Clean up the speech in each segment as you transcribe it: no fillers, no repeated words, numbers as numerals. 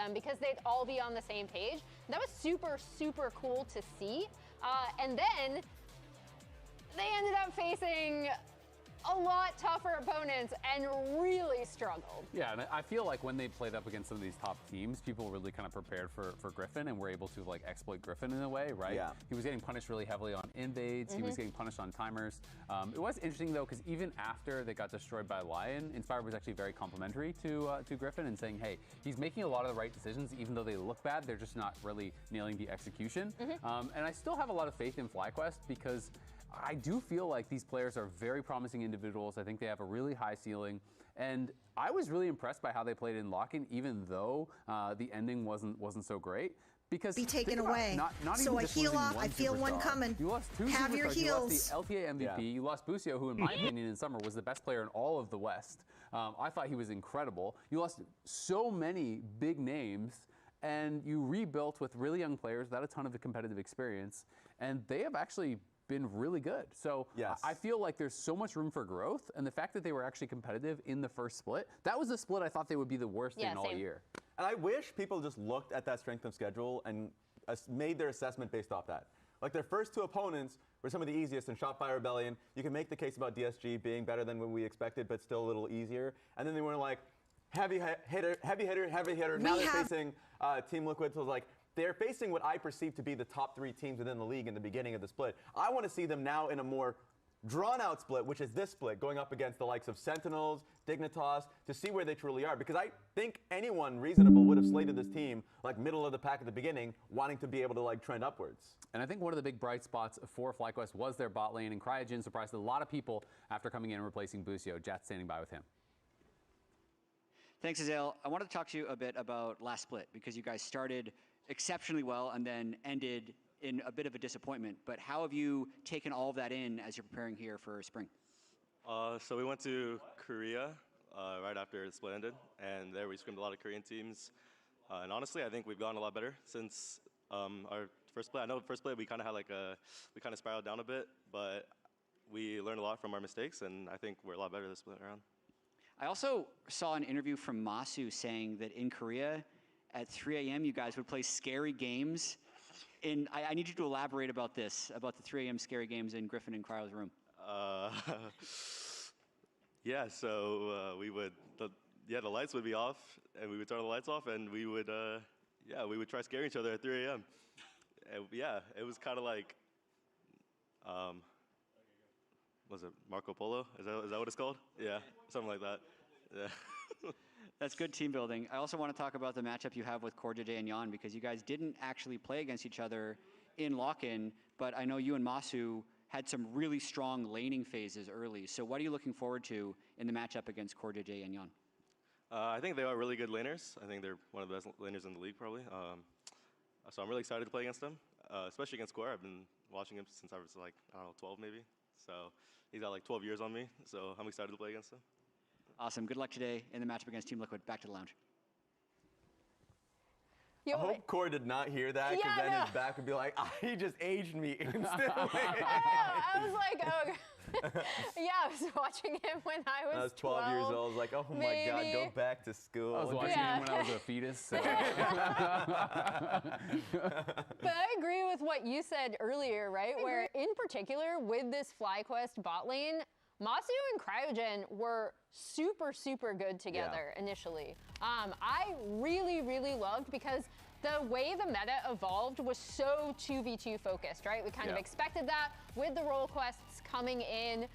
them because they'd all be on the same page. That was super, super cool to see. And then they ended up facing a lot tougher opponents and really struggled. Yeah, and I feel like when they played up against some of these top teams, people really kind of prepared for Griffin and were able to like exploit Griffin in a way, right? Yeah. He was getting punished really heavily on invades. He was getting punished on timers. It was interesting though, because even after they got destroyed by Lion, Inspire was actually very complimentary to Griffin and saying, hey, he's making a lot of the right decisions, even though they look bad, they're just not really nailing the execution. And I still have a lot of faith in FlyQuest because I do feel like these players are very promising individuals. I think they have a really high ceiling. And I was really impressed by how they played in Lock-in, even though the ending wasn't so great. Because be taken away. Not so even I heal off. I feel one coming. You lost two Have your superstars. heals. You lost the LTA MVP. Yeah. You lost Busio, who in my opinion in summer was the best player in all of the West. I thought he was incredible. You lost so many big names. And you rebuilt with really young players without a ton of competitive experience. And they have actually been really good. So yes. I feel like there's so much room for growth, and the fact that they were actually competitive in the first split, that was the split I thought they would be the worst in all year. And I wish people just looked at that strength of schedule and made their assessment based off that. Like their first two opponents were some of the easiest in Shopify Rebellion. You can make the case about DSG being better than what we expected, but still a little easier. And then they were like, heavy hitter. Now they're facing Team Liquid, so it's like, they're facing what I perceive to be the top 3 teams within the league in the beginning of the split. I want to see them now in a more drawn-out split, which is this split, going up against the likes of Sentinels, Dignitas, to see where they truly are. Because I think anyone reasonable would have slated this team like middle of the pack at the beginning, wanting to be able to like trend upwards. And I think one of the big bright spots for FlyQuest was their bot lane, and Cryogen surprised a lot of people after coming in and replacing Busio. Jat standing by with him. Thanks, Azael. I wanted to talk to you a bit about last split, because you guys started exceptionally well and then ended in a bit of a disappointment. But how have you taken all of that in as you're preparing here for spring? So we went to Korea right after the split ended, and there we scrimmed a lot of Korean teams. And honestly, I think we've gotten a lot better since our first play. I know first play we kind of had we kind of spiraled down a bit, but we learned a lot from our mistakes, and I think we're a lot better this split around. I also saw an interview from Masu saying that in Korea, at 3 a.m. you guys would play scary games. I need you to elaborate about this, about the 3 a.m. scary games in Griffin and Cryo's room. Yeah, so we would, the lights would be off, and we would turn the lights off, and we would try scaring each other at 3 a.m. Yeah, it was kind of like, was it Marco Polo? Is that what it's called? Yeah, something like that. Yeah. That's good team building. I also want to talk about the matchup you have with CoreJJ and Yan, because you guys didn't actually play against each other in lock-in, but I know you and Masu had some really strong laning phases early. So what are you looking forward to in the matchup against CoreJJ and Yan? I think they are really good laners. I think they're one of the best laners in the league, probably. So I'm really excited to play against them, especially against Core. I've been watching him since I was like, I don't know, 12 maybe. So he's got like 12 years on me, so I'm excited to play against him. Awesome. Good luck today in the matchup against Team Liquid. Back to the lounge. I hope Core did not hear that, because then his back would be like, he just aged me instantly. I was like, oh. Yeah, I was watching him when I was 12 years old. I was like, oh my God, go back to school. I was watching him when I was a fetus. So. But I agree with what you said earlier, right? Where in particular with this FlyQuest bot lane, Masu and Cryogen were super, super good together initially. I really, really loved, because the way the meta evolved was so 2v2 focused, right? We kind of expected that with the role quests coming in.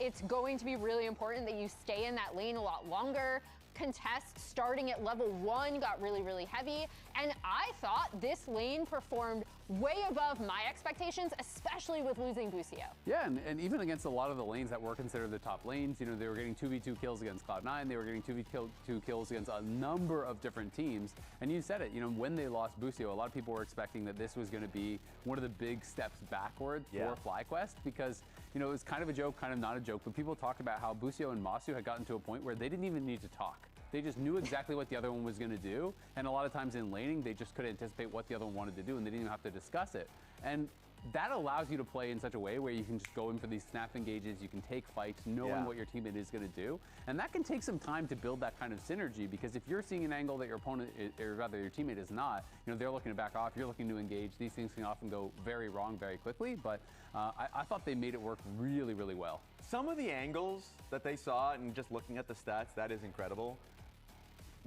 It's going to be really important that you stay in that lane a lot longer. Contests starting at level 1 got really, really heavy, and I thought this lane performed way above my expectations, especially with losing Busio. Yeah, and even against a lot of the lanes that were considered the top lanes, you know, they were getting 2v2 kills against Cloud9, they were getting 2v2 kills against a number of different teams, and you said it, you know, when they lost Busio, a lot of people were expecting that this was going to be one of the big steps backward for FlyQuest, because, you know, it was kind of a joke, kind of not a joke, but people talked about how Busio and Masu had gotten to a point where they didn't even need to talk. They just knew exactly what the other one was going to do, and a lot of times in laning, they just could anticipate what the other one wanted to do, and they didn't even have to discuss it. And that allows you to play in such a way where you can just go in for these snap engages, you can take fights knowing what your teammate is going to do. And that can take some time to build that kind of synergy, because if you're seeing an angle that your opponent, or rather your teammate is not, they're looking to back off, you're looking to engage, these things can often go very wrong very quickly, but I thought they made it work really, really well. Some of the angles that they saw, and just looking at the stats, that is incredible.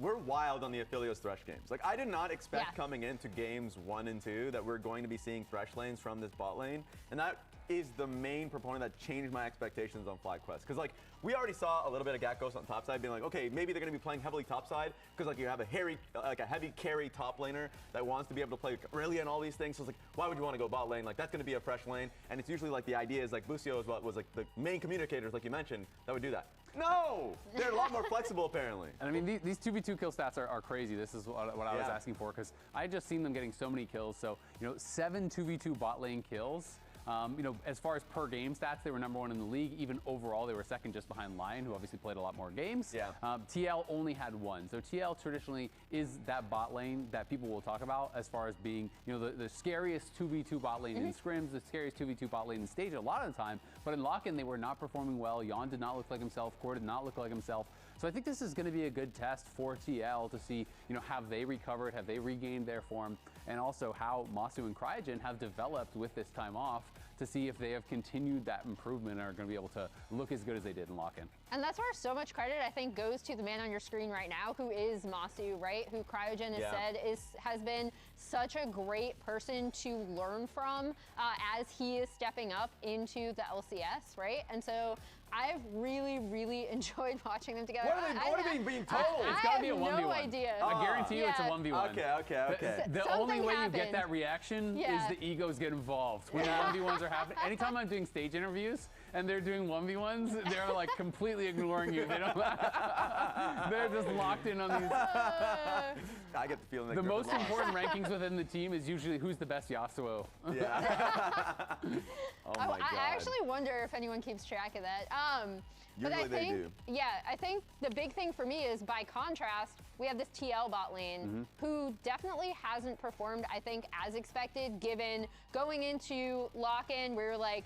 We're wild on the Aphelios Thresh games. Like, I did not expect coming into games 1 and 2 that we're going to be seeing Thresh lanes from this bot lane. And that is the main proponent that changed my expectations on FlyQuest. Because, like, we already saw a little bit of Gatghost on top side being like, okay, maybe they're going to be playing heavily top side because, like, you have a heavy carry top laner that wants to be able to play Aurelia and all these things. So it's like, why would you want to go bot lane? Like, that's going to be a fresh lane. And it's usually, like, the idea is, like, Busio is what was, like, the main communicators, like you mentioned, that would do that. No! They're a lot more flexible, apparently. And I mean, these 2v2 kill stats are crazy. This is what I was asking for, because I had just seen them getting so many kills. So, 7 2v2 bot lane kills. As far as per game stats, they were #1 in the league. Even overall, they were second just behind Lion, who obviously played a lot more games. Yeah. TL only had 1. So TL traditionally is that bot lane that people will talk about as far as being, the scariest 2v2 bot lane in scrims, the scariest 2v2 bot lane in stage a lot of the time. But in lock-in, they were not performing well. Yon did not look like himself. Core did not look like himself. So I think this is going to be a good test for TL to see, have they recovered, have they regained their form, and also how Masu and Cryogen have developed with this time off, to see if they have continued that improvement and are going to be able to look as good as they did in lock-in. And that's where so much credit, I think, goes to the man on your screen right now, who is Masu, right? Who Cryogen has said has been such a great person to learn from as he is stepping up into the LCS, right? And so I've really, really enjoyed watching them together. What are they being told? It's got to be a 1v1. No idea. I guarantee you it's a 1v1. Okay. The only way you get that reaction is the egos get involved. When the 1v1s are happening, anytime I'm doing stage interviews and they're doing 1v1s, they're like completely ignoring you. They don't. They're just locked in on these. I get the feeling that the most important rankings within the team is usually who's the best Yasuo. Yeah. Oh my God. I actually wonder if anyone keeps track of that. But I Usually they think, do. yeah, I think the big thing for me is, by contrast, we have this TL bot lane who definitely hasn't performed, I think, as expected, given going into lock-in, we were like,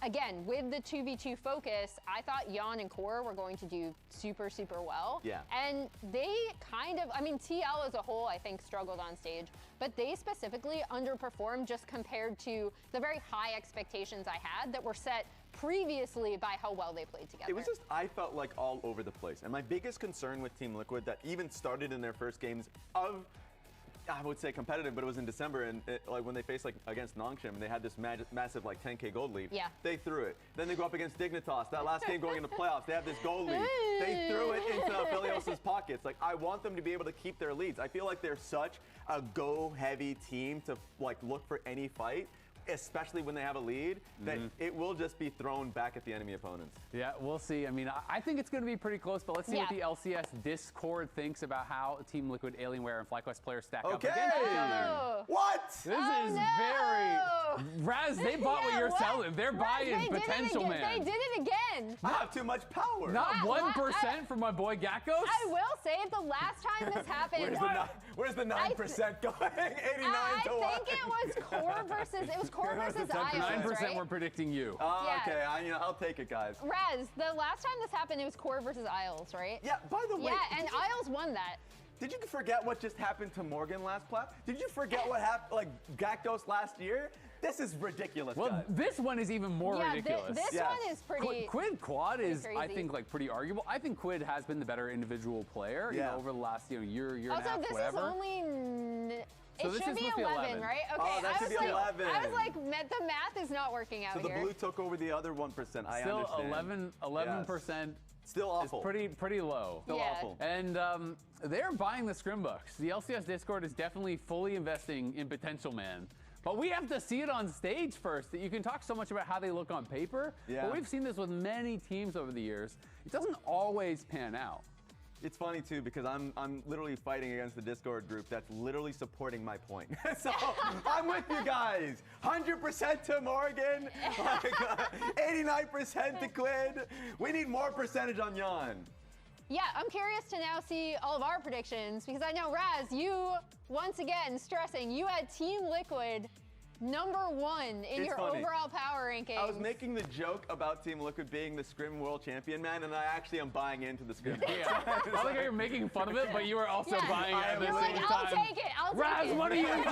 again, with the 2v2 focus, I thought Yon and Core were going to do super, super well. Yeah. And they kind of, I mean, TL as a whole, I think, struggled on stage, but they specifically underperformed just compared to the very high expectations I had that were set previously by how well they played together. It was just, I felt like all over the place. And my biggest concern with Team Liquid, that even started in their first games of, I would say competitive, but it was in December, and like when they faced against Nongshim, and they had this massive like 10K gold lead. Yeah. They threw it. Then they go up against Dignitas. That last game going into playoffs, they have this gold lead. They threw it into Aphelios' pockets. Like, I want them to be able to keep their leads. I feel like they're such a go-heavy team to like look for any fight, especially when they have a lead, that it will just be thrown back at the enemy opponents. Yeah, we'll see. I mean, I think it's going to be pretty close, but let's see what the LCS Discord thinks about how Team Liquid, Alienware, and FlyQuest players stack up against each other. What? This is very... Raz, they bought what you're selling. They're buying potential, man. They did it again. I have too much power. Not 1% for my boy Gatghost? I will say, the last time this happened... Where's the 9% going? 89 to 1. I think it was Core versus Isles, 9% right? we're predicting you. Oh, Yeah. okay. I'll take it, guys. Raz, the last time this happened, it was Core versus Isles, right? Yeah, by the way. Yeah, and Isles won that. Did you forget what just happened to Morgan last plat? Did you forget what happened, like, Gatghost last year? This is ridiculous, Well, guys. this one is even more ridiculous. This Yes. one is pretty... Quid Quad is, crazy. I think, like pretty arguable. I think Quid has been the better individual player, over the last year and a half, Also, this whatever. is only... So It this should is be supposed to be 11, right? Okay, Oh, that should be 11. I was like, the math is not working out So the here. blue took over the other 1%. I Still understand. 11% Still is awful. pretty low. Still Yeah. awful. And they're buying the Scrimbucks. The LCS Discord is definitely fully investing in Potential Man. But we have to see it on stage first. You can talk so much about how they look on paper, but we've seen this with many teams over the years. It doesn't always pan out. It's funny too, because I'm literally fighting against the Discord group that's literally supporting my point. So I'm with you guys. 100% to Morgan, like 89% to Quid. We need more percentage on Yon. Yeah, I'm curious to now see all of our predictions, because I know, Raz, you, once again, stressing, you had Team Liquid #1 in your funny. overall power rankings. I was making the joke about Team Liquid being the Scrim World Champion, man, and I actually am buying into the Scrim. Yeah. I like how you're making fun of it, but you were also buying it at the You're same like, time. I'll take it. I'll take Raz, it. what are you doing?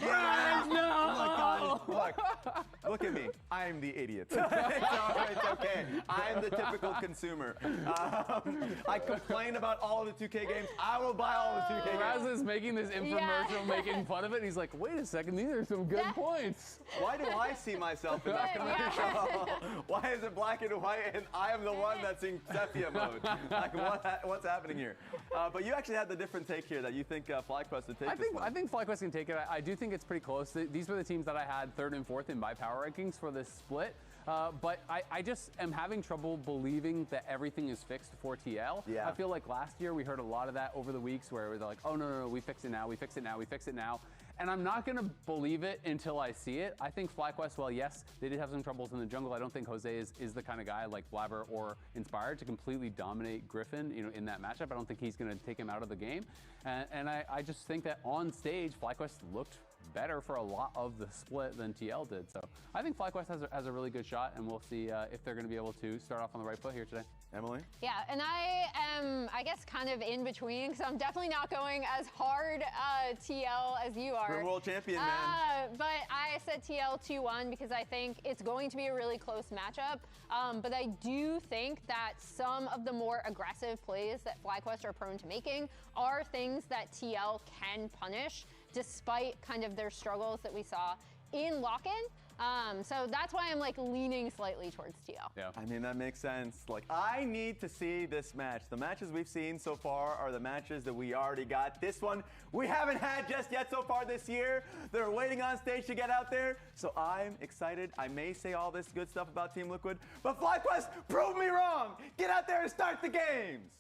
Raz, no! Oh my God. Look at me. I'm the idiot. It's okay. I'm the typical consumer. I complain about all of the 2K games. I will buy all the 2K games. Raz is making this infomercial, making fun of it, and he's like, wait a second, these are some good points. Why do I see myself in that commercial? Why is it black and white and I am the one that's in sepia mode? Like, what's happening here? But you actually had the different take here that you think FlyQuest would take I think FlyQuest can take it. I do think it's pretty close. These were the teams that I had 3rd and 4th in my power rankings for this split. But I just am having trouble believing that everything is fixed for TL. Yeah. I feel like last year we heard a lot of that over the weeks where they're like, oh, no, we fix it now, we fix it now, we fix it now. And I'm not going to believe it until I see it. I think FlyQuest, well, yes, they did have some troubles in the jungle. I don't think Jose is the kind of guy like Blabber or Inspired to completely dominate Griffin, in that matchup. I don't think he's going to take him out of the game. And I just think that on stage, FlyQuest looked better for a lot of the split than TL did. So I think FlyQuest has a really good shot, and we'll see if they're going to be able to start off on the right foot here today. Emily? Yeah, and I am, I guess, kind of in between, because I'm definitely not going as hard TL as you are. We're world champion, man. But I said TL 2-1 because I think it's going to be a really close matchup. But I do think that some of the more aggressive plays that FlyQuest are prone to making are things that TL can punish, despite kind of their struggles that we saw in lock-in. So that's why I'm like leaning slightly towards TL. Yeah. I mean, that makes sense. Like, I need to see this match. The matches we've seen so far are the matches that we already got. This one we haven't had just yet so far this year. They're waiting on stage to get out there. So I'm excited. I may say all this good stuff about Team Liquid, but FlyQuest, prove me wrong. Get out there and start the games.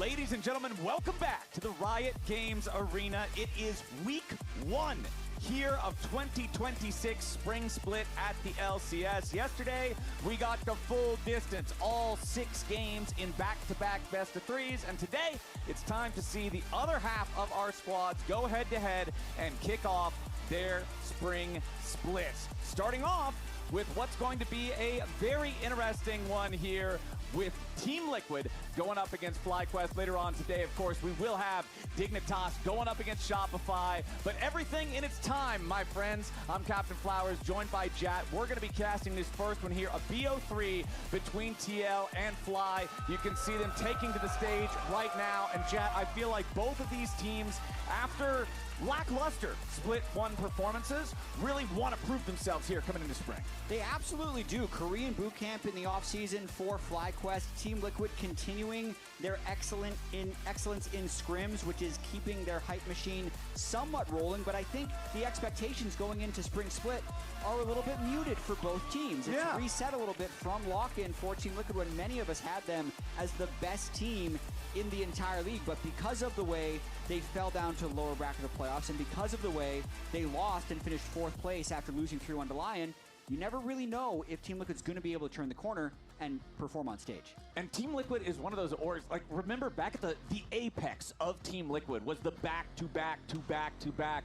Ladies and gentlemen, welcome back to the Riot Games Arena. It is week 1 here of 2026 Spring Split at the LCS. Yesterday, we got the full distance, all 6 games in back-to-back best-of-3s, and today, it's time to see the other half of our squads go head-to-head and kick off their Spring Splits. Starting off with what's going to be a very interesting one here with Team Liquid going up against FlyQuest. Later on today, of course, we will have Dignitas going up against Shopify, but everything in its time, my friends. I'm Captain Flowers, joined by Jat. We're going to be casting this first one here, a BO3 between TL and Fly. You can see them taking to the stage right now, and Jat, I feel like both of these teams, after lackluster Split 1 performances, really want to prove themselves here coming into spring. They absolutely do. Korean boot camp in the offseason for FlyQuest. Team Liquid continuing their excellence in scrims, which is keeping their hype machine somewhat rolling. But I think the expectations going into Spring Split are a little bit muted for both teams. It's reset a little bit from lock-in for Team Liquid when many of us had them as the best team in the entire league, but because of the way they fell down to the lower bracket of playoffs and because of the way they lost and finished 4th place after losing 3-1 to Lion, you never really know if Team Liquid's going to be able to turn the corner and perform on stage. And Team Liquid is one of those orgs, like, remember back at the apex of Team Liquid was the back-to-back,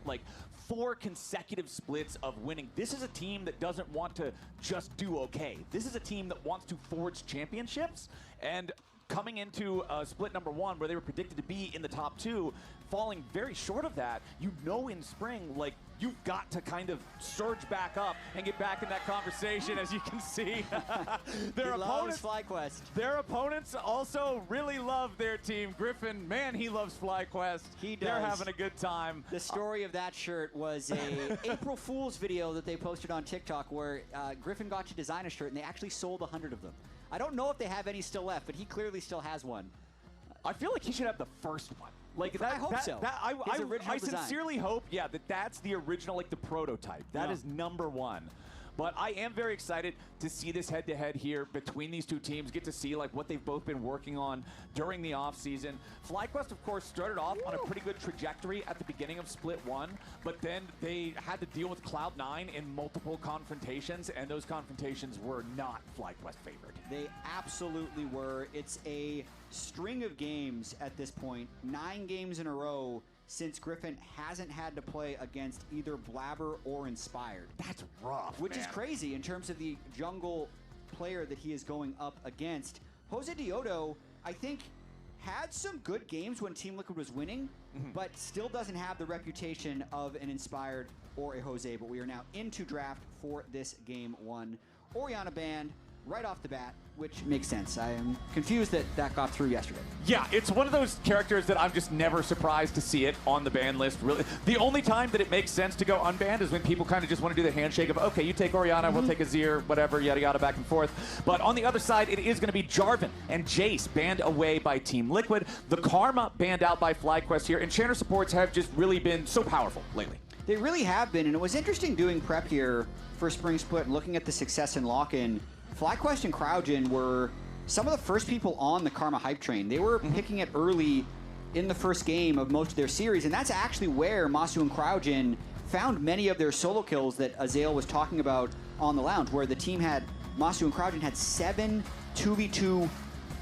like 4 consecutive splits of winning. This is a team that doesn't want to just do okay. This is a team that wants to forge championships, and coming into split number 1, where they were predicted to be in the top 2, falling very short of that, in spring, like, you've got to kind of surge back up and get back in that conversation. As you can see, their opponents also really love their team. Griffin, man, he loves FlyQuest. They're having a good time. The story of that shirt was a April Fool's video that they posted on TikTok where Griffin got to design a shirt and they actually sold 100 of them. I don't know if they have any still left, but he clearly still has one. I feel like he should have the first one. Like that, I hope so. I sincerely hope, yeah, that's the original, like the prototype. That is #1. But I am very excited to see this head-to-head here between these two teams, get to see like what they've both been working on during the offseason. FlyQuest, of course, started off on a pretty good trajectory at the beginning of Split 1, but then they had to deal with Cloud9 in multiple confrontations, and those confrontations were not FlyQuest favored. They absolutely were. It's a string of games at this point, 9 games in a row since Griffin hasn't had to play against either Blabber or Inspired. That's rough, Which is crazy in terms of the jungle player that he is going up against. Jose Diodo, I think, had some good games when Team Liquid was winning, but still doesn't have the reputation of an Inspired or a Jose. But we are now into draft for this game 1. Orianna banned right off the bat, which makes sense. I am confused that that got through yesterday. Yeah, it's one of those characters that I'm just never surprised to see it on the ban list. Really, the only time that it makes sense to go unbanned is when people kind of just want to do the handshake of, okay, you take Orianna, we'll take Azir, whatever, yada yada, back and forth. But on the other side, it is going to be Jarvan and Jace banned away by Team Liquid. The Karma banned out by FlyQuest here, and Chanter supports have just really been so powerful lately. They really have been, and it was interesting doing prep here for Spring Split and looking at the success in lock-in. FlyQuest and Crougen were some of the first people on the Karma hype train. They were picking it early in the first game of most of their series, and that's actually where Masu and Crougen found many of their solo kills that Azael was talking about on the lounge, where the team had, Masu and Crougen had 7 2v2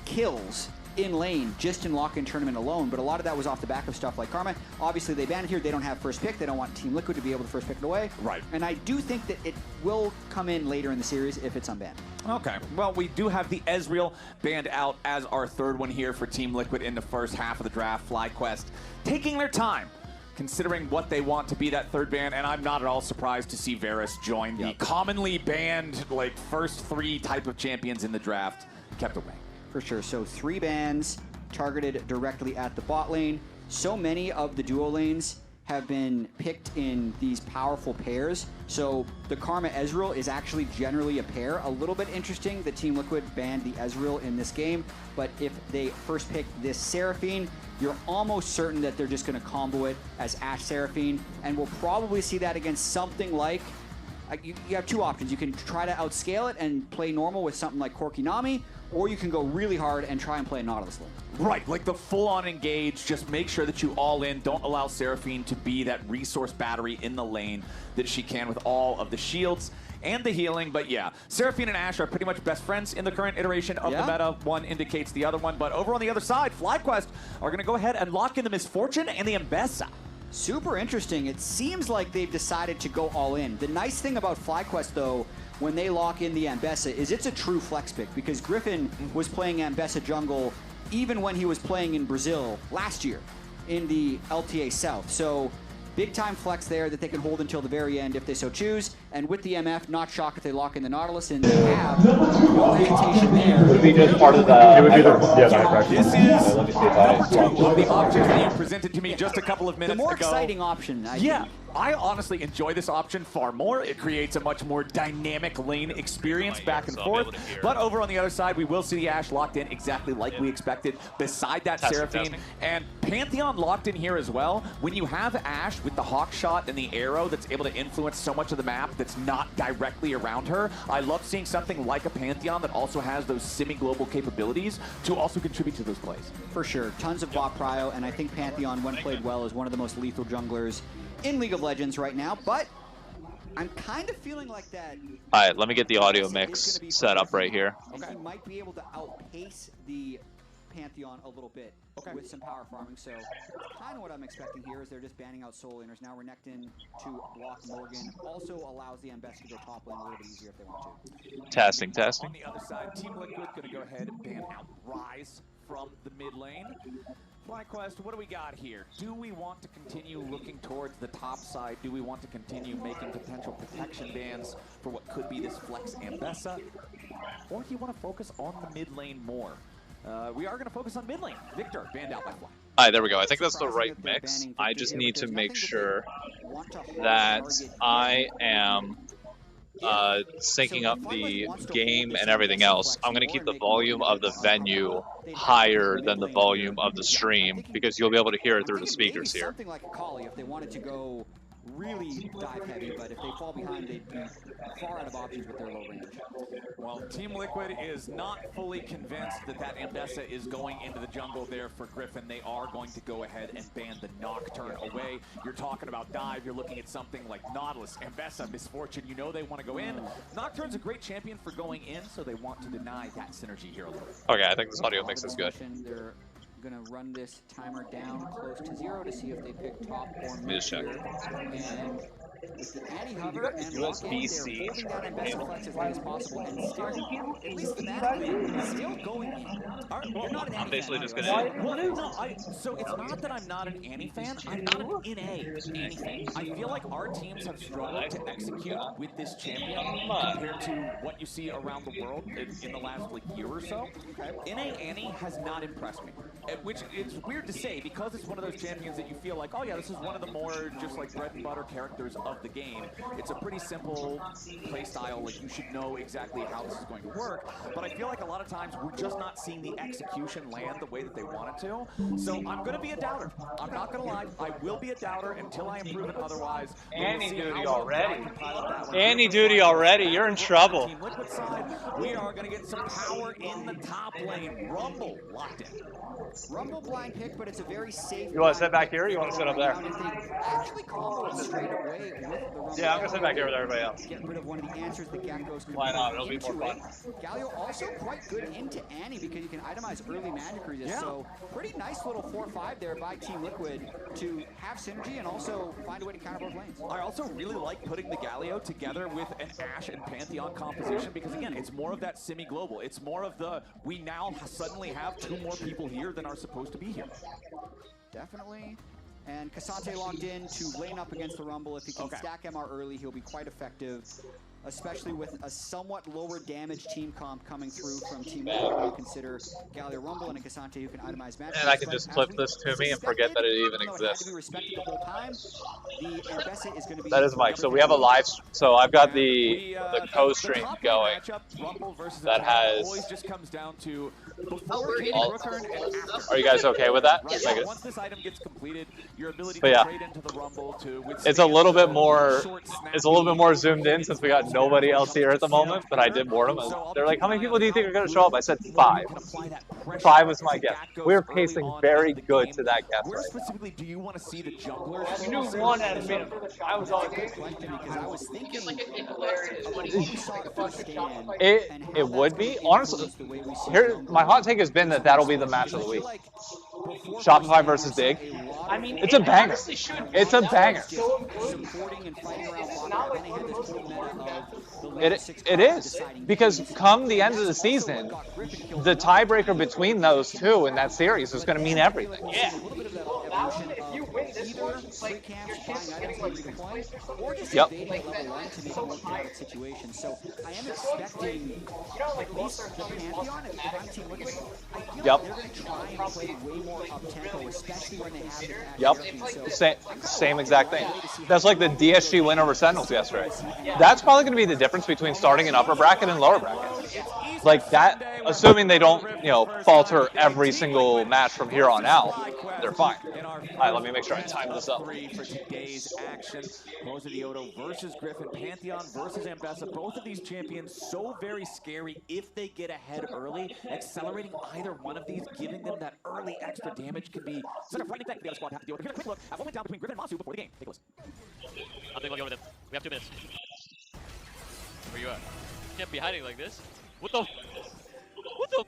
kills in lane just in lock-in tournament alone, but a lot of that was off the back of stuff like Karma. Obviously, they banned it here. They don't have first pick. They don't want Team Liquid to be able to first pick it away. Right. And I do think that it will come in later in the series if it's unbanned. Okay. Well, we do have the Ezreal banned out as our third one here for Team Liquid in the first half of the draft. FlyQuest taking their time, considering what they want to be that third ban, and I'm not at all surprised to see Varus join the commonly banned, like, first 3 type of champions in the draft kept away. For sure. So 3 bans targeted directly at the bot lane. So many of the duo lanes have been picked in these powerful pairs. So the Karma Ezreal is actually generally a pair. A little bit interesting that Team Liquid banned the Ezreal in this game, but if they first pick this Seraphine, you're almost certain that they're just going to combo it as Ashe Seraphine, and we'll probably see that against something like, you have 2 options. You can try to outscale it and play normal with something like Corki Nami, or you can go really hard and try and play a Nautilus lane. Right, like the full-on engage, just make sure that you all in, don't allow Seraphine to be that resource battery in the lane that she can with all of the shields and the healing. But yeah, Seraphine and Ashe are pretty much best friends in the current iteration of the meta. One indicates the other one, but over on the other side, FlyQuest are going to go ahead and lock in the Misfortune and the Ambessa. Super interesting. It seems like they've decided to go all in. The nice thing about FlyQuest, though, when they lock in the Ambessa, is it's a true flex pick, because Griffin was playing Ambessa jungle even when he was playing in Brazil last year in the LTA South. So big time flex there that they can hold until the very end if they so choose. And with the MF, not shocked if they lock in the Nautilus, and they have no hesitation there. Would it be just part of the... It would be the... Yeah, the This is number 2 of the options that you presented to me just a couple of minutes ago. The more exciting option, I think. I honestly enjoy this option far more. It creates a much more dynamic lane experience back and forth. But over on the other side, we will see the Ashe locked in exactly like we expected beside that Seraphine. And Pantheon locked in here as well. When you have Ashe with the Hawk Shot and the arrow that's able to influence so much of the map that's not directly around her, I love seeing something like a Pantheon that also has those semi-global capabilities to also contribute to those plays. For sure. Tons of bot prio, and I think Pantheon, when played well, is one of the most lethal junglers in League of Legends right now, but I'm kind of feeling like that. All right, let me get the audio mix set up right here. Okay. He might be able to outpace the Pantheon a little bit with some power farming, so kind of what I'm expecting here is they're just banning out soul laners. Now Renekton to block Morgan also allows the Ambessa to go top lane a little bit easier if they want to. Testing. On the other side, Team Liquid going to go ahead and ban out Ryze from the mid lane. FlyQuest, what do we got here? Do we want to continue looking towards the top side? Do we want to continue making potential protection bans for what could be this Flex Ambessa? Or do you want to focus on the mid lane more? We are going to focus on mid lane. Victor, banned out by Fly. Alright, there we go. I think that's the right mix. I just need to make sure that I am syncing up the game and everything else. I'm going to keep the volume of the venue higher than the volume of the stream because you'll be able to hear it through the speakers here. Something like a Kali if they wanted to go really dive heavy, but if they fall behind, they'd be far out of options with their low range. Well, Team Liquid is not fully convinced that that Ambessa is going into the jungle there for Griffin. They are going to go ahead and ban the Nocturne away. You're talking about dive, you're looking at something like Nautilus, Ambessa, Misfortune. You know they want to go in. Nocturne's a great champion for going in, so they want to deny that synergy here a little bit. Okay, I think this audio mix is good. They're going to run this timer down close to 0 to see if they pick top or mid Just check. here. And with the anti-hover and USB-C. they're holding that Ambessa Flex as late as possible and still, at least thematically, still going in. You're not an I'm basically fan, just right? gonna. Well, no, so it's not that I'm not an Annie fan, I'm not an NA Annie fan. I feel like our teams have struggled to execute with this champion compared to what you see around the world in the last year or so. NA Annie has not impressed me, which it's weird to say because it's one of those champions that you feel like, oh yeah, this is one of the more just like bread and butter characters of the game. It's a pretty simple play style, like you should know exactly how this is going to work, but I feel like a lot of times we're just not seeing the execution land the way that they want it to. So I'm going to be a doubter. I'm not going to lie. I will be a doubter until I am proven otherwise. Annie duty already. Annie duty already. You're in trouble. Team Liquid side, we are going to get some power in the top lane. Rumble locked in. Rumble blind pick, but it's a very safe. You want to sit back here or you want to sit up there? Actually comboed straight away with the Rumble. Yeah, I'm going to sit back here with everybody else. Get rid of one of the answers that Gakko's Why not? It'll be more fun. Galio also quite good into Annie because you can itemize early magic resist. Yeah. So pretty nice little 4-5 there by Team Liquid to have synergy and also find a way to counter both lanes. I also really like putting the Galio together with an Ashe and Pantheon composition because, again, it's more of that semi-global. It's more of the, we now suddenly have 2 more people here than are supposed to be here. Definitely. And Cassante logged in to lane up against the Rumble. If he can stack MR early, he'll be quite effective, especially with a somewhat lower damage team comp coming through from Team Liquid when you consider Galio Rumble and a Cassante who can itemize matches. And I can just flip this to me and forget that it even exists. That is Mike. So we have a live. So I've got the co-stream going that has. Just comes down to Are you guys okay with that? Once this item gets completed, your ability But to yeah, trade into the Rumble to it's a little bit more. It's a little bit more zoomed in since we got nobody else here at the moment. But I did warn them. They're like, "How many people do you think are going to show up?" I said 5. 5 was my guess. We're pacing very good to that guess. Where specifically do you want to see the junglers? You knew one at a minute. I was all good. Because I was thinking It would be honestly. Here, my hot take has been that that'll be the match of the week. Shopify versus Dig. I mean, it's a banger. It's a banger. It is because come the end of the season, the tiebreaker between those two in that series is going to mean everything. Yeah. If you win this one, like, Yep. Situation. So I am expecting at least the Pantheon, if I'm Team Liquid, I feel like they're going to try and play way more up-tempo, especially when they have the Same exact thing. That's like the DSG win over Sentinels yesterday. That's probably going to be the difference between starting an upper bracket and lower bracket. Like that, assuming they don't, falter every single match from here on out, they're fine. All right, let me make sure I time this up. For today's action, Odo versus Griffin, Pantheon versus Ambessa. Both of these champions so very scary if they get ahead early. Accelerating either one of these, giving them that early extra damage can be such a frightening thing for the other squad to have to deal with. Here's a quick look at what went down between Griffin and Masu before the game. Take a listen. I'm taking over them. We have 2 minutes. Where you at? You can't be hiding like this. What the? What the?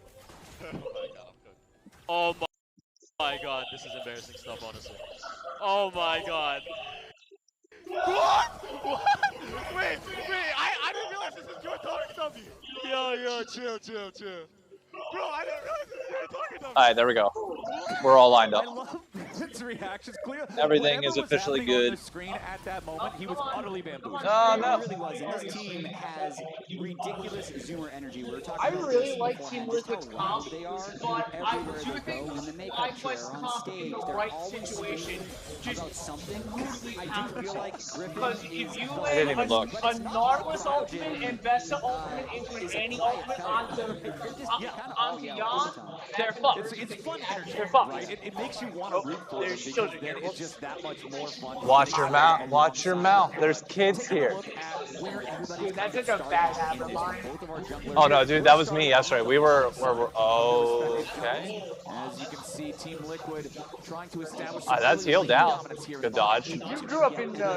Oh my god, this is embarrassing stuff, honestly. Oh my god. What? What? Wait, I didn't realize this is your talking W. Yo, chill. Bro, I didn't realize you were talking to him. All right, there we go. We're all lined I up. love Griffin's reactions. Clear. Everything Whatever is was officially happening on good. the screen at that moment, he was utterly bamboozled. Oh, no. It really was, and this team has ridiculous zoomer energy. We were talking I about really this like beforehand, Team just how Liquid's loud comp, they are but I everywhere do they think go. In the makeup chair, FlyQuest's on comp stage, in the they're right always situation just about something. brutally I do counters feel it. like Griffin Because is if you the land even look. a Nautilus ultimate and Vesta ultimate into an Annie ultimate onto Jan, they're fucked. It's fun energy, They're fucked. right? It makes you want to root for them because then it's just that much more fun. Watch your mouth. Watch your mouth. There's kids here. Dude, that's such a bad habit of mine. Oh no, dude, that was me yesterday. We were okay. As you can see, Team Liquid trying to establish That's healed down. Good dodge. You grew up in PA,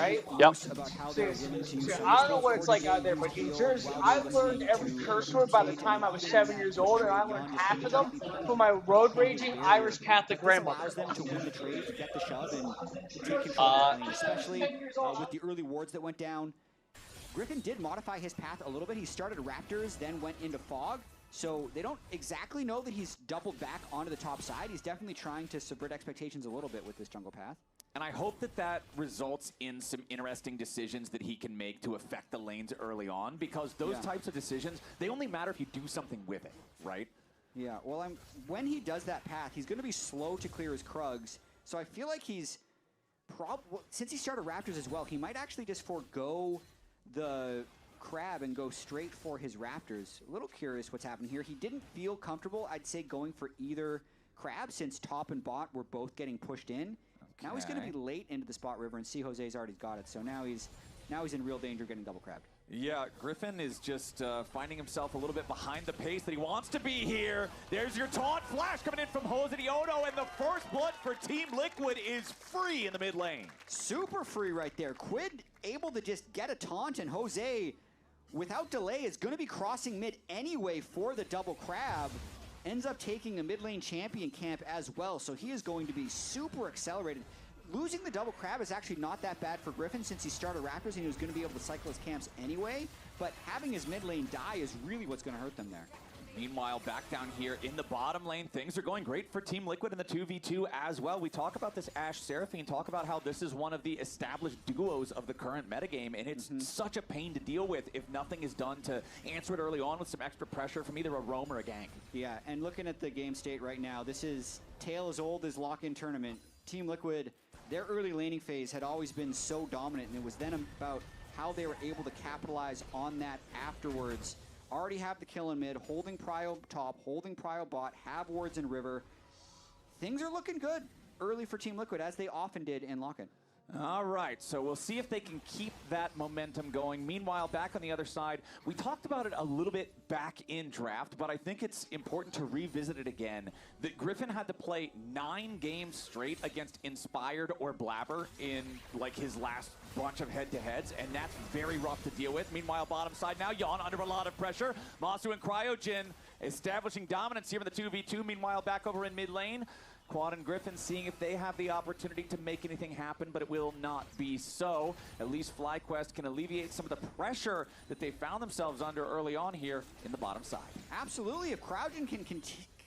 right? Yep. So I don't know what it's like out there, but in Jersey, I learned every curse word by the time I was 7 years old, and I learned half of them from my road raging Irish Catholic grandmother. Allows them to win the trade, to get the shove, and take control of the lane, especially with the early wards that went down. Griffin did modify his path a little bit. He started Raptors, then went into Fog. So they don't exactly know that he's doubled back onto the top side. He's definitely trying to subvert expectations a little bit with this jungle path. And I hope that that results in some interesting decisions that he can make to affect the lanes early on, because those types of decisions, they only matter if you do something with it, right? Yeah, well, when he does that path, he's going to be slow to clear his Krugs. So I feel like he's probably, since he started Raptors as well, he might actually just forego the Crab and go straight for his Raptors. A little curious what's happening here. He didn't feel comfortable, I'd say, going for either Crab, since top and bot were both getting pushed in. Okay. Now he's going to be late into the spot river, and see Jose's already got it. So now he's in real danger getting double crabbed. Yeah, Griffin is just finding himself a little bit behind the pace that he wants to be here. There's your taunt flash coming in from Jose Diodo, and the first blood for Team Liquid is free in the mid lane. Super free right there. Quid able to just get a taunt, and Jose, without delay, is going to be crossing mid anyway for the double crab. Ends up taking a mid lane champion camp as well, so he is going to be super accelerated. Losing the double crab is actually not that bad for Griffin, since he started Raptors and he was going to be able to cycle his camps anyway, but having his mid lane die is really what's going to hurt them there. Meanwhile, back down here in the bottom lane, things are going great for Team Liquid in the 2v2 as well. We talk about this Ashe Seraphine, talk about how this is one of the established duos of the current metagame, and it's such a pain to deal with if nothing is done to answer it early on with some extra pressure from either a roam or a gank. Yeah, and looking at the game state right now, this is tale as old as lock-in tournament. Team Liquid, their early laning phase had always been so dominant, and it was then about how they were able to capitalize on that afterwards. Already have the kill in mid, holding prio top, holding prio bot, have wards in river. Things are looking good early for Team Liquid, as they often did in lock-in. All right, so we'll see if they can keep that momentum going. Meanwhile, back on the other side, we talked about it a little bit back in draft, but I think it's important to revisit it again. That Griffin had to play 9 games straight against Inspired or Blabber in like his last bunch of head-to-heads, and that's very rough to deal with. Meanwhile, bottom side now, Jan under a lot of pressure. Masu and Cryogen establishing dominance here in the 2v2. Meanwhile, back over in mid lane, Quad and Griffin seeing if they have the opportunity to make anything happen, but it will not be so. At least FlyQuest can alleviate some of the pressure that they found themselves under early on here in the bottom side. Absolutely. If Crowdgen can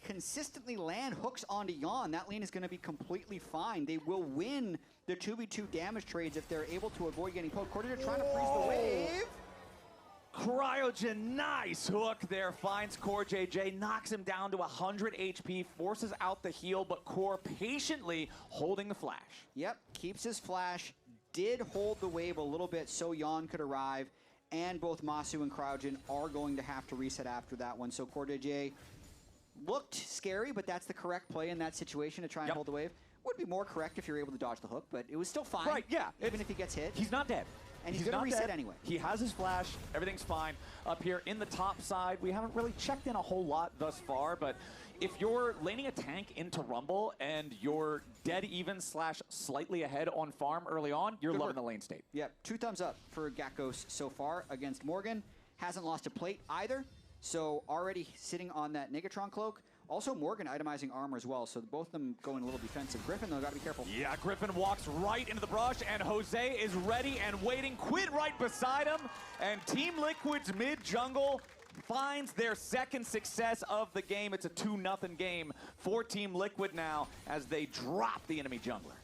consistently land hooks onto Jan, that lane is going to be completely fine. They will win the 2v2 damage trades if they're able to avoid getting poked. Cordier trying to freeze the wave. Cryogen, nice hook there, finds Core JJ, knocks him down to 100 HP, forces out the heal, but Core patiently holding the flash. Yep, keeps his flash, did hold the wave a little bit so Jan could arrive, and both Masu and Cryogen are going to have to reset after that one. So Core JJ looked scary, but that's the correct play in that situation to try and hold the wave. Would be more correct if you're able to dodge the hook, but it was still fine. Right, yeah. Even if he gets hit. He's not dead. And he's going to reset dead. anyway. He has his flash. Everything's fine. Up here in the top side, we haven't really checked in a whole lot thus far, but if you're laning a tank into Rumble and you're dead even / slightly ahead on farm early on, you're loving the lane state. Yep, 2 thumbs up for Gakkos so far against Morgan. Hasn't lost a plate either, so already sitting on that Negatron cloak. Also, Morgan itemizing armor as well, so both of them going a little defensive. Griffin, though, got to be careful. Yeah, Griffin walks right into the brush, and Jose is ready and waiting. Quid right beside him, and Team Liquid's mid-jungle finds their second success of the game. It's a 2-0 game for Team Liquid now as they drop the enemy jungler.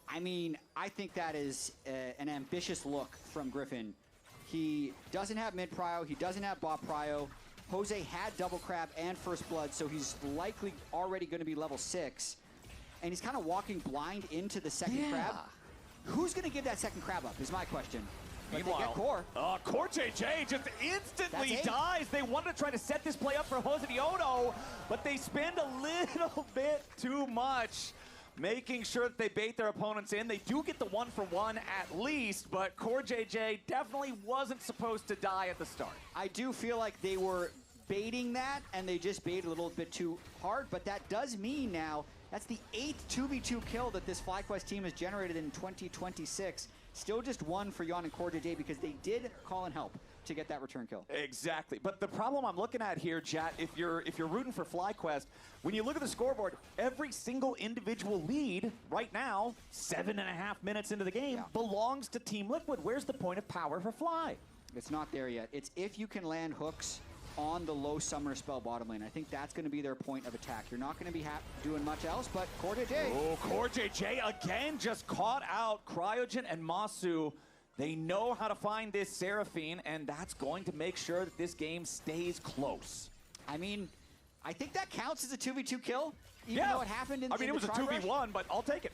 I mean, I think that is an ambitious look from Griffin. He doesn't have mid prio, he doesn't have bot prio. Jose had double crab and first blood, so he's likely already going to be level 6. And he's kind of walking blind into the second crab. Who's going to give that second crab up is my question. Meanwhile, Core JJ just instantly dies. They wanted to try to set this play up for Jose Diodo, but they spend a little bit too much making sure that they bait their opponents in. They do get the 1-for-1 at least, but Core JJ definitely wasn't supposed to die at the start. I do feel like they were baiting that, and they just baited a little bit too hard, but that does mean now that's the 8th 2v2 kill that this FlyQuest team has generated in 2026. Still just one for Yon and Core JJ because they did call and help to get that return kill. Exactly, but the problem I'm looking at here, chat, if you're rooting for FlyQuest, when you look at the scoreboard, every single individual lead right now, 7.5 minutes into the game, belongs to Team Liquid. Where's the point of power for Fly? It's not there yet. It's if you can land hooks on the low summoner spell bottom lane. I think that's going to be their point of attack. You're not going to be doing much else, but Core JJ. Oh, Core JJ again just caught out Cryogen and Masu. They know how to find this Seraphine, and that's going to make sure that this game stays close. I mean, I think that counts as a 2v2 kill, even though it happened in the I mean, it was a 2v1, but I'll take it.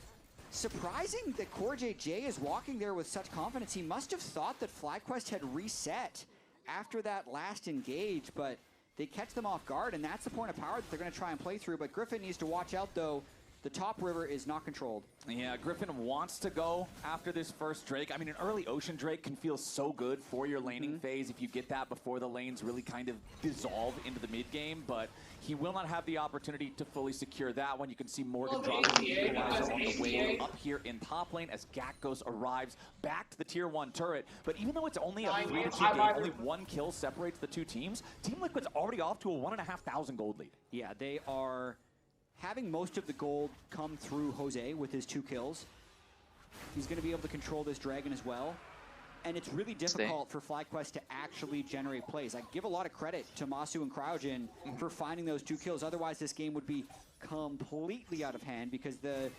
Surprising that Core JJ is walking there with such confidence. He must have thought that FlyQuest had reset after that last engage, but they catch them off guard, and that's the point of power that they're going to try and play through. But Griffin needs to watch out, though. The top river is not controlled. Yeah, Griffin wants to go after this first Drake. I mean, an early Ocean Drake can feel so good for your laning phase if you get that before the lanes really kind of dissolve into the mid game, but he will not have the opportunity to fully secure that one. You can see Morgan dropping the equalizer on the way up here in top lane as Gakgos arrives back to the tier 1 turret. But even though it's only a 3-2 game, only 1 kill separates the two teams, Team Liquid's already off to a 1,500 gold lead. Yeah, they are having most of the gold come through Jose with his 2 kills. He's going to be able to control this dragon as well. And it's really difficult for FlyQuest to actually generate plays. I give a lot of credit to Masu and Cryogen for finding those 2 kills. Otherwise, this game would be completely out of hand because the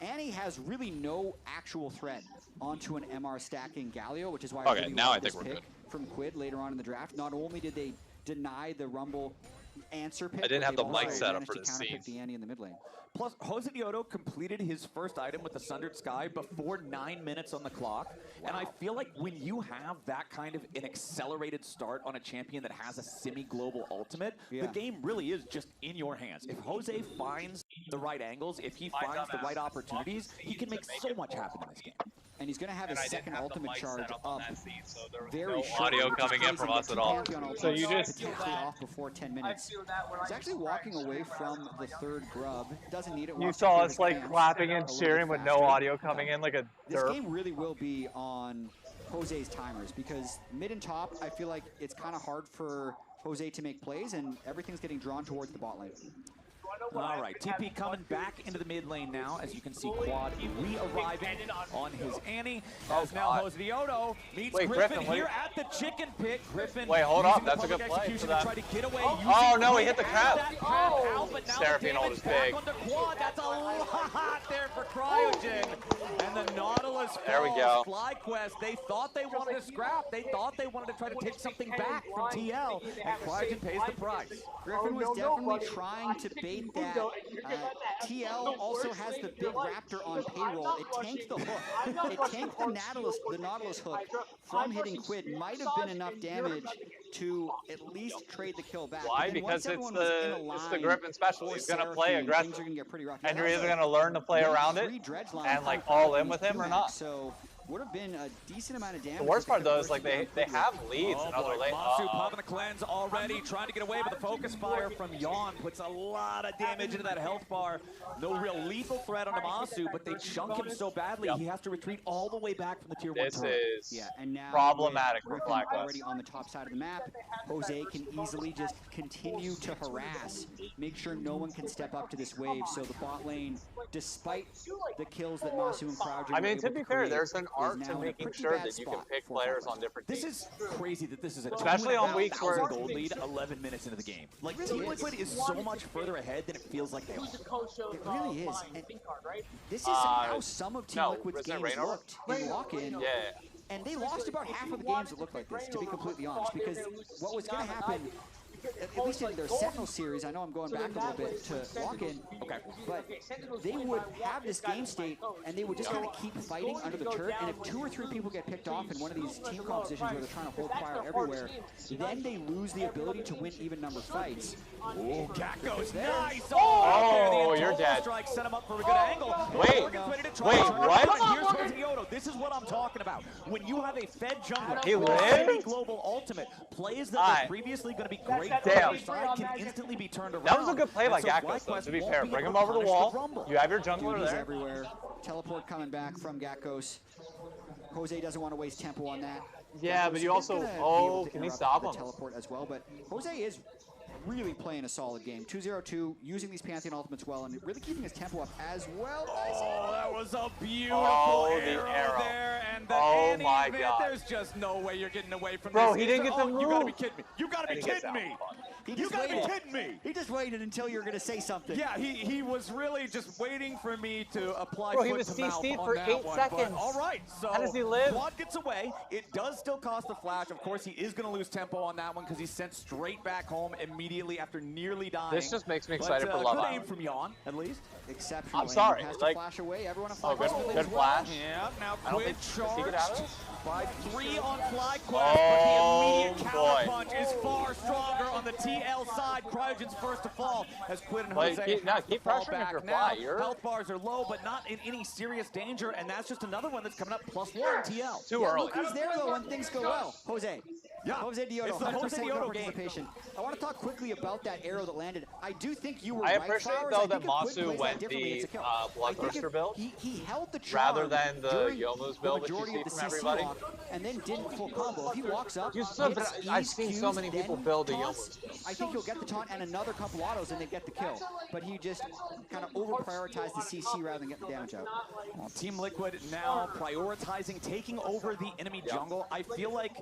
Annie has really no actual threat onto an MR stacking Galio, which is why I really like this pick from Quid later on in the draft. Not only did they deny the Rumble answer pick, I didn't have the mic set up for the scene. The Annie in the mid lane. Plus, Jose Diodo completed his first item with the Sundered Sky before 9 minutes on the clock. And I feel like when you have that kind of an accelerated start on a champion that has a semi-global ultimate, the game really is just in your hands. If Jose finds the right angles, if he finds the right opportunities, he can make so much happen in this game. And he's going to have his second ultimate charge up very no short. Audio coming in from us at all. So you just potentially off before 10 minutes. He's actually walking away from the third grub. Doesn't need it. You saw us like clapping and cheering with no audio coming in like a This derp. game really will be on Jose's timers because mid and top, I feel like it's kind of hard for Jose to make plays, and everything's getting drawn towards the bot lane. All right, TP coming back into the mid lane now, as you can see Quad re-arriving on his Annie. As now Jose Diodo meets Griffin here at the chicken pit. Griffin hold up, that's a good play for that. To try to get away. Oh no, he hit the crab. Seraphine ult is big. Quad. That's a lot there for Cryogen. And the Nautilus falls. There we go. FlyQuest, they thought they wanted to scrap. They thought they wanted to try to take something back from TL, and Cryogen pays the price. Griffin was definitely trying to bait that. TL also has the big raptor on payroll. It tanked the hook. It tanked the Nautilus hook from hitting Quid. Might have been enough damage to at least trade the kill back. Why? Because it's the Griffin special. He's going to play aggressive. Things are going to get pretty rough. And you're either going to learn to play around it and like all in with him or not. So would have been a decent amount of damage. The worst part though is like they have leads in other lanes. Masu popping the cleanse already, trying to get away, but the focus fire from Yon puts a lot of damage into that health bar. No real leap triple threat onto Masu, but they chunk him so badly, he has to retreat all the way back from the tier 1 This turret. is And now problematic for with FlyQuest. Griffin already on the top side of the map, Jose can easily just continue to harass, make sure no one can step up to this wave. So the bot lane, despite the kills that Masu and Crowdgen I mean, were to able be to fair, create, there's an art is to now in a making pretty sure bad that you can spot pick for players FlyQuest. on different This teams. is crazy that this is a Especially on weeks where 2,500 gold lead 11 minutes into the game. Like, Team Liquid is so much further ahead than it feels like they are. It really is. And this is how some of Team Liquid's Resident games Raynor? looked in lock-in. Yeah. And they lost about half of the games that looked like this, to be completely honest, because what was going to happen, at least in their Sentinel series, I know I'm going back a little bit to lock-in, but they would have this game state, and they would just kind of keep fighting under the turret, and if 2 or 3 people get picked off in one of these team compositions where they're trying to hold fire everywhere, then they lose the ability to win even number fights. Ooh, Gakko's there. nice! Oh, you're dead. Strike set him up for a good angle. Wait, what? Here's Jose. This is what I'm talking about. When you have a fed jungler, He lived? global ultimate, plays that were previously going to be great for Damn. the side can instantly be turned around. That was a good play by And so Gakkos, though, FlyQuest to be won't fair. be Bring able him to over the punish wall. Rumble. You have your jungler Duties there. everywhere. Teleport coming back from Gakkos. Jose doesn't want to waste tempo on that. Yeah, Gakkos but you is also... gonna be Oh, able to can he interrupt stop the him? teleport as well, but Jose is really playing a solid game. 2-0-2, using these Pantheon ultimates well, and really keeping his tempo up as well. Oh, that was a beautiful arrow. there, and the Oh my event, God. There's just no way you're getting away from Bro, this. he didn't get the You gotta be move. kidding me. You gotta be And he gets kidding me. out. He You just gotta be waited. kidding me. He just waited until you were going to say something. Yeah, he was really just waiting for me to apply Bro, he foot was to mouth CC'd on for that 8 one, seconds. But all right, so How does he live? Quad gets away. It does still cost the flash. Of course, he is going to lose tempo on that one because he's sent straight back home immediately after nearly dying. This just makes me excited but, for Love good Island. aim from Yawn, at least. Exceptional. I'm sorry, Has to like- flash away. Everyone on Oh, good, FlyQuest good flash. Yeah, now I don't Quid think... Does he get out of charged this? by 3 on FlyQuest, Oh, but the immediate boy. counterpunch is far stronger on the TL side. Cryogen's first to fall as Quid and But Jose keep- no, have to keep fall pressuring if back you're now. Fly. You're- Health bars are low, but not in any serious danger, and that's just another one that's coming up +1 TL. Too early. Look who's there, though, when things go well. Jose. Yeah, Jose Diodo, it's the 100% Jose crowd Diodo game. participation. I want to talk quickly about that arrow that landed. I do think you were I right, appreciate, Flowers. though, I that think if Quid Masu plays that went differently, the it's a kill. I think Bloodthirster if build he held the charm rather than the during Yomu's the build that you majority see of the from CC everybody. walk, and then didn't full combo. If he walks up, You said, but hits I've E's, seen so Q's, many people then build the taunts, Yomu's build. I think he'll get the taunt and another couple autos, and they get the kill. But he just kind of over-prioritized the CC rather than getting the damage out. Well, Team Liquid now prioritizing taking over the enemy jungle. I feel like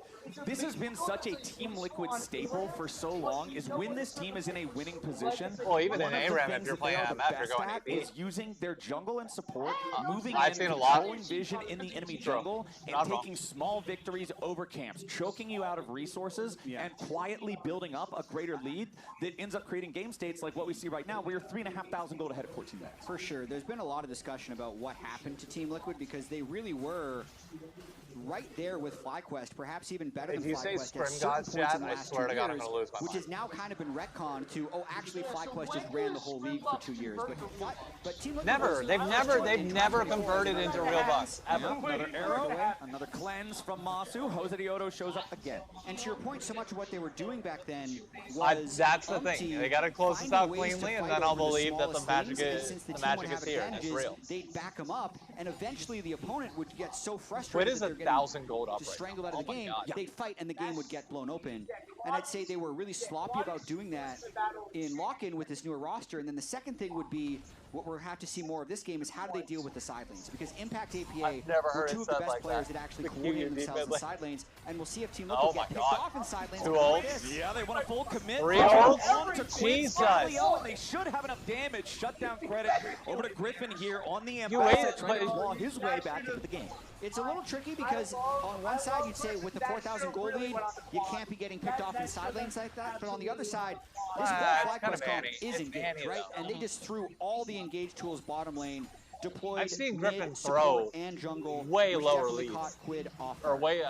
this has been such a Team Liquid staple for so long, is when this team is in a winning position. Well, even one in of the ARAM, if things you're that playing they are the MF, you're best going at AD. is using their jungle and support, moving I've in, seen a lot. controlling vision in the enemy True. jungle, and Not wrong. taking small victories over camps, choking you out of resources, and quietly building up a greater lead that ends up creating game states like what we see right now, where you're 3,500 gold ahead of 14 minutes. For sure. There's been a lot of discussion about what happened to Team Liquid because they really were right there with FlyQuest, perhaps even better If than you say FlyQuest Scrim at certain Gods points chat, in the I last swear 2 to God, I'm years, gonna lose my which mind. has now kind of been retconned to, oh, actually FlyQuest just ran the whole league for 2 years. But Team Liquid Never. was- They've never converted into real bucks, ever. Another arrow, another cleanse from Masu. Jose Diodo shows up again. And to your point, so much of what they were doing back then was That's the thing. They got to close this out finding ways to cleanly, and fight then I'll over the believe that the smallest magic things, and is since the team magic would is have here and it's advantages, real. they'd back them up, and eventually the opponent would get so Quid frustrated is that they're getting 1,000 gold up just right strangled now. out of the Oh my game. God. They'd fight, and the game would get blown open. And I'd say they were really sloppy about doing that in lock-in with this newer roster. And then the second thing would be what we'll have to see more of this game is how do they deal with the side lanes? Because Impact APA I've never were heard 2 it of the said best like players that. that actually The coordinated QUD themselves in mid side lanes. And we'll see if Team Oh Liquid my get picked God. off in side lanes. 2 Like ults? this. Yeah, they want a full commit. 3 They're ults? on to Quid Jesus. finally, and they should have enough damage. Shutdown credit over to Griffin here on the You Empire, wait, trying to but- claw his way back into the game. It's a little tricky because on one side you'd say with the 4,000 gold lead, you can't be getting picked off in side lanes like that. But on the other side, this whole it's kind FlyQuest of comp Annie. is It's engaged, Annie, right? though. And they just threw all the engaged tools bottom lane, deployed I've seen mid, Griffin support, throw and jungle, way which lower definitely leads. caught Quid off Or guard. way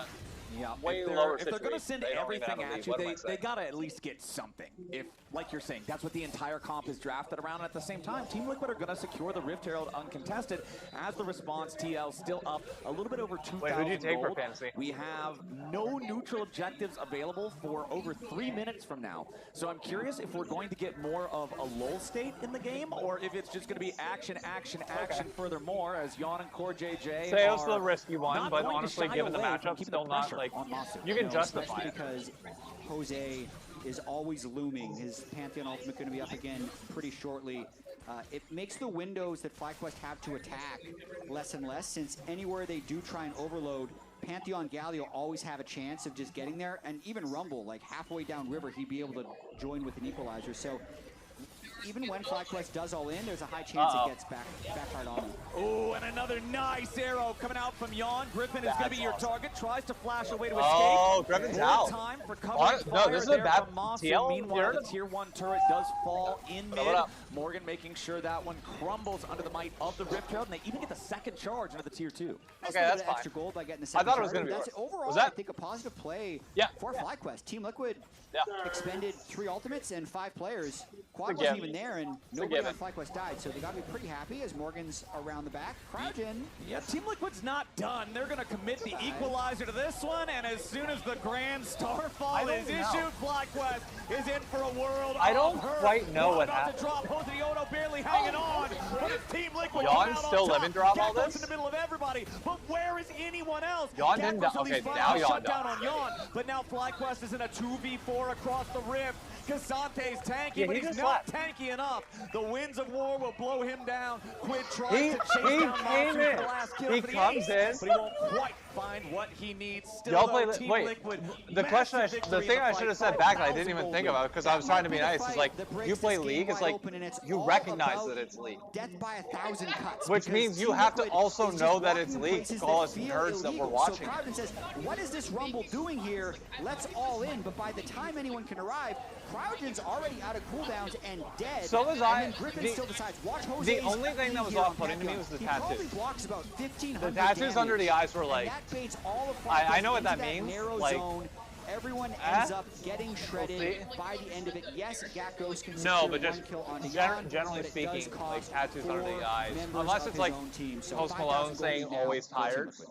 Yeah, way if they're, lower if they're going to situations, send they don't even everything have a lead. at you, What am I they saying? got to at least get something. If like you're saying, that's what the entire comp is drafted around. And at the same time, Team Liquid are going to secure the Rift Herald uncontested as the response TL still up a little bit over 2,000 Wait, who do you take for gold. fantasy? We have no neutral objectives available for over 3 minutes from now. So I'm curious if we're going to get more of a lull state in the game, or if it's just going to be action, action, action furthermore, as Yon and Core JJ Seo's the risky one, but honestly, given the matchup, still not like you can justify it. Because Jose is always looming. His Pantheon ultimate going to be up again pretty shortly. It makes the windows that FlyQuest have to attack less and less, since anywhere they do try and overload, Pantheon Galio always have a chance of just getting there, and even Rumble, like halfway down river, he'd be able to join with an equalizer. So even when FlyQuest does all in, there's a high chance it gets backfired on him. Oh, and another nice arrow coming out from Yon. Griffin is going to be your target. Tries to flash away to escape. Oh, Griffin's out. Time for cover No, this is a bad TL. Meanwhile, the tier 1 turret does fall in mid. Morgan making sure that one crumbles under the might of the Rift Herald, and they even get the second charge into the tier 2. Okay, that's fine. Extra gold by getting the second I thought it was going to be That's overall, I think, a positive play for FlyQuest. Team Liquid expended 3 ultimates and 5 players. Quad wasn't even there, and nobody on FlyQuest died, so they got to be pretty happy as Morgan's around the back. Cryogen. Yeah, Team Liquid's not done. They're going to commit the equalizer to this one, and as soon as the Grand Starfall is issued, FlyQuest is in for a world I don't quite know what happened. To drop Hosadiono barely hanging on, but it's Team Liquid. Yon still living drop all this? In the middle of everybody, but where is anyone else? Yon didn't. Okay, now Yon down on Yon, but now FlyQuest is in a 2v4 across the rift. Casante's tanky, but he's not tanky enough. The winds of war will blow him down. Quid tries to chase down Monster for the last kill. He comes in, but he won't quite find what he needs. Still, y'all play. Team Wait, Liquid, the question, the thing I should have said back that I didn't even think about because I was trying to be nice is like, you play League, it's like you recognize that it's League, death by 1,000 cuts, which means you have to also know that it's League to call us nerds that we're watching. So Crowden says, what is this Rumble doing here? Let's all in. But by the time anyone can arrive, Crowden's already out of cooldowns and dead. So was I. And then Griffin still decides, watch Jose. The only thing that was off-putting to me was the tattoos. He probably blocks about 1,500 The tattoos damage, under the eyes were like, that baits all of I know what into that means. Narrow Like, zone. Everyone ends up getting shredded by the end of it. Yes, Gakos can secure but just 1 kill on Yon, generally but it speaking, does like cost tattoos under 4 the eyes, members unless of it's his like own team. So Post 5,000 Malone gold saying now always for Team tired. Liquid.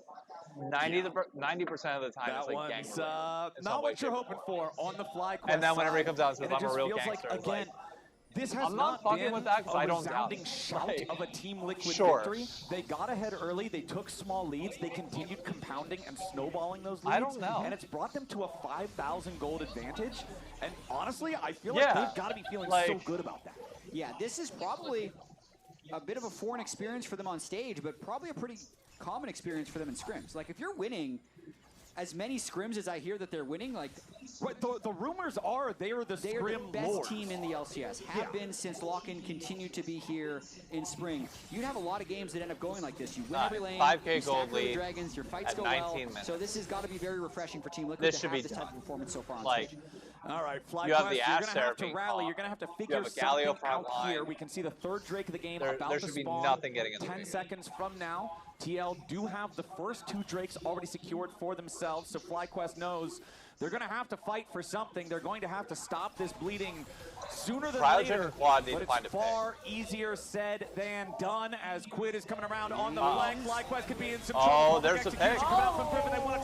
90% of the time, That it's like one's gang not what you're hoping for on the FlyQuest. And then whenever he comes out and says, it I'm a just real feels gangster, like, it's again, this has I'm not fucking been with that because a I don't doubt resounding it. shout Like, of a Team Liquid sure. victory. They got ahead early. They took small leads. They continued compounding and snowballing those leads. I don't know. And it's brought them to a 5,000 gold advantage. And honestly, I feel like they've got to be feeling so good about that. Yeah, this is probably a bit of a foreign experience for them on stage, but probably a pretty common experience for them in scrims. Like, if you're winning as many scrims as I hear that they're winning, like, the rumors are they are the best lords. team in the LCS. Have been since Lock-In continued to be here in spring. You'd have a lot of games that end up going like this. You win every lane, 5K you gold lead Dragons, your fights at go 19 well. minutes. So this has got to be very refreshing for Team Liquid This to should have be this type of performance so far on like, stage. All right, FlyQuest, you have the you're Ash going to have to being rally. off. You're going to have to You figure have a Galio something front out line. here. We can see the third Drake of the game There about should to be spawn. nothing getting in the 10 game. seconds from now. TL do have the first 2 Drakes already secured for themselves, so FlyQuest knows they're going to have to fight for something. They're going to have to stop this bleeding sooner than later. Quad need But to find it's a far easier said than done as Quid is coming around on the flank. FlyQuest could be in some trouble. Oh, there's the pick.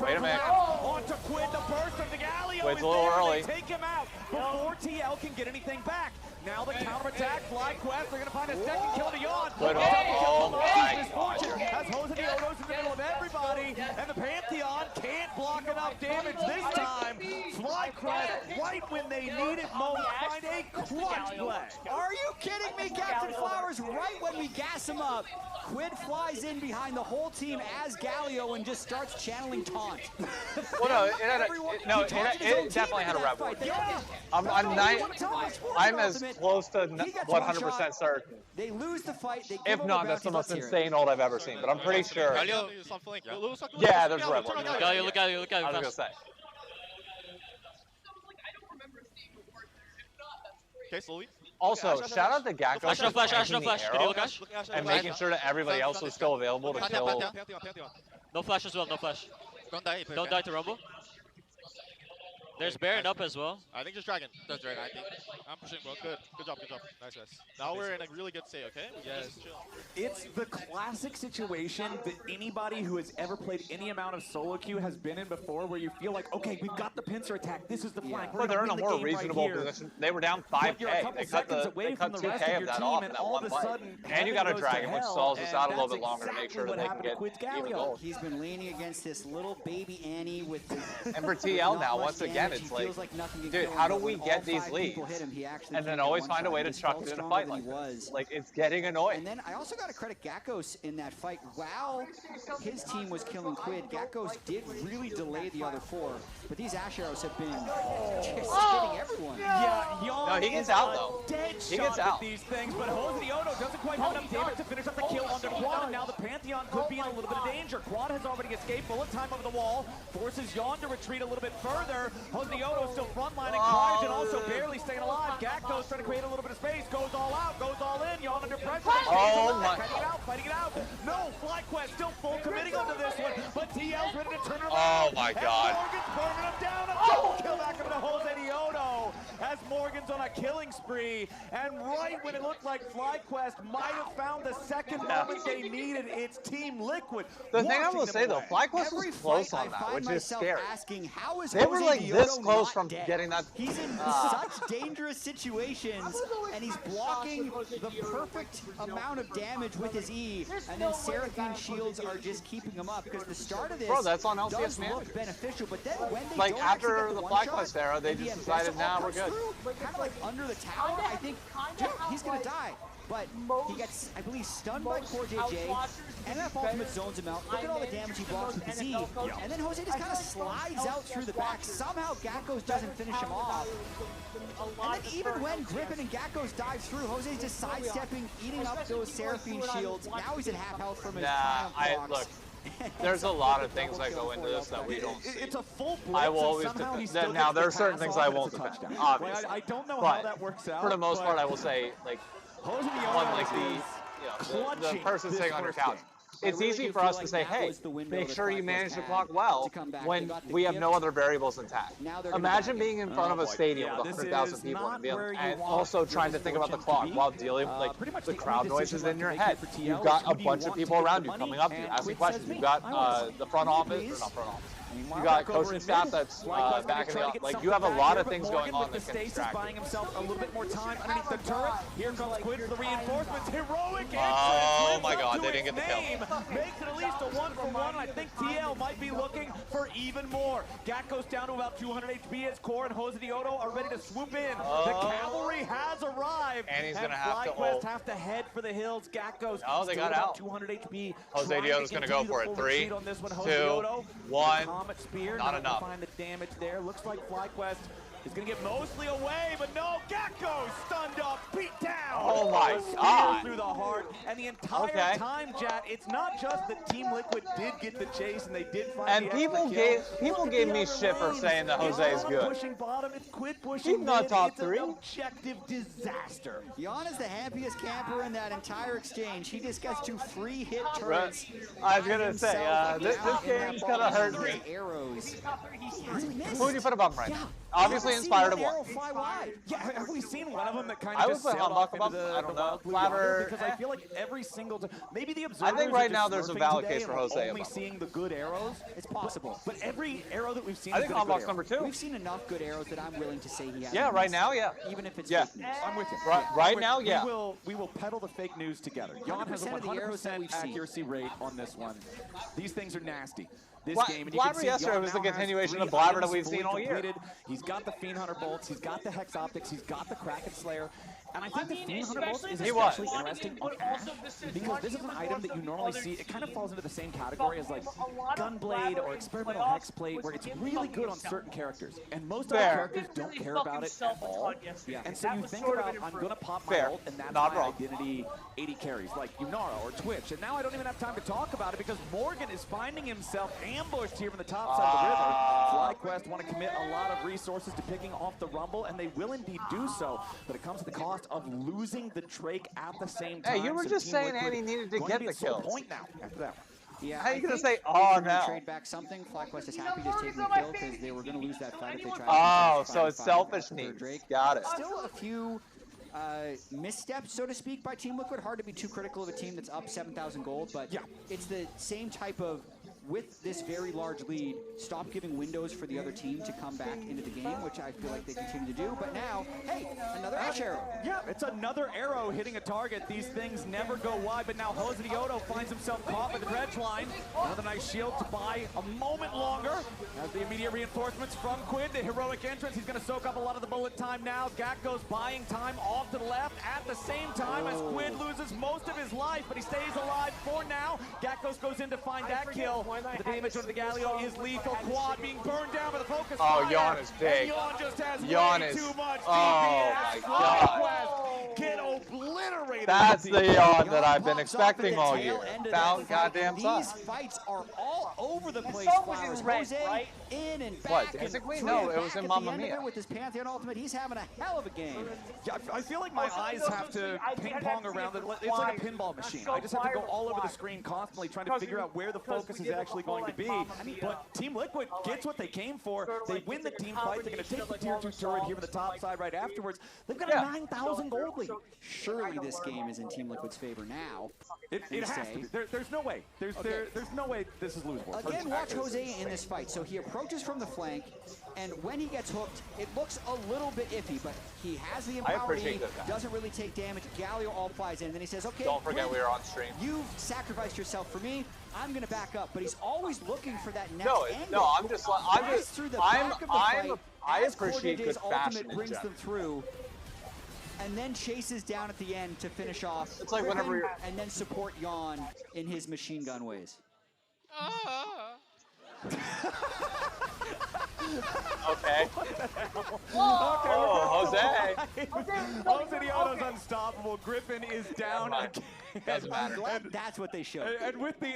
Wait a minute. Onto Quid, the burst of the Galio Quid's is a little there. early. They take him out before TL can get anything back. Now the counterattack, FlyQuest, they're going to find a second kill to Yon. Good. Oh my God. As Jose Diodo's in the middle of everybody, and the Pantheon can't block enough damage this time. FlyQuest, right when they need it most, find a clutch play. Are you kidding me, Captain Flowers? Right when we gas him up, Quid flies in behind the whole team as Galio and just starts channeling taunt. Well, it definitely had a rep. I'm as close to 100% certain. They lose the fight. They If not, that's the most insane ult I've ever seen. But I'm pretty sure. Yeah, there's red one. Galio, look at you, look at you. I was gonna say. Okay, slowly. Also, shout out to Gakko Ash, no flash, Ash, no for flash. Can you look, Ash? and making sure that everybody else was still available to kill. No flash as well, no flash. Don't die. Don't die to Rumble. There's Baron up as well. I think just Dragon. That's Dragon. I think I'm pushing, bro. Good. Good job. Good job. Nice, guys. Now we're in a really good state, okay? We can just chill. It's the classic situation that anybody who has ever played any amount of solo queue has been in before, where you feel like, okay, we've got the pincer attack. This is the flank. But they're in a more reasonable position. They were down 5K. They cut 2K of that off in that one play. And you got a Dragon, which stalls us out a little bit longer to make sure that they can get even goals. He's been leaning against this little baby Annie with the and for TL now, once again, it's like, dude, how do we get these leads? And then always find a way to chuck it in a fight like this. Like, it's getting annoying. And then I also got to credit Gakkos in that fight. While his team was killing Quid, Gakkos did really delay the other 4. But these Ash arrows have been just hitting everyone. Yeah, no, he gets out though. He gets out. These things, but Jose Odo doesn't quite have enough damage to finish up the kill on the Quad, and now the Pantheon could be in a little bit of danger. Quad has already escaped, bullet time over the wall, forces Yawn to retreat a little bit further. Jose Odo still frontlining, Cryogen also barely staying alive. Gakkos trying to create a little bit of space, goes all out, goes all in, Yawn under pressure. Oh my. Fighting it out. No, FlyQuest still full committing onto this one, but TL's ready to turn it around. Oh my God. Morgan's burning him down, a double kill back up to Jose Odo as Morgan's on a killing spree, and right when it looked like FlyQuest might have found the second moment they needed, it's Team Liquid. The thing I will say though, FlyQuest was close on that, which is scary. Asking, how is they were like this close from dead? Getting that. He's in such dangerous situations, and he's blocking the perfect amount of damage with his E, and then Seraphine shields are just keeping him up, because the start of this that's on LCS does manager. look beneficial, but then when they like don't after get the one FlyQuest shot, era, they just decided, now we're good. Kind of like under the tower, I think he's going to die. But he gets, I believe, stunned by Core JJ. MF ultimate zones him out. Look at all the damage he blocks with the Z. And then Jose just kind of slides out through the back. Somehow Gakkos doesn't finish him off. And then even when Griffin and Gakkos dive through, Jose's just sidestepping, eating up those Seraphine shields. Now he's at half health from his look. There's a lot of things that go into this that we don't see. It's a full I will always defend. Now there are certain things I won't defend, obviously. I don't know but how that works out. For the most part, I will say, like, one like the person sitting on your couch. It's easy for us to say, hey, make sure you manage the clock well when we have no other variables intact. Imagine being in front of a stadium with 100,000 people and also trying to think about the clock while dealing with the crowd noises in your head. You've got a bunch of people around you coming up to you, asking questions. You've got the front office, or not front office. You got coaching staff that's backing up. Like, you have a lot of things going on that can distract buying himself a little bit more time underneath the turret. Here comes Quid for the reinforcements. Heroic answer. Oh my God, they didn't get the kill. Makes it at least a 1-for-1, and I think TL might be looking for even more. Gakkos down to about 200 HP as Core and Jose Odo are ready to swoop in. The cavalry has arrived. And he's going to have to FlyQuest have to head for the hills. Gakkos oh, they got out. 200 HP. Jose Odo's going to go for it. 3, 2, 1. Spear, not enough. Find the damage there. Looks like FlyQuest is going to get mostly away, but no, Gakkos stunned up, beat down. Oh my God. Through the heart, and the entire time, Jat, it's not just that Team Liquid did get the chase and they did find and the people gave me shit for saying that Jose is good. Pushing bottom, it's Quid pushing He's not top 3. It's an objective disaster. Yawn is the happiest camper in that entire exchange. He just gets 2 free hit turrets. I was gonna say, this game's gonna hurt me. Arrows. Who would you put above him right now? Obviously inspired of one. Yeah, have we seen one of them that kind I of would just put sailed off into I don't know. Flavor, because I feel like every single time, maybe the observers I think right now there's a valid case for Jose. Only seeing the good arrows. It's possible. But every arrow that we've seen, I think Unbox number 2. We've seen enough good arrows that I'm willing to say he has. Yeah, right now, yeah. Even if it's fake news. I'm with you. Right now, yeah. We will peddle the fake news together. Yawn has a 100% accuracy rate on this one. These things are nasty. This game, and you can see yesterday was the continuation of Blabber that we've seen all year. He's got the Fiend Hunter bolts, he's got the Hex Optics, he's got the Kraken Slayer, and I think the Fiend Hunter bolts is especially interesting on Ash, because this is an item that you normally see. It kind of falls into the same category as like Gunblade or Experimental Hexblade, where it's really good on certain characters, and most other characters don't care about it at all. And so you think about, I'm going to pop my ult, and that's my identity 80 carries, like Yunara or Twitch, and now I don't even have time to talk about it because Morgan is finding himself ambushed here from the top side of the river. FlyQuest want to commit a lot of resources to picking off the Rumble, and they will indeed do so, but it comes at the cost of losing the Drake at the same time. Hey, you were just saying Annie needed to get the kills. Point now after that. Yeah, How are you going to say, they're oh, gonna no? trade back something. FlyQuest is happy just taking the kill because they were going to lose that fight if they tried Oh, to so it's selfish needs. Got it. Still a few missteps, so to speak, by Team Liquid. Hard to be too critical of a team that's up 7,000 gold, but it's the same type of, with this very large lead, stop giving windows for the other team to come back into the game, which I feel like they continue to do. But now, hey, another Ash arrow. Yeah, it's another arrow hitting a target. These things never go wide, but now Jose Diodo finds himself caught by the dredge line. Another nice shield to buy a moment longer. As the immediate reinforcements from Quid, the heroic entrance. He's going to soak up a lot of the bullet time now. Gakko's buying time off to the left at the same time as Quid loses most of his life, but he stays alive for now. Gakkos goes in to find that kill. The damage on the Galio is lethal. Quad being burned down by the focus fire. Yawn is big. And Yawn just has Yawn way is, too much oh DPS. my God. Get obliterated. That's the yawn that I've been Pops off at expecting the all tail year. end of About that fight, goddamn and time. These fights are all over the place. song was Flowers. in red, Jose right? in and back. What, Dancing and Queen? free No, and it was back in at the Mamma end of Mia. it with his Pantheon ultimate. He's having a hell of a game. Yeah, I feel like my eyes have to ping pong around it. It's like a pinball machine. I just have to go all over the screen constantly trying to figure out where the focus is actually going to be. But Team Liquid gets what they came for. They win the team fight. They're going to take the tier 2 turret here on the top side right afterwards. They've got a 9,000 gold lead. Surely this game is in Team Liquid's favor now. It has to be. There's no way. There's no way this is losable. Again, watch Jose in this fight. So he approaches from the flank, and when he gets hooked, it looks a little bit iffy, but he has the empower E, doesn't really take damage. Galio all flies in, and then he says, okay, Don't forget we are on stream. You've sacrificed yourself for me. I'm going to back up, but he's always looking for that next angle. No, I'm just, I appreciate good fashion in brings general. them through, and then chases down at the end to finish off. It's like whenever you're... And then support Yawn in his machine gun ways. Okay. Oh, Jose. Jose Diodo's unstoppable. Griffin is down again. Doesn't matter. That's what they showed. And with the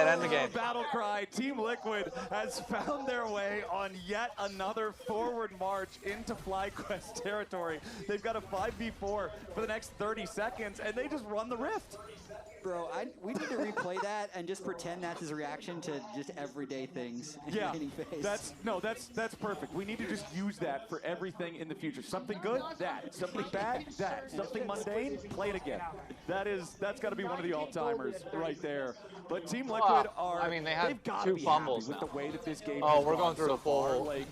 end the game. battle cry, Team Liquid has found their way on yet another forward march into FlyQuest territory. They've got a 5v4 for the next 30 seconds, and they just run the rift. Bro, we need to replay that and just pretend that's his reaction to just everyday things in any phase. That's perfect. We need to just use that for everything in the future. Something good, that. Something bad, that. Something mundane, play it again. That's got to be one of the all-timers right there. But Team Liquid they had they've got 2 to be fumbles happy with the way that this game Oh, has we're gone going through so the full. far. Like,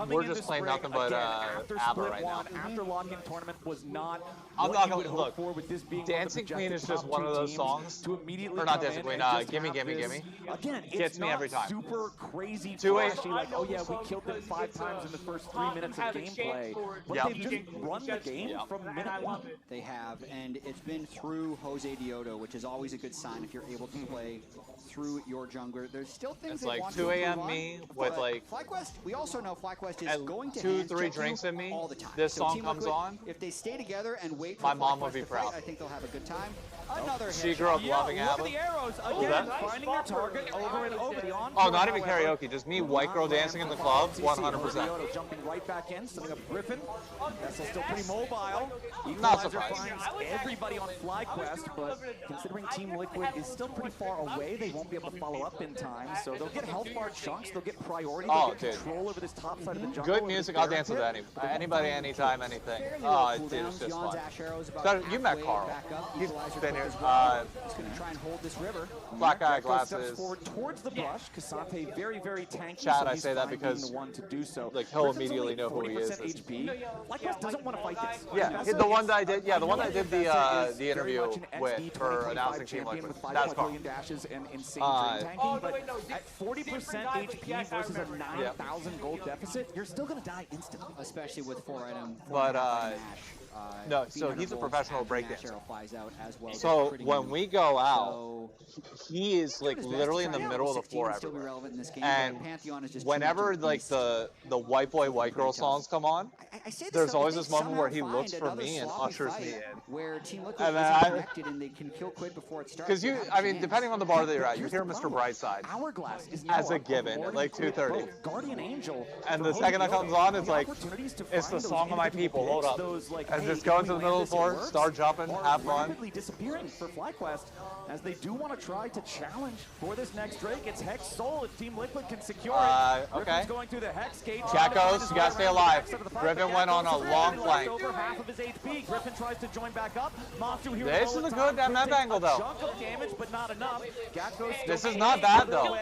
We're just playing nothing but after ABBA split right now. one, after lock-in tournament was not I'm what not you gonna would hope look. for with this being Dancing one of the Queen is projected just top one 2 of those teams songs. to immediately Or not come Dancing in Queen, and just Gimme, have Gimme, this- Gimme. Again, Gets it's me not every time. super crazy 2-8. flashy, like, oh yeah, we killed them 5 times in the first 3 minutes of gameplay. But Yep. they've just run the game from minute 1. They have, and it's been through Jose Diodo, which is always a good sign if you're able to play through your jungler. There's still things It's they like want 2 to a.m. improve me on, with but like FlyQuest. We also know FlyQuest is at going to 2-3 hand-check drinks you in me. all the time. This So song Team comes Liquid, on. If they stay together and wait for My mom FlyQuest would be to fight, proud. I think they'll have a good time. Another She headshot. grew up Yeah, loving look ABBA. at the arrows What was again, that? finding their target over and over. The Oh, not even however, karaoke, just me, white girl dancing in the club, 100%. Diodo jumping right back in, setting up Griffin. That's still pretty mobile. Not Equalizer surprised. finds everybody on FlyQuest, but considering Team Liquid is still pretty far away, they won't be able to follow up in time. So they'll get health bar chunks, they'll get priority, they'll get control over this top side of the jungle. Good music, I'll dance with anybody, anytime, anything. Oh, dude, it's just fun. You met Carl. He's been here. He's going to try and hold this river. Black eye Steps glasses. forward towards the brush. Cassante very, very tanky. Chad, so I he's say that fine because, being the one to do so. like, he'll Griffin's immediately only know who he is. 40% HP. Likewise doesn't want to fight this. Yeah, the one that I did. Yeah, the one that I did the interview with for announcing Team Liquid. That's Carl. Dashes and insane tanking, but at 40% HP versus a 9,000 gold deficit, you're still going to die instantly. Especially with 4-item. But no, so he's a professional breakdancer. So when we go out, he is like literally in the middle of the floor everywhere. And whenever like the white boy, white girl songs come on, there's always this moment where he looks for me and ushers me in. Where Team Liquid And is then connected and they can kill Quid before it starts. Because I mean, depending on the bar that you're at, you hear Mr. Brightside Hourglass is as a given at like 2:30. Guardian Angel. And the second that comes on, it's like, it's the song of my people. Hold up. And just go into the middle of the floor, start jumping, have fun. Rapidly disappearing for FlyQuest as they do want to try to challenge for this next Drake. It's Hex Soul if Team Liquid can secure it. Okay. Going through the Hex gate. Jackos, you gotta stay alive. Griffin went on a long flank. Over half of his HP. Griffin tries to join back up. Masu here. This is a good map angle though. Chunk of damage, but not enough. This is not bad though.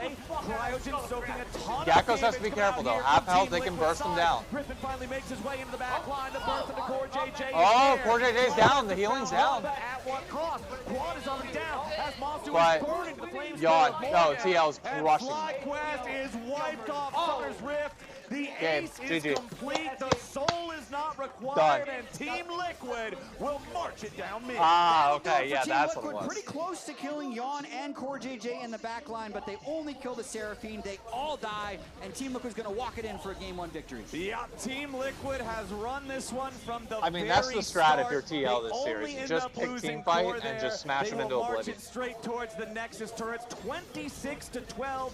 Gakkos has to be careful though. Half health, they can burst him down. Griffin finally makes his way into the back line. The burst into Core JJ. Oh, Core JJ's down. The healing's down. At what cost? Quad is already down. As Masu But is burning the flames. Yawn. No, TL's crushing. FlyQuest is wiped off Summer's Rift. The ace is complete. The soul is not required, and Team Liquid will march it down mid. Ah, okay, yeah, that's what it was. Pretty close to killing Yawn and Core JJ in the back line, but they only kill the Seraphine. They all die, and Team Liquid's going to walk it in for a Game 1 victory. Yeah, Team Liquid has run this one from the that's the strat if you're TL this series. You just pick team fight and just smash them into oblivion. Straight towards the Nexus turrets, 26-12.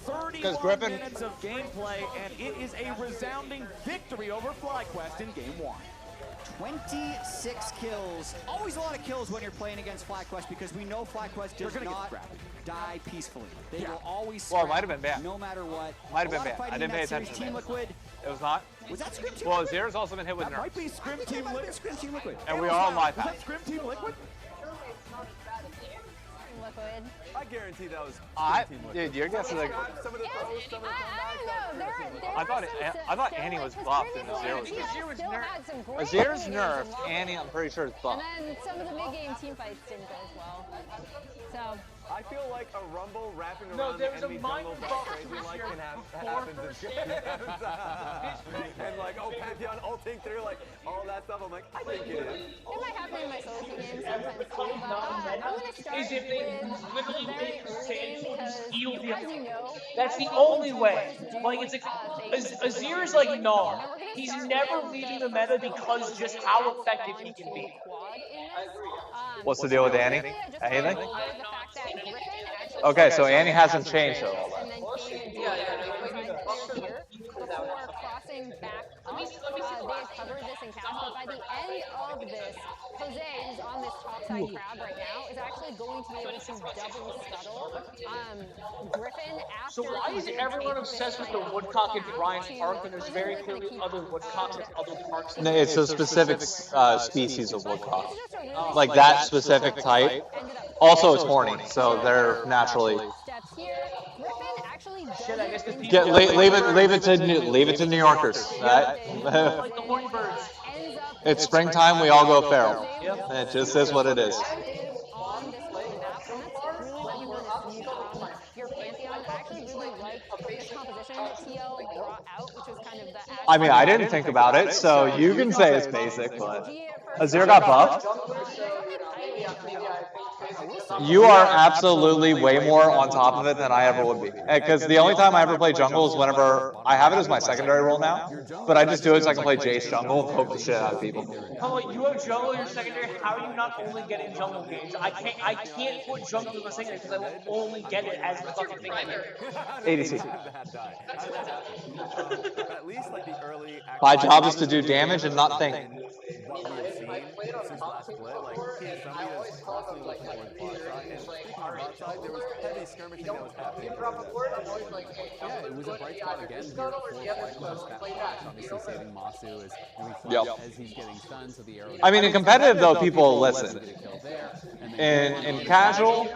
31 minutes of gameplay, and it is a resounding victory over FlyQuest in Game 1. 26 kills. Always a lot of kills when you're playing against FlyQuest because we know FlyQuest does not die peacefully. They will always scrap, well, it might have been bad. No matter what. Might have been bad. I didn't pay attention. Team Liquid. It was not? Was that Scrim Team Well, Liquid? Zera's also been hit with nerfs. Might be Scrim Team Liquid. Scrim Team Liquid. And we are on live path. Was that Scrim Team Liquid? Liquid. I guarantee that was Team Liquid. Dude, your guess is like... Some of the throws, some of the I thought Annie was buffed and Azir was nerfed. Azir's nerfed. Annie, I'm pretty sure, is buffed. And then some of the mid-game team fights didn't go as well. So... I feel like a rumble wrapping around the enemy jungle crazy like can happens in games. And like, oh, Pantheon ulting through, like, all that stuff. I'm like, I think it is. It might happen in my solo queue games sometimes too, but I'm going to start with the very early game because, as you know, that's the only way. Like, it's like, Azir is like Gnar. He's never leaving the meta because just how effective he can be. What's the deal with Annie? Anything? Okay, so Annie hasn't changed at all. Before crossing back up, they had covered this encounter, but by the end of this, Jose, who's on this topside crab right now, is actually going to be able to double scuttle Griffin after... So why is everyone obsessed with the woodcock in Bryant Park when there's very clearly other woodcocks in other parks? No, it's a specific species of woodcock. Like that specific type. Also, it's horny, so they're naturally... Leave it to New Yorkers. Right? It's springtime. We all go feral. It just is what it is. I mean, I didn't think about it, so you can say it's basic, but Azir got buffed. You are absolutely way more on top of it than I ever would be. Because the only time I ever play jungle is whenever I have it as my secondary role now, but I just do it so I can play Jace jungle and poke the shit out of people. Come on, you have jungle in your secondary. How are you not only getting jungle games? I can't put jungle in my secondary because I will only get it as the fucking thing. ADC. At least like the early. My job is to do damage and not think. What we have seen since last split, like somebody that's constantly looking for the bot side, and speaking of bot side, there was heavy skirmishing that was happening. Yeah, it was a bright spot again here for FlyQuest. That flash obviously saving Masu as he's getting stunned, so the arrow... I mean, in competitive though, people listen. In casual...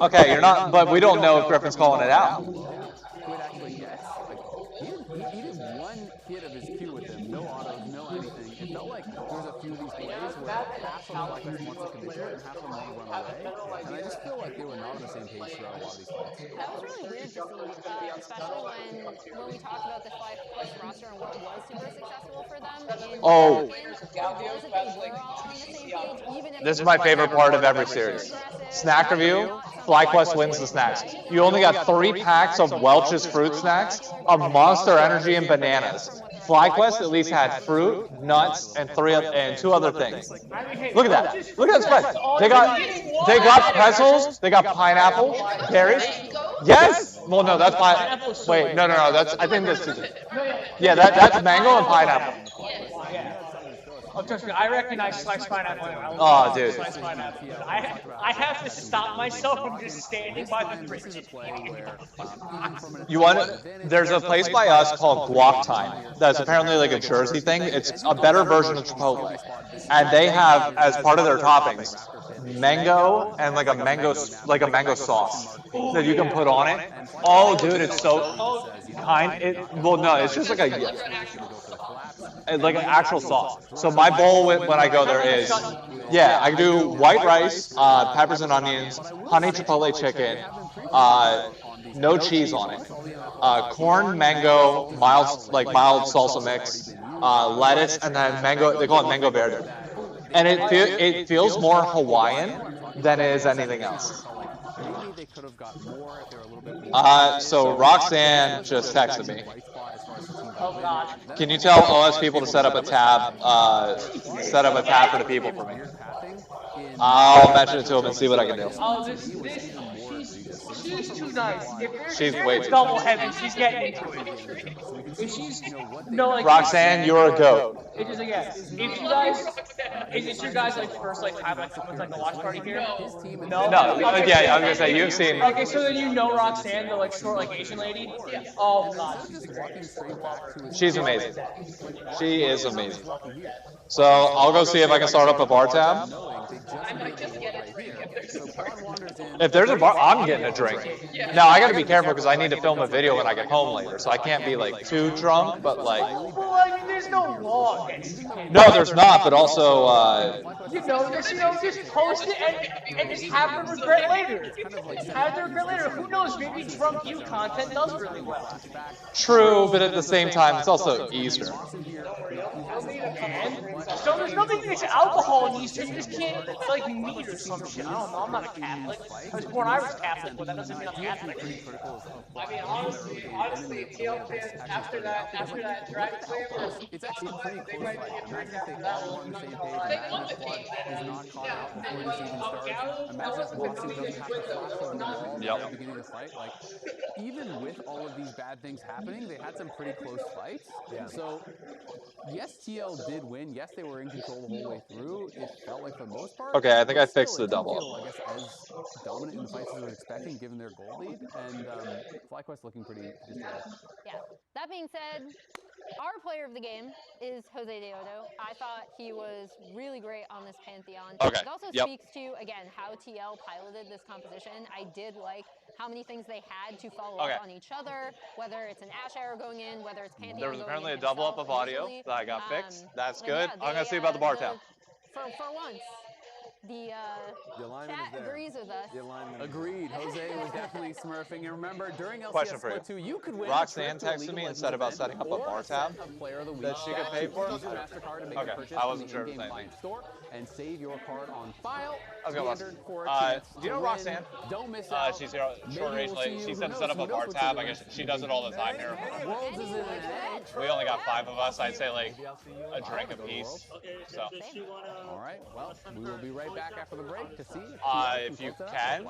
Okay, you're not, but we don't know if Griffin's calling it out. He did one hit of his Q with him, no autos, no anything. It felt like there was a few of these plays where half of them wants to condition and half of them want to run away. And I just feel like they were not on the same page throughout a lot of these fights. That was really weird to see, especially when we talked about the FlyQuest roster and what was super successful for them. This is my favorite part of every series. Snack review, FlyQuest wins the snacks. You only got 3 packs of Welch's fruit snacks, of Monster Energy and bananas. FlyQuest at least had fruit, nuts, and 2 other things. Look at that. Look at that spread. They got pretzels, they got pineapple, berries. Yes! Well, no, that's pineapple. Wait, no, that's, I think that's, yeah, that's mango and pineapple. Oh, trust me, I recognize sliced pineapple. Oh, dude. Sliced pineapple. I have to stop myself from just standing by the fridge. You want? There's a place by us called Guac Time. That's apparently like a Jersey thing. It's a better version of Chipotle, and they have as part of their toppings mango and like a mango sauce that you can put on it. Oh, dude, it's so well, no, it's just like an actual sauce. So my bowl when I go there is, yeah, I do white rice, peppers and onions, honey chipotle chicken, no cheese on it, corn, mango, mild salsa mix, lettuce, and then mango. They call it mango verde, and it feels more Hawaiian than it is anything else. So Roxanne just texted me. Oh God. Can you tell OS people to set up a tab for the people for me? I'll mention it to them and see what I can do. Oh, she's too nice. She's way too double heaven. She's getting into it. If she's Roxanne, you're a goat. It's just if you guys, is it your guys first time with the watch party here? No. Okay. Yeah, I was gonna say you've seen. Okay, so then you know Roxanne, the short Asian lady. Yeah. Oh God, she's the greatest. She's amazing. She is amazing. So I'll go see if I can start up a bar tab. If there's a bar, I'm getting a drink. Now I got to be careful because I need to film a video when I get home later, so I can't be too drunk. But well, I mean, there's no law against it. No, there's not. But also, just post it and just have them regret later. Have them regret later. Who knows? Maybe drunk you content does really well. True, but at the same time, it's also Easter. So there's nothing against alcohol in Easter. You just can't meat or some shit. I don't know. I'm not a Catholic. I was born Irish Catholic, but that doesn't mean I'm Catholic. I mean, honestly, TL fans after that Dragon Slayer, it's actually pretty close fight. Imagine if they all on the same page. Imagine if Squad is not caught out before this even starts. Imagine if Lawsuit doesn't have to flash over the wall at the beginning of the fight. Even with all of these bad things happening, they had some pretty close fights. Yeah. So, yes, TL did win. Yes, they were in control the whole way through. It felt like for the most part. Okay, I think I fixed the double. I guess as dominant in the fights as I was expecting, given their goal lead, and FlyQuest looking pretty disjointed. Yeah. That being said, our player of the game is Jose Deodo. I thought he was really great on this Pantheon. Okay. It also speaks to, again, how TL piloted this composition. I did like how many things they had to follow up on each other, whether it's an Ash arrow going in, whether it's Pantheon There was going apparently in a double up himself of audio initially. that I got fixed. That's and good. yeah, I'm going to see about the bar tab. For once, the chat agrees with us. Agreed. Jose was definitely smurfing. And remember, during LCS Question for you. Split 2, you could win Roxanne texted me and said about setting up a bar tab that she could pay for. Use your MasterCard to make a purchase I wasn't in sure the if in-game anything. client store and save your card on file. Okay, Standard for a chance do you know to Roxanne? win. Don't miss out. She's here, short range we'll lady. see She you. said Who set up a knows bar what tab. you're I guess she does it all the time here. Worlds is in an edge. We only got 5 of us. I'd say a drink apiece. So. All right. Well, we will be right back after the break to see If you can.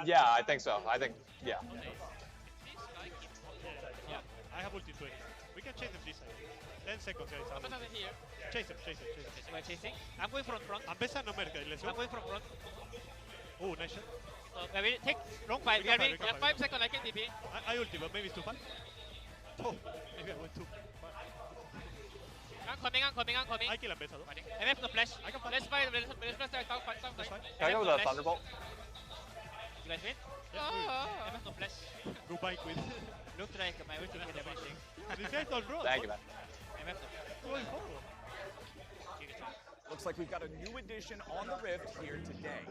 Yeah, I think so. I think, yeah. Yeah, I have ulti 20. We can chase them this side. 10 seconds, guys. I'm another here. Chase them. Am I chasing? I'm going from front. Ambessa no merge, let's go. I'm going from front. Oh, nice shot. Maybe take long fight. We have 5 seconds. I can TP. I ulti, but maybe it's too fast. Oh, maybe I went too fast. I'm coming. I kill Ambessa though. MF no flash. I can Let's fight. Let's fight. Can I go with a Thunderbolt? You guys win? MF no flash. Go bike with. Looks like my ulti hit everything. These guys don't run. Thank you, man. MF no flash. Going forward. Looks like we've got a new addition on the Rift here today.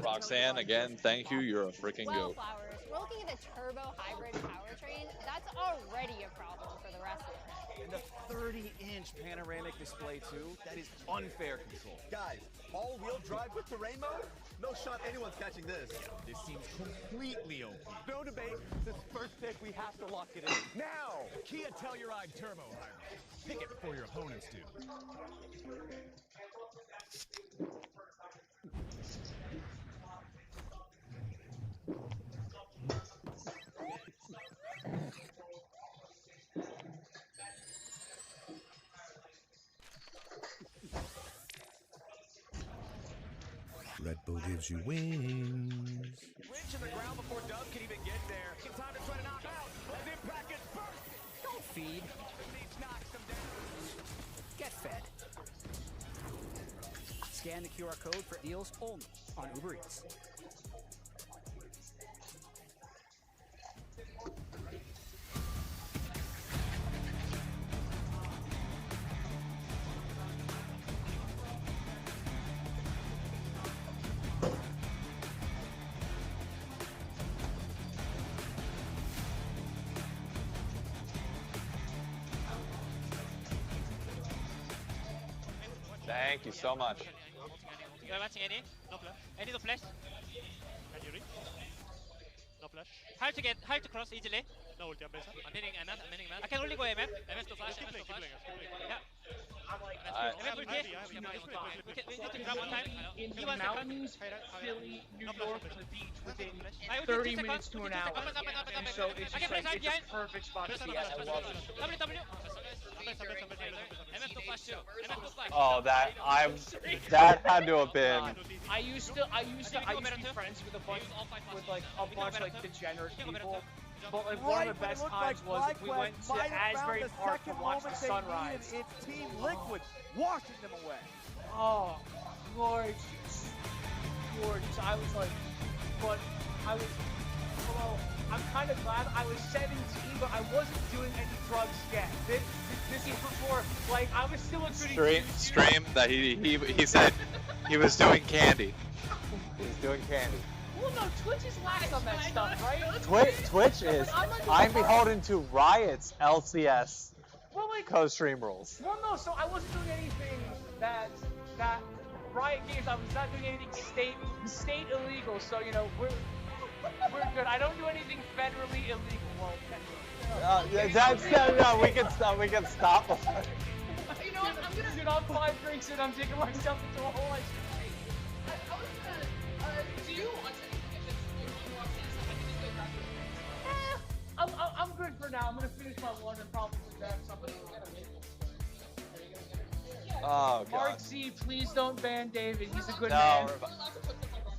Roxanne, again, thank you. You're a freaking goat. Flowers. We're looking at the turbo hybrid powertrain. That's already a problem for the rest of it. And the 30-inch panoramic display, too. That is unfair control. Guys, all-wheel drive with terrain mode? No shot anyone's catching this. This seems completely OP. No debate. This first pick, we have to lock it in. Now, Kia Telluride Turbo Hybrid. Pick it before your opponents do. Red Bull gives you wings. Wrench in the ground before Dub can even get there. Time to try to knock out. As Impact gets bursted. Don't feed. Get fed. Scan the QR code for deals only on Uber Eats. Thank you so much. You are watching any? No flash. Any no flash? Can you read? No flash. How to cross easily? No ulti, I'm base. I'm hitting MF, I can only go MF. MF to flash, MF to flash. Yeah. MF will hit. We need to grab one time. In the mountains, Philly, New York, the beach within 30 minutes to an hour. And so it's just like, it's a perfect spot to be at. I love it. W. MF to flash too. MF to flash. Oh, that had to have been. I used to be friends with a bunch like degenerate people. But like one of the best times was we went to Asbury Park to watch the sunrise. It's Team Liquid washing them away. Oh, gorgeous. I was like, but I was, well, I'm kind of glad I was 17, but I wasn't doing any drugs yet. This is before, like, I was still a goody. Stream that he said he was doing candy. He's doing candy. Well, no, Twitch is lax on that stuff, right? Twitch is. I'm beholden to Riot's LCS co-stream rules. Well, no, so I wasn't doing anything that Riot Games. I was not doing anything state illegal. So you know we're good. I don't do anything federally illegal. Well, no, we can stop. We can stop. You know what? I'm gonna. Dude, I'm 5 drinks and I'm digging myself into a hole. I was gonna. Do you want to? I'm good for now. I'm gonna finish my one and probably grab somebody. Oh, God. Mark Z, please don't ban David. He's a good No, man.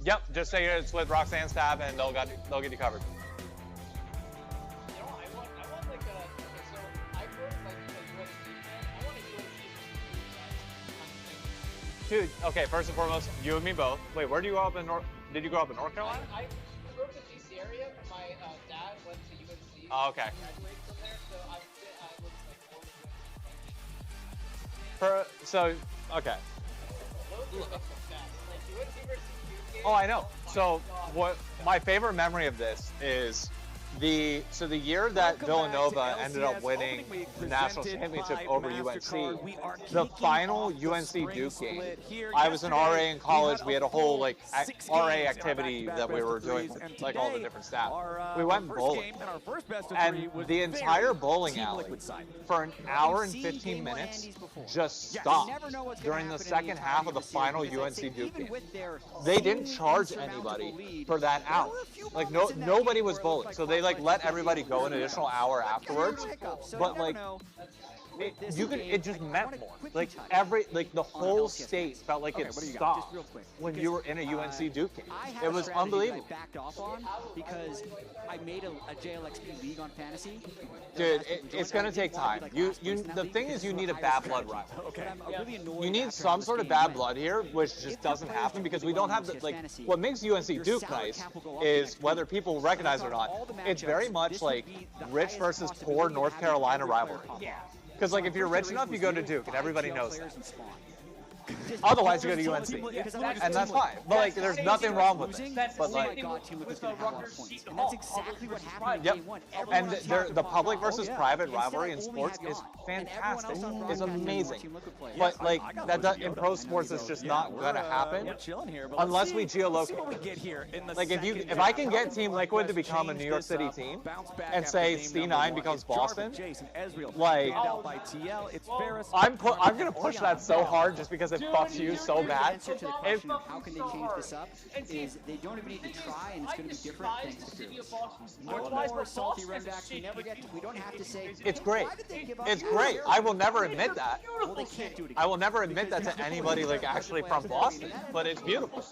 Yep, just say it's with Roxanne's tab and they'll get you covered. Dude, okay, first and foremost, you and me both. Wait, where do you grow up in Did you grow up in North Carolina? I grew up in the DC area. My dad went to UNC. Oh, okay. Graduated from there, so I was Okay. Oh, I know. So what my favorite memory of this is the year that Villanova ended up winning the national championship over UNC, the final UNC Duke game. I was an RA in college. We had a whole like RA activity that we were doing with like all the different staff. We went bowling, and the entire bowling alley for an hour and 15 minutes just stopped during the second half of the final UNC Duke game. They didn't charge anybody for that hour. Like nobody was bowling, so they like let everybody go an additional hour afterwards, but like it just meant more. Like the whole state felt like it stopped when you were in a UNC Duke game. It was unbelievable. I backed off on because I made a JLXP league on fantasy. Dude, it's gonna take time. The thing is, you need a bad blood rival. Okay. You need some sort of bad blood here, which just doesn't happen because we don't have the like. What makes UNC Duke nice is whether people recognize it or not. It's very much like rich versus poor North Carolina rivalry. Because like if you're rich enough, you go to Duke, and everybody knows that. Otherwise, you go to UNC, and that's fine. But like, there's nothing wrong with it. But like, and that's exactly what happened. Yep. And the public versus private rivalry in sports is fantastic. It's amazing. But like in pro sports, it's just not gonna happen unless we geolocate. Like if I can get Team Liquid to become a New York City team and say C9 becomes Boston, like I'm gonna push that so hard just because it fucks you so The bad. answer to the question of how can they change this up is they don't even need to try, and it's going to be different thanks to Fearless. More salty run backs. We don't have to say. It's great. Why did they give up It's Fearless? great. I will never admit that. Well, they can't do it again. I will never admit that to anybody like actually from Boston, but it's beautiful.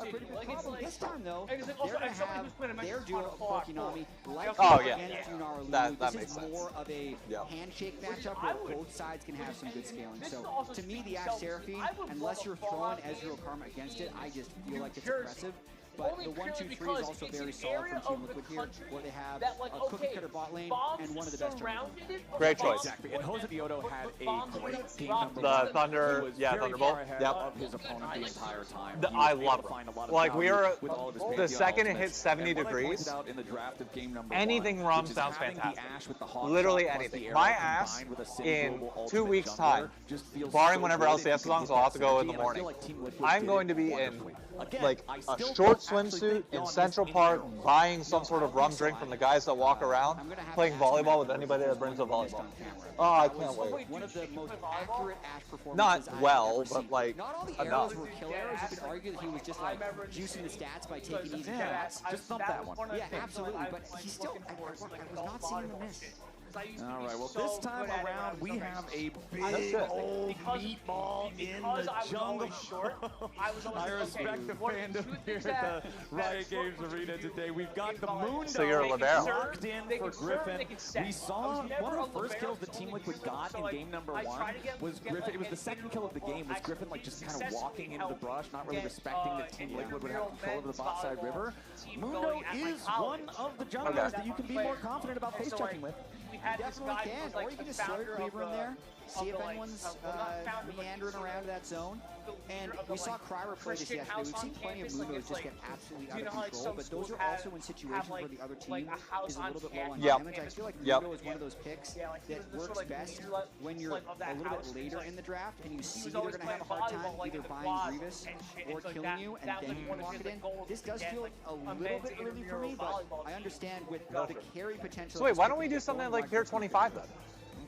This time though, they're going to have their duo of Pokinami like Oh, yeah. against Junaro. That This makes is sense. more of a handshake matchup where both sides can have some good scaling. So to me, the Ash Seraphine, unless you're throwing Ezreal Karma against it, I just feel like it's aggressive. But the 1-2-3 is also very solid from Team Liquid here, where they have a cookie cutter bot lane and one of the best jungles. Great choice. Exactly. And Jose Vioto had a great game number The one. Thunder, He was yeah, very Thunderbolt. far ahead Yep. of his opponent the entire time. He I was able love to find a lot it. of Like we value were, with all of his the Pantheon second it ultimates. hit 70 And what I degrees, pointed out in the draft of game number anything one, Rum which is sounds having the fantastic. Ash with the hog Literally shot plus anything. the arrow My ass combined with a in single 2 weeks' ultimate time, jungler just feels barring so whenever good. LCS is on, so I'll have to go in the morning. I'm going to be in like a short swimsuit in Central Park, buying some sort of rum drink from the guys that walk around, playing volleyball with anybody that brings a volleyball. Oh, I can't wait. One of the most accurate Ash performances Not I've well, ever but seen. like Not all the enough. arrows were kill arrows. You could argue that he was just like juicing the stats by taking easy shots. Just thump that one. Yeah, absolutely. But he still, I was not seeing him miss. All right, well, this time around, we have a big old meatball in the jungle. I respect the fandom here at the Riot Games Arena today. We've got the Moon So you're a libero. locked in for Griffin. We saw one of the first kills that Team Liquid got in game number one was Griffin. It was the second kill of the game, was Griffin like just kind of walking into the brush, not really respecting that Team Liquid would have control over the bot side river. Mundo is one of the junglers that you can be more confident about face checking with. Definitely can, or you can just throw your cleaver in there, see if anyone's meandering around that zone. And we saw Kryra play this yesterday. We've seen plenty of Mundos just get absolutely out of control, but those are also in situations where the other team is a little bit low on damage. I feel like Mundo is one of those picks that works best when you're a little bit later in the draft and you see they're going to have a hard time either buying Grievous or killing you, and then you can lock it in. This does feel a little bit early for me, but I understand with the carry potential. So wait, why don't we do something like Pier 25 then?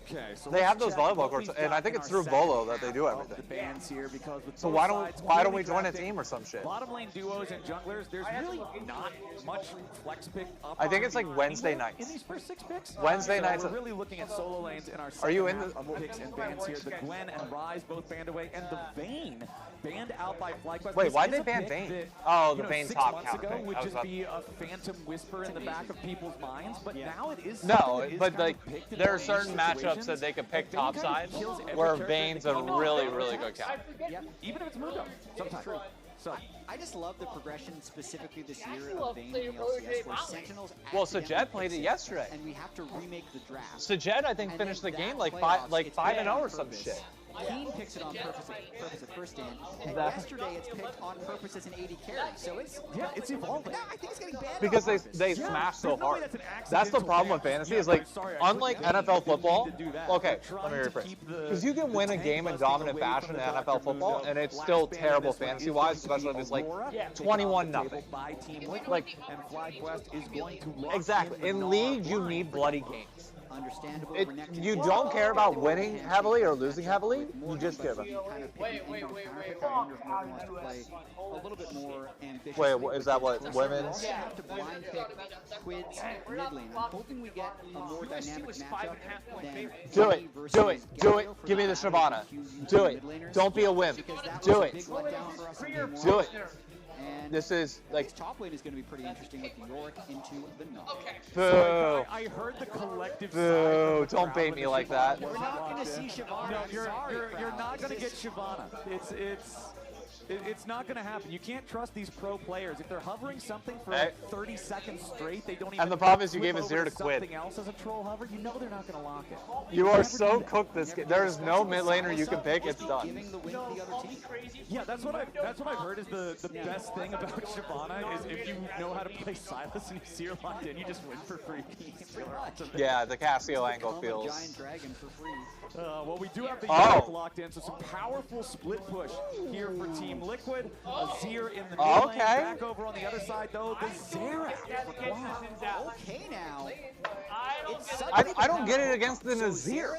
Okay, so they have those volleyball courts, and I think it's through Bolo that they do everything. Here because So why don't we join a team or some shit? Bottom lane duos and junglers, there's really not much flex pick up. I think it's like Wednesday nights. In these first 6 picks? Wednesday nights. We're really looking at solo lanes in our Are you in second half of picks and bans here. The Gwen and Ryze both banned away, and the Vayne banned out by FlyQuest. Wait, why'd This they is a ban pick Vayne? that, Oh, you the know, Vayne 6 top months counter ago thing. would I was just about- be a phantom whisper in the back of people's minds, but now it is No, something that is but kind like of picked in there are more certain situations. matchups that they could pick Vayne top kind of side kills every where character Vayne's that a came out really, of really it. good counter. Yep. Even if it's Mundo, sometimes. So I just love the progression specifically this year of Vayne in the LCS, where Sentinels Well, accidentally Sajed played it fix yesterday. and we have to remake the draft. Sajed, I think, And finished the then game that like playoffs, 5-0 or it's some purpose. shit. Keen picks it on purpose at first stand, and That- yesterday it's picked on purpose as an 80 carry. So it's evolving. No, I think it's getting banned Because on they purpose. smash so there's no way hard. that's an That's the accidental problem with ban. fantasy Yeah, is like, sorry, I unlike couldn't NFL football, do that. okay, They're let trying me to rephrase. keep the- Because you can win a tank game in busting dominant away fashion from in the NFL Dr. football, Mundo. and it's Last still ban terrible this one is fantasy-wise, going to be especially if it's like Aurora, taken off the 21-0. table by Team Liquid, Like- and FlyQuest is going to lock Exactly. in the In League, Gnar you line. need bloody games. Understandable. It, we're neck to you neck. don't care about They winning want to heavily or handshake losing matchup heavily. with You Morgan, just but care about. kind of pick an inbound counterpick. I wonder if Morgan wants to play a little bit more ambitious. Wait, is that what, women's? We have to blind pick Quid's mid lane. I'm hoping we get a more dynamic matchup than Do it, Diddy versus do it, do Galio it. for Give me the the Shyvana. QZ Do it. mid laners, Don't be a wimp. because that Do was a it. big letdown for us in game one. Do it. And This is like, this top lane is going to be pretty interesting with Yorick into the Knock. boo. I heard the collective Boo. sigh from the Don't crowd bait when me the like Shyvana that. was We're not locked going to in. see Shyvana. No, I'm you're sorry, not going to get crowd. Shyvana. It's not going to happen. You can't trust these pro players. If they're hovering something for Hey. like 30 seconds straight, they don't even. And the problem is you flip gave a over 0 to Quid. something else as a troll hover. You know they're not going to lock it. You are so cooked this game. There is no mid laner you can pick. It's done. Giving the win to the other team. Yeah, that's what I've heard is the best thing about Shyvana is if you know how to play Silas and you see her locked in, you just win for free. Yeah, the Cassio angle Become a feels. giant dragon for free. Well, we do have the Oh. Yorick locked in, so some powerful split push here for Team Liquid. Azir in the mid lane, Okay. back over on the other side though, the Xerath. Okay now. I don't get it against the Nazir.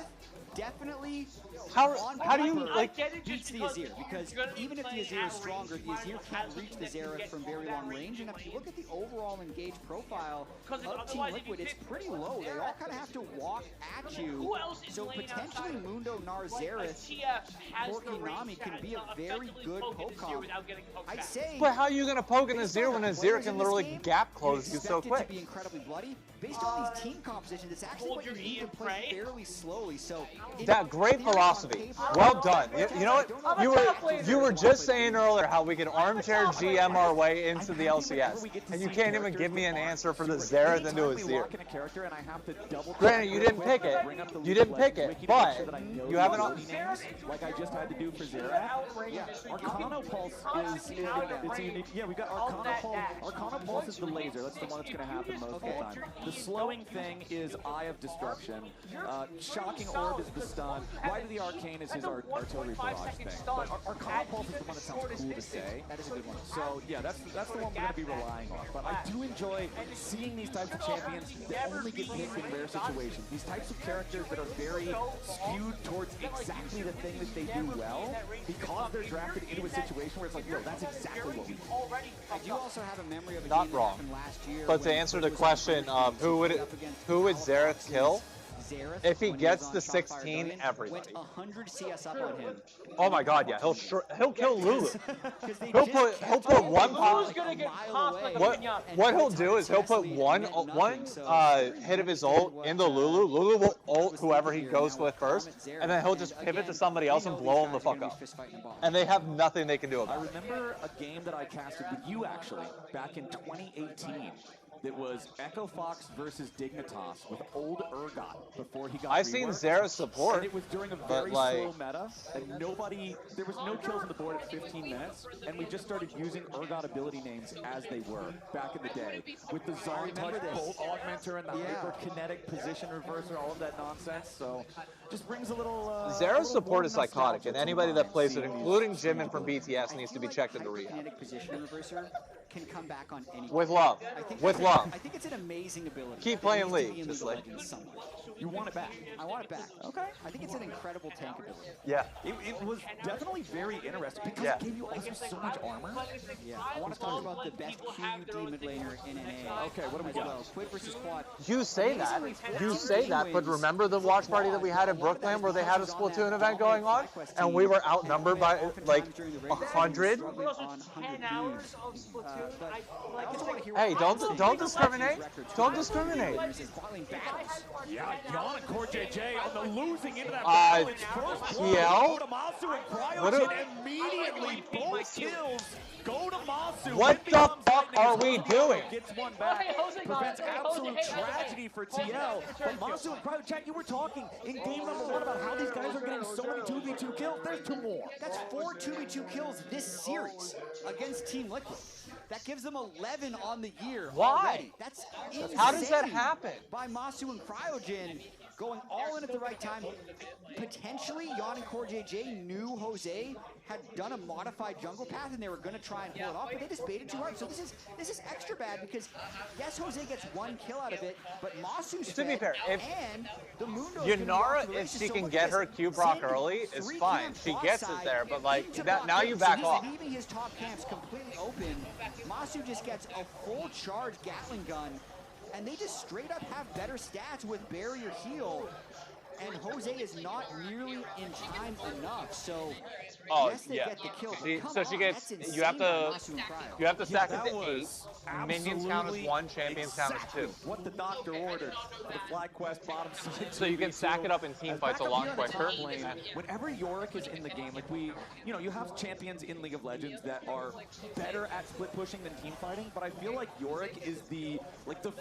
definitely How on do you, paper, like, beats the Azir, because even if the Azir is stronger, the Azir can't reach the Xerath from very long range, and if you look at the overall engage profile of Team Liquid, it's pretty low. They all kind of have to walk at you, so potentially Mundo, Nar, Xerath, Corki, Nami can be a very good poke comp. I'd say... But how are you going to poke an Azir when Azir can literally gap close you so quick? To be incredibly bloody. Based on these team compositions, it's actually what you need to play fairly slowly. So that great philosophy. Well done. You know what? You were just saying earlier how we could armchair GM our way into the LCS, and you can't even give me an answer for the Xerath into Azir. Granted, you didn't pick it. You didn't pick it, but you have an like I just had to do for Xerath. Yeah, Arcana Pulse is it's a unique. Yeah, we got Arcana Pulse. Arcana Pulse is the laser. That's the one that's going to happen most of the time. The slowing thing is Eye of Destruction. Shocking Orb is the stun. Light of the Arcane is his artillery barrage thing. But Arcana Pulse is the one that sounds cool to say. That is a good one. So yeah, that's the one we're going to be relying on. But I do enjoy seeing these types of champions that only get picked in rare situations. These types of characters that are very skewed towards exactly the thing that they do well, because they're drafted into a situation where it's like, yo, that's exactly what we need. I do also have a memory of a Not game wrong. that happened last year. But to answer the question of who would Xerath kill? If he gets the 16, everybody. 100 CS up on him. Oh my God, yeah, he'll kill Lulu. he'll put one pop. What he'll do is he'll put one hit of his ult into Lulu. Lulu will ult whoever he goes with first, and then he'll just pivot to somebody else and blow him the fuck up. And they have nothing they can do about it. I remember a game that I casted with you actually back in 2018. It was Echo Fox versus Dignitas with old Urgot before he got I've seen Xerath support. And it was during a very slow meta, and there was no kills on the board at 15 minutes, and we just started using Urgot ability names as they were back in the day. With the Zone Touch, Bolt Augmenter, and the Hyperkinetic Position Reverser, all of that nonsense, so just brings a little... Xerath's support is psychotic, and anybody that plays it, including Jimin from BTS, needs to be checked into rehab. Hyperkinetic Position Reverser can come back on any With love. With love. I think it's an amazing ability. Keep playing League, just like. You want it back? I want it back. Okay. I think it's an incredible tank ability. Yeah. It was definitely very interesting because it gave you also so much armor. Yeah. I want to talk about the best QUD mid laner in NA. Okay, what do we got? Quid versus Quad. You say that, but remember the watch party that we had in Brooklyn where they had a Splatoon event going on, and we were outnumbered by like 100? Hey, don't discriminate. Don't discriminate. Yeah, Yon and Core JJ on the losing into that battle. It's first blood. Go to Masu and Cryogen immediately. Both kills go to Masu. What the fuck are we doing? Gets one back. Prevents absolute tragedy for TL. But Masu and Cryogen, you were talking in game number 1 about how these guys are getting so many 2v2 kills. There's 2 more. That's 4 2v2 kills this series against Team Liquid. That gives them 11 on the year already. That's insane. How does that happen? By Masu and Cryogen going all in at the right time. Potentially, Yon and Core JJ knew Jose had done a modified jungle path and they were going to try and pull it off, but they just baited too hard. So this is extra bad because yes, Jose gets 1 kill out of it, but Masu's to be fair, if and the Mundo Yunara, if she can get her Q proc early, is fine. She gets it there, but like that, now you back off. Leaving his top camps completely open. Masu just gets a full charge Gatling gun, and they just straight up have better stats with barrier heal. And Jose is not nearly in time enough, so yes, they get the kill. She gets. You have to stack it to 8. Minions count as 1, champions count as 2. What the doctor ordered for the FlyQuest bottom side. So you can stack it up in team fights a lot quicker. Whenever Yorick is in the game, like you have champions in League of Legends that are better at split pushing than team fighting, but I feel like Yorick is the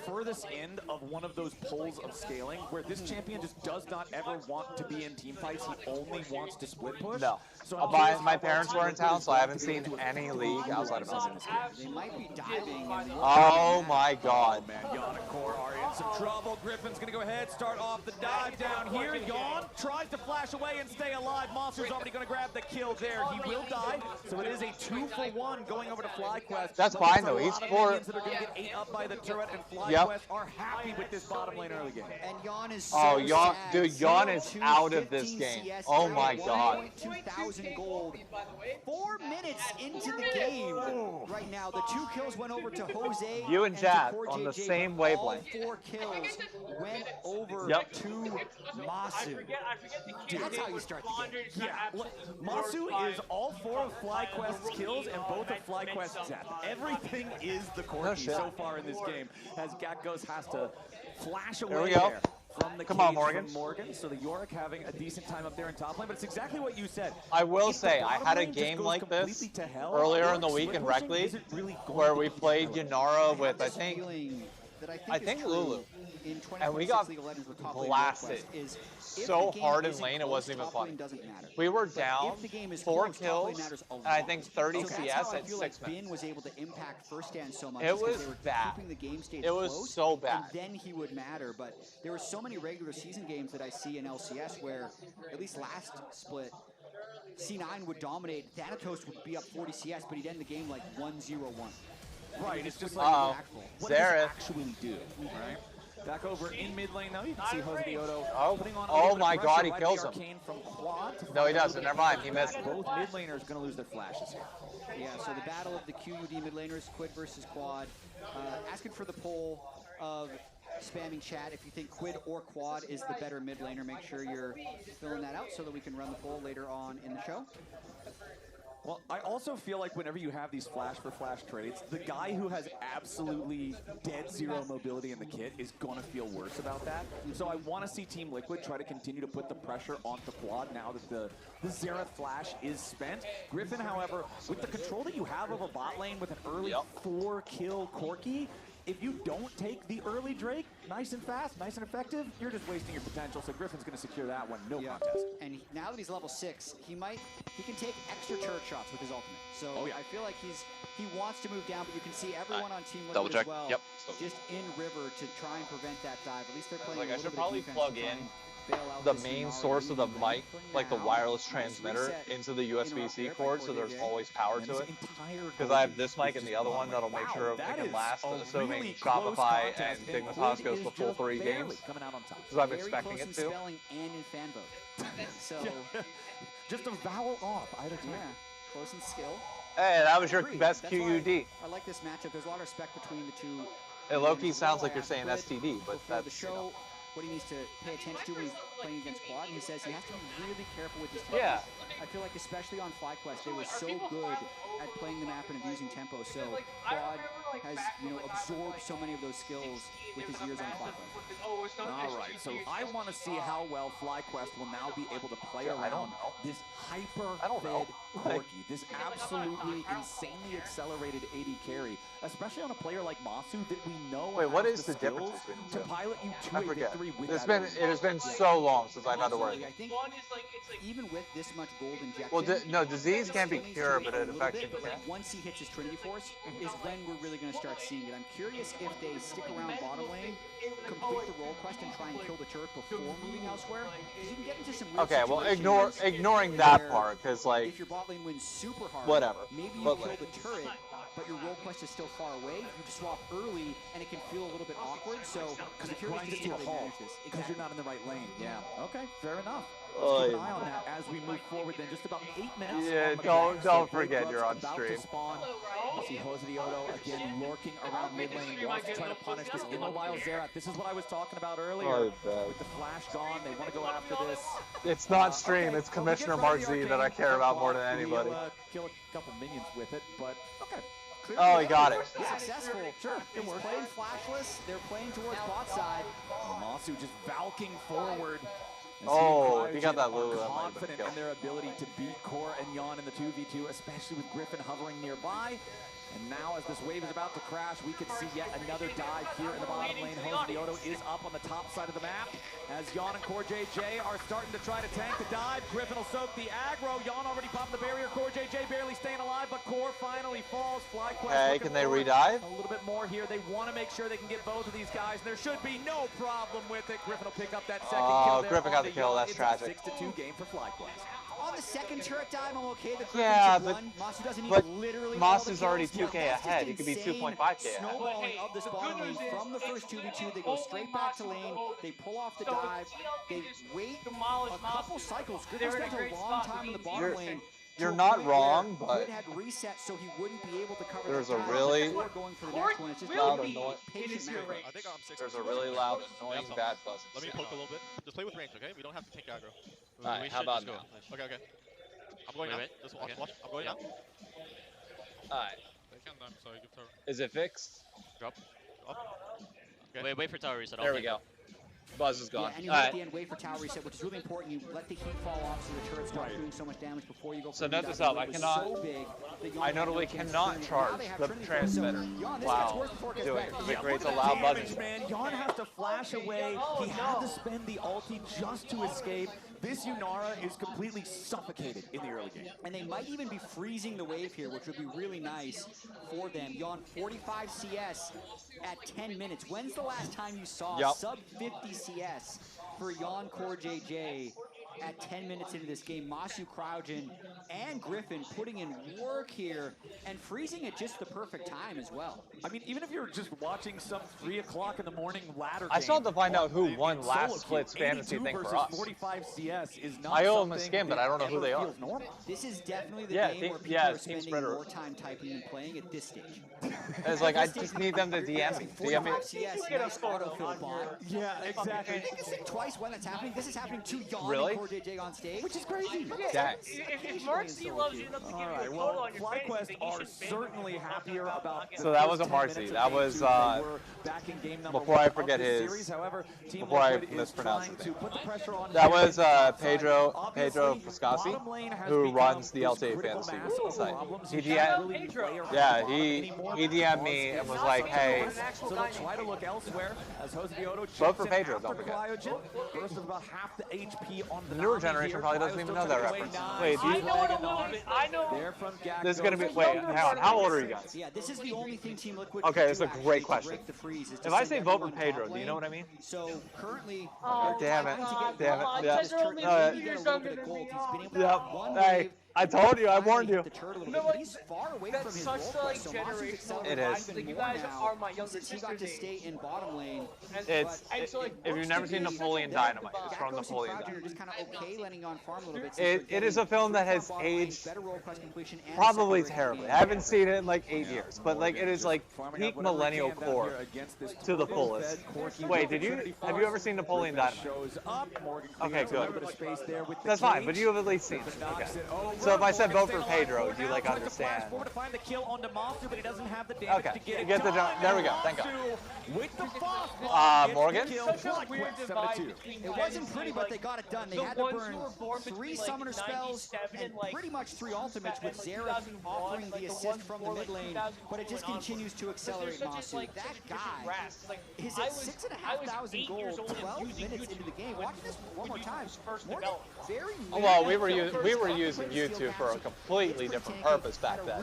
furthest end of one of those poles of scaling where this champion just does not ever want to be in team fights. He only wants to split push. No. So my parents were in town, so I haven't seen any League outside of us. They might be diving. Oh my God. Man, Yon and Core are in Some trouble. Griffin's going to go ahead, start off the dive down here. Yawn tries to flash away and stay alive. Monster's already going to grab the kill there. He will die, so it is a 2-for-1 going over to FlyQuest. That's fine, though. He's for... That are going to get ate up by the turret, and FlyQuest are happy with this bottom lane early game. And Yawn is so Yawn, dude, Yawn is out of this game. CS, oh my god. 2,000 gold. 4 minutes into the game. Right now, the 2 kills went over to Jose. You and Jad on the same wavelength. All 4 kills went over to Masu. Dude, that's how you start the game. Yeah, look, Masu is all 4 of FlyQuest's kills and both of FlyQuest's death. Everything is the Corky so far in this game, as Gatgos has to flash away there from the Come on, Morgan. So the Yorick having a decent time up there in top lane, but it's exactly what you said. I will say, I had a game like this earlier in the week in Rec League where we played Yanara with, I think Lulu. And we got blasted so hard in lane, it wasn't even funny. We were down 4 kills, and I think 30 CS at 6 minutes. Was able to impact first stand so much. It was bad. It was so bad. And then he would matter, but there were so many regular season games that I see in LCS where, at least last split, C9 would dominate. Thanatos would be up 40 CS, but he'd end the game like 1-0-1. Right, it's just like what does it actually do, right? Back over in mid lane now, you can see Jose Diodo putting on oh my god, he kills him. From Quad No, he doesn't. Never mind, he missed. Both mid laners going to lose their flashes here. Yeah, so the battle of the QUD mid laners, Quid versus Quad. Asking for the poll of spamming chat if you think Quid or Quad is the better mid laner. Make sure you're filling that out so that we can run the poll later on in the show. Well, I also feel like whenever you have these flash-for-flash trades, the guy who has absolutely dead zero mobility in the kit is going to feel worse about that. So I want to see Team Liquid try to continue to put the pressure onto Quad now that the Xerath flash is spent. Griffin, however, with the control that you have of a bot lane with an early 4-kill Corki, if you don't take the early Drake nice and fast, nice and effective, you're just wasting your potential. So Griffin's going to secure that one, no contest. And now that he's level 6, he can take extra turret shots with his ultimate. So I feel like he wants to move down, but you can see everyone on Team Liquid as well, just in river to try and prevent that dive. At least they're playing. Like I should probably plug in the main source of the mic, like the wireless transmitter, into the USB-C cord, so there's always power to it. Because I have this mic and the other one that'll make sure it can last, assuming Shopify and Dignitas goes the full 3 games. Because I'm expecting it to. Spelling and in fan vote. So just a vowel off either time. Yeah, close in skill. Hey, that was your best QUD. I like this matchup. There's a lot of respect between the two. It low-key sounds like you're saying STD, but that's the show. What he needs to pay attention to when he's playing against Quad, and he says he has to be really careful with his tempo. Yeah. I feel like especially on FlyQuest, they were so good at playing the map and abusing tempo, so Quad has absorbed so many of those skills with his years on FlyQuest. All right, so I want to see how well FlyQuest will now be able to play around this hyper-fed Corki, this absolutely insanely accelerated AD carry, especially on a player like Masu that we know what has is the difference between to pilot you to a victory with it has been so long since I've had to worry. I think even with this much gold injection, well, no, disease can't be cured, but it affects you. Once he hits his Trinity Force, is when we're really going to start seeing it. I'm curious if they stick around bottom lane, complete the role quest, and try and kill the turret before moving elsewhere. Because you can get into some weird situations. Ignoring that part, because like if your bot lane wins super hard, whatever. Maybe you kill the turret, but your role quest is still far away. You just swap early, and it can feel a little bit awkward. So, because it grinds it to a halt because you're not in the right lane. Yeah. Okay. Fair enough. Let's keep an eye on that as we move forward. Then just about 8 minutes. Yeah. Don't forget you're on stream. You see Jose Diodo again lurking around mid lane. He wants to try to punish this immobile Xerath. This is what I was talking about earlier. With the flash gone, they want to go after this. It's not stream. It's Commissioner Mark Z that I care about more than anybody. Kill a couple minions with it, but okay. Oh, he got it. He's successful. Sure. He's playing flashless. They're playing towards bot side. Masu just valking forward. Oh, he got that Lulu. Confident in their ability to beat Core and Yawn in the 2v2, especially with Griffin hovering nearby. And now as this wave is about to crash, we could see yet another dive here in the bottom lane. Hosieotto is up on the top side of the map as Yon and CoreJJ are starting to try to tank the dive. Griffin will soak the aggro. Yon already popped the barrier. CoreJJ barely staying alive, but Core finally falls. FlyQuest. Hey, can they redive? A little bit more here. They want to make sure they can get both of these guys. There should be no problem with it. Griffin will pick up that second kill there. Griffin got the kill. That's tragic. 6-2 game for FlyQuest. On the second turret dive, I'm okay. The Yeah, Masu doesn't need but literally Masu's already 2K ahead. He could be 2.5K ahead. Snowballing of this bottom lane from the first 2v2. They go straight back to lane. They pull off the dive. They wait a couple cycles. Griffin spent a long time in the bottom lane. You're not wrong, but Grid had reset, so he wouldn't be able to cover there's that a dive really before going for the next one. It's just loud, really annoying. patient macro. I think I'm 6. There's a really loud, annoying bad buzz. Let me poke a little bit. Just play with range, okay? We don't have to take aggro. Alright, how about now? Okay, okay. I'm going now. Just watch, watch. I'm going now. Alright. They can't dime, so you give tower. Is it fixed? Drop. Up. Okay. Wait for tower reset. There we go. Buzz is gone. Yeah, and you at the end wait for tower reset, which is really important. You let the heat fall off so the turret starts doing so much damage before you go. So note this up. I cannot. I notably cannot charge the transmitter. Wow. Do it. It creates a loud buzzing. Man, Yon has to flash away. He had to spend the ulti just to escape. This Yunara is completely suffocated in the early game. And they might even be freezing the wave here, which would be really nice for them. Yon 45 CS at 10 minutes. When's the last time you saw sub 50 CS for Yon CoreJJ at 10 minutes into this game? Masu, Crouchen, and Griffin putting in work here and freezing at just the perfect time as well. I mean, even if you're just watching some 3 o'clock in the morning ladder game. I still have to find out who won last Split's fantasy thing for us. 45 CS is not I owe him a skin, but I don't know who they are. This is definitely the game where people are spending more time typing and playing at this stage. It's like, I just need them to DM me. DM me. CS, nice autofill bot. Yeah, exactly. Twice when that's happening. This is happening to Yon Really? and CoreJJ on stage. Which is crazy. Dang. If Mercy loves you enough to give you a total on your FlyQuest are certainly happier about. So that wasn't Marcy. That was before I forget his. Before I mispronounce his name. That was Pedro Frascasi, who runs the LTA fantasy site. He DM'd me and was like, "Hey, try to look elsewhere as Hosieotto vote for Pedro. Don't forget." Versus about half the HP on The newer generation probably doesn't even know that reference. Wait, I know it a little bit. I know. this is gonna be. Wait, hang on. How old are you guys? Yeah, this is the only thing Team Liquid. Okay, it's a great question. If I say vote for Pedro, do you know what I mean? So currently, damn it, damn it. Yeah. Hey, I told you, I warned you. He's far away from his role play, so Masu's accelerating It is. even You more guys now, are my younger since he got to stay in bottom lane. If you've never seen Napoleon Dynamite, it's from Napoleon Dynamite. Just kind of okay letting on farm a little bit. It is a film that has aged probably terribly. I haven't seen it in like 8 years, but like it is like peak millennial core to the fullest. Wait, have you ever seen Napoleon Dynamite? Okay, good. That's fine, but you have at least seen it. Okay. So if I said vote for Pedro, do you like understand? Okay, get the jump. There we go. Thank God. Morgan? It wasn't pretty, but they got it done. They had to burn 3 summoner spells and pretty much 3 ultimates with Xerath offering the assist from the mid lane, but it just continues to accelerate Masu. That guy is at 6,500 gold 12 minutes into the game. Watch this one more time. Morgan, very well, we were using YouTube for a completely different purpose back then.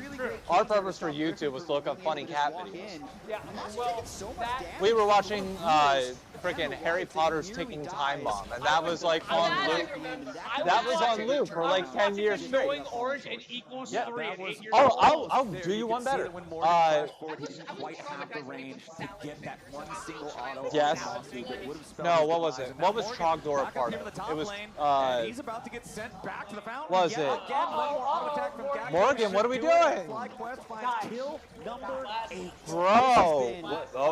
Our purpose for YouTube was to look up funny cat videos. We were watching freaking Harry Potter's Ticking Time Bomb, and that was like on loop. That was on loop for like 10 years straight. Orange and equals 3 at 8 years Oh, I'll do you one better. Yes. No, what was it? What was Trogdor a part of? It was he's about to get sent back to the fountain. Was it? Morgan, what are we doing? Kill number 8. Bro.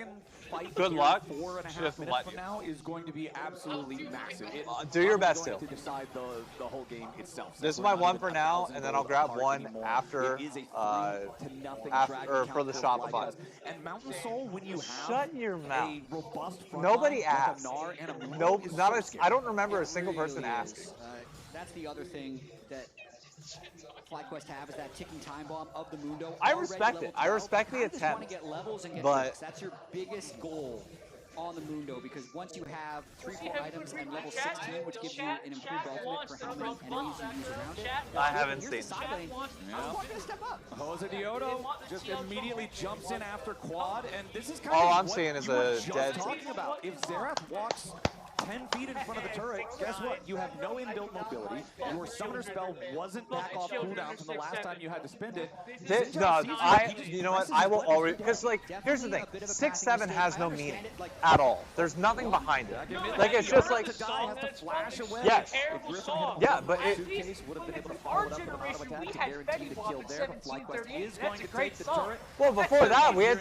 dragon fight Good here luck. 4.5 Just minutes let from you. now is going to be absolutely massive. Do your best to to decide the whole game itself. This is my one for now, and then I'll grab one after for the Shopify. And Mountain Soul, when you have Shut your mouth. a robust front Nobody line, asked. like a Gnar and a Mundo Nope, is not so a, scary. I don't remember a single person asking. That's the other thing that FlyQuest have is that ticking time bomb of the Mundo. I respect it. I respect the You just want to attempt. get levels and get But tricks. That's your biggest goal on the Mundo, because once you have 3-4 items and level 16, which gives you an improved ultimate for how many enemies you use around it. I haven't Here's the seen. side lane. I want to step up. Jose Diodo just immediately jumps in after quad, and this is kind All of I'm what seeing is you were a just dead- talking about. If Xerath walks 10 feet in front of the turret, guess what? You have no inbuilt mobility. Your summoner spell wasn't back off cooldown from the last time you had to spend it. You know what? I will already, because like, here's the thing, 6-7 has no meaning at all. There's nothing behind it. Like, it's just like, yes, yeah, but it, Our generation, we had Fetty Wap at 1738. That's a great song. well, before that we had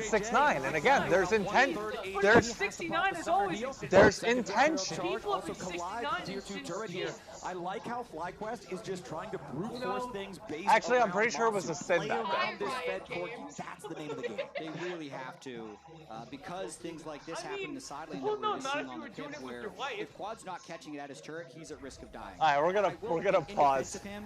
6-9, and again, there's intent. There's 69 is always there's intention. People have been 69 here. I like how FlyQuest is just trying to brute force things based Actually, I'm around pretty sure it was a monsters. sin Play back around then. this Fed Corki. That's the name of the game. They really have to, because things like this happen in the side lane well, that we're no, just not seeing if on you the were doing pit, it with where your wife. if Quad's not catching it at his turret, he's at risk of dying. All right, we're gonna In pause. defense of him,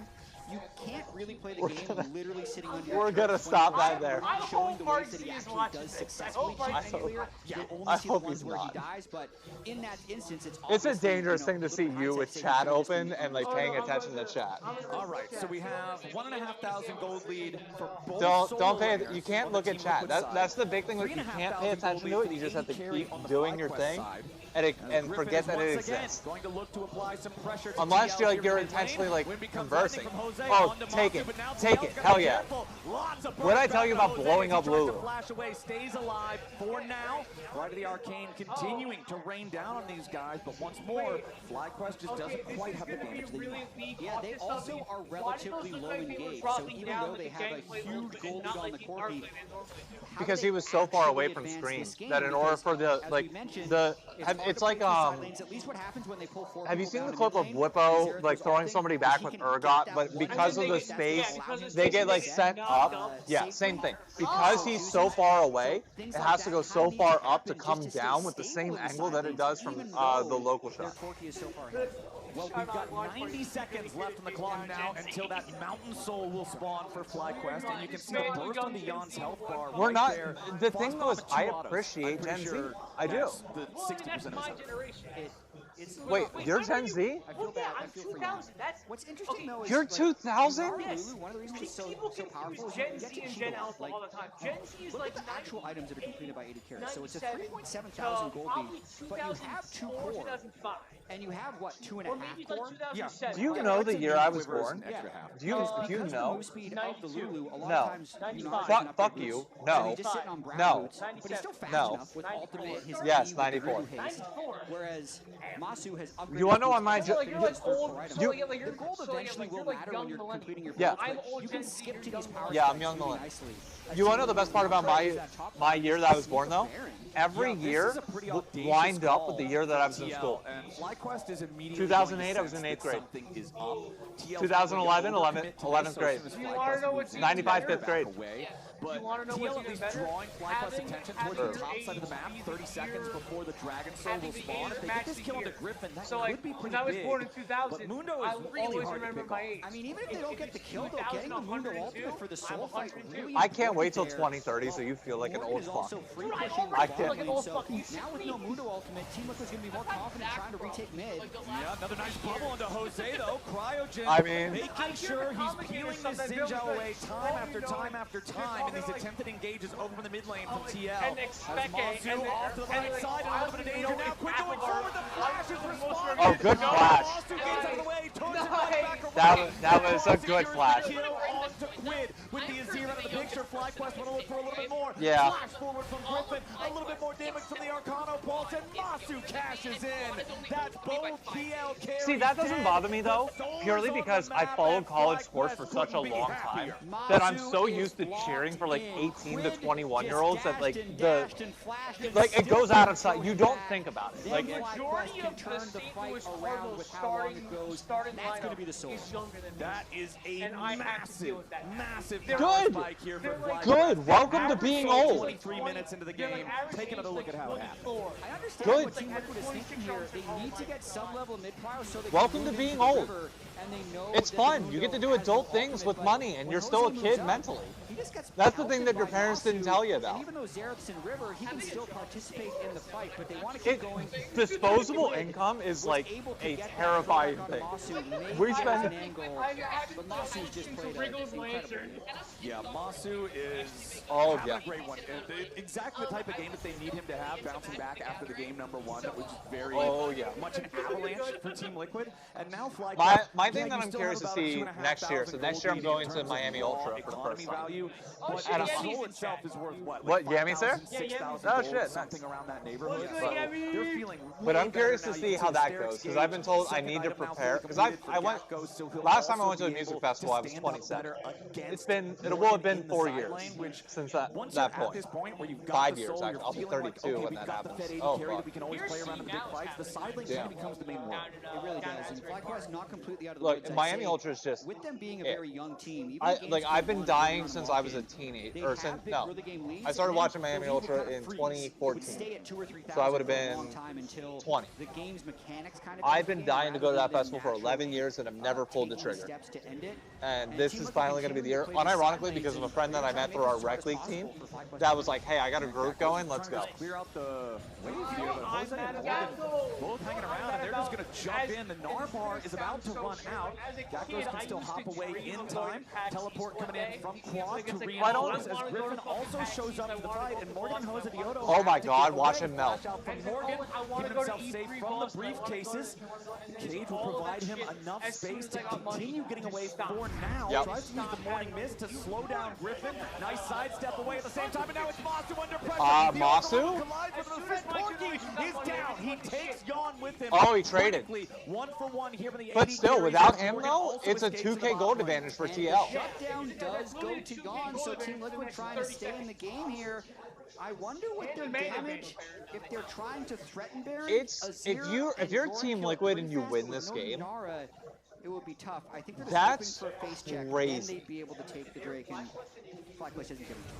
you can't really play the We're game gonna- literally sitting under your We're turret gonna 24/7. stop that there. I Showing hope the ways that RC he is actually watching does this. successfully I hope keep RC clear. is. You'll only I see the hope ones he's where not. he dies, but in that instance, It's a obviously, dangerous thing to little see bit of you with hindsight saying chat he should've open just and like paying attention to chat. All right, so we have 1,500 gold lead for both Don't solo pay. players You can't on the look at Team chat. Liquid side. That's the big thing. Like, you can't pay 3,500 attention gold to it. You just have to lead, 80 keep carry on the doing your FlyQuest thing, side. and Griffin forget is that it once again exists. going to look to apply some pressure to Unless TL you're here you're in lane. intentionally like Wind becomes conversing. lightning from Jose Oh, onto take Monster, it, but now take TL's it. gotta Hell be yeah. careful. Lots of What did I burst tell you back on about Jose blowing as he up tries to Lulu? Flash away, stays alive for now. Right of the Arcane continuing to rain down on these guys, but once more, FlyQuest just doesn't quite have the damage they need. Yeah, they also are relatively low engaged, so even though they have a huge goal lead on the Corki, Because he was so far away from screen that in order for the like it's like have you seen the clip of Whippo like throwing somebody back with Urgot, but because of the space they get like sent up? Yeah, same thing. Because he's so far away, it has to go so far up to come down with the same angle that it does from the local shot. Well, we've got 90 seconds left on the clock now until that Mountain Soul will spawn for FlyQuest, and you can see the burst on the Yon's health bar. We're right not. there. The thing Fox though is, Bomb at I 2 autos. appreciate I'm pretty Gen Z. sure I do. that's the Well, 60% that's of my the generation. Wait, you're Gen Z? Well, yeah, I'm 2000. That's what's interesting though is You're 2000? Yes. One of the reasons it's so powerful is Gen you Z get to and cheat Gen a lot. Alpha all the time. Gen Z is Look like at the actual items that are completed by 80 carries. So it's a 97 3.7 thousand gold probably lead, but you have 2 core, 2005. and you have what, 2.5 Or maybe like core? 2007. Do you Yeah, know that's the a year new I was Quivers born? and extra Do you Because know? the move speed of the Lulu, a lot No. of times Fuck you. So No. he's just sitting on brown No. boots, but he's still fast No. enough with ultimate his Yes, E with 94. the haste, whereas Masu has upgraded. You wanna know his on my skill ju- to like his old, third so item. like you're- The gold so like eventually you're will like matter young when you're millennial. completing your Yeah. builds, I'm but old you can Gen Z, skip you're to young these power Yeah, I'm spikes young really millennial. nicely. You want to know the best part about my year that I was born though? Every year lined up with the year that I was in school. And FlyQuest is immediately 2008, I was in 8th grade. something is up. 2011, 11th grade. Do you want to know what's even 95, better? 5th grade. But You wanna know TL what's at even least better? drawing FlyQuest's attention towards Having the top side of the map, your 30 seconds before the Dragon Soul will having the spawn. If they match get this the kill into year. Griffin, that So would like be when pretty I was big. born in 2000, But Mundo I is really always hard to remember pick my off. age. I mean, even if they don't get the kill, though, 2000, getting the Mundo 102, ultimate for the I'm soul fight 102. really I can't wait till important there. 2030 so you feel like an Morgan old is also fuck. free Dude, I pushing already I the feel bottom like an lane, old so fuck. You now with no Mundo ultimate, Team Liquid's going to be more confident trying to retake mid. Yeah, another nice bubble into Jose though. Cryogen I mean- making sure he's peeling this Xinjiao away time after time after time in these attempted engages over from the mid lane from TL. And As expect Masu off to the right side and a little bit of danger now. Quick going forward, the flash is responding. Oh, good flash. Masu gets out of the way, turns it right back around. That was a good flash. Kill on to Quid with the Azir out of the picture. FlyQuest want to look for a little bit more. Yeah. Flash forward from Griffin. A little bit more damage from the Arcano Pulse, and Masu cashes in. That's both PL carries. See, that doesn't bother me though, purely because I followed college sports for such a long time that I'm so used to cheering for like 18 to 21-year-olds that like it goes out of sight. You don't think about it. Like majority of the people is around with how long it goes. That's going to be the soul. That is a massive Good. spike here for FlyQuest. Good. Welcome to being old. 23 minutes into the game. Take another look at how it happened. I understand Good. what Team Liquid is thinking here. They need to get some level of mid-power so they Welcome can to move being into the old. river, and they know It's that fun. the You get to Mundo do has adult the things ultimate, with but money, and when you're Jose still a moves kid up, mentally. he just gets That's the pelted thing that by your parents didn't Masu, tell you about. And even though Xerath's in river, he can still participate in the fight, but they want to keep going. Disposable income is like a terrifying thing. We spend. But Masu's just played incredible. Yeah, Masu is having a great one. Exactly the type of game that they need him to have, bouncing back after the game number 1, which is very much an avalanche for Team Liquid. And now FlyQuest. My thing that I'm curious to see next year. So next year I'm going to Miami Ultra for the first time. And the soul itself is worth what? What, Yammy's there? 6,000 Oh gold, shit, something nice. around that neighborhood. So they're feeling But I'm curious to see how that goes, because I've been told I need to prepare. Because I went last time I went to a music festival, I was 27. It will have been 4 years since that point. 5 years. I'll be 32 when that happens. Oh fuck. We can always play around in the big fights. The side lane kind of becomes the main one. It really does. And FlyQuest not completely out of the Look, woods. Miami Ultra is just. With them being a very young team, even I've been dying since I was a teenager. Or since I started watching Miami Ultra in 2014. So I would have been 20. The game's mechanics kind of I've been dying to go to that festival for 11 years and I've never pulled the trigger. And this is finally going to be the year. Unironically, because of a friend that I met through our rec league team, that was like, hey, I got a group going, let's go. Clear out the wave here, but Jose and Morgan both hanging around, and they're just going to jump in. The Narbar is about to run out. Gakos can still hop away in time. Teleport coming in from Quad to reinforce as Griffin also shows up to the fight, and Morgan and Jose Diodo. Oh my god, watch him melt. From Morgan, keeping himself safe from the briefcases. Cage will provide him enough space to continue getting away for now. Tries to use the morning mist to slow down Griffin. Nice sidestep away at the same time, and now it's Masu under pressure. Masu? He's down. He takes Yawn with him. Oh, he traded. 1 for 1 here from the But still, without him though, it's a 2K gold advantage for TL. Shutdown does go to Yawn, so Team Liquid trying to stay in the game here. I wonder what their damage, if they're trying to threaten Baron. If you're Team Liquid and you win this game, it would be tough. I think they're just hoping for a face check, crazy. and they'd be able to take the Drake, and FlyQuest isn't giving it.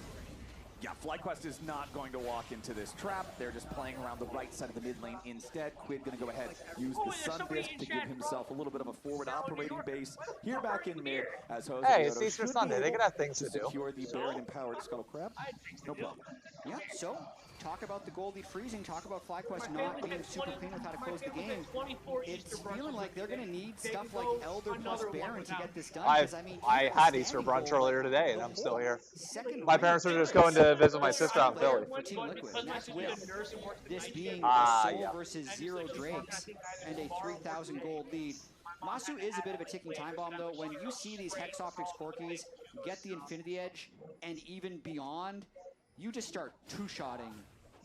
Yeah, FlyQuest is not going to walk into this trap. They're just playing around the right side of the mid lane instead. Quid going to go ahead, use the Sun Disc to give himself a little bit of a forward operating base here back in mid. As Jose hey, it's Easter Sunday. They could have things to do. Secure the Baron empowered Scuttle Crab. No problem. Yeah, so talk about the Goldie freezing, talk about FlyQuest not being super clean with how to close the game. It's feeling like they're going to need stuff like Elder plus Baron to get this done. I had Easter brunch earlier today, and I'm still here. My parents were just going to visit my sister out in Philly. This being a Soul versus 0 Drakes and a 3,000 gold lead. Masu is a bit of a ticking time bomb, though. When you see these Hex Optics Corkies get the Infinity Edge and even beyond, you just start two-shotting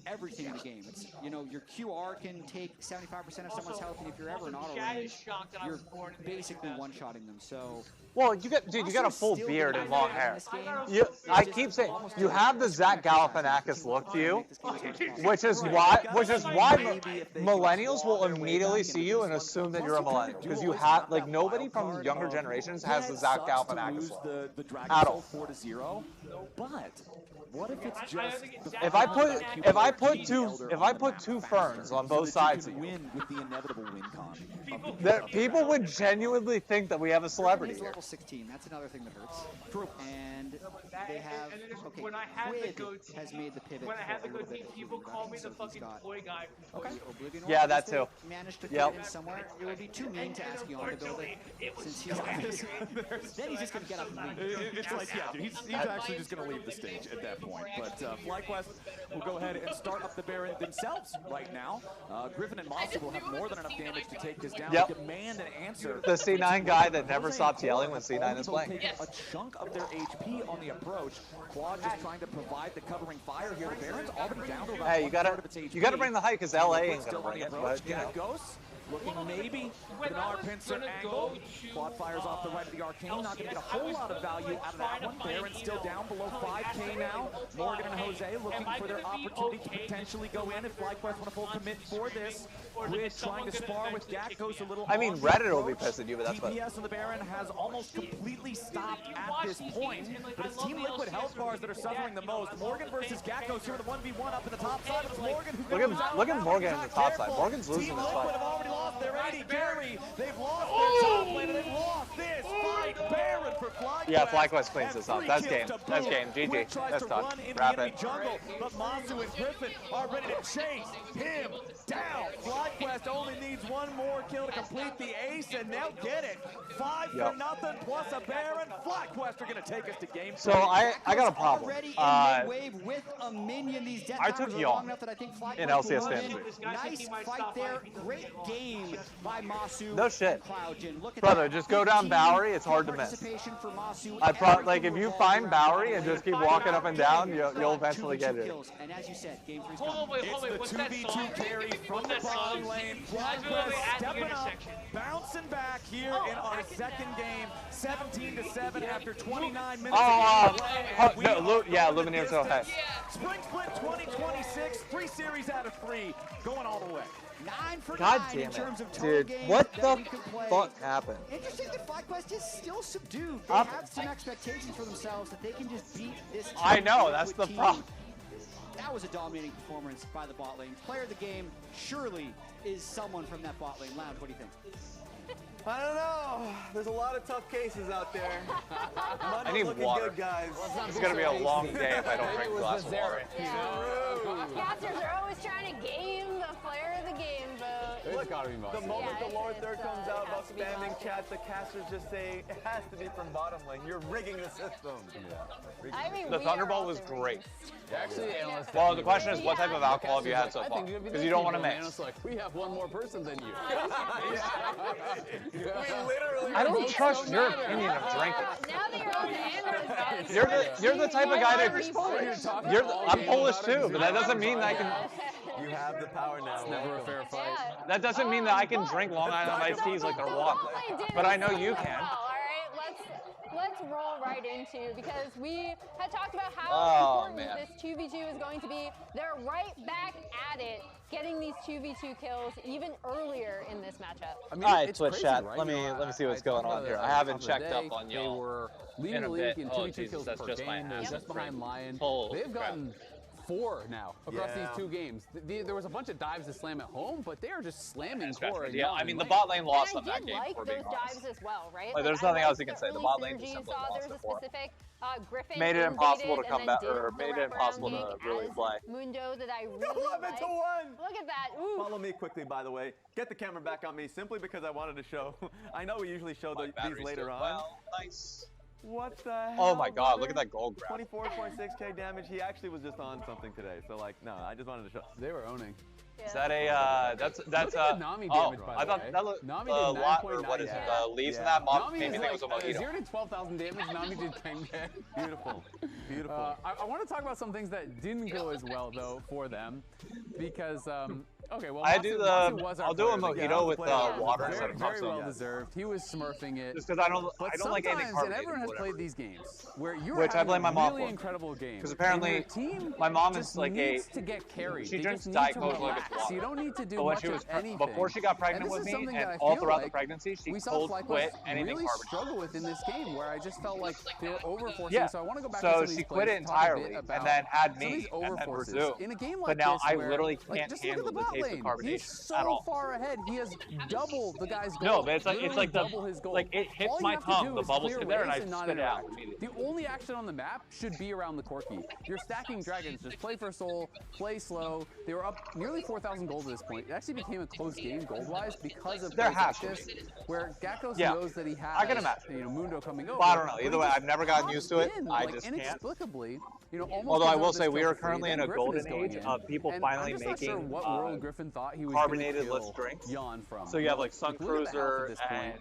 everything in the game. It's, you know, your QR can take 75% of someone's health, and if you're ever in auto range, you're basically one-shotting them. So, well, you got a full beard and long hair. I keep saying you have the Zach Galifianakis look to you, which is why millennials will immediately see you and assume that you're a millennial, because you have nobody from younger generations has the Zach Galifianakis look at all. But what if it's just if I put two ferns on both sides of you, win with the inevitable win con. People would genuinely think that we have a celebrity here. Level 16. That's another thing that hurts. True. And they have Quid has made the pivot. When I had the good team, people call me the fucking toy guy. Okay. Yeah, that too. Managed to get in somewhere. It would be too mean to ask Yawn to build it, since he's then he's just gonna get up and leave. It's like, yeah, dude, he's actually just gonna leave the stage at that point. But FlyQuest will go ahead and start up the Baron themselves right now. Griffin and Masu will have more than enough damage to take this down. Yep. They demand an answer. The C9 guy that never stops yelling when C9 is playing. A chunk of their HP on the approach. Quad just trying to provide the covering fire here. The Baron's already down to about Hey, you gotta bring the height because LA ain't gonna bring it. But you know. Ghosts looking maybe with an R-pincer angle. Quad fires off the right of the Arcane. Not going to get a whole lot of value out of that one. Baron still down below 5K now. Morgan and Jose looking for their opportunity to potentially go in if FlyQuest want to full commit for this. With trying to spar with Dak goes a little. I mean, Reddit will be pissed at you, but that's what. DPS on the Baron has almost completely stopped at this point. But it's Team Liquid health bars that are suffering the most. Morgan versus Gakkos here with a 1v1 up in the top side. It's Morgan who Look at Morgan on the top side. Morgan's losing this fight. Have already lost their AD carry. They've lost their top lane and they've lost this fight. Baron for FlyQuest. Yeah, FlyQuest cleans this up. That's game. That's game. GG. That's done. Wrap it. Jungle, but Masu and Griffin are ready to chase him down. FlyQuest only needs one more kill to complete the ace, and they'll get it. 5-0 plus a Baron. FlyQuest are going to take us to game 3. So I got a problem. With a minion, these death I took Yawn in LCS Fantasy. Nice fight there. Great game by Masu. No shit. Brother, just go down Bowery. It's hard to miss. Like if you find Bowery and just keep walking up and down, you'll eventually get it. And as you said, game 3's Hold on, wait, what's that song? Carry from the bottom lane. Stepping up, bouncing back here in our second game. 17-7 after 29 minutes. Yeah, Lumineer's okay. Spring Split 2026, 3 series out of 3, going all the way. 9 for 9 God damn in terms of it, total dude. games What that the we could play. fuck happened? Interesting that FlyQuest is still subdued. They have some expectations for themselves that they can just beat this team. I know, that's the problem. That was a dominating performance by the bot lane. Player of the game surely is someone from that bot lane. Lounge, what do you think? I don't know. There's a lot of tough cases out there. I need water. Good, guys. It's going to be a long day if I don't drink a glass of water. Casters are always trying to game the player of the game vote. It's gotta be Masu. The moment the lower third comes out about spamming chat, the casters just say it has to be from bottom lane. You're rigging the system. I mean, The Thunderbolt was great. Actually, well, the question is, what type of alcohol have you had so far? Because you don't want to mix. Analysts like, we have one more person than you. I don't trust your opinion of drinking. Now that you're on camera, You're the type of guy that I'm Polish too, but that doesn't mean that I can. You have the power now. It's never a fair fight. That doesn't mean that I can drink Long Island iced teas like they're water. But I know you can. All right, let's roll right into, because we had talked about how important this 2v2 is going to be. They're right back at it, getting these 2v2 kills even earlier in this matchup. I mean, all right, it's Twitch crazy, chat. right? Let me see what's going on here. I haven't checked up on They y'all were leading in a the bit. league in Oh 2v2 Jesus, kills that's per just my game. They're ass. just behind Lion. Holy They've gotten 4 now across Yeah. these 2 games. There was a bunch of dives to slam at home, but they are just slamming 4. Yeah, I mean the bot lane lost on And I that did game. like for those being honest. dives as well, right? Like, there's I nothing else liked you can say. The early bot lane synergy just you simply saw. lost There was it a for. specific Griffin Made it impossible to invaded come and back, then did or the made it wraparound impossible to gank really as play. Mundo that I really 11 liked. to 1. Look at that. Ooh. Follow me quickly, by the way. Get the camera back on me simply because I wanted to show. I know we usually show these later on. Well, nice. What the hell? Oh my God! brother? Look at that gold grab. 24.6k damage. He actually was just on something today. So like, no, I just wanted to show. They were owning. Is that a that's Look at the Nami damage, by I the thought way. that looked Nami did lot, or 9.9. what is it? Leaves in Yeah. that mob Nami made me is think it was a like mojito. 0 to 12,000 damage. Nami did 10k. Beautiful, beautiful. I want to talk about some things that didn't go as well though for them, because okay, well, I Masu, do Masu was our I'll do a player of the game. mojito with water Very, instead of very well Thompson. deserved. He was smurfing it. Just because I don't like any Sometimes, carbonated, and everyone has whatever. played these games where you're Which I having blame my a mom really for. incredible game. Because apparently and your team my mom is just like needs to get carried. she They drinks just need Diet to Coke like relax. it's water. You don't need to do But when much she was of anything. before she got pregnant And this with is me, something and that I all feel throughout the like pregnancy, she we saw cold FlyQuest quit anything really carbonated. struggle with in this game, where I just felt like they were overforcing. Yeah. So I want to go back to So some of she these quit plays it to talk a bit entirely, about and then had some of me, these and then overforces. Brazil. In a game like But now this, I where, literally like, can't just look at handle the the bot waste of lane. carbonation He's so at all. far ahead. He has double the guy's gold. No, but it's Literally like double his gold. like it hits All you my have to tongue, do the is bubbles clear hit there, and I waves spit not it out interact. immediately. The only action on the map should be around the Corki. You're stacking dragons. Just play for soul, play slow. They were up nearly 4,000 gold at this point. It actually became a close game gold-wise because of plays like this, where Gakkos knows that he has I can imagine. Mundo coming over. Well, I don't know. but Either he way, just I've never gotten used to it. pops in, I like, just can't. inexplicably. Almost Although I gives will out say this we kill are for free, currently in then a Griffin golden is going age in. of people And finally I'm just not making sure what world Griffin thought he was carbonated gonna Let's kill Drinks. Yon from. So you have like Sun look at the health Cruiser at this point.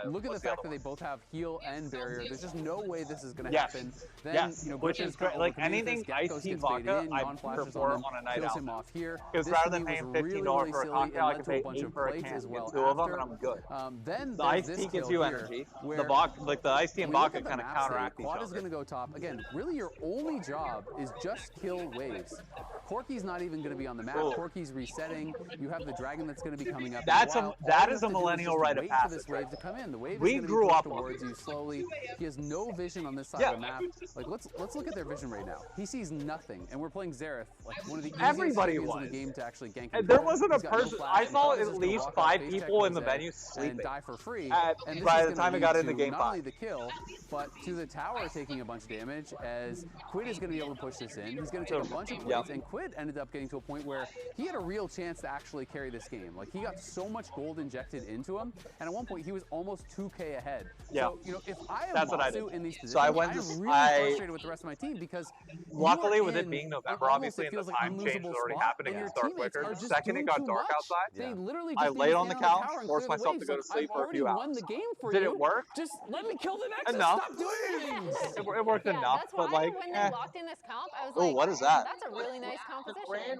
and Look at the what's the fact other that they both have heal and barrier. There's just no way this is going to Yes. happen. Then, Yes. Which Griffin's is great. got like overcommitted anything this, Ice Gakkos Team gets baited vodka, in, I Yon flashes prefer on him, on a night kills out. him off here. Because This rather to than me paying was $15 really for a silly cocktail, and I led can to a pay bunch $8 of for a plays can. as well Get 2 of them after. and I'm good. Then The there's Ice this Tea gives kill you here, energy. where The Ice Tea and when you look vodka at the kind of map counteract state, each Quad other. is going to go top. Again, really your only job is just kill waves. Corki's not even going to be on the map. Cool. Corki's resetting. You have the dragon that's going to be coming up. That's in a while. that All is you a have to do millennial just rite of wait for passage this right wave to come in. The wave We is going to grew be pushed up on towards you slowly. He has no vision on this side of the map. Like let's look at their vision right now. He sees nothing, and we're playing Xerath, like one of the easiest Everybody champions was. in the game to actually gank. And there wasn't a He's got no person. flash, I and saw Quad is at just gonna least walk 5 up, face people check in the Jose venue sleeping. and die for free. By And this the is time gonna it got lead into to game not 5. only the kill, but to the tower taking a bunch of damage, as Quid is going to be able to push this in. He's going to take a bunch of plays, and Quid ended up getting to a point where he had a real chance to actually carry this game. Like, he got so much gold injected into him, and at one point he was almost 2K ahead. Yeah. So, if I am That's what I Masu did. in these positions, So I went I'm to- really I- frustrated with the rest of my team because Luckily, you are with it in being November, almost, obviously, it and the feels like time change unlosable was already spot, happening and and your it started teammates quicker. are The just second it doing got too dark much. outside, They literally I just need laid to on the stand tower couch, and forced clear the myself to waves. go to Like, sleep I've for a few already won hours. the game for Did you. it work? Just let me kill the Nexus. Enough. Stop doing things. It worked enough, That's but why like, when they locked in this comp, I was Oh, like, what is that? That's a really nice composition.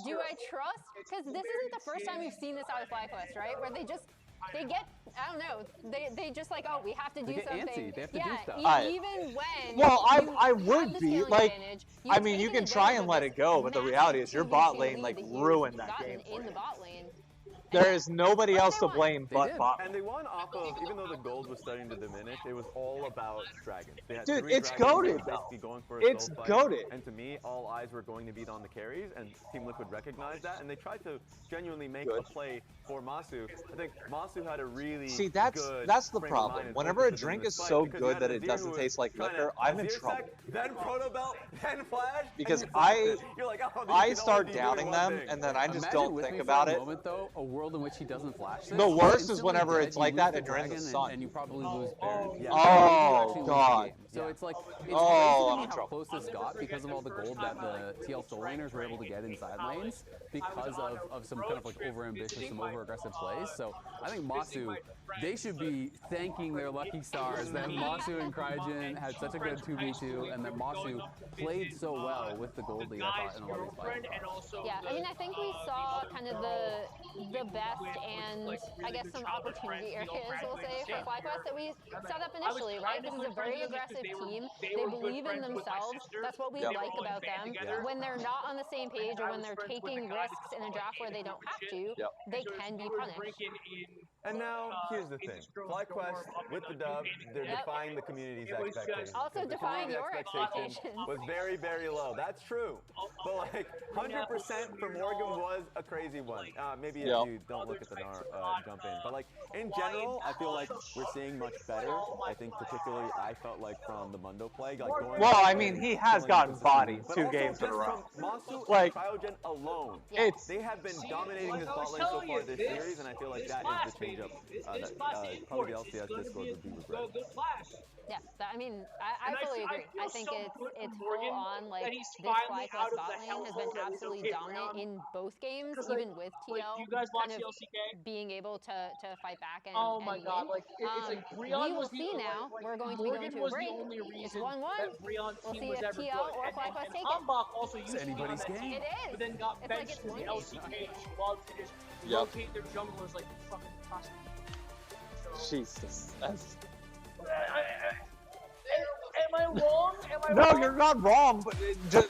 Do I trust? Because this isn't the first time we've seen this out of FlyQuest, right? Where they get, I don't know, they just like, oh, we have to do get something. antsy. They have to yeah, do stuff. Even when. Well, you I have would the be scaling like, advantage, I mean, you've you taken can try advantage and of let this it go, but the massive reality is your 2v2 bot lane lead like that you've ruined that gotten game for in you. the bot lane. There is nobody else to blame They but did. bot. And they won off of, even though the gold was starting to diminish, it was all about dragons. They had Dude, 3 it's dragons goated, basically though. going for a It's soul fight. goated. And to me, all eyes were going to be on the carries, and Team Liquid recognized that, and they tried to genuinely make a play for Masu. I think Masu had a really See, good that's the frame of problem. mind and Whenever focus a within drink this is fight, so because you good had that Azir it who doesn't was taste like trying to liquor, I'm in Azir trouble. sec, then Proto Belt, then Flash, Because and you I You're like, oh, I can start only be doubting doing them, one thing. and then I just Imagine don't with think me about for a it. moment, though, a world in which he doesn't flash this. The You're worst is instantly whenever dead, it's you like lose that the and you're in the dragon, sun. and you probably lose Baron. Yeah. Oh, God. So it's like, it's Oh, crazy I'm to in me how trouble. close this got because of all the gold that the TL Soul Laners were able to get inside lanes because of some kind of like over-ambitious, some over-aggressive plays. So I think Masu, they should be thanking their lucky stars that Masu and Crygen had such a good 2v2 and that Masu played so well with the gold lead, I thought, in a lot of these fights. Yeah, I mean, I think we saw kind of the best and I guess some opportunity areas, we'll say, for FlyQuest that we set up initially, right? This is a very aggressive team. They believe in themselves. That's what we like about them. When they're not on the same page or when they're taking risks in a draft where they don't have to, they can be punished. And now, here's the thing. FlyQuest, with the dub, they're defying the community's expectations. Also The defying community your expectations. was very, very low. That's true. But like, 100% for Morgan was a crazy one. Maybe if you don't look at the jump in. But like, in general, I feel like we're seeing much better. I think particularly, I felt like from the Mundo play. Like going Well, I mean, he has gotten bodied but 2 also games in a just row. from Masu Like, and Cryogen alone, they have been dominating this bot lane so far this series, and I feel like that is the change-up that probably the LCS Discord would be regretting. Yeah, I mean, I fully agree. I think it's full on, like, this FlyQuest bot lane has been absolutely dominant in both games, even with TL kind of being able to fight back and Oh my and God! win. Like it's like We Breon will was the see now. We're going to be going to a break. It's 1-1. We'll see if TL or FlyQuest take it. Tombach also used It's anybody's to be on that game. team, It is. but then got It's like benched it's to the one LCK while they just rotate their junglers like fucking prostitutes. Jesus. That's... Am I wrong? Am I No, wrong? you're not wrong, but just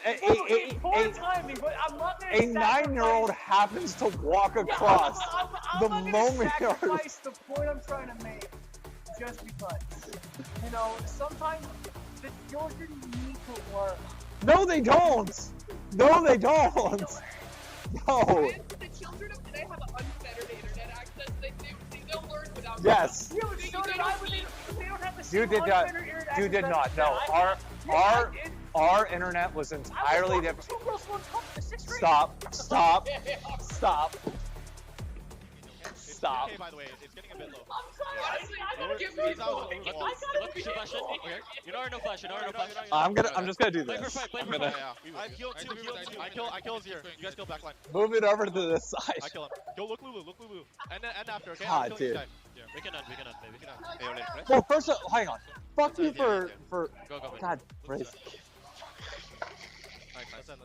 Poor timing, but I'm not gonna a 9-year-old happens to walk across I'm the not gonna moment you're... sacrifice the point I'm trying to make just because. You know, sometimes the children need to learn. No, they don't! No, they don't! No! The children of today have unfettered internet access. They'll learn without. Yes. Yeah, but so did I. They don't have the You same did not. unfettered internet access. You did not. that No, I did. our internet was entirely different. 2 girls, 1 cup in the 6th grade. Stop. Okay, by the way, it's getting a bit low. I'm sorry, honestly, I gotta get rid of it. Okay, you know no flash, I'm just gonna do Play for this. fight, play I'm for gonna fight. I heal 2, I kill Zero. You guys kill backline. move it over to this side. I kill him. Go look Lulu. And after, okay? God, I'm killing dude. this guy. Yeah. We can end, baby. Well, first, hang on. Fuck you for Go. God, Brace. Let's end.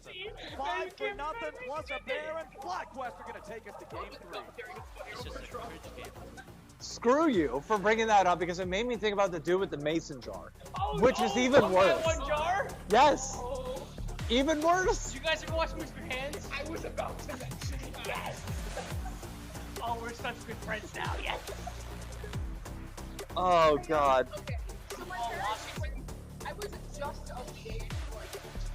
5 for nothing plus a Baron. FlyQuest are going to take us to game 3. It's just a cringe game. Screw you for bringing that up because it made me think about the dude with the mason jar, which is even worse. One jar? Yes. Oh. Even worse. You guys ever watch Mr. Hands? I was about to mention yes. Oh, we're such good friends now. Yes. Oh God. Okay. So my parents, I was just of the age where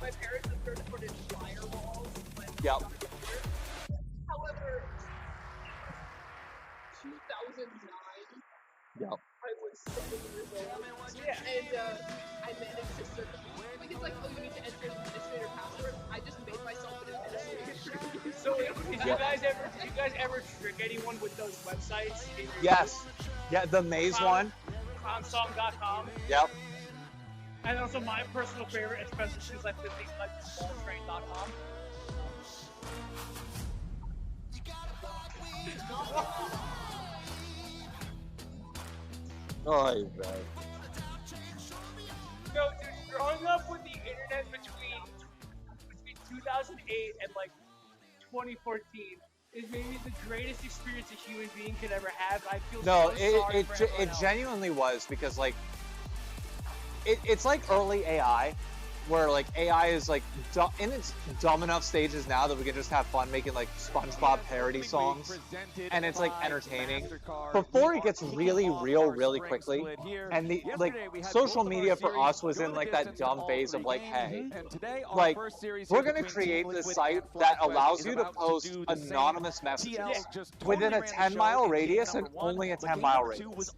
my parents started to put in firewalls. Yep. However, 2009. Yep. I was 7 years old. And I managed to circle. Like it's like, oh, you need to enter an administrator password. I just made myself an administrator. So did you guys ever trick anyone with those websites? Yes. Yeah, the maze one. Clownsong.com. Yep. And also my personal favorite, especially since I've been like smalltrain.com. Oh, you right. No, dude, growing up with the internet between 2008 and like 2014 is maybe the greatest experience a human being could ever have. I feel No, so sorry for it everyone else. genuinely was because like it's like early AI, where like AI is like in its dumb enough stages now that we can just have fun making like SpongeBob parody songs, and it's like entertaining. Before it gets really real really quickly, and the like social media for us was in like that dumb phase of like, hey, like we're gonna create this site that allows you to post anonymous messages within a 10-mile radius and only a 10-mile radius.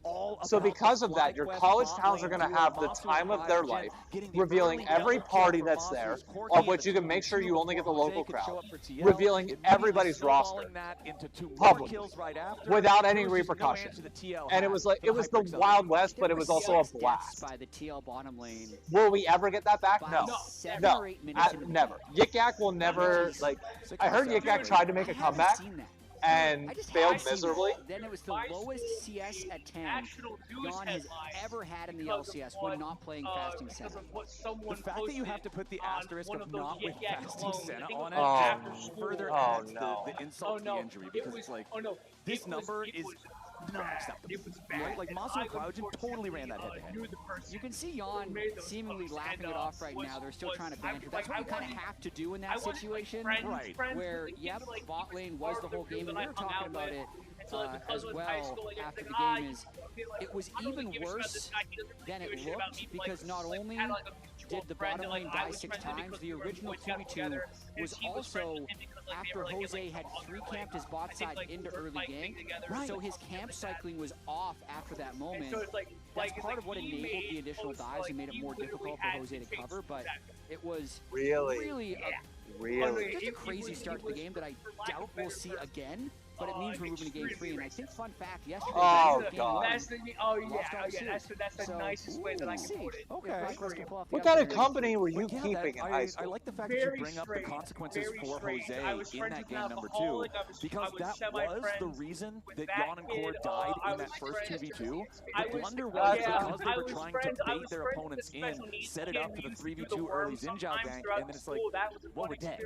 So because of that, your college towns are gonna have the time of their life, revealing every party that's there, of which you can make sure you only get the local crowd, revealing everybody's roster publicly without any repercussion. And it was like it was the Wild West, but it was also a blast. By the TL bottom lane. Will we ever get that back? No, 7 no, or 8 minutes never. Yik Yak will never like. I heard Yik Yak tried to make a comeback and failed miserably. Then it was the lowest CS at 10 Yon has ever had in the LCS when not playing Fasting Senna. The fact that you have to put the asterisk of not with Fasting Senna on it further Oh, adds no. the insult to the injury because it's like this number is not acceptable. Right? Like Masu and Cloudgen totally ran that head-to-head. You can see Yon seemingly laughing it off right now. They're still trying to banter. That's what you kind of have to do in that situation. Right. Where, yep, bot lane was the whole game, and we were talking about it as well after the game. Is it was even worse than it looked because not only did the bottom lane die 6 times, the original 2v2 was also after Jose had 3-camped his bot side into early game, so his camp cycling was off after that moment. That's part of what enabled the additional dives and made it more difficult for Jose to cover, but it was really just a crazy start to the game that I doubt we'll see again. But it means we're moving to game 3, and I think fun fact yesterday. Oh God! That's the nicest way that I can put it. Okay. What kind of company were you keeping in high I school? like the fact that you bring up the consequences for Jose in that game number 2, because that was the reason that Yon and Cord died in that first 2v2. The blunder was because they were trying to bait their opponents in, set it up for the 3v2 early Xinjiao gank, and then it's like, well, we're dead.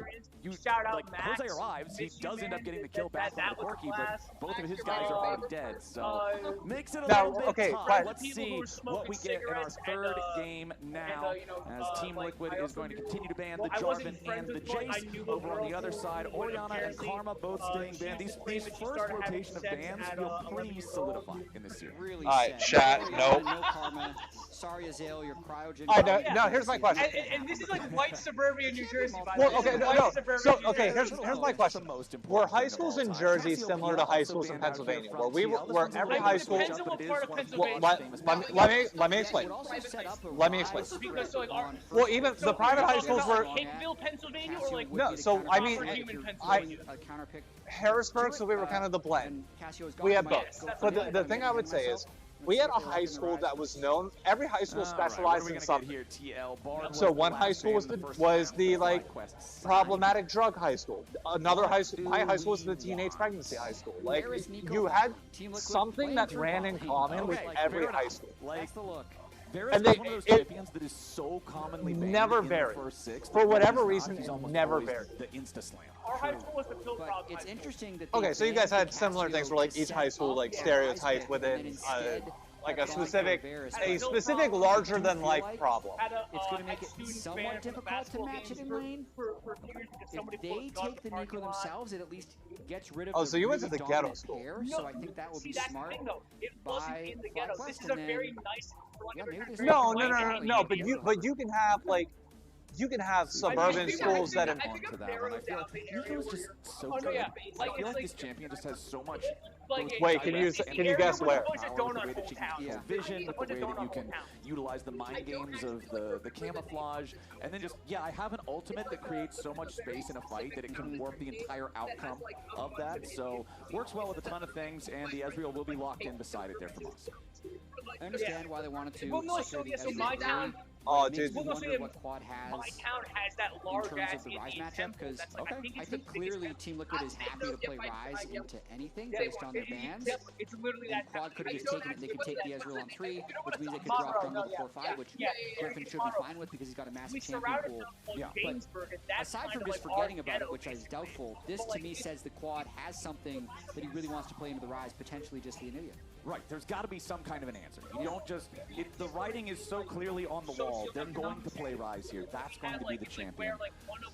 Like Jose arrives, he does end up getting the kill back from the Corky, but both of his guys are already dead, so makes it a little bit tough. Let's see what we get in our 3rd game now, as Team Liquid is going to continue to ban the Jarvan and the Jace. Over on the other side, Orianna and Karma both staying banned. These first rotation of bans feel pretty solidified in this series. Really Alright, chat, nope. No Karma sorry, Azale, your cryogen. I know. No, here's my question. And this is like white suburbia New Jersey, by the Well, way. okay, no. So, okay, here's my question. Were high schools in Jersey similar to high schools in Pennsylvania, where every high school? Depends on what part of Pennsylvania. Let me explain. Let me explain. Because so like Well, even the private high schools were. Hickville, Pennsylvania, or like No, so I mean, Pennsylvania. Harrisburg, so we were kind of the blend. We had both. But the thing I would say is, we had a high school that was known. Every high school specialized in something. So one high school was the like problematic drug high school. Another my high school was the teenage pregnancy high school. Like you had something that ran in common with every high school. That's the look. And they, one of those champions that is so commonly banned never varied. For whatever reason, never varied. The insta slam. Our high school was the pill problem. It's interesting that. Okay, so you guys had similar things where like each high school like stereotyped within like a specific larger than life problem. It's going to make it somewhat difficult to match it in lane. If they take the Nico themselves, it at least gets rid of. Oh, so you went to the ghetto school. Pair, so I think that would be smart. It wasn't in the ghetto. This is a very nice. No. But you can have like. You can have suburban schools that. I feel Nico's just so good. I feel like this champion just has so much. Wait, can you guess where? Vision, the way that you can utilize the mind games of the camouflage, and then just I have an ultimate that creates so much space in a fight that it can warp the entire outcome of that. So works well with a ton of things, and the Ezreal will be locked in beside it there from us. I understand why they wanted to. Well, no, so my town. Oh, dude. Well, what Quad has. My town has that large in terms of the Rise matchup, because I think clearly Team Liquid is happy to play Rise into anything based on their bans. It's literally that. Quad could have just taken it. They could take the Ezreal on 3, which means they could drop jungle to 4-5, which Griffin should be fine with because he's got a massive champion pool. But aside from just forgetting about it, which is doubtful, this to me says the Quad has something that he really wants to play into the Rise, potentially just the Anivia. Right, there's got to be some kind of an answer. You don't just, the writing is so clearly on the wall. They're going to play Rise here. That's going to be the champion.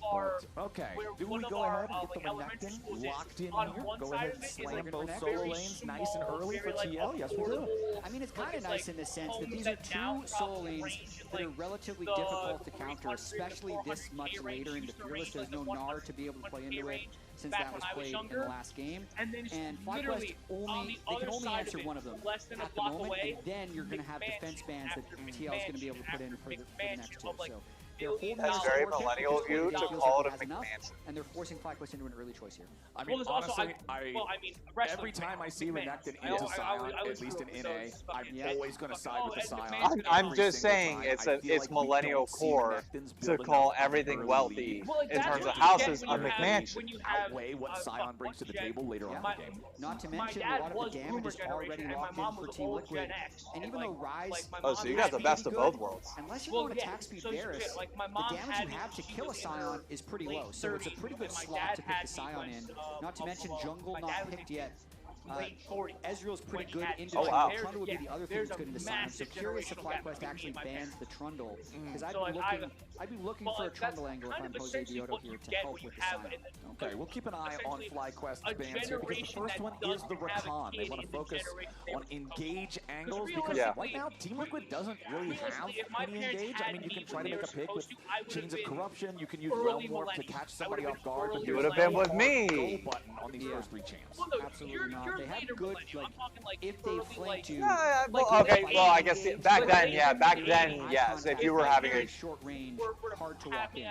But, okay, do we go ahead and get the Renekton locked in here? Go ahead and slam both solo lanes nice and early for TL? Yes, we do. I mean, it's kind of nice in the sense that these are two solo lanes that are relatively difficult to counter, especially this much later in the Fearless. There's no Gnar to be able to play into it since that was played in the last game. And FlyQuest they can only answer one of them at the moment, and then you're going to have defense bans that TL is going to be able to put in for the next two. So they're holding That's very millennial of you to call it a McMansion. And they're forcing FlyQuest into an early choice here. I mean, honestly, every time I see Renekton into Scion, at least in NA, I'm always going to side with the Scion. I'm just saying it's millennial core to call everything wealthy in terms of houses a McMansion. Outweigh what Scion brings to the table later on in the game. Not to mention a lot of the damage is already locked in for Team Liquid. And even though Rise... Oh, so you got the best of both worlds. Unless you want attack speed Varus, the damage you have to kill a Scion is pretty low, so it's a pretty good slot to pick the Scion in. Not to mention jungle not picked yet. Ezreal's pretty good into Trundle. Trundle would be the other thing that's good into Scion. So curious if FlyQuest actually bans the Trundle, because I'd be looking for a Trundle angle if I'm Jose Dioto here to help with the Scion. Okay, we'll keep an eye on FlyQuest's bans here, because the first one is the Rakan. They want to focus on engage angles, because right now Team Liquid doesn't really have any engage. I mean, you can try to make a pick with Chains of Corruption, you can use Realm Warp to catch somebody off guard, but you would have been with me. Go button on these first 3 champs. Absolutely not. They have good, if they flank you. Okay, well, I guess back then, yes, if you were having a short range, hard to walk in.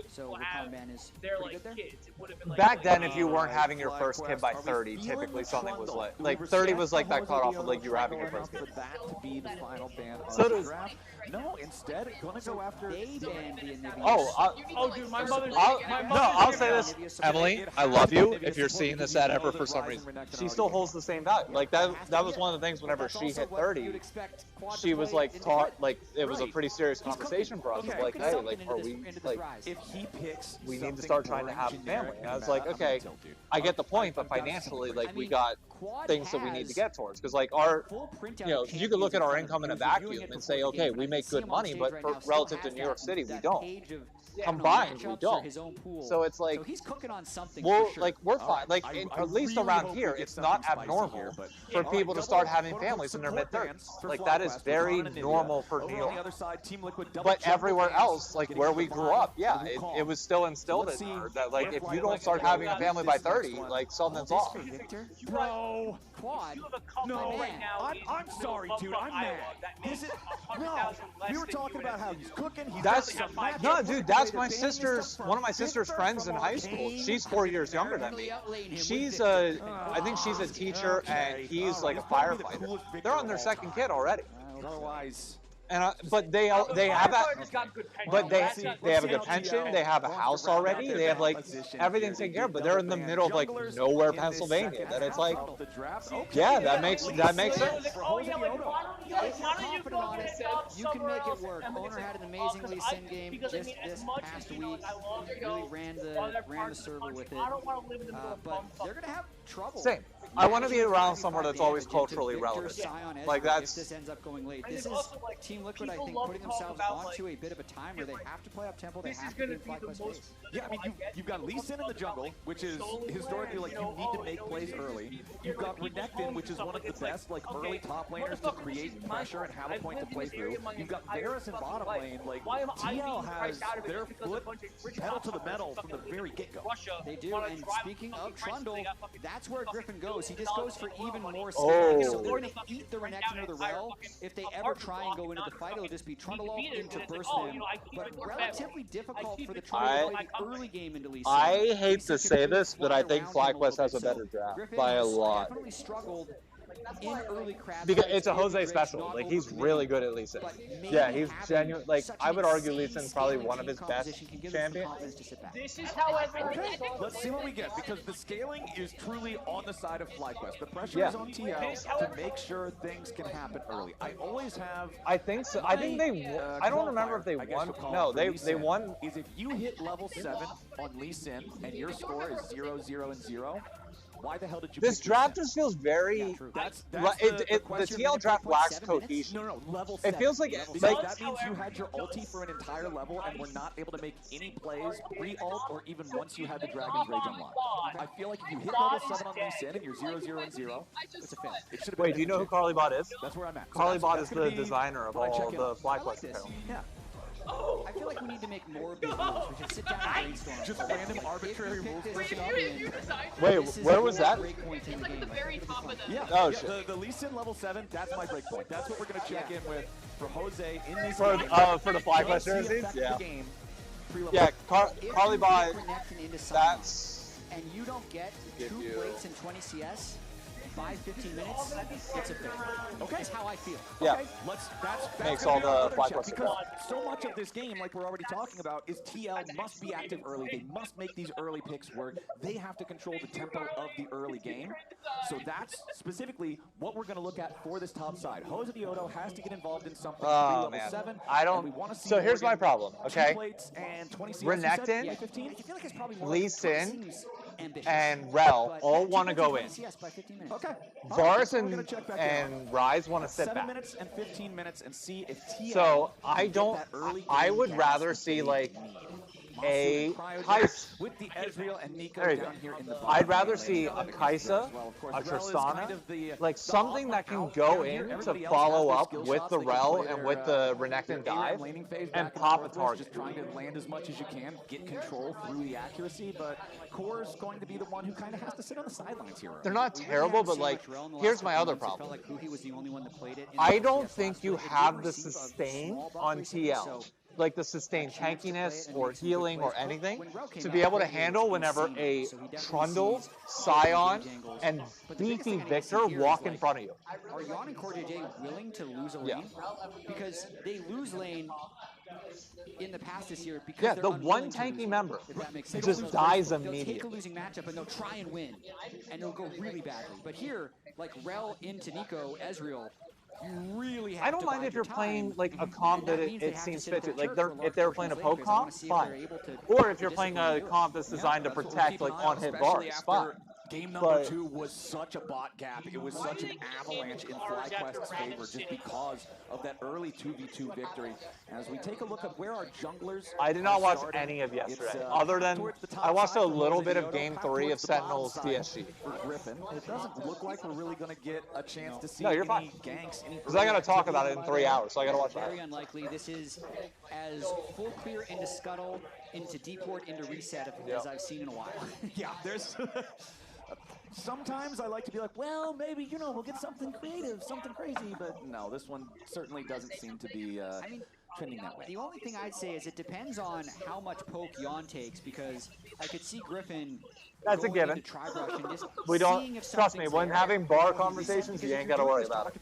So Rakan ban is pretty good there. Back then, if you weren't having your first kid by 30, typically something was like 30 was like that cutoff of like you were having your first kid. For that to be the final ban So of the does draft. No, instead, gonna go after. Oh, dude, my mother's. I'll say this, Emily. I love you. If you're seeing this ad ever for some reason, she still holds the same value. Like that was one of the things. Whenever she hit 30, she was like taught like it was a pretty serious conversation for us. Of like, hey, like, are we like, if he picks, we need to start trying to have a family. And I was like, okay, I get the point, but financially, like, we got things that we need to get towards. Because, like, our, you know, you could look at our income in a vacuum and say, okay, we make good money, but for, relative to New York City, we don't. Combined, we don't. So it's like, he's cooking on something. well, like, we're fine. Like, at least around here, it's not abnormal for people to start having families in their mid-30s. Like, that is very normal for New York. But everywhere else, like where we grew up, yeah, it was still instilled in her that, like, if you don't start having a family by 30, like, something's off. Bro, quad. No, I'm sorry, dude. I'm mad. This is no. We were talking about how he's cooking. He's No, dude, that's my sister's, one of my sister's friends in high school. She's 4 years younger than me. She's I think she's a teacher and he's like a firefighter. They're on their second kid already. Otherwise. And but they have they have a good pension. They have a house already. They have like everything taken care of. But they're in the middle of like nowhere, Pennsylvania. That it's like, yeah, that makes sense. You can make it work. Owner had an amazing Lee Sin game just this past week. Really ran the server with it. But they're gonna have trouble. Same. I want to be around somewhere that's always culturally relevant. Like that's. If this ends up going late, this is Team Liquid, I think, putting themselves onto a bit of a time where they have to play up tempo. They have to do FlyQuest plays. Yeah, I mean, you've got Lee Sin in the jungle, which is historically like you need to make plays early. You've got Renekton, which is one of the best like early top laners to create pressure and have a point to play through. You've got Varus in bottom lane. Like TL has their foot pedal to the metal from the very get-go. They do. And speaking of Trundle, that's where Griffin goes. He just goes for even more scaling. So they're going to eat the Renekton or the Rel. If they ever try and go into the fight, it'll just be Trundle off into burst them. But relatively difficult for the Trundle to play the early game into Lee Sin. I hate to say this, but I think FlyQuest has a better draft by a lot. Definitely struggled in early crab because it's a Jose special. Like he's really good at Lee Sin. Yeah, he's genuine. Like I would argue Lee Sin's probably one of his best champions. This is, however, let's see what we get because the scaling is truly on the side of FlyQuest. The pressure is on TL to make sure things can happen early. I always have. I think so. I think they. I don't remember if they won. No, they won. Is if you hit level 7 on Lee Sin and your score is 0-0-0. Why the hell did you? This draft just feels very. The TL draft lacks cohesion. No, level 7. It feels like that means you had your ulti for an entire level and were not able to make any plays pre-ult or even once you had the Dragon's Rage unlocked. I feel like if you hit level 7 on Lee Sin and you're 0-0-0, it's a fail. Wait, do you know who Carlybot is? That's where I'm at. Carlybot is the designer of all the FlyQuest apparel. Yeah. I feel like we need to make more of these rules. We should sit down and brainstorm. Just random arbitrary rules. Wait, where was that? It's like at the very top of the. Yeah. Oh shit. The Lee Sin level 7. That's my breakpoint. That's what we're gonna check in with for Jose in these for the FlyQuest jerseys. Yeah. Yeah, Carlybot. That's. And you don't get 2 plates in 20 CS. 5-15 minutes, it's a fail. Okay, that's how I feel. Yeah, okay. That's makes all the FlyQuest because so much of this game, like we're already talking about, is TL must be active early. They must make these early picks work. They have to control the tempo of the early game. So that's specifically what we're going to look at for this top side. Jose Diodo has to get involved in something. Oh man, 7, I don't. So here's my problem. Okay, Renekton, Lee Sin, and Rel all want to go in. Okay. Varus and Rise want to sit 7 back. minutes and 15 minutes and see if TL. So I don't. I would rather see like a Kaisa. With the Ezreal and Nico down here in the I'd rather see a Kaisa, a Tristana, like something that can go in to follow up with the Rel and with the Renekton dive and pop a target. Just trying to land as much as you can, get control through the accuracy, but Core's going to be the one who kind of has to sit on the sidelines here. They're not terrible, but like, here's my other problem. I don't think you have the sustain on TL. Like the sustained tankiness or healing or anything to be able to handle whenever a Trundle, Scion, and beefy Victor walk in front of you. Are Yon and CoreJJ willing to lose a lane? Because they lose lane in the past this year because the one tanky member just dies immediately. They'll take a losing matchup and they'll try and win, and it'll go really badly. But here, like Rel into Nico, Ezreal, you really I don't mind if you're playing like a comp that it seems fit to. Like if they're playing a poke comp, fine. Or if you're playing a comp that's designed to protect like on-hit bars, fine. Game number 2 was such a bot gap. It was such an avalanche in FlyQuest's favor just because of that early 2v2 victory. As we take a look at where our junglers I did not watch any of yesterday, other than I watched a little bit of Game 3 of Sentinels DSG. For Griffin, it doesn't look like we're really going to get a chance to see you're any fine. ganks. Because I got to talk about it in 3 hours, so I got to watch that. Very unlikely. This is as full clear into Scuttle, into Deport, into Reset as I've seen in a while. Yeah, there's... Sometimes I like to be like, well, maybe, you know, we'll get something creative, something crazy, but no, this one certainly doesn't seem to be trending that way. The only thing I'd say is it depends on how much poke Yon takes, because I could see Griffin That's a given. We don't, trust me, when having bar conversations, you ain't got to worry about it.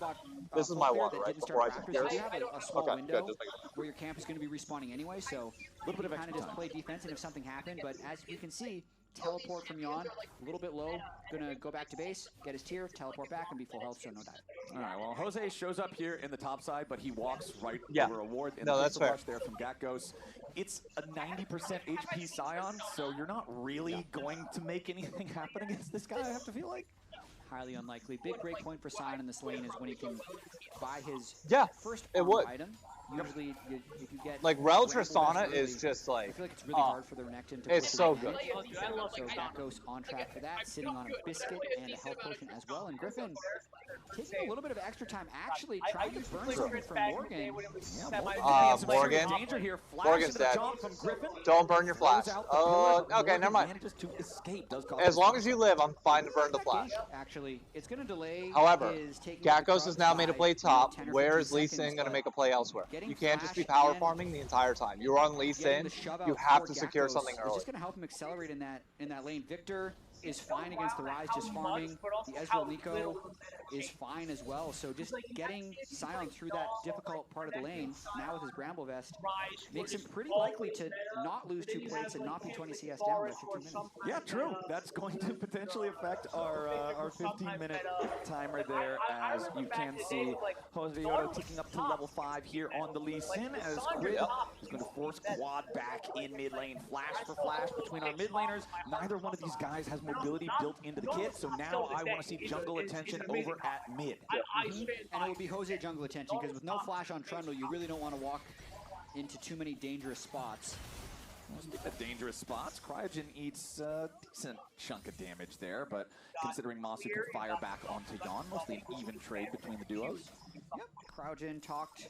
This is my water, right, before I take care of it. You have a small Okay, window good. where your camp is going to be respawning anyway, so a little bit of kind of just play defense, and if something happened, but as you can see, teleport from Yon, a little bit low, gonna go back to base, get his tier, teleport back, and be full health, so no die. All right, well, Jose shows up here in the top side, but he walks right over a ward. No, that's fair. There from Gatgos. It's a 90% HP Scion, so you're not really going to make anything happen against this guy, I have to feel like. Highly unlikely. Big break point for Scion in this lane is when he can buy his first item. Usually, if you get like Rel Tristana is just like, I feel like it's really hard for the Renekton to it's so good. So that goes on track for that, sitting on a biscuit and a health potion as well. And Griffin taking a little bit of extra time, actually trying to burn something from Morgan. Morgan. Danger here. Morgan's dead. From Griffin. Don't burn your flash. Okay, never mind. As long as you live, I'm fine to burn the flash. Actually, it's going to delay. However, Gatgos has now made a play top. Where is Lee Sin going to make a play elsewhere? You can't just be power farming the entire time. You're on Lee Sin. You have to secure something early. It's just going to help him accelerate in that lane. Victor is fine against the Rise, just farming. The Ezreal Nico is fine as well. So just getting Scion through that difficult part of the lane, now with his Bramble Vest, makes him pretty likely to not lose 2 plates and not be 20 CS down by 15 minutes. Yeah, true. That's going to potentially affect our 15-minute timer there, as you can see Jose Otto ticking up to level 5 here on the Lee Sin, as Quid is going to force Quad back in mid lane. Flash for flash between our mid laners. Neither one of these guys has mobility built into the kit, so now I want to see jungle attention over at mid. And it will be Jose jungle attention, because with no flash on Trundle, you really don't want to walk into too many dangerous spots. Speaking of dangerous spots, Cryogen eats a decent chunk of damage there, but considering Masu can fire back onto Yon, mostly an even trade between the duos. Yep, Cryogen talked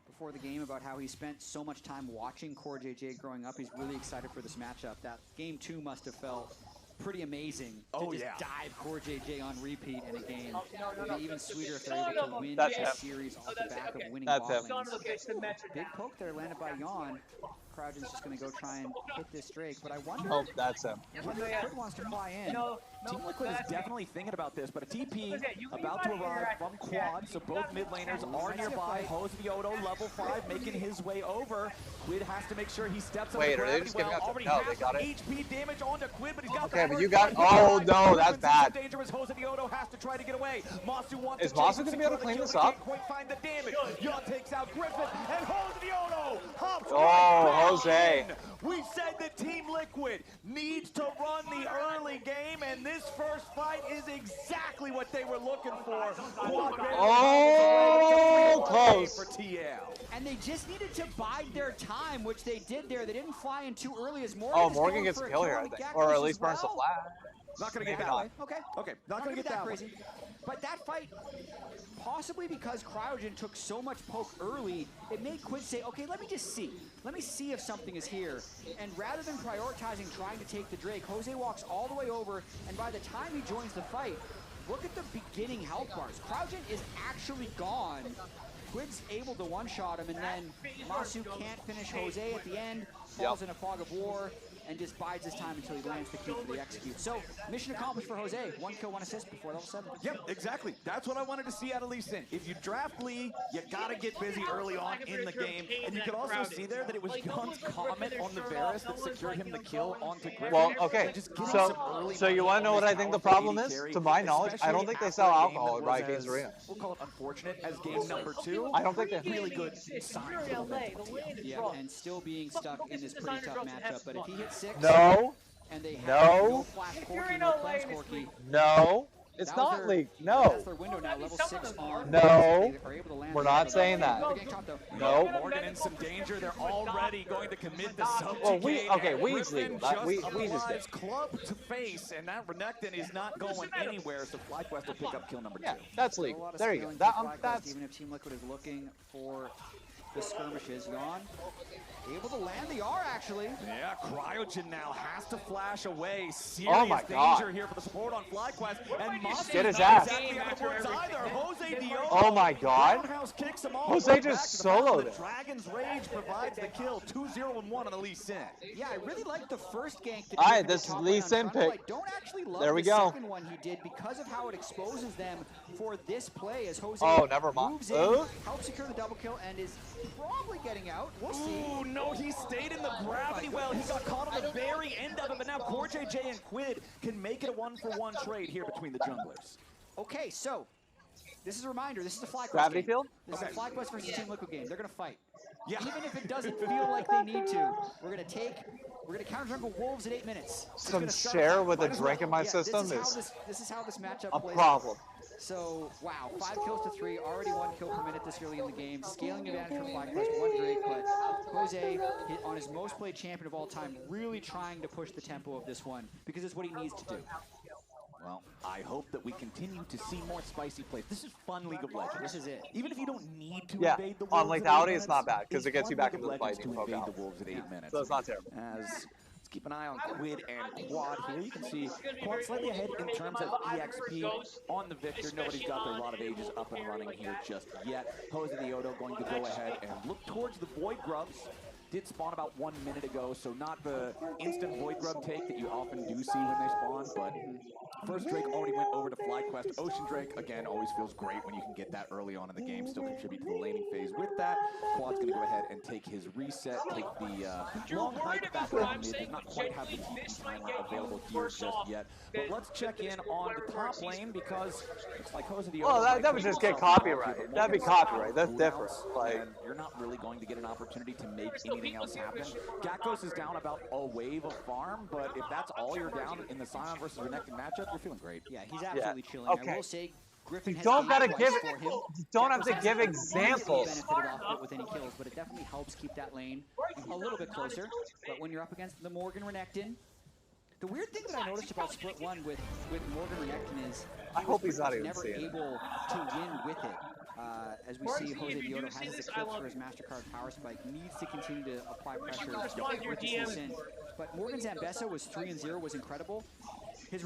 before the game about how he spent so much time watching Core JJ growing up. He's really excited for this matchup. That game 2 must have felt pretty amazing to just dive Core JJ on repeat in a game. It'd be even sweeter if they're able to win a series off the back of winning ball lanes. Big poke there landed by Yon. Cryogen's just going to go try and hit this Drake, but I wonder Oh, that's him. when Quid wants to fly in. Team Liquid is definitely thinking about this, but a TP about to arrive from Quad, so both mid laners are nearby. Jose Otto, level 5, making his way over. Quid has to make sure he steps up. Wait, are they just giving out the no, they got it. HP damage onto Quid, but he's got okay, but you got, oh no, that's bad. Dangerous. Jose Otto has to try to get away. Masu wants is Masu going to be able to clean this up? Quite find the damage. Yon takes out Griffin, and Jose Otto hops Jose. We said that Team Liquid needs to run the early game, and this first fight is exactly what they were looking for. Oh, close. For TL. And they just needed to bide their time, which they did there. They didn't fly in too early as Morgan. Oh, Morgan gets a kill here, I think. Or at least burns the flash. Not going to get that way. Okay, not going to get that crazy. But that fight, possibly because Cryogen took so much poke early, it made Quid say, okay, let me just see. Let me see if something is here. And rather than prioritizing trying to take the Drake, Jose walks all the way over, and by the time he joins the fight, look at the beginning health bars. Cryogen is actually gone. Quid's able to one-shot him, and then Masu can't finish Jose at the end, falls in a fog of war, and just bides his time until he lands the Q for the execute. So, mission accomplished for Jose. 1 kill, 1 assist before level 7. Yep, exactly. That's what I wanted to see out of Lee Sin. If you draft Lee, you gotta get busy early on in the game. And you could also see there that it was Yon's comment on the Varus that secured him the kill onto Griffin. Well, okay, so you want to know what I think the problem is? To my knowledge, I don't think they sell alcohol at Riot Games Arena. We'll call it unfortunate as game number 2. I don't think they really good sign. Yeah, and still being stuck in this pretty tough matchup. But if he hits 6, no, and they have no, flash Corki, no cleanse Corki. No. It's not leaked. No. That's their window now. Level 6 on. No. We're not saying that. No. Morgan in some danger. They're already going to commit the subjugate. Well, Weed's legal. We just did. Club to face, and that Renekton is not going anywhere, so FlyQuest will pick up kill number 2. Yeah, that's legal. There you go. That's even if Team Liquid is looking for the skirmishes. Yon able to land the R, actually. Yeah, Cryogen now has to flash away. Serious danger here for the support on FlyQuest. And Mossy get his ass. Jose Diogo. Oh my God. Kicks him off. Jose just soloed it. Dragon's Rage provides the kill. 2-0-1 on the Lee Sin. Yeah, I really like the first gank. All right, this is Lee Sin pick. I don't actually love there we the go. second one he did because of how it exposes them for this play as Jose never mind. moves in, helps secure the double kill, and is probably getting out. We'll see. Ooh, no, he stayed in the gravity well. He got caught on the very end of it, but now CoreJJ and Quid can make it a 1-for-1 trade here between the junglers. Okay, so this is a reminder. This is a FlyQuest Gravity game. field? This is a FlyQuest versus Team Liquid game. They're going to fight. Yeah. Even if it doesn't feel like they need to, we're going to counter jungle Wolves at 8 minutes. Some share with a drink in my system this is how this matchup a plays problem. Out. So, wow, 5 kills to 3, already 1 kill per minute this early in the game. Scaling advantage for FlyQuest, 1 Drake, but Jose, on his most played champion of all time, really trying to push the tempo of this one, because it's what he needs to do. Well, I hope that we continue to see more spicy plays. This is fun League of Legends. This is it. Even if you don't need to invade the Wolves on lethality, it's not bad, because it gets you back into the fight. To invade the Wolves at 8 minutes. So it's not terrible. Let's keep an eye on Quid and Quad here. You can see Quad slightly ahead in terms of EXP on the Victor. Nobody's got their Lot of Ages up and running here just yet. Jose Diogo going to go ahead and look towards the Void Grubs. Did spawn about 1 minute ago, so not the instant Void Grub take that you often do see when they spawn, but first Drake already went over to FlyQuest. Ocean Drake, again, always feels great when you can get that early on in the game, still contribute to the laning phase with that. Quad's going to go ahead and take his reset, take the long hike back on mid. Does not quite have the TP timer available here just yet. But let's check in on the top lane because it's like Jose Diogo. Well, that would just get copyrighted. That'd be copyright. That's different. Like, you're not really going to get an opportunity to make anything else happen. Gakkos is down about a wave of farm, but if that's all you're down in the Sion versus Renekton matchup, you're feeling great. Yeah, he's absolutely chilling. Okay. I will say, Griffin has don't gotta give for him. Don't have to give examples. Benefited off it with any kills, but it definitely helps keep that lane a little bit closer. But when you're up against the Morgan Renekton, the weird thing that I noticed about Split 1 with Morgan Renekton is I hope he's not even never seeing it. able to win with it. As we see, Jose Diogo has his eclipse for his MasterCard power spike, needs to continue to apply pressure with this in. But Morgan Zambessa was 3-0, was incredible.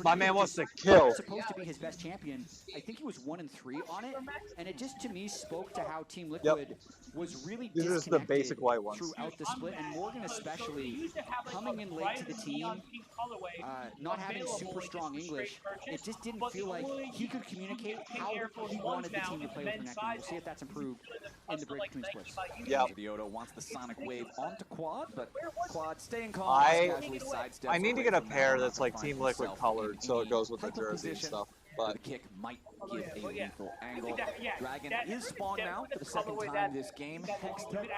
My man wants to kill. Was supposed to be his best champion. I think he was 1-3 on it, and it just to me spoke to how Team Liquid was really These are just the basic white ones. throughout the split, and Morgan especially coming in late to the team, not having super strong English. It just didn't feel like he could communicate how he wanted the team to play with Renekton. We'll see if that's improved in the break between splits. Yeah. Diogo wants the Sonic Wave onto Quad, but Quad staying calm. I need to get a pair that's like Team Liquid colored, so it goes with the jersey and stuff. But the kick might give a lethal angle. Dragon is spawned now for the second time this game. Hex Drake,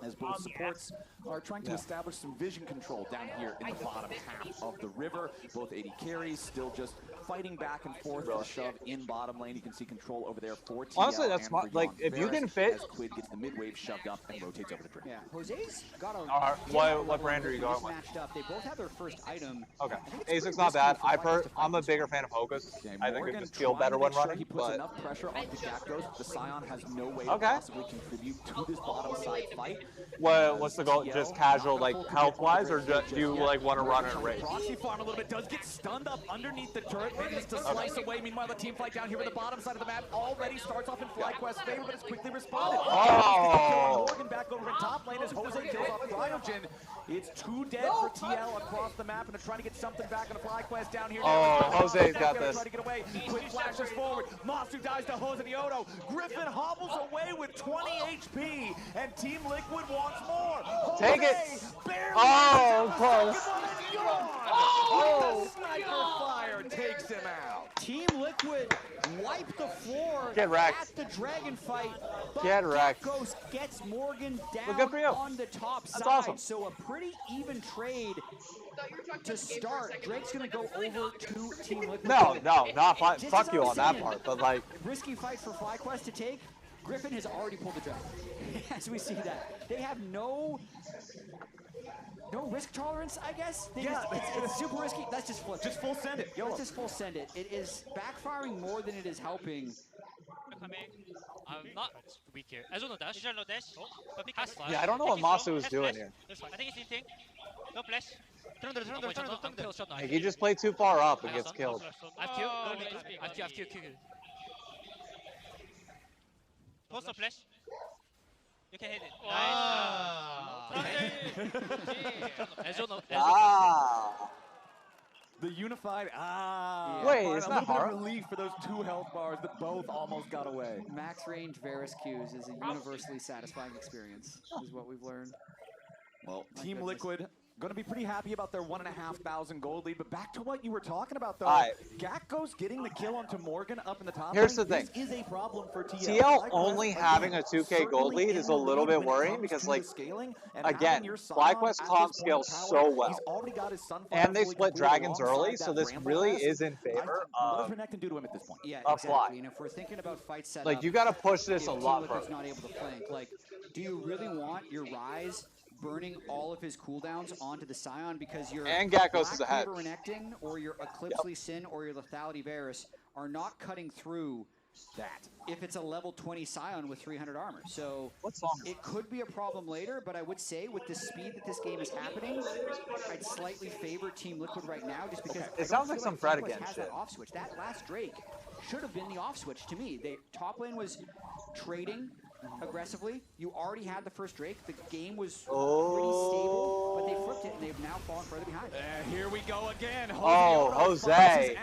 as both supports are trying to establish some vision control down here in the bottom half of the river. Both AD carries still just fighting back and forth with a shove in bottom lane. You can see control over there for TL. Honestly, that's smart. Like, if you can fit. As Quid gets the mid wave shoved up and rotates over the Drake. Yeah, Jose's got a. What brand are you going with? Matched up. They both have their first item. Okay. ASIC's not bad. I'm a bigger fan of Hocus. I think it just feel better when running. He puts enough pressure on the Gakkos. The Scion has no way to possibly contribute to this bottom side fight. What's the goal? Just casual, like health-wise, or do you like want to run and race? Proxy farm a little bit, does get stunned up underneath the turret, maybe just to slice away. Meanwhile, the team fight down here with the bottom side of the map already starts off in FlyQuest's favor, but it's quickly responded. Oh! Morgan back over in top lane as Jose kills off Cryogen. It's 2 dead for TL across the map, and they're trying to get something back on a FlyQuest down here. Oh, Jose's got this. Try to get away. Quick flashes forward. Masu dies to Jose the Odo. Griffin hobbles away with 20 HP, and Team Liquid wants more. Take it. Oh, close. The sniper fire takes him out. Team Liquid wipe the floor Get wrecked. at the Dragon fight. Get wrecked. Ghost gets Morgan down Well, good for you. on the top That's side. awesome. So a pretty even trade to start. Drake's going to go over to Team Liquid. No, not fun. Just Fuck as you I was on that saying, part, but like. Risky fight for FlyQuest to take. Griffin has already pulled the trigger. As we see that. They have no risk tolerance, I guess. It's super risky. That's just flip. Just full send it. Let's just full send it. It is backfiring more than it is helping. I'm not weak here. I don't know dash. No dash. Yeah, I don't know what Masu is doing here. I think it's in thing. No flash. Turn. Like, he just played too far up and gets killed. I have kill. Post no flash. You can hit it. Ah. The unified, Wait, is a that little bit hard? of relief for those 2 health bars that both almost got away. Max range Varus Qs is a universally satisfying experience, is what we've learned. Well, My Team goodness. Liquid going to be pretty happy about their 1,500 gold lead, but back to what you were talking about, though. Alright. Gakko's getting the kill onto Morgan up in the top Here's lane. the thing. This is a problem for TL. TL only having a 2K gold lead is a little bit worrying because, like, again, FlyQuest comp scales so well. And they split dragons early, so this really is in favor of can do to him at this point? Yeah, a exactly. Fly. And if we're thinking about fight setup, Like, you got to push this if a Team lot Liquid's further. not able to flank, like, do you really want your Ryze burning all of his cooldowns onto the Scion because your And Gakko's is ahead. Black Cleaver Renekton or your Eclipse Lee Sin or your Lethality Varus are not cutting through that if it's a level 20 Scion with 300 armor. So it could be a problem later, but I would say with the speed that this game is happening, I'd slightly favor Team Liquid right now just because It sounds like some Fred again has shit. that off switch. That last Drake should have been the off switch to me. Top lane was trading aggressively. You already had the first Drake. The game was pretty stable, but they flipped it and they've now fallen further behind. Here we go again. Oh, Jose.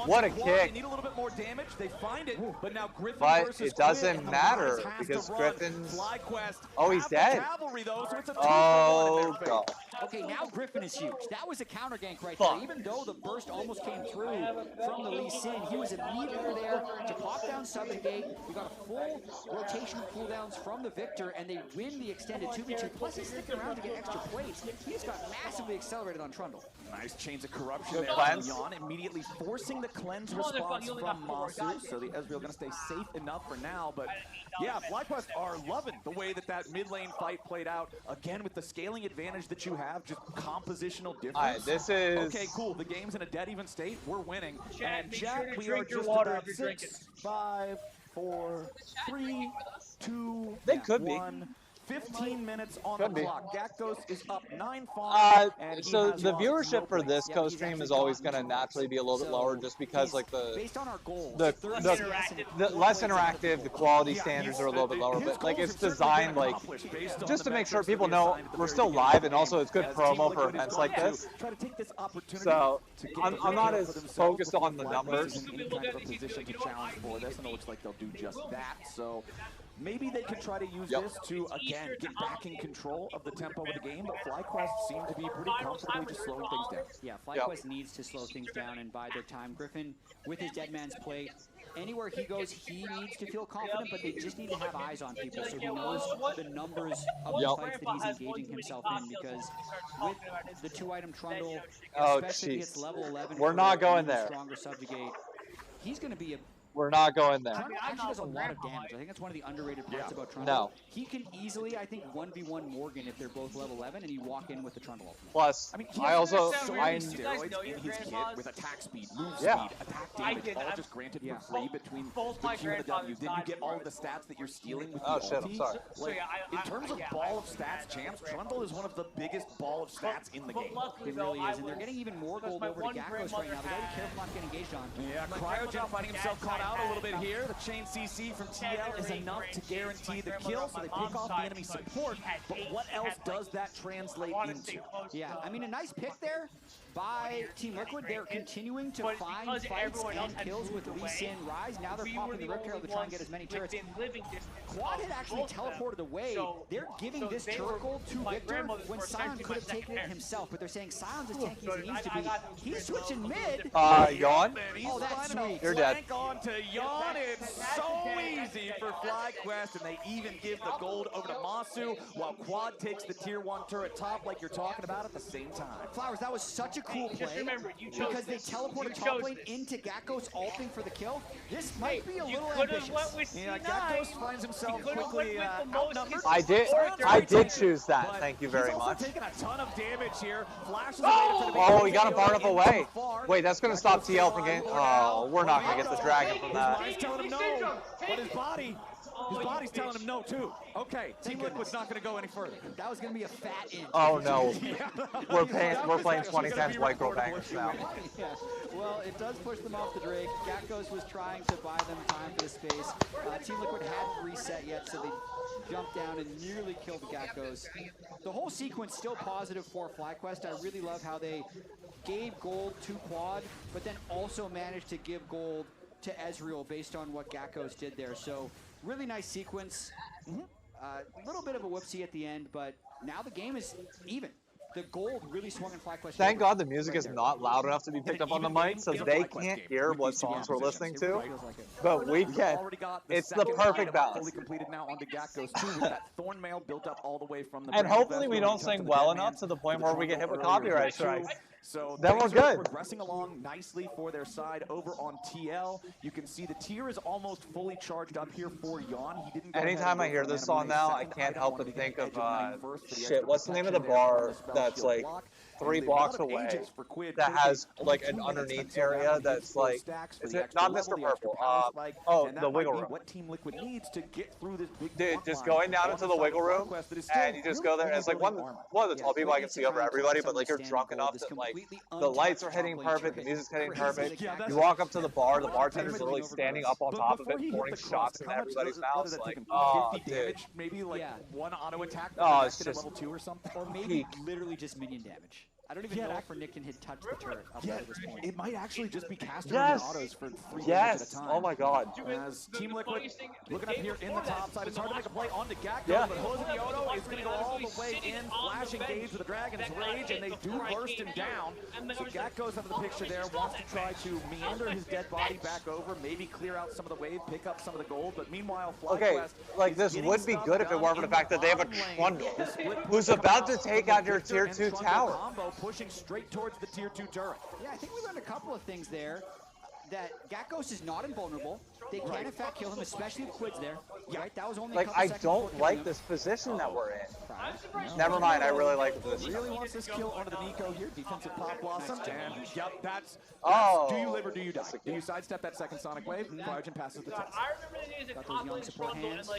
What a They kick. need a little bit more damage. They find it, but now Griffin But versus it doesn't Quinn, and the matter Rise has because to run. Griffin's. FlyQuest Oh, he's have the dead. cavalry, though, so it's a 2-for-1 in Oh, their favor. God. Okay, now Griffin is huge. That was a counter gank right Fuck. there. Even though the burst almost came through from the Lee Sin, he was immediately there to pop down Subjugate. We got a full rotation of cooldowns from the Victor, and they win the extended 2v2. Plus, he's sticking around to get extra plates. He just got massively accelerated on Trundle. Nice chains of corruption Good there cleanse. from Jan, immediately forcing the cleanse response from Masu. So the Ezreal going to stay safe enough for now. But yeah, FlyQuest are loving the way that mid lane fight played out. Again, with the scaling advantage that you have, just compositional difference. Alright, this is. Okay, cool. The game's in a dead even state. We're winning. Chat, And make Jack, sure to we are drink your just water about if you're 6, 5, 4, 3, 2, They could be. 1. 15 minutes on Could the be. clock. Gakko's is up 9-5. and he So has the lost viewership no for points. this Yeah, co-stream he's is actually always gotten going to naturally be a little bit So lower just because like the based on our goals, the the less interactive, the quality standards are a little bit lower, but like it's designed like just to make sure people know we're still live and also it's good promo for events like this. Try to take this opportunity So to get I'm the not kill as for themselves focused before on the FlyQuest numbers. is in any kind of a position to challenge for this, and it looks like they'll do just that. So maybe they can try to use this to, again, get back in control of the tempo of the game, but FlyQuest seem to be pretty comfortably just slowing things down. Yeah, FlyQuest needs to slow things down and bide their time. Griffin, with his Dead Man's Plate, anywhere he goes, he needs to feel confident, but they just need to have eyes on people so he knows the numbers of the fights that he's engaging himself in, because with the 2-item Trundle, especially if it's level 11, We're for not an going even there. Stronger Subjugate, he's going to be a We're not going there. Trundle actually does a lot of damage. I think that's one of the underrated parts about Trundle. No. He can easily, I think, 1v1 Morgan if they're both level 11 and you walk in with the Trundle ultimate. Plus, I mean, I also so I many steroids in his kit with attack speed, move Yeah. speed, attack damage, all just granted for free between both the my Q and the W. grandfathers Then you died get all before the stats that you're stealing with Oh, the shit, I'm ulti. sorry. Like, yeah, in terms of ball of stats champs, Trundle is one of the biggest ball of stats in the game. He really is, and they're getting even more gold over to Gakkos right now. They gotta be careful not to get engaged on. Yeah, Cryogen finding himself caught out out a little bit here. The chain CC from TL is enough to guarantee the kill, so they pick off the enemy support. But what else does that translate into? Yeah, I mean, a nice pick there by Team Liquid. They're continuing to find fights and kills with Lee Sin Rise. Now they're popping the Rip Carol to try and get as many turrets. Quad had actually teleported away. They're giving this turret gold to Victor when Sion could have taken it himself, but they're saying Sion's as tanky as he needs to be. He's switching mid. Yawn? Oh, that's sweet. You're dead. On to Yawn. It's so easy for FlyQuest, and they even give the gold over to Masu, while Quad takes the tier 1 turret top like you're talking about at the same time. Flowers, that was such a cool play because they teleported top lane into Gakkos ulting for the kill. This might be a little ambitious. Yeah, Gakkos finds himself quickly outnumbered. I did choose that. Thank you very much. He's also taking a ton of damage here. Flashes Oh, he got a Barn up away. Wait, that's going to stop TL from getting... Oh, we're not going to get the dragon from that. He's telling him no, but his body's telling him no, too. Okay, Team Liquid's not going to go any further. That was going to be a fat inch. Oh, no. We're playing 2010's White Girl Bangers now. Yeah. Well, it does push them off the Drake. Gakkos was trying to buy them time for the space. Team Liquid hadn't reset yet, so they jumped down and nearly killed Gakkos. The whole sequence still positive for FlyQuest. I really love how they gave gold to Quad, but then also managed to give gold to Ezreal based on what Gakkos did there. So really nice sequence. A little bit of a whoopsie at the end, but now the game is even. The gold really swung in FlyQuest. Thank God the music is not loud enough to be picked up on the mic, so they can't hear what songs we're listening to. But we can. It's the perfect balance. Fully completed now onto Gakkos too, with that thorn mail built up all the way from the. And hopefully we don't sing well enough to the point where we get hit with copyright strikes. So then we're good. Progressing along nicely for their side over on TL. You can see the tier is almost fully charged up here for Yawn. He didn't. Anytime I hear this song now, I can't help but think of shit. What's the name of the bar that's like 3 blocks away that has like an underneath area that's like, is it not Mr. Purple? Oh, the Wiggle Room. What Team Liquid needs to get through this big dude, just going down into the Wiggle Room and you just go there and it's like one of the tall people I can see over everybody, but like you're drunk enough that like the lights are hitting perfect, the music's hitting perfect. You walk up to the bartender's literally standing up on top of it, pouring shots into everybody's mouths. Like, oh, dude. Maybe like one auto attack. Oh, it's just level 2 or something, or maybe literally just minion damage. I don't even know if Nickton had touched the turret up to this point. It might actually just be casting autos for 3 minutes at a time. Oh my god. As Team Liquid looking up here in the top side, it's hard to make a play onto Gakkos, but Jose Dioto is going to go all the way in, flash engage with the Dragon's Rage, and they do burst him down. So Gakkos out of the picture there, wants to try to meander his dead body back over, maybe clear out some of the wave, pick up some of the gold, but meanwhile, FlyQuest like this would be good if it weren't for the fact that they have a Trundle who's about to take out your tier 2 tower. Pushing straight towards the tier 2 turret. Yeah, I think we learned a couple of things there. That Gakkos is not invulnerable. They can in fact kill him, especially if Quid's there. Yeah. Right? That was only like I don't like this position that we're in. Never mind, I really like the position. Really wants this kill onto the Nico here. Defensive pop blossom. And yep, that's do you live or do you die? Do you sidestep that second Sonic Wave? Cryogen passes the test. Got those young support hands.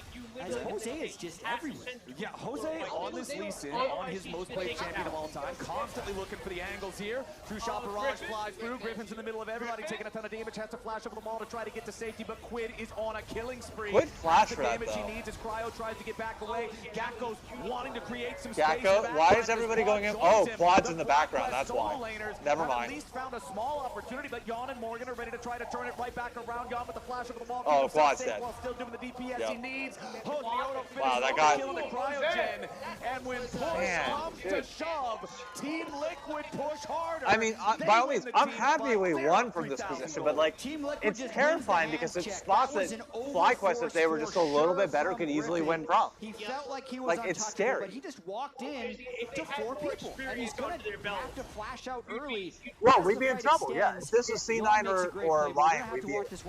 As Jose is just everywhere. Yeah, Jose on this Lee Sin, on his most played champion of all time, constantly looking for the angles here. True Shot Barrage flies through. Griffin's in the middle of everybody, taking a ton of damage, has to flash over the wall to try to get to safety, but Quid is on a killing spree. Quid flash the for that, damage though. He needs as Cryo tries to get back away. Gakkos wanting to create some space. Why is everybody going in? Oh, Quad's in the background, that's why. Never mind. At least found a small opportunity, but Yawn and Morgan are ready to try to turn it right back around. Yawn with the flash over the wall. Oh, Quad's dead. While still doing the DPS he needs. Wow, that guy. Killing the Cryogen. And when push comes to shove, Team Liquid push harder. I mean, by all means, I'm happy we won from this position, but like, it's terrifying because it's spots that FlyQuest, if they were just a little bit better, could easily win from. He felt like he was it's scary. But he just walked in to 4 people, and he's going to have to flash out early. Well, we'd be in trouble, yeah. If this was C9 or Lion,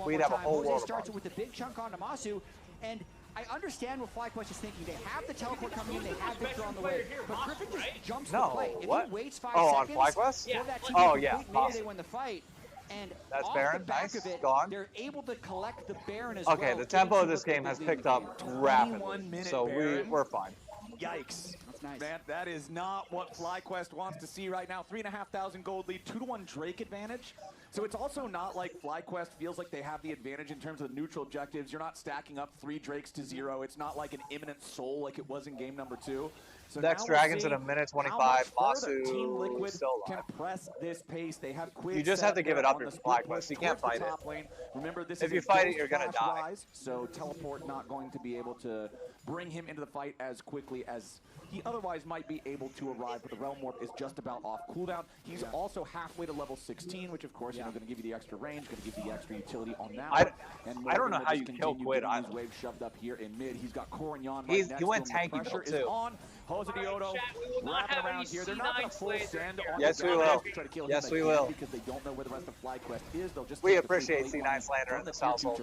we'd have a whole world. Jose starts it with a big chunk on Namasu, and I understand what FlyQuest is thinking. They have the teleport coming in, they have Victor on the way, but Griffin just jumps the play. If he waits 5 seconds, on FlyQuest? Maybe they win the fight. And that's off Baron, the back nice, of it, gone. They're able to collect the Baron as well. Okay, the tempo of this game has picked up rapidly, so we're fine. Yikes. That's nice. Man, that is not what FlyQuest wants to see right now. 3,500 gold lead, 2-to-1 Drake advantage. So it's also not like FlyQuest feels like they have the advantage in terms of neutral objectives. You're not stacking up 3 Drakes to 0. It's not like an imminent soul like it was in game number 2. So Next Dragons at a minute 25. Masu Team Liquid still can alive. press this pace. They have Quid. You just have to give it up your FlyQuest. You can't fight it. Remember, this if is you fight it, you're gonna die. Rise, so Teleport not going to be able to bring him into the fight as quickly as he otherwise might be able to arrive, but the Realm Warp is just about off cooldown. He's also halfway to level 16, which of course, you know, going to give you the extra range, going to give you the extra utility on that. I don't know how you kill Quid either. Wave shoved up here in mid. He's got Corignon. He went tanky build too. Jose Diodo wrapping around here. They're not going to full send on Yes, we will. Yes, we will. Because they don't know where the rest of FlyQuest is. They'll just we appreciate C9 slander in this household.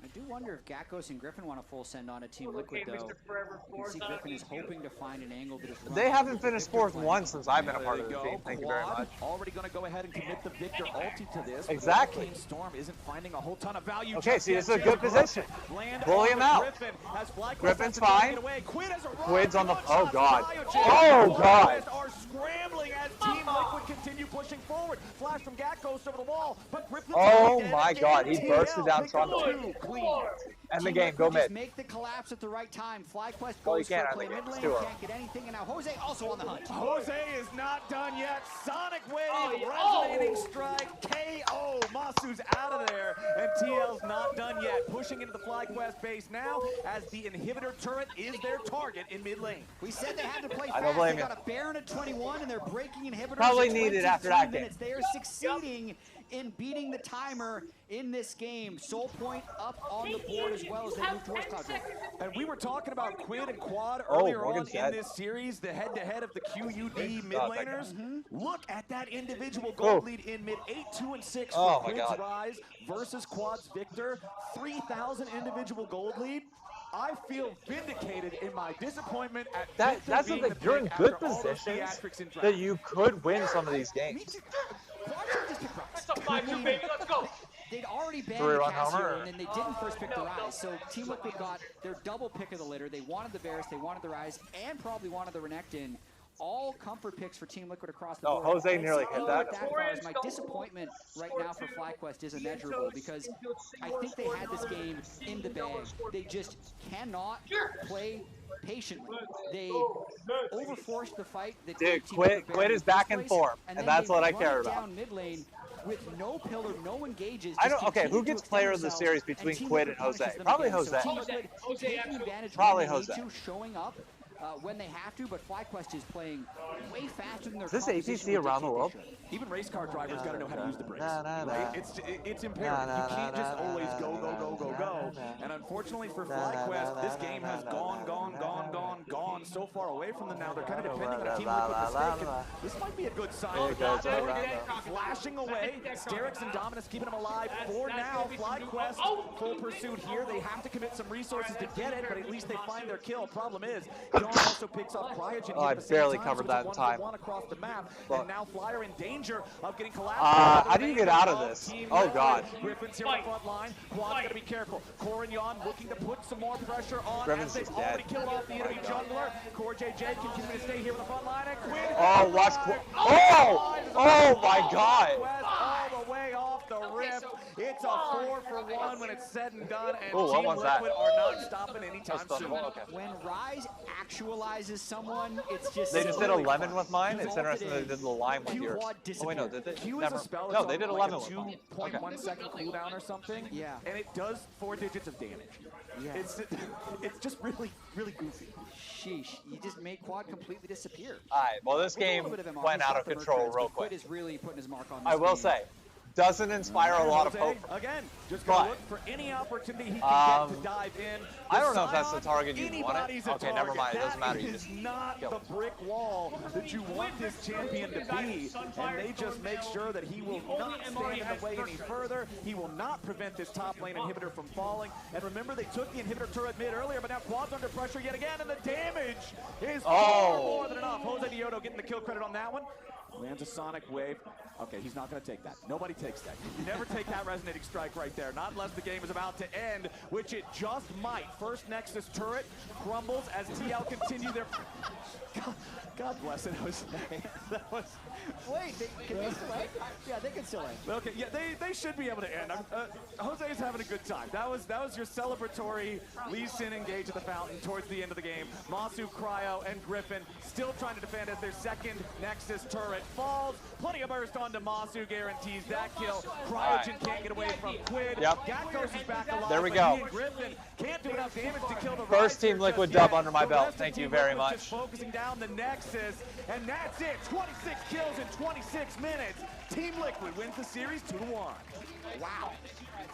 I do wonder if Gakkos and Griffin want a full send on a Team Liquid, though. You can see Griffin is hoping to find an angle that is... They haven't finished 4th once since I've been a part of the team. Thank you very much. Already going to go ahead and commit the Victor ulti to this. Exactly. Storm isn't finding a whole ton of value. Okay, see, this is a good position. Bully him out. Griffin's fine. Quid's on the... Oh, God. Oh, God. Are scrambling as Team Liquid continue pushing forward. Flash from Gakkos over the wall, but Griffin's... Oh, my God. He bursted down Trundle. End the game, go mid. Just make the collapse at the right time. FlyQuest goes for play mid lane, can't get anything, and now Jose also on the hunt. Jose is not done yet. Sonic Wave, resonating strike, KO. Masu's out of there, and TL's not done yet. Pushing into the FlyQuest base now as the inhibitor turret is their target in mid lane. We said they had to play I fast. don't blame They you. got a Baron at 21, and they're breaking inhibitors. Probably at needed after that 23 minutes. game. They are succeeding in beating the timer in this game. Soul Point up on the board as well as they move towards Cloud. And we were talking about Quid and Quad earlier on in this series, the head-to-head of the QUD mid laners. Look at that individual gold lead in mid, 8-2-6 for Quid's Rise versus Quad's Victor. 3,000 individual gold lead. I feel vindicated in my disappointment at That's the thing. You're in good positions that you could win some of these games. That's a 5-2, baby. Let's go. They'd already banned the Cassio, and then they didn't first pick the Rise. So Team Liquid got their double pick of the litter. They wanted the Varus, they wanted the Rise, and probably wanted the Renekton. All comfort picks for Team Liquid across the board. Oh, Jose nearly hit that. My disappointment right now for FlyQuest is immeasurable because I think they had this game in the bag. They just cannot play patiently. They overforced the fight. Dude, Quid is back in form, and that's what I care about. Down mid lane with no pillar, no engages. I don't. Okay, who gets player of the series between Quid and Jose? Probably Jose. Probably Jose. Showing up when they have to, but FlyQuest is playing way faster than their Is this APC around the world? Even race car drivers got to know how to use the brakes. Right? It's imperative. You can't just always go. And unfortunately for FlyQuest, this game has gone so far away from them now. They're kind of depending on a Team Liquid mistake. And this might be a good sign. Flashing away. Sterix and Dominus keeping them alive for now. FlyQuest full pursuit here. They have to commit some resources to get it, but at least they find their kill. Problem is, John also picks off Cryogen. Oh, I barely covered that in time. Across the map, and now Flyer in danger of getting collapsed. How do you get out of this? Oh, God. Griffin's here on the front line. Quad's got to be careful. Corignon looking to put some more pressure on Griffin's as they've already killed off the enemy jungler. CoreJJ continuing to stay here with the front line. And Quid. Oh, watch Quid. Oh, my God. All the way off the rip. It's a 4-for-1 when it's said and done, and Ooh, Team Liquid are not stopping anytime soon. When Rise actualizes someone, it's just... They just did a lemon with mine. It's interesting they did the lime with yours. Oh, wait, no, did they? Q is a spell. No, they did a lemon with mine. 2.1 second cooldown or something. Yeah. And it does 4 digits of damage. Yeah. It's just really goofy. Sheesh. You just made Quad completely disappear. All right, well, this game went out of control real quick. Quid is really putting his mark on this I will game. say, doesn't inspire a lot of hope. Again, just gotta look for any opportunity he can get to dive in. I don't know if that's the target you want it. Okay, never mind. It doesn't matter. You just not the brick wall that you want this champion to be, and they just make sure that he will not stand in the way any further. He will not prevent this top lane inhibitor from falling. And remember, they took the inhibitor turret mid earlier, but now Quad's under pressure yet again, and the damage is far more than enough. Jose Diodo getting the kill credit on that one. Lands a Sonic Wave. Okay, he's not going to take that. Nobody takes that. You never take that Resonating Strike right there, not unless the game is about to end, which it just might. First Nexus turret crumbles as TL continue their... God bless it, Jose. That was... Wait, can they still end? Yeah, they can still end. Okay, yeah, they should be able to end. Jose's having a good time. That was your celebratory Lee Sin engage at the fountain towards the end of the game. Masu, Cryo, and Griffin still trying to defend as their second Nexus turret falls. Plenty of burst onto Masu guarantees that kill. Cryogen can't get away from Quid. Yep. Gatkos is back alive. There we but go. he and Griffin can't do enough damage to kill the First Riser Team Liquid just dub yet. under my The belt. rest of Thank you Team very Liquid's much. just focusing down the Nexus, and that's it. 26 kills in 26 minutes. Team Liquid wins the series 2-1. Wow.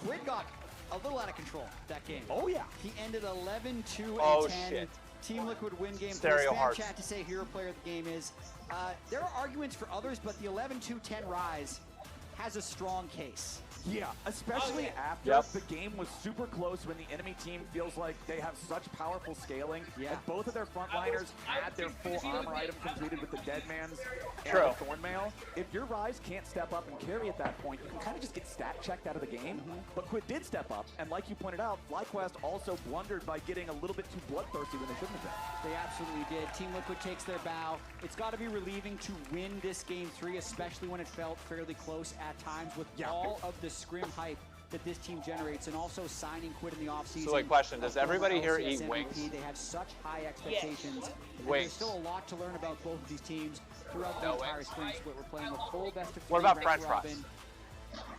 Quid got a little out of control that game. Oh, yeah. He ended 11-2-10. Oh, shit. Team Liquid win game. Stereo Spam hearts. chat to say hero player of the game is. There are arguments for others, but the 11-2-10 rise has a strong case. Yeah, especially after the game was super close when the enemy team feels like they have such powerful scaling. Yeah. And both of their frontliners had their full armor item completed with the Deadman's and True. the Thornmail. If your Ryze can't step up and carry at that point, you can kind of just get stat checked out of the game. But Quid did step up, and like you pointed out, FlyQuest also blundered by getting a little bit too bloodthirsty when they shouldn't have been. They absolutely did. Team Liquid takes their bow. It's got to be relieving to win this game 3, especially when it felt fairly close at times with all of the scrim hype that this team generates, and also signing Quid in the offseason. So, question, does everybody here LCS eat MVP. wings? They have such high expectations. And Wings. There's still a lot to learn about both of these teams throughout the No entire wings. spring split. We're playing with full best of 3 What about round French robin fries?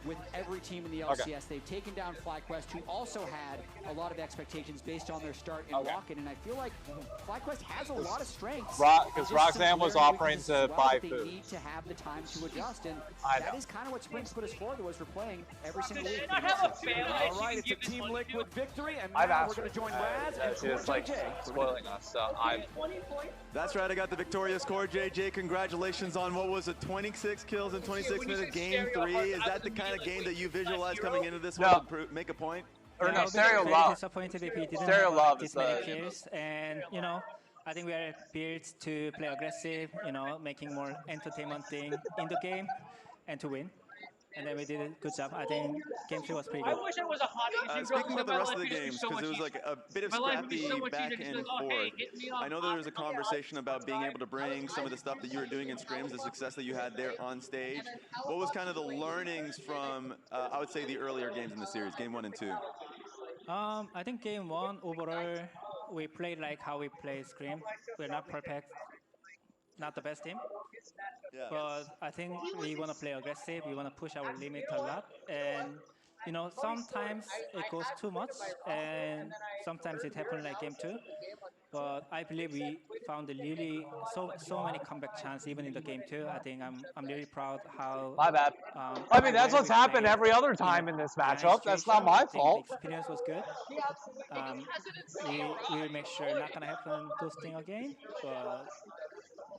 with every team in the Okay. LCS. They've taken down FlyQuest, who also had a lot of expectations based on their start in Okay. Lock-In, and I feel like FlyQuest has a lot of strengths. Because Just Roxanne some was glaring offering weaknesses to as well, buy but they food. need to have the time to adjust, and I that know. is kind of what Spring Split is for, though, is we're playing every single week. I have a family that All she right, can it's a give this Team money Liquid victory, and I've now asked we're going to her. join Raz and She was like JJ. spoiling us, so I'm... That's right, I got the victorious core, JJ. Congratulations on what was it, 26 kills in 26 minutes, game 3. Is that the kind of game that you visualize coming into this one to make a point? Or no, I'll be Stereo very Love. disappointed if he didn't Stereo have Love this is many the... kills. And, you know, I think we are built to play aggressive, you know, making more entertainment thing in the game and to win. And then we did a good job. I think game 3 was pretty good. I wish I was a hot Asian girl. Speaking of the My rest of life the would be games, so because much it was like easier. a bit of My life would be scrappy so much back easier. and Just like, oh, forth. hey, hit me up. I know there was a conversation about being able to bring some of the stuff that you were doing in scrims, the success that you had there on stage. What was kind of the learnings from, I would say, the earlier games in the series, game 1 and 2? I think game 1 overall, we played like how we play Scream. We're not perfect, not the best team. Yeah. But I think we want to play aggressive. We want to push our limit a lot. And, you know, sometimes it goes too much. And sometimes it happens like game 2. But I believe we found a really so many comeback chances even in the game 2. I think I'm really proud how. My bad. I mean, that's what's happened every other time in this matchup. That's not my fault. The experience was good. We will make sure not gonna happen those things again. But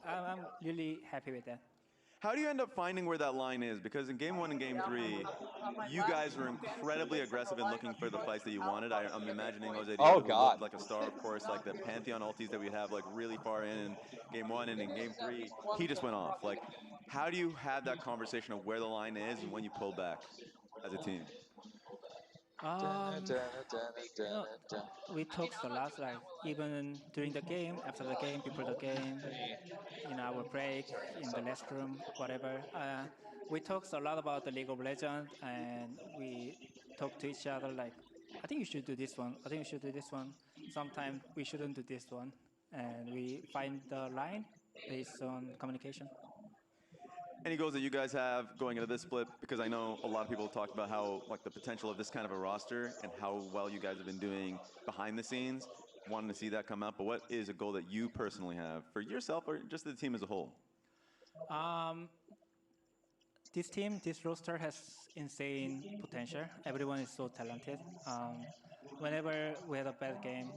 I'm really happy with that. How do you end up finding where that line is? Because in game 1 and game 3, you guys were incredibly aggressive in looking for the fights that you wanted. I'm imagining Jose Oh, Diego God. looked like a star, of course, like the Pantheon ultis that we have like really far in game 1, and in game 3, he just went off. Like, how do you have that conversation of where the line is and when you pull back as a team? We talked a lot, like even during the game, after the game, before the game, in our break, in the restroom, whatever. We talked a lot about the League of Legends, and we talk to each other like, I think you should do this one. I think you should do this one. Sometimes we shouldn't do this one, and we find the line based on communication. Any goals that you guys have going into this split? Because I know a lot of people talked about how, like, the potential of this kind of a roster and how well you guys have been doing behind the scenes. Wanting to see that come out. But what is a goal that you personally have for yourself or just the team as a whole? This team, this roster has insane potential. Everyone is so talented. Whenever we had a bad game,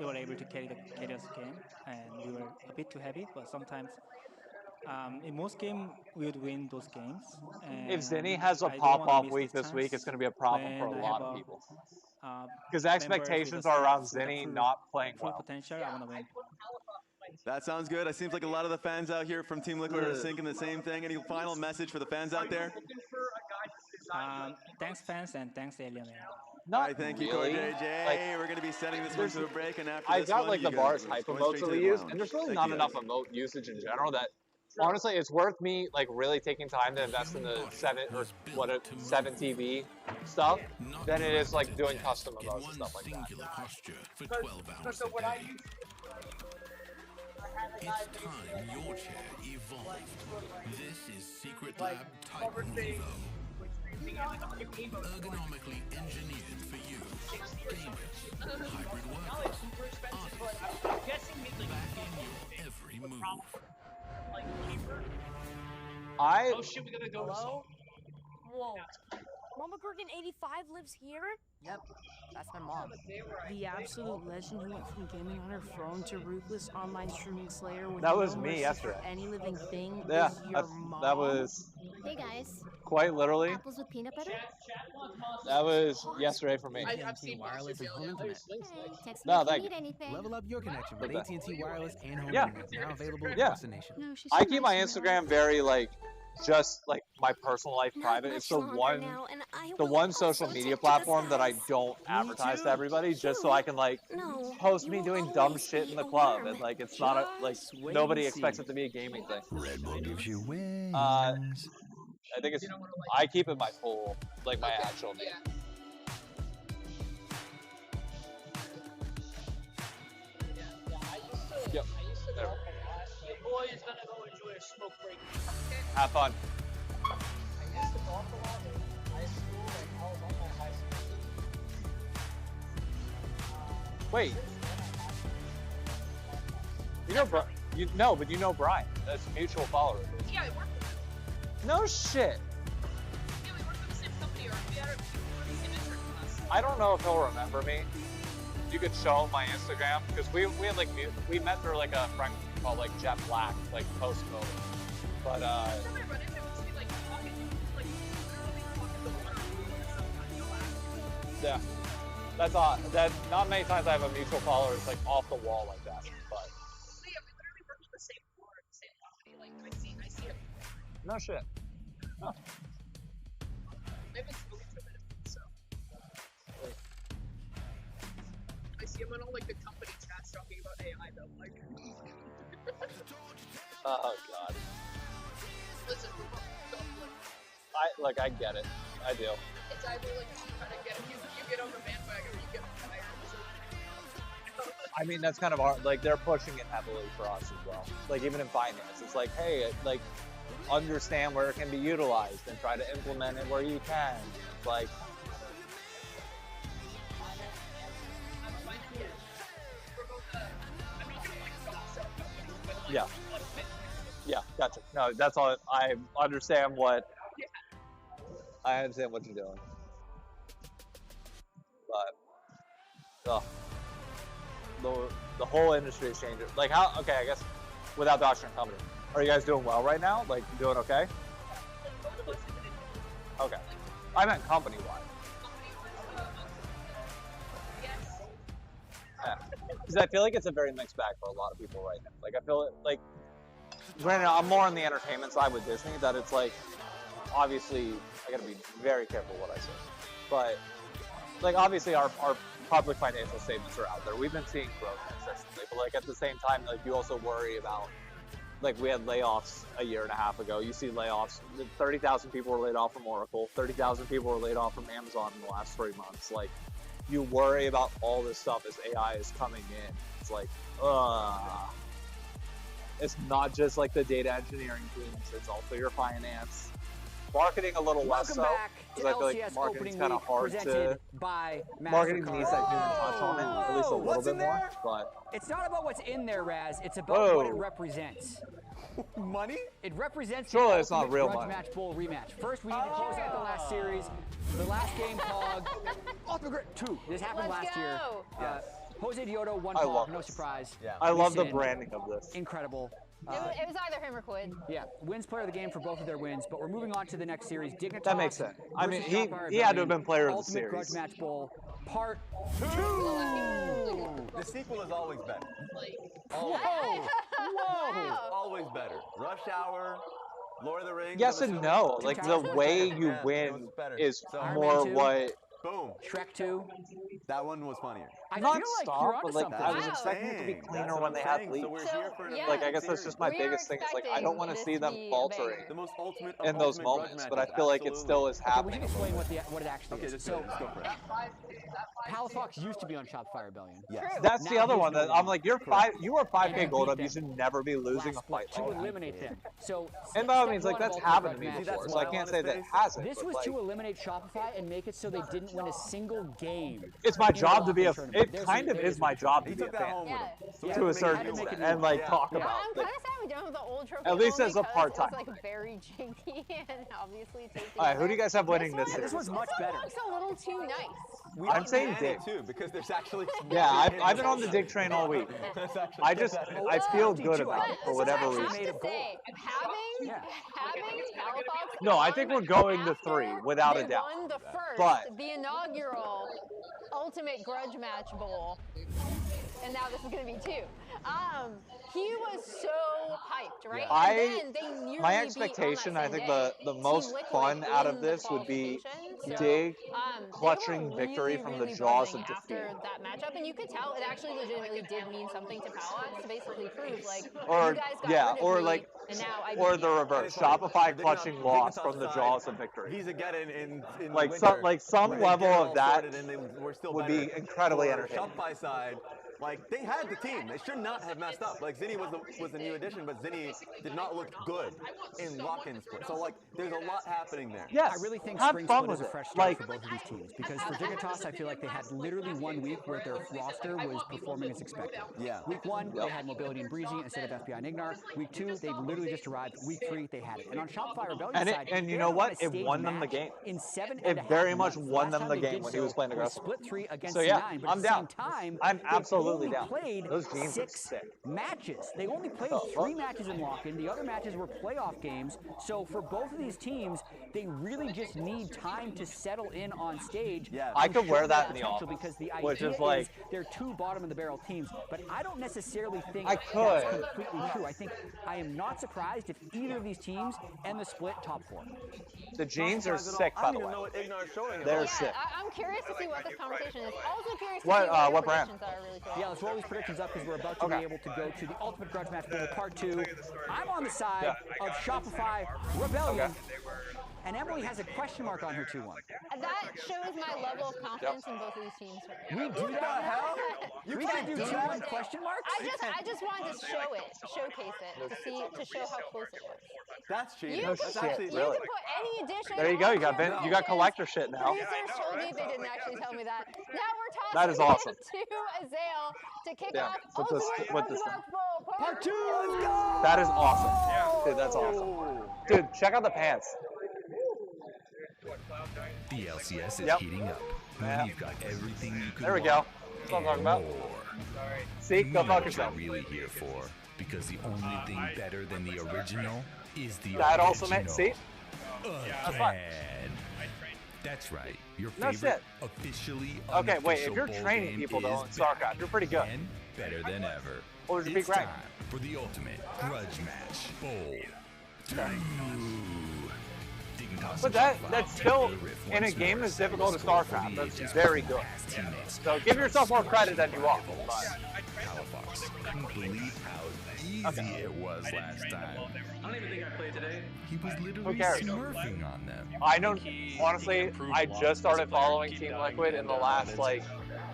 they were able to carry us game, and we were a bit too heavy. But sometimes, in most games, we would win those games. If Zinni has a pop-off week this week, it's going to be a problem for a lot of people. Because expectations are around Zinni not playing well. Potential, I want to win. That sounds good. It seems like a lot of the fans out here from Team Liquid are thinking the same thing. Any final message for the fans out there? Thanks, fans, and thanks, Alien. All right, thank you, really. JJ. Like, We're going to be sending this one to a break, and after I this got one, like you the guys bars are hype going emotes straight that to we the use, lounge. and there's really Thank not you, enough guys. emote usage in general that honestly it's worth me like really taking time to invest in the 7 TV stuff than it is like doing custom emotes and stuff like that. So what I use. It's time your chair evolved. This is Secret Lab Titan Evo. Ergonomically engineered for you. Gamers, hybrid workers, artists. Back in your every move. Oh shit, we gotta go to some. Whoa. Mama Gurgan 85 lives here? Yep, that's my mom. The absolute legend who went from gaming on her phone to ruthless online streaming slayer with That was no me mercy yesterday. for any living thing. Yeah, is your mom? that was Hey guys. quite literally. Apples with peanut butter? That was yesterday for me. I've seen wireless and home internet. Text No, me if thank you you. need anything. Level up your connection with Okay. AT&T wireless and home Yeah. internet. Now available Yeah. across the nation. No, she's I so keep my nice. Instagram very like just like my personal life Not private. much It's the longer one now, and I the will one also social media take platform that I this don't advertise too. to everybody just so I can like No, post you me will doing dumb always shit be in the a club worm. and like it's not a like Just wait nobody and expects see. it to be a gaming thing. Red Bull gives you wings. I think it's I keep it my full like my actual name. Yep. There. The boy is gonna go enjoy a smoke break. Have fun. I used to golf a lot in high school, like I was on my high school team. Wait. You know but you know Brian. That's a mutual follower. Yeah, I worked with him. No shit. Yeah, we worked for the same company, or we had the same intern class. I don't know if he'll remember me. You could show him my Instagram because we had like we met through like a friend called like Jet Black like post COVID. But Every time I run into him, it's me like talking, like literally talking the water. yeah, that's odd. That not many times I have a mutual follower that's like off the wall like that. But So yeah, we literally worked for the same floor, the same company. Like I see him. no shit. Huh. I've been spoken to him in a minute, so. I see him on all like the company chats talking about AI though. Like, Oh god. listen, I get it. I do. it's either like you kind of get it, you get on the bandwagon, or you get fired. I mean that's kind of hard. Like they're pushing it heavily for us as well. Like even in finance, it's like hey, like understand where it can be utilized and try to implement it where you can. It's like yeah. Yeah, gotcha. No, that's all. I understand what you're doing. But the whole industry is changing. Like how? Okay, I guess without doctoring company, are you guys doing well right now? Like doing okay? Okay. I meant company wide. Yeah. Because I feel like it's a very mixed bag for a lot of people right now. Like I feel like, granted, I'm more on the entertainment side with Disney. That it's like, obviously, I gotta be very careful what I say. But like, obviously, our public financial statements are out there. We've been seeing growth consistently, but like at the same time, like you also worry about, like we had layoffs a year and a half ago. You see layoffs. 30,000 people were laid off from Oracle. 30,000 people were laid off from Amazon in the last 3 months. Like, you worry about all this stuff as AI is coming in. It's like, it's not just like the data engineering teams, it's also your finance. Marketing a little less so, because I feel like marketing's kind of hard to, marketing needs that human touch on it, at least a little bit more, but. It's not about what's in there, Raz, it's about what it represents. Money? It represents Surely the it's not ultimate real grudge money. match bowl rematch. First, we need to close out the last series. The last game, Pog. Off the grid, 2. This happened last year. Yes. Jose Dioto won I Pog, love no this. surprise. Yeah. I love the Lee Sin, branding of this. Incredible. It was either him or Quid. Yeah, wins player of the game for both of their wins, but we're moving on to the next series. Dignitas. That makes sense. I mean, versus he Shopify had to have been Rebellion, player of the Ultimate Grudge series. Match Bowl, Part 2. The sequel is always better. Whoa! Whoa! Always better. Rush Hour, Lord of the Rings. Yes and no. Like, the way you win is more what... Boom. Shrek 2. That one was funnier. I Not feel like stop, you're but onto like something. I was expecting it to be cleaner when they had leads. So we're here for Like, I guess that's just my biggest thing. It's like I don't want to see them faltering in those moments, but I feel like it still is happening. We should explain what it actually is. Just So, go for it. Palafox used to be on Shopify Rebellion. Yes. That's the other one that I'm like, you are 5K Yeah. gold up. You should never be losing a fight. To eliminate them. So, And by all means, step like one that's of happened to me Ultimate before, Grudge so I Match can't Bowl. say that it hasn't. This but, was like, to eliminate Shopify and make it so they didn't win a single game. It's my in job to be a. lock-in tournament. It kind of is my job to be a fan, to a certain extent, and like talk about. I'm kind of sad we don't have the old trophy. At least only as a because part-time. It was like very janky and obviously tasty. All right, who do you guys have winning this This series? was much better. Looks a little too nice. I'm saying Dig. too, because there's actually. Yeah, I've been on the Dig train all week. I feel good about it for whatever I have reason. to say, having Palafox. No, I think we're going to 3 without a doubt. Won the first, But the inaugural Ultimate Grudge Match Bowl, and now this is going to be 2. He was so hyped, right? And then they nearly my beat on expectation, that I same think day the to most liquid fun out of in this the would be qualifications. Dig They clutching were victory really, from the really jaws of buzzing defeat. after that matchup, and you could tell it actually legitimately did mean something to Palafox to basically prove like Or you guys got yeah, rid of or me, like, and now I or beat the you. reverse. Shopify clutching loss from the jaws of victory. Visa get in Like winter, some when level they get of all that sorted and they were still would better. be incredibly For entertaining. Shopify side, like they had the team. They should not have messed up. Like Zinni was the new addition, but Zinni did not look good in lock-in split. So like there's a lot happening there. Yes, I really think have Spring fun Split is with a it. fresh start Like, for both of these teams because for Dignitas, I feel like they had literally 1 week where their roster was performing as expected. Yeah. Week 1, they had Mobility and Breezy instead of FBI and Ignar. Week 2, they literally just arrived. Week 3, they had it. And on Shopify Rebellion side, and you they know haven't what? won a It stage won them the match game. in 7 It and a half very much months. won Last them time the they game did when he so was playing aggressive. Split 3 against So yeah, C9, but I'm at the down. same time, I'm they absolutely only down. played Those games are 6 sick. matches. They only played Oh, 3 matches in lock-in. The other matches were playoff games. So for both of these teams, they really just need time to settle in on stage. Yeah. I could wear show that their in the potential office, because the which idea is like- they're 2 bottom-of-the-barrel teams. But I don't necessarily think I that's could. completely true. I think I am not surprised if either of these teams end the split top 4. The jeans are sick, I by don't the even know way. what Ignar's showing. They're us. sick. I'm curious to see what this conversation is. Also curious to What, see what what your brand? predictions are really quick. Yeah, let's roll these predictions up because we're about to Okay. be able to go to the Ultimate Grudge Match Bowl Part 2. I'm on the side of Shopify Rebellion. And Emily has a question mark on her 2-1. That shows my level of confidence in both of these teams. We do that? We can do 2-1 question marks? I just wanted to showcase it, to show how close it was. That's cheating. No That's shit, actually You really. can put any addition. There you go. You got onto your you got predictions. collector shit now. Producers told me they didn't actually tell me that. Now we're tossing That is awesome. it to Azale to kick Yeah, off put this- Ultimate put this Grudge Match Bowl Part 2, let's go! That is awesome. Dude, that's awesome. Dude, check out the pants. The LCS is Yep. heating up. Yeah. We've got everything you could There we want go. That's what I'm talking and about. more. See, You go know fuck what yourself. you're really here for, because the only thing better than the original is the That original. also meant, see? That's fine. Again. That's right. Your No favorite shit. officially Okay, wait, if unofficial you're bowl training game people is though in StarCraft, you're pretty good. and better than ever. What was your It's peak rank? time for the ultimate grudge match bowl. Dignitas But that's still in a game as difficult as StarCraft. That's very good. So give yourself more credit than you are. Palafox couldn't believe how easy it was last time. I don't even think I played today. He was literally cares? smurfing on them. I know, honestly, I just started following Team Liquid in the last, like,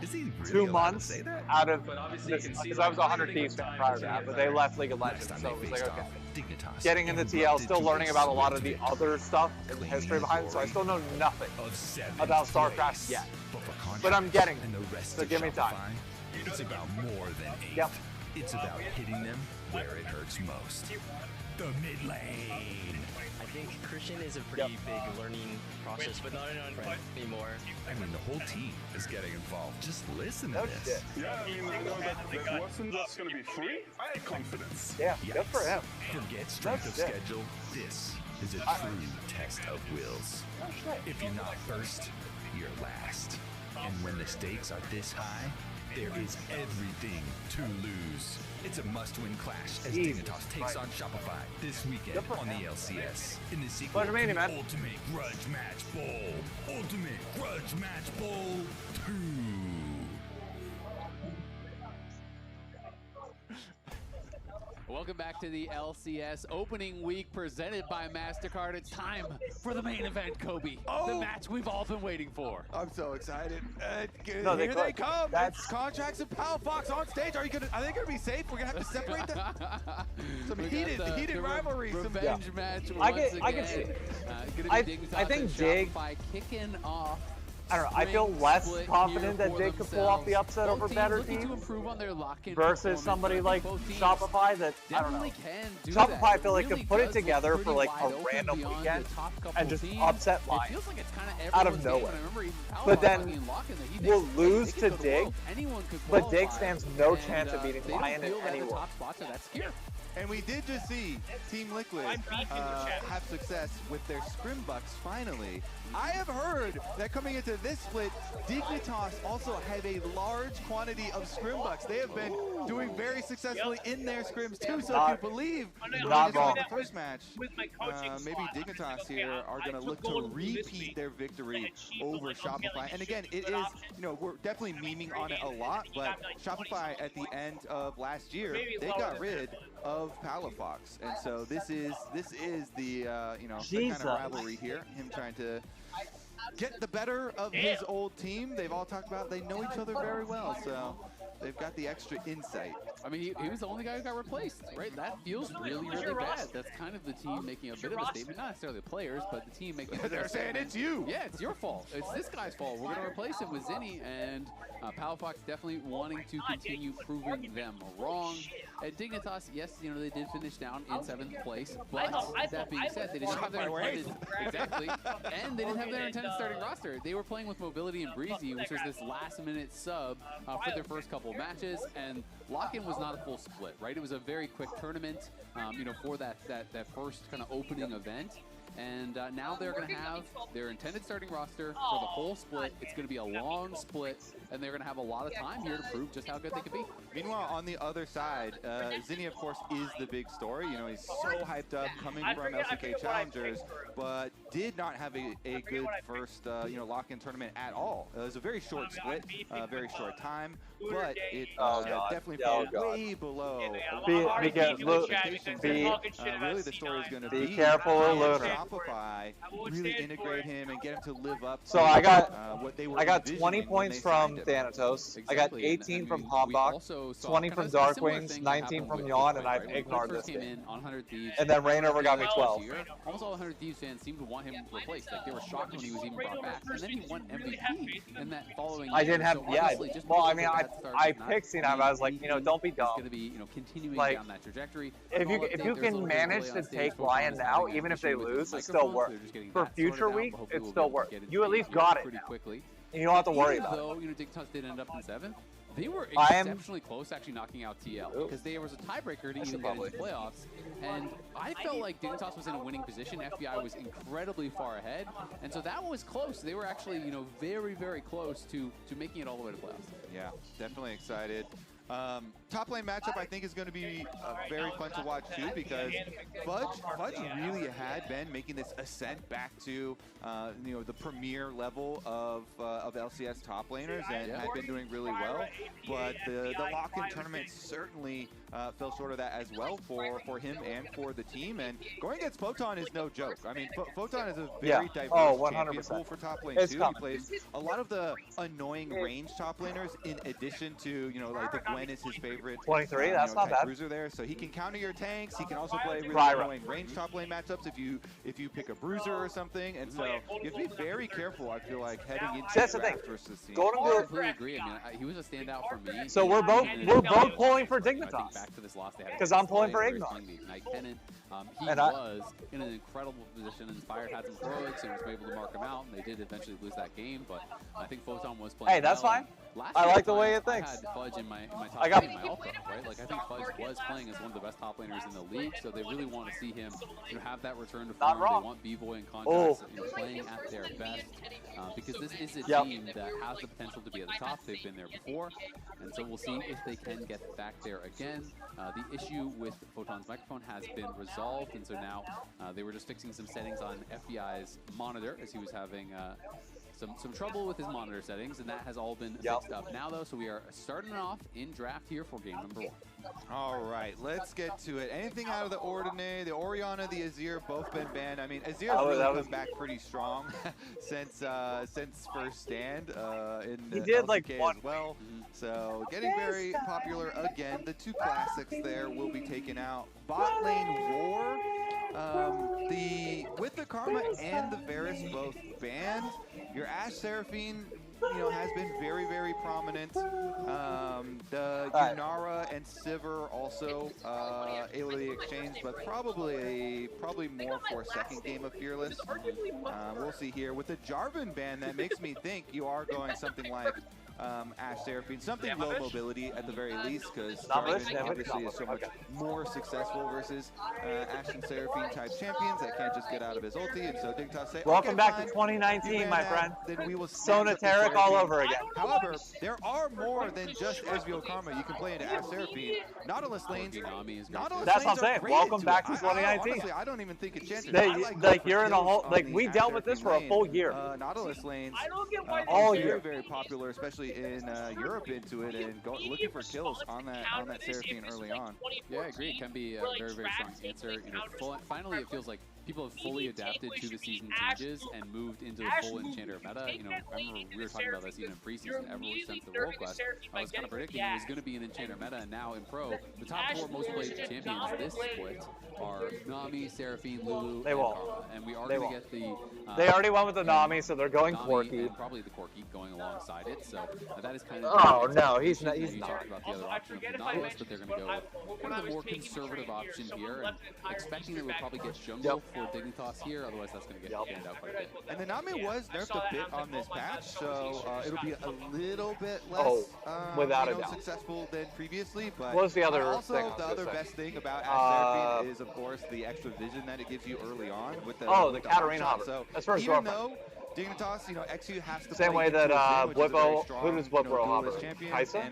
Is he really 2 allowed to months say that? out of But obviously you can see because I was a 100 Thieves fan prior to that, but they left League of Legends, so it was like, okay. Dignitas Getting into TL, still learning about a lot of the other stuff and the history behind it, so I still know nothing about StarCraft yet. But I'm getting it, And the rest so of give me time. Shopify, it's about more than 8. Yep. It's about hitting them where it hurts most. the mid lane. I think Christian is a pretty big learning process, but not anymore. I mean, the whole team is getting involved. Just listen to this. Yeah, I mean, I know that wasn't just going to be free. I had confidence. Yeah, good for him. Forget strength of schedule. This is a true test of wills. If you're not first, you're last. And when the stakes are this high, there is everything to lose. It's a must-win clash as Dignitas takes on Shopify this weekend on the LCS. In the sequel to the Ultimate Grudge Match Bowl. Ultimate Grudge Match Bowl 2. Welcome back to the LCS opening week presented by MasterCard. It's time for the main event, Kobe. The match we've all been waiting for. I'm so excited. Here No, they come. It's Contracts and Palafox on stage. Are they gonna be safe? We're gonna have to separate them. Some heated rivalry. Revenge match I once can again. see. I think Dig. Shopify kicking off. I don't know. I feel less confident that Dig could pull off the upset over better teams versus somebody like Shopify that, I don't know. Shopify, I feel like, could put it together for like a random weekend and just upset Lion out of nowhere. But then we'll lose to Dig, but Dig stands no chance of beating Lion in any way. And we did just see Team Liquid have success with their Scrimbucks finally. I have heard that coming into this split, Dignitas also have a large quantity of Scrimbucks. They have been doing very successfully in their scrims too, so if you believe not wrong. the first match, maybe Dignitas here are going to look to repeat their victory over Shopify. And again, it is, we're definitely memeing on it a lot, but Shopify at the end of last year, they got rid of Palafox, and so this is the the kind of rivalry here. Him trying to get the better of his old team. They've all talked about they know each other very well, so they've got the extra insight. I mean, he was the only guy who got replaced, right? That feels really, really bad. That's kind of the team making a bit of a statement. Not necessarily the players, but the team making a bit of a statement. They're saying it's you. Yeah, it's your fault. It's this guy's fault. We're going to replace him with Zinni, and Palafox definitely wanting to continue proving them wrong. At Dignitas, yes, they did finish down in 7th place, but that being said, they didn't have their intended, exactly, and they didn't have their intended starting roster. They were playing with Mobility and Breezy, which was this last-minute sub for their first couple matches, and Lock-in was not a full split, right? It was a very quick tournament, for that first kind of opening event. And now they're going to have their intended starting roster for the whole split. It's going to be a long split, and they're going to have a lot of time here to prove just how good they can be. Meanwhile, on the other side, Zinni, of course, is the big story. He's so hyped up coming from LCK Challengers, but did not have a good first, lock-in tournament at all. It was a very short split, very short time, but it definitely fell way below. Really, the story is going to be careful with Lunar. Shopify really integrate him and get him to live up to So I got what they were 20 points from Thanatos. I got 18 from Hombok, 20 from Darkwings, 19 from Yawn, and I've ignored this game. And then Rainover got me 12. Almost all 100 Thieves fans seemed to want him replaced. Like, they were shocked when he was even brought back. And then he won MVP in that following I didn't year. have, So yeah. just Well, I because mean, of the bad start I does not picked Cena. mean I was like, don't be he's dumb. going to be, continuing Like, down that trajectory. If you can manage to take Lion now, even if they lose, it still works. For future week, it still works. You at least got it now. And you don't have to worry about it. Though, Dignitas did end up in 7th, they were exceptionally close actually knocking out TL because there was a tiebreaker to even get into playoffs. And I felt like Dignitas was in a winning position. FBI was incredibly far ahead. And so that was close. They were actually, very, very close to making it all the way to playoffs. Yeah, definitely excited. Top lane matchup I think is going to be very fun to watch too, because Fudge really had been making this ascent back to the premier level of LCS top laners and had been doing really well. But the lock-in tournament certainly fell short of that as well for him and for the team. And going against Photon is no joke. I mean, Photon is a very diverse champion pool for top lane too. He plays a lot of the annoying range top laners in addition to like the Gwen is his favorite 23, that's not bad. bruiser there, so he can counter your tanks. He can also play really annoying range top lane matchups if you pick a bruiser or something. And so you have to be very careful, I feel like, heading into That's the draft thing. versus team. Golden I completely agree. I mean, he was a standout for me. So we're both pulling for Dignitas. I think back to this loss they had because I'm pulling for Ignar. Ignar. The Ignite Tenant. He was in an incredible position. Inspired had some heroics and was able to mark him out, and they did eventually lose that game. But I think Photon was playing. Hey, that's well. fine. Last I year like the way it I thinks. had Fudge in my top lane, in my alpha, right? Like I think Fudge was playing as one of the best top laners in the league, so they really want to see him, have that return to form. They want B-Boy and Contracts playing at their best, because this is a team that has the potential to be at the top. They've been there before, and so we'll see if they can get back there again. The issue with Photon's microphone has been resolved, and so now they were just fixing some settings on FBI's monitor as he was having some trouble with his monitor settings, and that has all been fixed up now, though. So we are starting off in draft here for game number 1. All right, let's get to it. Anything out of the ordinary? The Orianna, the Azir, both been banned. I mean, Azir's really come back pretty strong since first stand in he did LCK like one as well. So getting very popular again. The two classics there will be taken out. Bot lane war. With the Karma and the Varus both banned, your Ashe Seraphine, has been very, very prominent. The Yunara and Sivir also able to be exchanged, but probably more for a second game of Fearless. We'll see here. With the Jarvan ban, that makes me think you are going something like Ashe Seraphine, something low mobility at the very least, because Jarvan obviously is so much more successful versus Ashe and Seraphine type champions that can't just get out of his ulti, and so Dignitas say, welcome back fine, to 2019, my friend. Then we will Sonateric all over again. However, there are more than just Ezreal Karma. You can play into Ashe Seraphine. Nautilus lanes. That's what I'm saying. Welcome back to 2019. Honestly, I don't even think it changes. Like you're in a whole, like we dealt with this for a full year. Nautilus lanes all very, year. very popular, especially in Europe into it, and looking for kills on that Seraphine early on. Yeah, I agree. It can be a very, very strong answer. Finally, it feels like people have fully adapted to the season changes and moved into the full Enchanter meta. I remember we were talking about this even in preseason. Ever since the World Quest, I was kind of predicting it was going to be an Enchanter meta, and now in Pro, the top 4 most played champions this split are Nami, Seraphine, Lulu, and Karma. And we are going to get the... they already went with the Nami, so they're going Corki. And probably the Corki going alongside it, so that is kind of... Oh, no, he's not. You talked about the other option of the Nautilus, but they're going to go with kind of the more conservative option here, and expecting that we'll probably get jungle for Dignitas here, otherwise that's going to get banned out quite a bit. And the Nami was nerfed a bit on this patch, so it'll be a little bit less without a doubt. successful than previously. But what was the other also thing the other best thing about Ashe Seraphine is, of course, the extra vision that it gives you early on with the Katarina hover. So that's first even though Dignitas, XU has to same play way that Whippo, who does Whippo hover? Kaisa?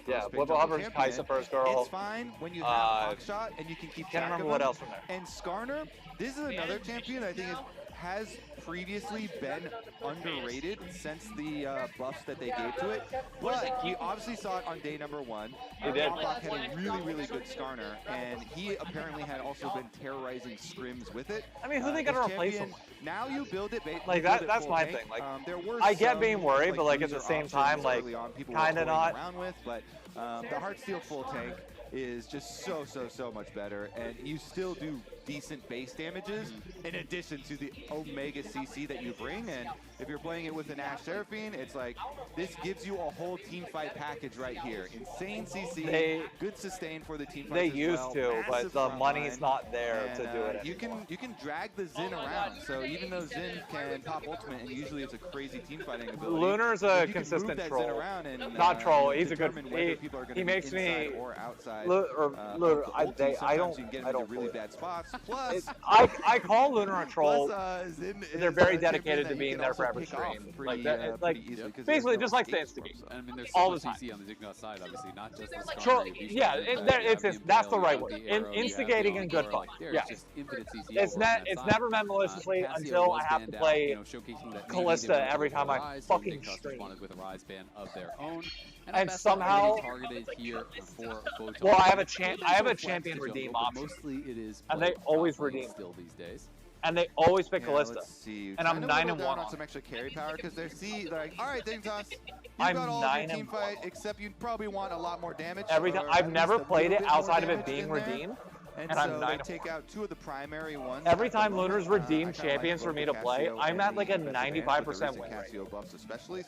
Yeah, Whippo hovers Kaisa first girl. It's fine when you have Hawkshot and you can keep track Can't remember of what them. else from there. And Skarner, this is another champion I think has previously been underrated since the buffs that they gave to it. But he obviously saw it on day number 1. He did. Rocklock had a really, really good Skarner, and he apparently had also been terrorizing scrims with it. I mean, who they gonna replace him? Now you build it like that's my thing. Like I get being worried, but like at the same time, like kind of not. Around with, but the Heartsteel full tank is just so much better, and you still do decent base damages in addition to the Omega CC that you bring. And if you're playing it with an Ashe Seraphine, it's like this gives you a whole team fight package right here. Insane CC, good sustain for the team fight. They used to, but the money's not there to do it. You can drag the Xin around. So even though Xin can pop ultimate, and usually it's a crazy team fighting ability, Lunar's a consistent troll. And, not troll. He's a good. He makes me or outside. I don't. You can get into really bad spots. Plus, I call Lunar a troll. Plus, they're very dedicated to being there for every stream. Like that, basically just like the instigate. I mean, there's all the so much time. CC on the Dignitas side, obviously, not just the Troll, yeah, that's the right word. Instigating and good fun. Yeah, it's never meant maliciously until I have to play Callista every time I fucking stream. With a rise ban of their own. And somehow, targeted here for well, I have a champion redeem option. Mostly it is, and they always redeem still these days. And they always pick Callista. Let's see. And I'm 9-1 on some extra carry power because they're like, all right, Dignitas, You've got all of your team fight, except you'd probably want a lot more damage. Every time I've never played it outside of it being redeemed. And so I'm 9. They take out 2 of the primary ones. Every time Lunar's redeemed champions for me to play, I'm at like a 95% win rate. Casio buffs especially,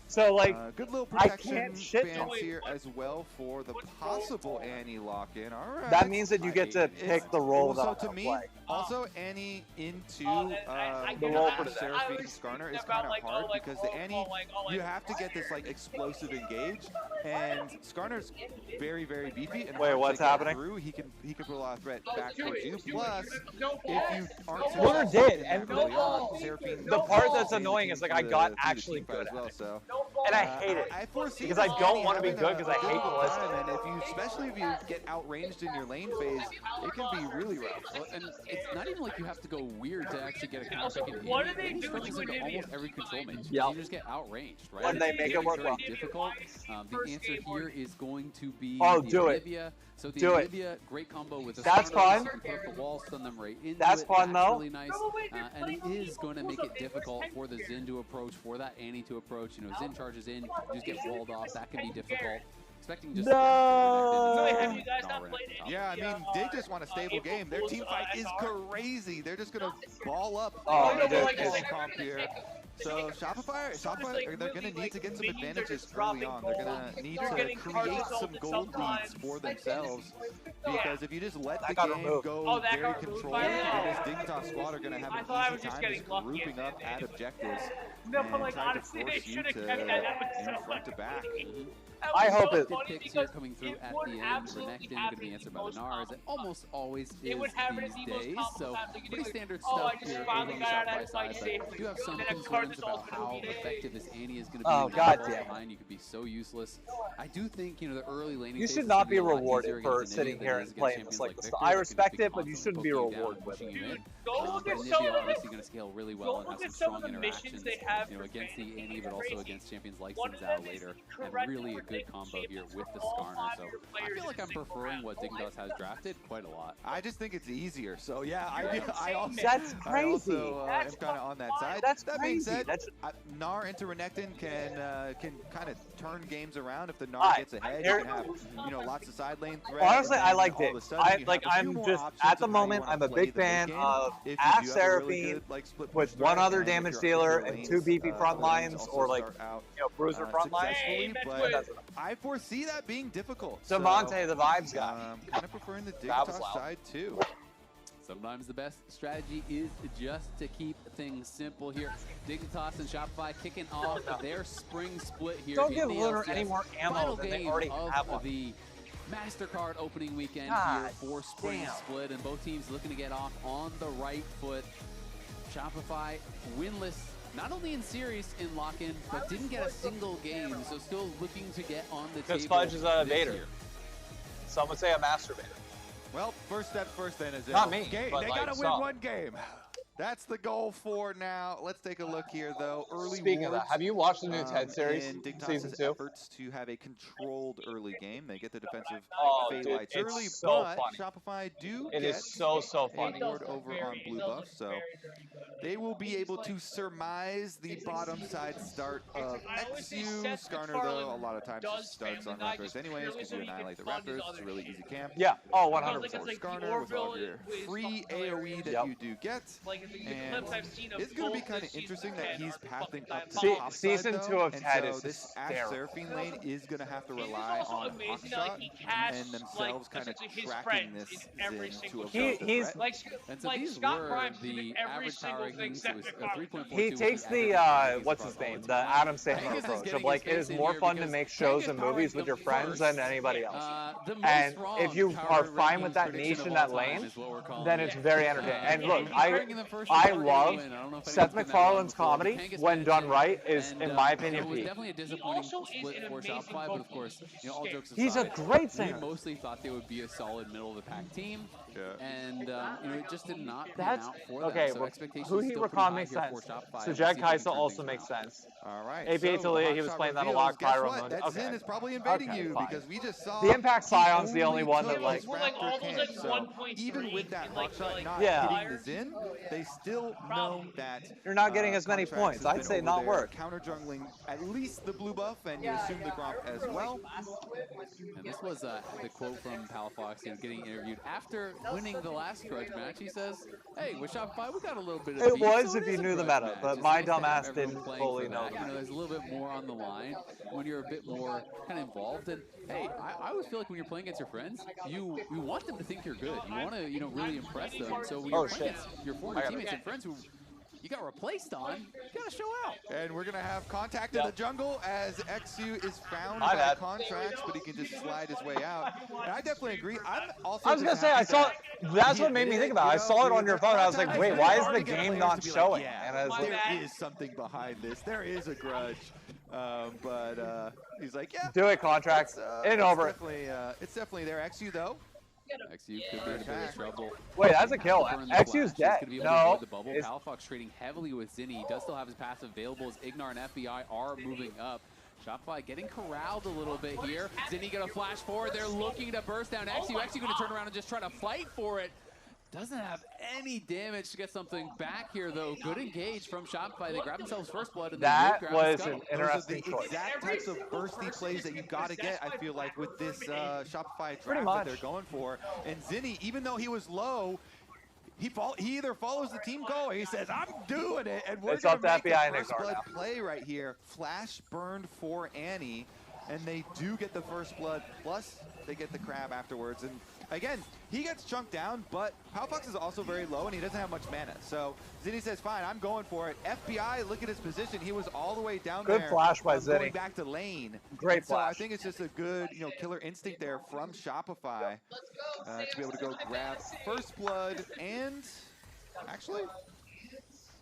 so like, good little I protection can't shit bans here as well for the possible Annie lock-in. All right. That means that you get to pick the role that to me, play. also Annie into the role for Seraphine Skarner is kind of hard because the Annie, you have to get this like explosive engage, and Skarner's very, very beefy. And wait, what's happening? Through, he can put a lot of threat back towards you. Plus, if you aren't Lunar did, and Seraphine, the part that's annoying is like I got actually good as well. So. And I hate it because I don't want to be good because I hate Ballista. And if you, especially if you get outranged in your lane phase, it can be really rough. Well, and it's not even like you have to go weird to actually get a counter pick. What are they doing into almost every control mage. Yep. You just get outranged, right? When they make it work well. Difficult. The answer here is going to be Olivia. So the Olivia, great combo with the That's fun. You can put up the wall, stun them right into That's it. fun though. Really nice. And it is going to make it difficult for the Xin to approach, for that Annie to approach. You know, Xin charges in, you just get walled off. That can be difficult. Expecting just have you guys not played it? Yeah, I mean, they just want a stable game. Their team fight is crazy. They're just gonna ball up. This comp here. So Shopify, they're going to need to get some advantages early on. They're going to need to create some gold leads for themselves. Because if you just let the game go very controlled, this Dignitas squad are going to have an easy time just grouping up at objectives and trying to force you to front to back. I hope it. Good picks here coming through at the end. Renekton going to be answered by the Nars. It almost always is these days. So pretty standard stuff here over on the Shopify side. But I do have some concerns about how effective this Annie is going to be. Oh, goddamn. You could be so useless. I do think, you know, the early laning. You should not be rewarded for sitting here and playing this like this. I respect it, but you shouldn't be rewarded with it. Go look at Nivea some of obviously going to scale really well and have some strong interactions, they have you know, against the Annie, but also against champions like Sinzao later. And really a good combo here with the Skarner. So I feel like I'm preferring what Dignitas has drafted quite a lot. I just think it's easier. So yeah, I also that's crazy. I am kind of on that side. That being said, Gnar into Renekton can kind of turn games around if the Gnar gets ahead. You can have lots of side lane threat. Honestly, I like it. I'm just at the moment I'm a big fan of Ash Seraphine with one other damage dealer and 2 beefy front lines or like bruiser front lines. But I foresee that being difficult. So Monte, the vibes guy. Kind of preferring the Dignitas side too. Sometimes the best strategy is just to keep things simple here. Dignitas and Shopify kicking off their spring split here. Don't give Lunar any more ammo than they already have on. The MasterCard opening weekend here for spring split, and both teams looking to get off on the right foot. Shopify winless, not only in series in lock-in, but didn't get a single game, so still looking to get on the table. Because Fudge is a Vader. Some would say a masturbator. Well, first step first then is not me. They gotta win one game. That's the goal for now. Let's take a look here, though. Speaking of that, have you watched the new TED series, season 2? Efforts to have a controlled early game. They get the defensive lights it's early, so but funny. Shopify do it get is so funny. a ward over on blue buff, so they will be able to surmise the bottom side start of XU. Skarner, though, a lot of times just starts on Raptors anyways, because you annihilate the Raptors. It's a really easy camp. Yeah, 100%. Skarner with all of your free AoE that you do get. And it's going to be kind of interesting that he's pathing up to top season side, 2 of TED is this Ash Seraphine lane is going to have to rely on Hawkshot and themselves kind of tracking this Xin to a and so these were the average power rankings. It was 3.42. He takes the, what's his name, the Adam Sandler approach of like, it is more fun to make shows and movies with your friends than anybody else. And if you are fine with that niche in that lane, then it's very entertaining. And look, I love Seth MacFarlane's comedy when done right is, in my opinion, peak. Definitely a disappointing split for Shopify, but of course, all jokes aside, he's a great singer. We mostly thought they would be a solid middle of the pack team, and it just did not pan out for them. So expectations who he recon makes sense. Sujad Kaisa also makes sense. All right. APA Talia, he was playing that a lot. Pyro Moon. That Xin is probably invading you because we just saw the Impact Scion's the only one that like. So even with that hotshot not hitting the Xin, they still know that You're not getting as many Contracts points. has I'd been say over not there worth. counter jungling at least the blue buff, and you assume the Gromp as well. And this was the quote from Palafox, getting interviewed after winning the last grudge match. He says, "Hey, with Shopify, we got a little bit of It beef, was so if it you is a knew the grudge meta, match. but It's my nice to have dumbass everyone didn't playing fully for know that. that. There's a little bit more on the line when you're a bit more kind of involved. And hey, I always feel like when you're playing against your friends, you want them to think you're good. You want to really impress them. So when you're playing against your former teammates and friends who you got replaced on, you got to show out. And we're going to have contact in the jungle as XU is found by Contracts, but he can just slide his way out. And I definitely agree. I was going to say, I saw, that's what made me think about it. I saw it on your phone. I was like, wait, why is the game not showing? And I was like, there is something behind this. There is a grudge. But he's like, yeah. Do it, Contracts. In over. It's definitely there. XU, though. XU could be in a bit of trouble. Wait, that's a kill. XU's dead. No. The bubble. Palafox trading heavily with Zinni. He does still have his passive available as Ignar and FBI are moving up. Shopify getting corralled a little bit here. Zinni gonna flash forward. They're looking to burst down XU. XU gonna turn around and just try to fight for it. Doesn't have any damage to get something back here, though. Good engage from Shopify. They grab themselves first blood. And that was an interesting choice. Exact types of bursty plays that you got to get, I feel like, with this Shopify draft that they're going for. And Zinni, even though he was low, he either follows the team call or he says, I'm doing it. And we're going to make a first blood play right here. Flash burned for Annie, and they do get the first blood, plus they get the crab afterwards. And again, he gets chunked down, but Palafox is also very low, and he doesn't have much mana. So Zinni says, fine, I'm going for it. FBI, look at his position. He was all the way down there. Good flash by Zinni. Going back to lane. Great flash. So I think it's just a good, killer instinct there from Shopify to be able to go grab first blood and actually,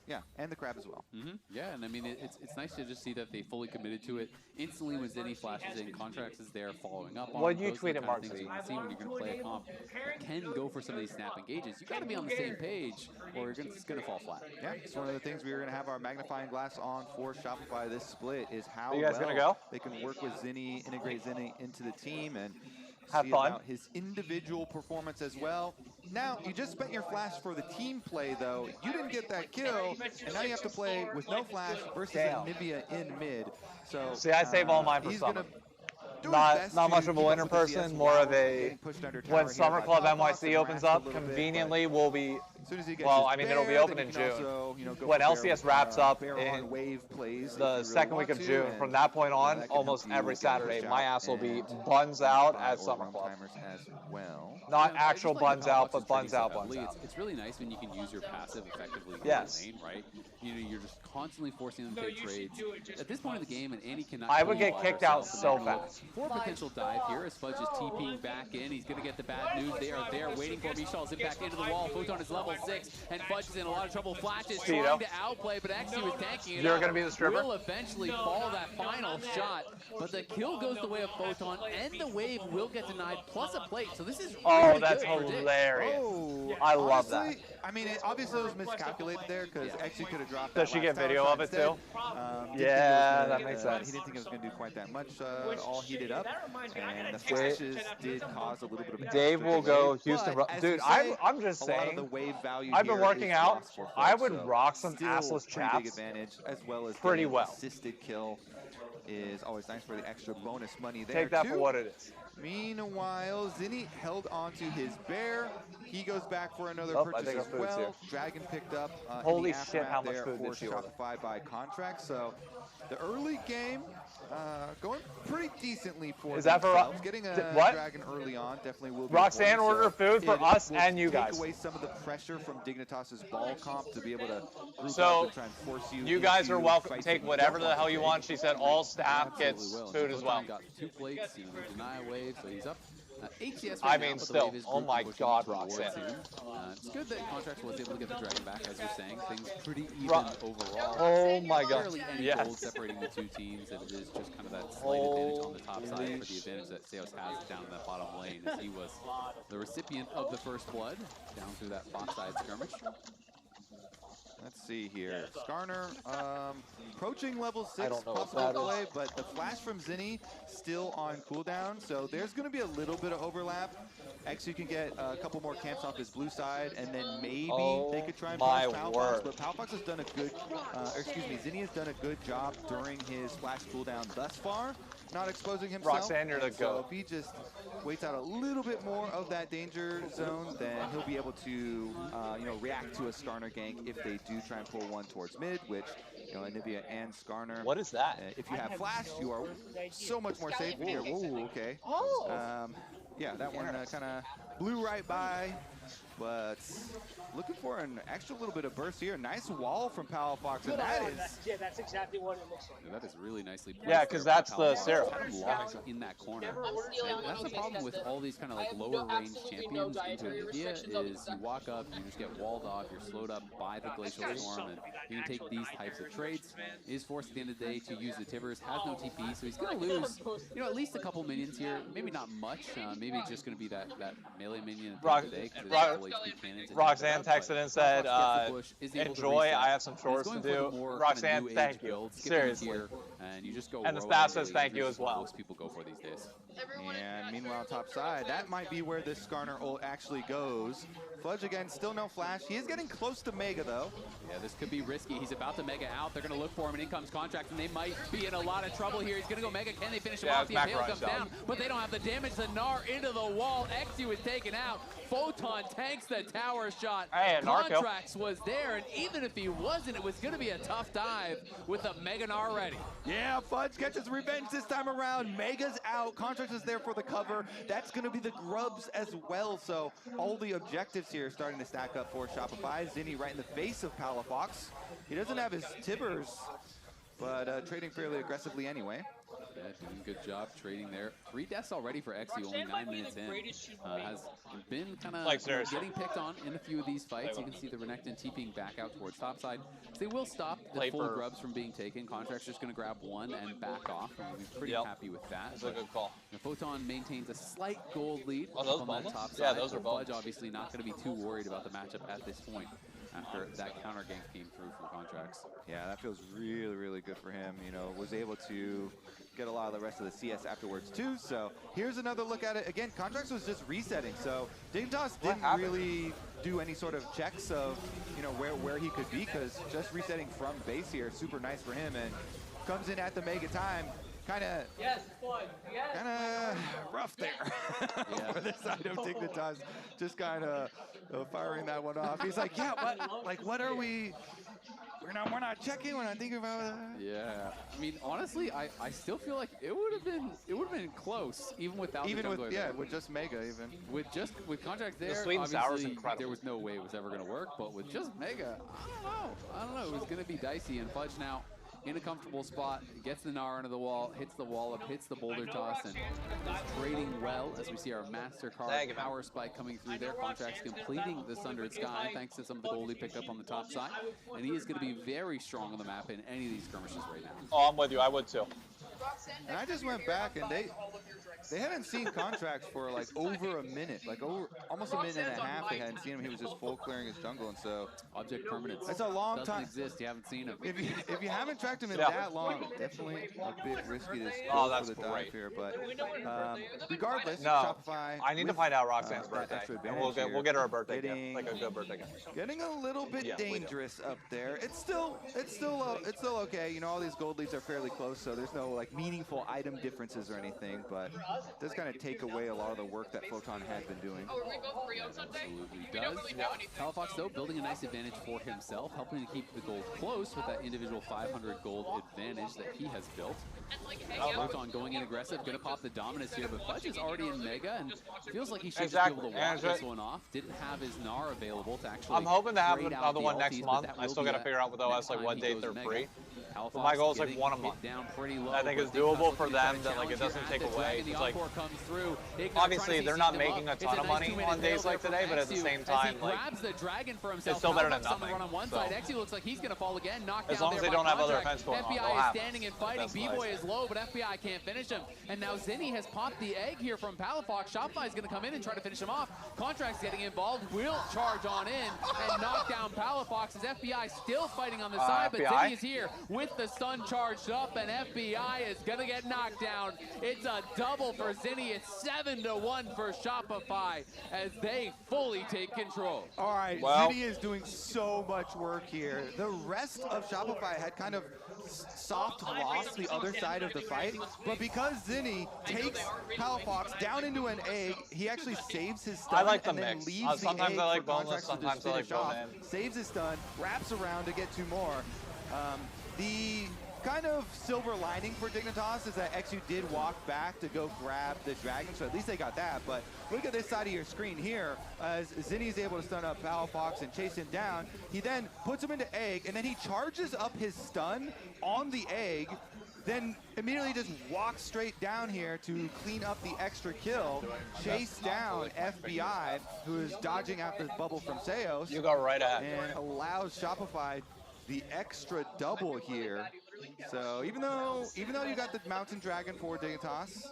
yeah, and the crab as well. Yeah, and I mean, it's nice to just see that they fully committed to it. Instantly when Zinni flashes in, Contracts is there following up on What you those tweeted, Mark things you want to see when you're going to play a comp that can go for some of these snap engages. You got to be on the same page or it's going to fall flat. Yeah, it's one of the things we're going to have our magnifying glass on for Shopify this split is how you guys well gonna go? They can work with Zinni, integrate Zinni into the team, and have see fun. About his individual performance as well. Now, you just spent your flash for the team play, though. You didn't get that kill, and now you have to play with no flash versus Anivia in mid. So see, I save all mine for summer. Not much of a winter person, more of a when Summer Club NYC opens up, conveniently will be. Well, I mean, it'll be open in June. When LCS wraps up in the second week of June, from that point on, almost every Saturday, my ass will be buns out at Summer Club. Not actual buns out, but buns out, buns out. It's really nice when you can use your passive effectively in yes. the lane, right? You're just constantly forcing them to take trades. At this point in the game, and Annie cannot. I would get kicked out so fast. For potential dive here, as Fudge is TPing back in. He's going to get the bad news. They are there waiting for Mishal's in back into the wall. Photon is level 6, and Fudge is in a lot of trouble. Flash is trying to outplay, but XU is tanking it. You're going to be the stripper? Will eventually fall that final shot, but the kill goes the way of Photon, and the wave will get denied, plus a plate. So this is really that's hilarious. I love that. I mean, it obviously was miscalculated there because XU could have dropped. Does she get video of it too? Yeah, that makes sense. He didn't think it was going to do quite that much. All heated up, and the flashes did cause a little bit of. Dave will go Houston. Dude, I'm just saying. The wave value I've been working out. I would rock some assless chaps. Advantage as well as pretty well. Assisted kill is always nice for the extra bonus money there. Take that for what it is. Meanwhile, Zinni held onto his bear. He goes back for another purchase as well. Dragon picked up. Holy shit! How much food did she order? Shopify by contract. So the early game going pretty decently for is that for getting a dragon early on definitely will be Roxanne order food for us and you guys. Take away some of the pressure from Dignitas's ball comp to be able to group up and try and force you. You guys are welcome to take whatever the hell you want. She said all staff gets food as well. Got 2 plates, they deny a wave, so he's up. ATS I mean, still, oh my God, Roxanne. It's good that Contracts was able to get the dragon back, as you're saying. Things pretty even overall. Oh my God, barely any gold separating the 2 teams, and it is just kind of that slight advantage on the top side for the advantage that Seos has down in that bottom lane, as he was the recipient of the first blood down through that Fox side skirmish. Let's see here. Skarner approaching level 6 I don't know what possible that play, is. but the flash from Zinni still on cooldown, so there's going to be a little bit of overlap. Xu can get a couple more camps off his blue side, and then maybe they could try and punish Palfox, but Palfox has done a good, Zinni has done a good job during his flash cooldown thus far, not exposing himself. Roxanne, you're the So goat. if he just waits out a little bit more of that danger zone, then he'll be able to, you know, react to a Skarner gank if they do try and pull one towards mid, which, you know, Anivia and Skarner. What is that? If you have flash, you are so much more safe here. Whoa, okay. Yeah, that one kind of blew right by, but looking for an extra little bit of burst here. Nice wall from Palfox, and that is... Yeah, that's exactly what it looks like. Yeah, that is really nicely placed. Yeah, because that's the Sarah. Kind of locked in that corner. And that's the problem with all these kind of like lower range champions into Anivia is you walk up, you just get walled off, you're slowed up by the Glacial Storm, and you can take these types of trades. He is forced at the end of the day to use the Tibbers, has no TP, so he's going to lose, you know, at least a couple minions here. Maybe not much. Maybe it's just going to be that melee minion at the end of the day. Roxanne texted and said, enjoy, I have some chores to do. Roxanne, thank you. Seriously. And you just go and the staff says thank you as well. Most people go for these days. And meanwhile, top side, that might be where this Skarner ult actually goes. Fudge again, still no flash. He is getting close to Mega though. Yeah, this could be risky. He's about to Mega out. They're going to look for him, and in comes Contract, and they might be in a lot of trouble here. He's going to go Mega. Can they finish him off? The Impale comes down, but they don't have the damage. The Gnar into the wall. Xu is taken out. Photon tanks the tower shot. Hey, Contracts was there, and even if he wasn't, it was going to be a tough dive with the Mega Gnar ready. Yeah, Fudge gets his revenge this time around. Mega's out. Contracts is there for the cover. That's going to be the grubs as well. So all the objectives here starting to stack up for Shopify. Zinni right in the face of Palafox. He doesn't have his Tibbers, but trading fairly aggressively anyway. Yeah, doing a good job trading there. 3 deaths already for Xu, only 9 minutes in. Has been kind of getting picked on in a few of these fights. You can see the Renekton TPing back out towards topside. So they will stop the full grubs from being taken. Contract's just going to grab one and back off. And we'll be pretty happy with that. That's a good call. Photon maintains a slight gold lead on that top side. Yeah, those are Fudge obviously not going to be too worried about the matchup at this point, after that counter gank came through from Contracts. Yeah, that feels really, really good for him. You know, was able to get a lot of the rest of the CS afterwards too. So here's another look at it. Again, Contracts was just resetting. So Dignitas didn't really do any sort of checks of, you know, where he could be, because just resetting from base here, super nice for him, and comes in at the mega time. Kind of rough there for the side of Dignitas, just kind of firing that one off. He's like, yeah, but like, what are we? We're not checking. We're not thinking about that. Yeah, I mean, honestly, I still feel like it would have been close even without the jungler there. with just Mega even with Contract there. The sweet and sour is obviously incredible. there was no way it was ever going to work, but with just Mega, I don't know. It was going to be dicey, and Fudge now in a comfortable spot, gets the Gnar under the wall, hits the wall up, hits the boulder toss, and is trading well as we see our MasterCard power spike coming through there. Contracts completing the Sundered Sky thanks to some of the gold he picked up on the top side. And he is going to be very strong on the map in any of these skirmishes right now. Oh, I'm with you. I would too. And I just went back, and they hadn't seen Contracts for like over a minute, like almost a minute and a half. They hadn't seen him. He was just full clearing his jungle, and so object permanence. That's a long time. Doesn't exist. You haven't seen him. If you haven't tracked him in that long, definitely a bit risky to go for the dive here. But regardless, Shopify. I need to find out Roxanne's birthday. And we'll get her a birthday gift, like a good birthday gift. Getting a little bit dangerous up there. It's still okay. You know, all these gold leads are fairly close, so there's no like meaningful item differences or anything. But it does kind of take away a lot of the work that Photon had been doing. Absolutely does. Palafox, though, building a nice advantage for himself, helping to keep the gold close with that individual 500 gold advantage that he has built. Photon going in aggressive, going to pop the Dominus here, but Fudge is already in Mega, and feels like he should just be able to walk this one off. Didn't have his Gnar available to actually I'm hoping to have another one next month. I still got to figure out with OS like what date they're free. But my goal is like one a month. I think it's doable for them that like it doesn't take away. It's like obviously they're not making a ton of money on days like today, but at the same time, like it's still better than nothing. On one side, Xu looks like he's going to fall again. As long as they don't have other offense going on, they'll have standing and fighting. B-Boy is low, but FBI can't finish him. And now Zinni has popped the egg here from Palafox. Shopify is going to come in and try to finish him off. Contract's getting involved, will charge on in and knock down Palafox as FBI still fighting on the side, but Zinni is here with the stun charged up, and FBI is going to get knocked down. It's a double for Zinni. It's 7-1 for Shopify as they fully take control. All right, Zinni is doing so much work here. The rest of Shopify had kind of soft lost the other side of the fight, but because Zinni takes Palafox down into an egg, he actually saves his stun. I like the and then mix. Leaves Sometimes the I egg like for boneless, Contracts to just sometimes I like finish off, bone-in. saves his stun, wraps around to get 2 more. The kind of silver lining for Dignitas is that XU did walk back to go grab the dragon, so at least they got that. But look at this side of your screen here, as Zinni's able to stun up Palafox and chase him down. He then puts him into egg, and then he charges up his stun on the egg, then immediately just walks straight down here to clean up the extra kill, chase down FBI, who is dodging out the bubble from Seos. You go right ahead. And allows Shopify the extra double here. So even though you got the Mountain Dragon for Dignitas,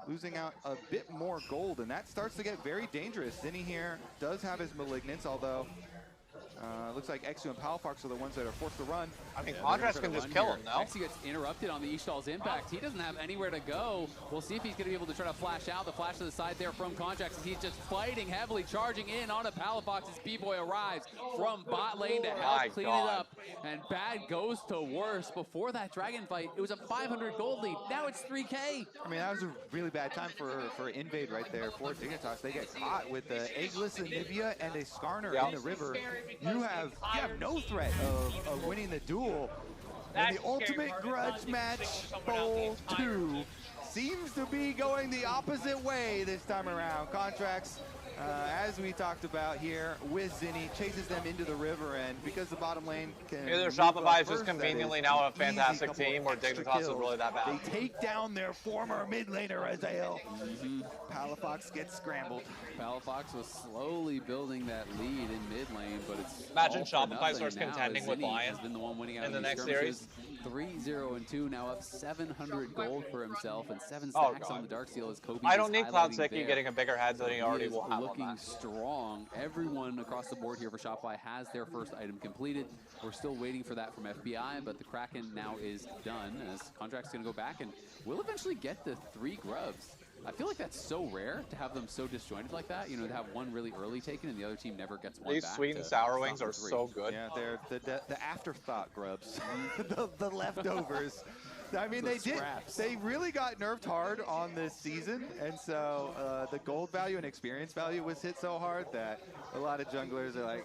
losing out a bit more gold, and that starts to get very dangerous. Zinni here does have his Malignance, although looks like XU and Palafox are the ones that are forced to run. I mean, Contracts can just kill him, no? XU gets interrupted on the Ishtal's impact. He doesn't have anywhere to go. We'll see if he's going to be able to try to flash out. The flash to the side there from Contracts as he's just fighting heavily, charging in on a Palafox as B-Boy arrives from bot lane to help clean it up. And bad goes to worse. Before that Dragon fight, it was a 500 gold lead. Now it's 3K. I mean, that was a really bad time for Invade right there for Dignitas. They get caught with the Eggless Anivia and a Skarner in the river. You have no threat of winning the duel. And the Ultimate Grudge Match Bowl 2 seems to be going the opposite way this time around. Contracts, as we talked about here, with Zinni, chases them into the river, and because the bottom lane can... Either Shopify is just conveniently now a fantastic team, or Dignitas is really that bad. They take down their former mid laner, Azael. Palafox gets scrambled. Palafox was slowly building that lead in mid lane, but it's Imagine Shopify starts contending with Lion has been the one winning out in the next skirmishes. series. 3-0-2, now up 700 gold for himself and 7 stacks on the Dark Seal as Kobe. I don't need Cloud6 getting a bigger head than he already will have. Looking strong. Everyone across the board here for Shopify has their first item completed. We're still waiting for that from FBI, but the Kraken now is done as Contract's going to go back and we'll eventually get the 3 grubs. I feel like that's so rare to have them so disjointed like that. You know, to have one really early taken and the other team never gets one These back. sweet and sour wings are so good. Yeah, they're the afterthought grubs, the leftovers. I mean, they really got nerfed hard on this season, and so the gold value and experience value was hit so hard that a lot of junglers are like,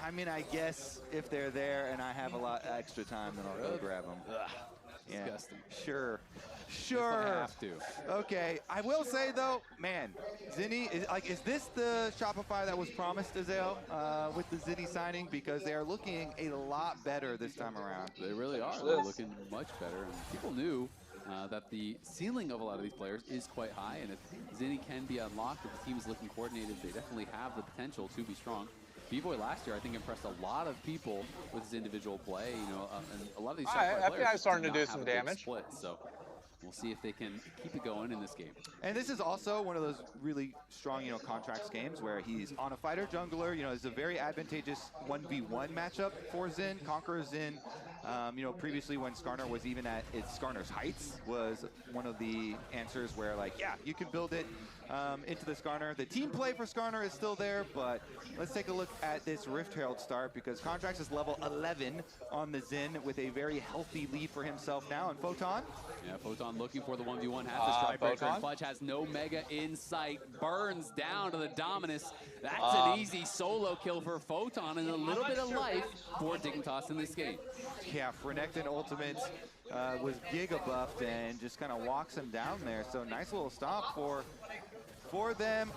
I mean, I guess if they're there and I have a lot extra time, then I'll go grab them. Yeah. Disgusting. Sure. If I have to. Okay, I will say though, man, Zinni is this the Shopify that was promised, Azael, with the Zinni signing? Because they are looking a lot better this time around. They really are. They're looking much better. And people knew that the ceiling of a lot of these players is quite high, and if Zinni can be unlocked, if the team is looking coordinated, they definitely have the potential to be strong. B-Boy last year, I think, impressed a lot of people with his individual play. You know, and a lot of these Shopify players FBI's starting to did do not some have a big damage. split, so we'll see if they can keep it going in this game. And this is also one of those really strong, Contracts games where he's on a fighter jungler. It's a very advantageous 1v1 matchup for Xin. Conqueror Xin, previously when Skarner was even at its Skarner's heights, was one of the answers where, like, yeah, you can build it into the Skarner. The team play for Skarner is still there, but let's take a look at this Rift Herald start because Contracts is level 11 on the Xin with a very healthy lead for himself now. And Photon? Yeah, Photon looking for the 1v1, has the strike breaker, and Fudge has no mega in sight, burns down to the Dominus. That's an easy solo kill for Photon and a little bit of life for Dignitas in this game. Yeah, Renekton Ultimate was giga buffed and just kind of walks him down there. So nice little stop for them.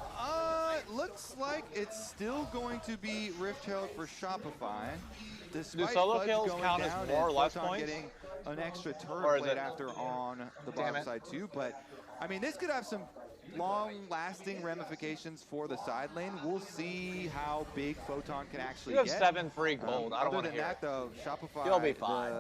Looks like it's still going to be Rift Herald for Shopify. Despite Do solo Fudge kills going count as down more or and less Photon points? getting an extra Or turret is plate it- after on the Damn bottom it. side too. But I mean, this could have some long-lasting ramifications for the side lane. We'll see how big Photon can actually You have get. 7 free gold. I don't want to Other than hear that, it. though, Shopify, You'll be fine.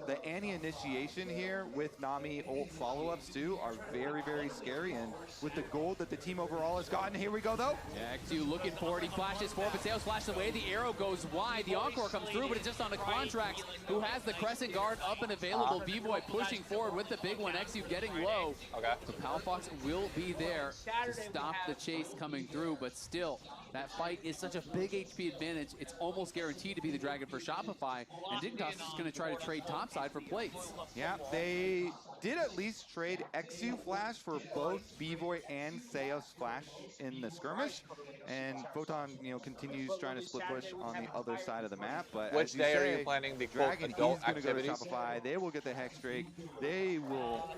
the anti-initiation here with Nami ult follow-ups too are very, very scary. And with the gold that the team overall has gotten, here we go though. Yeah, X2 looking for it. He flashes forward, but Sales flashes away. The arrow goes wide. The Encore comes through, but it's just on the Contracts, who has the Crescent Guard up and available. B-Boy pushing forward with the big one. X2 getting low. Okay. So Palafox will be there to stop the chase coming through, but still, that fight is such a big HP advantage. It's almost guaranteed to be the Dragon for Shopify, and Dignitas is going to try to trade topside for plates. Yeah, they did at least trade X2 Flash for both B-Boy and Seos Flash in the skirmish, and Photon, continues trying to split push on the other side of the map. But which day are you planning the Dragon is adult going to go to activities? Shopify. They will get the Hex Drake. They will,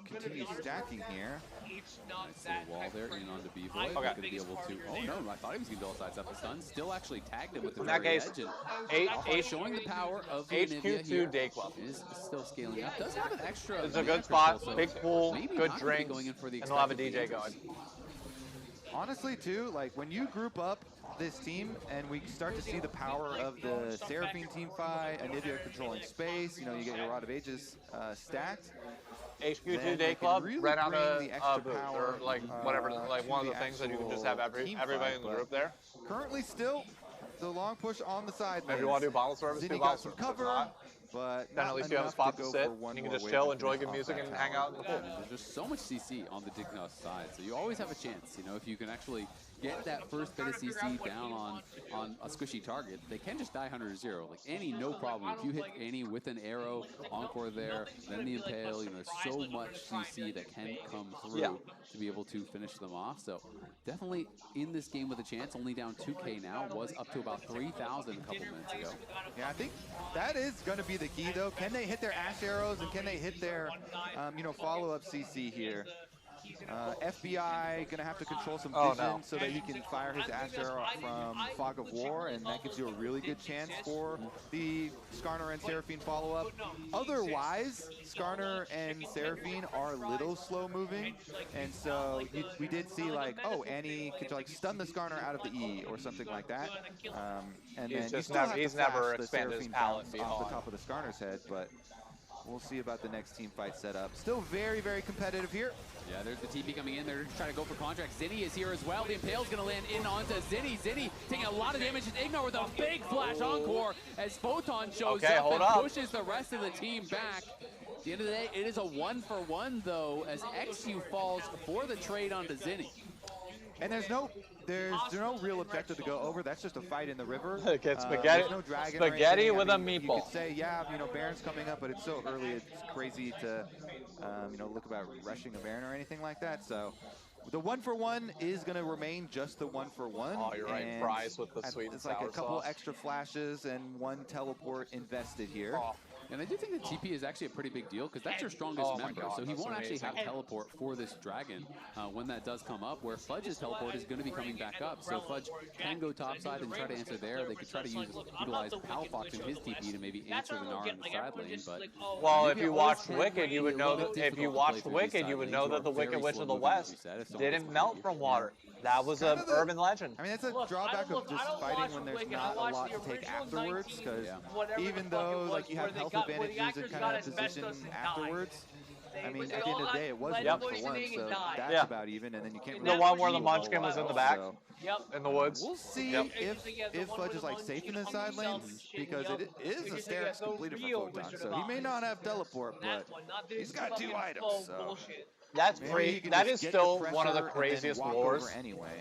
continue stacking here. Nice little wall there in onto B-Boy. Okay. Going to be able to. Oh no, I thought he was going to go side up the stun. Still actually tagged him with the in that case, showing the power of HQ2 Day Club is still scaling up. Does have an extra. It's a good spot, big pool, good drinks, and they'll have a DJ going. Honestly, too, like when you group up this team and we start to see the power of the Seraphine teamfight, Anivia controlling space, you get your Rod of Ages stacked. HQ2 Day Club, really rent out a booth or like whatever, like one of the things that you can just have everybody in the group there. Currently, still the long push on the side. If you want to do bottle service, do bottle service. Cover. But then at least you have a spot to sit, and you can just chill, enjoy good music, and hang out in the pool. There's just so much CC on the Dignitas side, so you always have a chance. If you can actually get that first bit of CC down on a squishy target, they can just die 100-0. Like Annie, no problem. If you hit Annie with an arrow, Encore there, then the Impale, there's so much CC that can come through to be able to finish them off. So definitely in this game with a chance, only down 2K now, was up to about 3,000 a couple minutes ago. Yeah, I think that is going to be the key though. Can they hit their Ash arrows and can they hit their, follow-up CC here? FBI gonna have to control some vision so that he can fire his Ash arrow from Fog of War, and that gives you a really good chance for the Skarner and Seraphine follow-up. Otherwise, Skarner and Seraphine are a little slow moving, and so we did see Annie could stun the Skarner out of the E or something like that. And he's never expanded his palette off the top of the Skarner's head, but we'll see about the next team fight setup. Still very, very competitive here. Yeah, there's the TP coming in. They're trying to go for contract. Zinni is here as well. The Impale's going to land in onto Zinni. Zinni taking a lot of damage. Ignore with a big flash encore as Photon shows up and pushes the rest of the team back. At the end of the day, it is a 1-for-1 though, as XU falls for the trade onto Zinni. And there's no real objective to go over. That's just a fight in the river. Get spaghetti, no dragon spaghetti with a meatball. You could say, Baron's coming up, but it's so early. It's crazy to, look about rushing a Baron or anything like that. So the 1-for-1 is going to remain just the 1-for-1. Oh, you're right. Fries with the sweet and sour sauce. It's like a couple sauce. Extra flashes and one teleport invested here. Oh. And I do think that TP is actually a pretty big deal because that's your strongest member. So he won't actually have teleport for this dragon when that does come up, where Fudge's teleport is going to be coming back up. So Fudge can go topside and try to answer there. They could try to utilize Palafox and his TP to maybe answer the Gnar in the side lane. But well, if you watched Wicked, you would know that if you watched Wicked, you would know that the Wicked Witch of the West didn't melt from water. That was an urban legend. I mean, that's a drawback of just fighting when there's not a lot to take afterwards, because even though you have health advantages and kind of position afterwards, I mean, at the end of the day, it was 1-for-1, so that's about even, and then you can't really... The one where the Munchkin was in the back, in the woods. We'll see if Fudge is sayfe in the side lanes, because it is a Sterix completed for Photon, so he may not have teleport, but he's got 2 items, so... That's great. That is still one of the craziest wars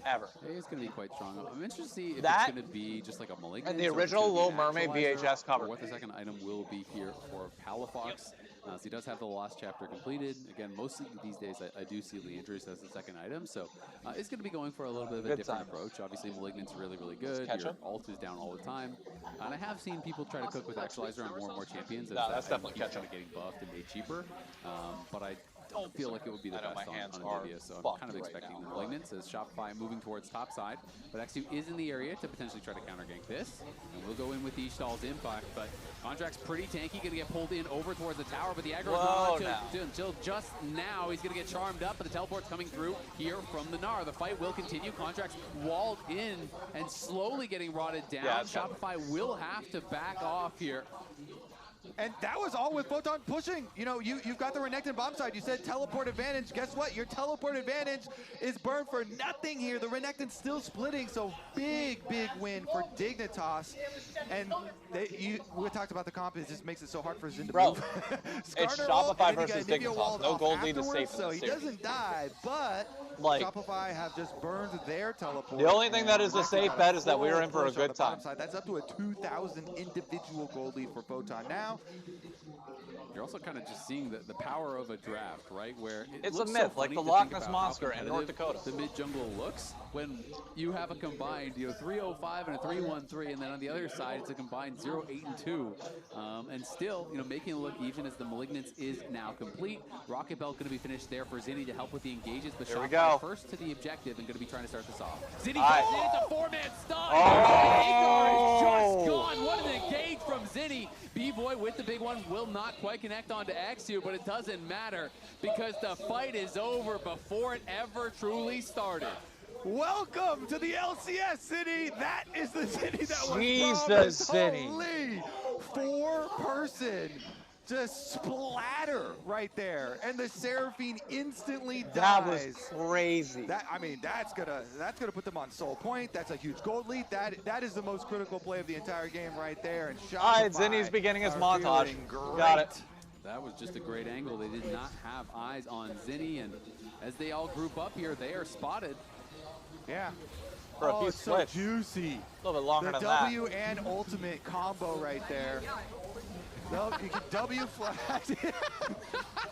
ever. It is going to be quite strong. I'm interested to see if it's going to be just like a Malignant. And the original Little Mermaid VHS cover. Or what the second item will be here for Palafox. So he does have the last chapter completed. Again, mostly these days I do see Leandris as the second item. So it's going to be going for a little bit of a different approach. Obviously, Malignant's really, really good. Your ult is down all the time. And I have seen people try to cook with Actualizer on more and more champions. That's definitely getting buffed and made cheaper. But I don't feel like it would be the best on Anivia, so I'm kind of expecting the Malignants as Shopify moving towards top side. But X2 is in the area to potentially try to counter gank this. And we'll go in with Ishtal's impact, but Contract's pretty tanky, gonna get pulled in over towards the tower, but the aggro's not until just now. He's gonna get charmed up, but the teleport's coming through here from the Gnar. The fight will continue. Contract's walled in and slowly getting rotted down. Shopify will have to back off here. And that was all with Photon pushing. You know, you've got the Renekton bomb side. You said teleport advantage. Guess what? Your teleport advantage is burned for nothing here. The Renekton's still splitting, so big win for Dignitas. And we talked about the comp. It just makes it so hard for Zin to move. It's Shopify versus Dignitas. No gold lead is safe in so this he series. doesn't die, but Like, Shopify have just burned their teleport. The only thing that is a safe bet is that we were in for a good time. That's up to a 2,000 individual gold lead for Photon now. You're also kind of just seeing the power of a draft, right? Where It's looks a myth, so like funny the to Loch think Ness about how Monster in North Dakota. The mid jungle looks when you have a combined 305 and a 313, and then on the other side it's a combined 08 and 2, and still making it look even as the Malignance is now complete. Rocket Belt going to be finished there for Zinni to help with the engages, but Here we Shopify go. first to the objective and going to be trying to start this off. Zinni All right. goes in, it's a 4-man stun. Oh! Is just gone. What an engage from Zinni. B-Boy with the big one will not quite connect onto Axu, but it doesn't matter because the fight is over before it ever truly started. Welcome to the LCS, City. That is the city that was Jesus, City. Holy, 4-person just splatter right there, and the Seraphine instantly dies. That was crazy. That's gonna put them on soul point. That's a huge gold lead. That is the most critical play of the entire game right there. And Shopify, All right, Zinni's beginning his montage. Great. Got it. That was just a great angle. They did not have eyes on Zinni, and as they all group up here, they are spotted. Yeah. For a few it's so switch. juicy. A little bit longer the than that. W and ultimate combo right there. No, you can W flash.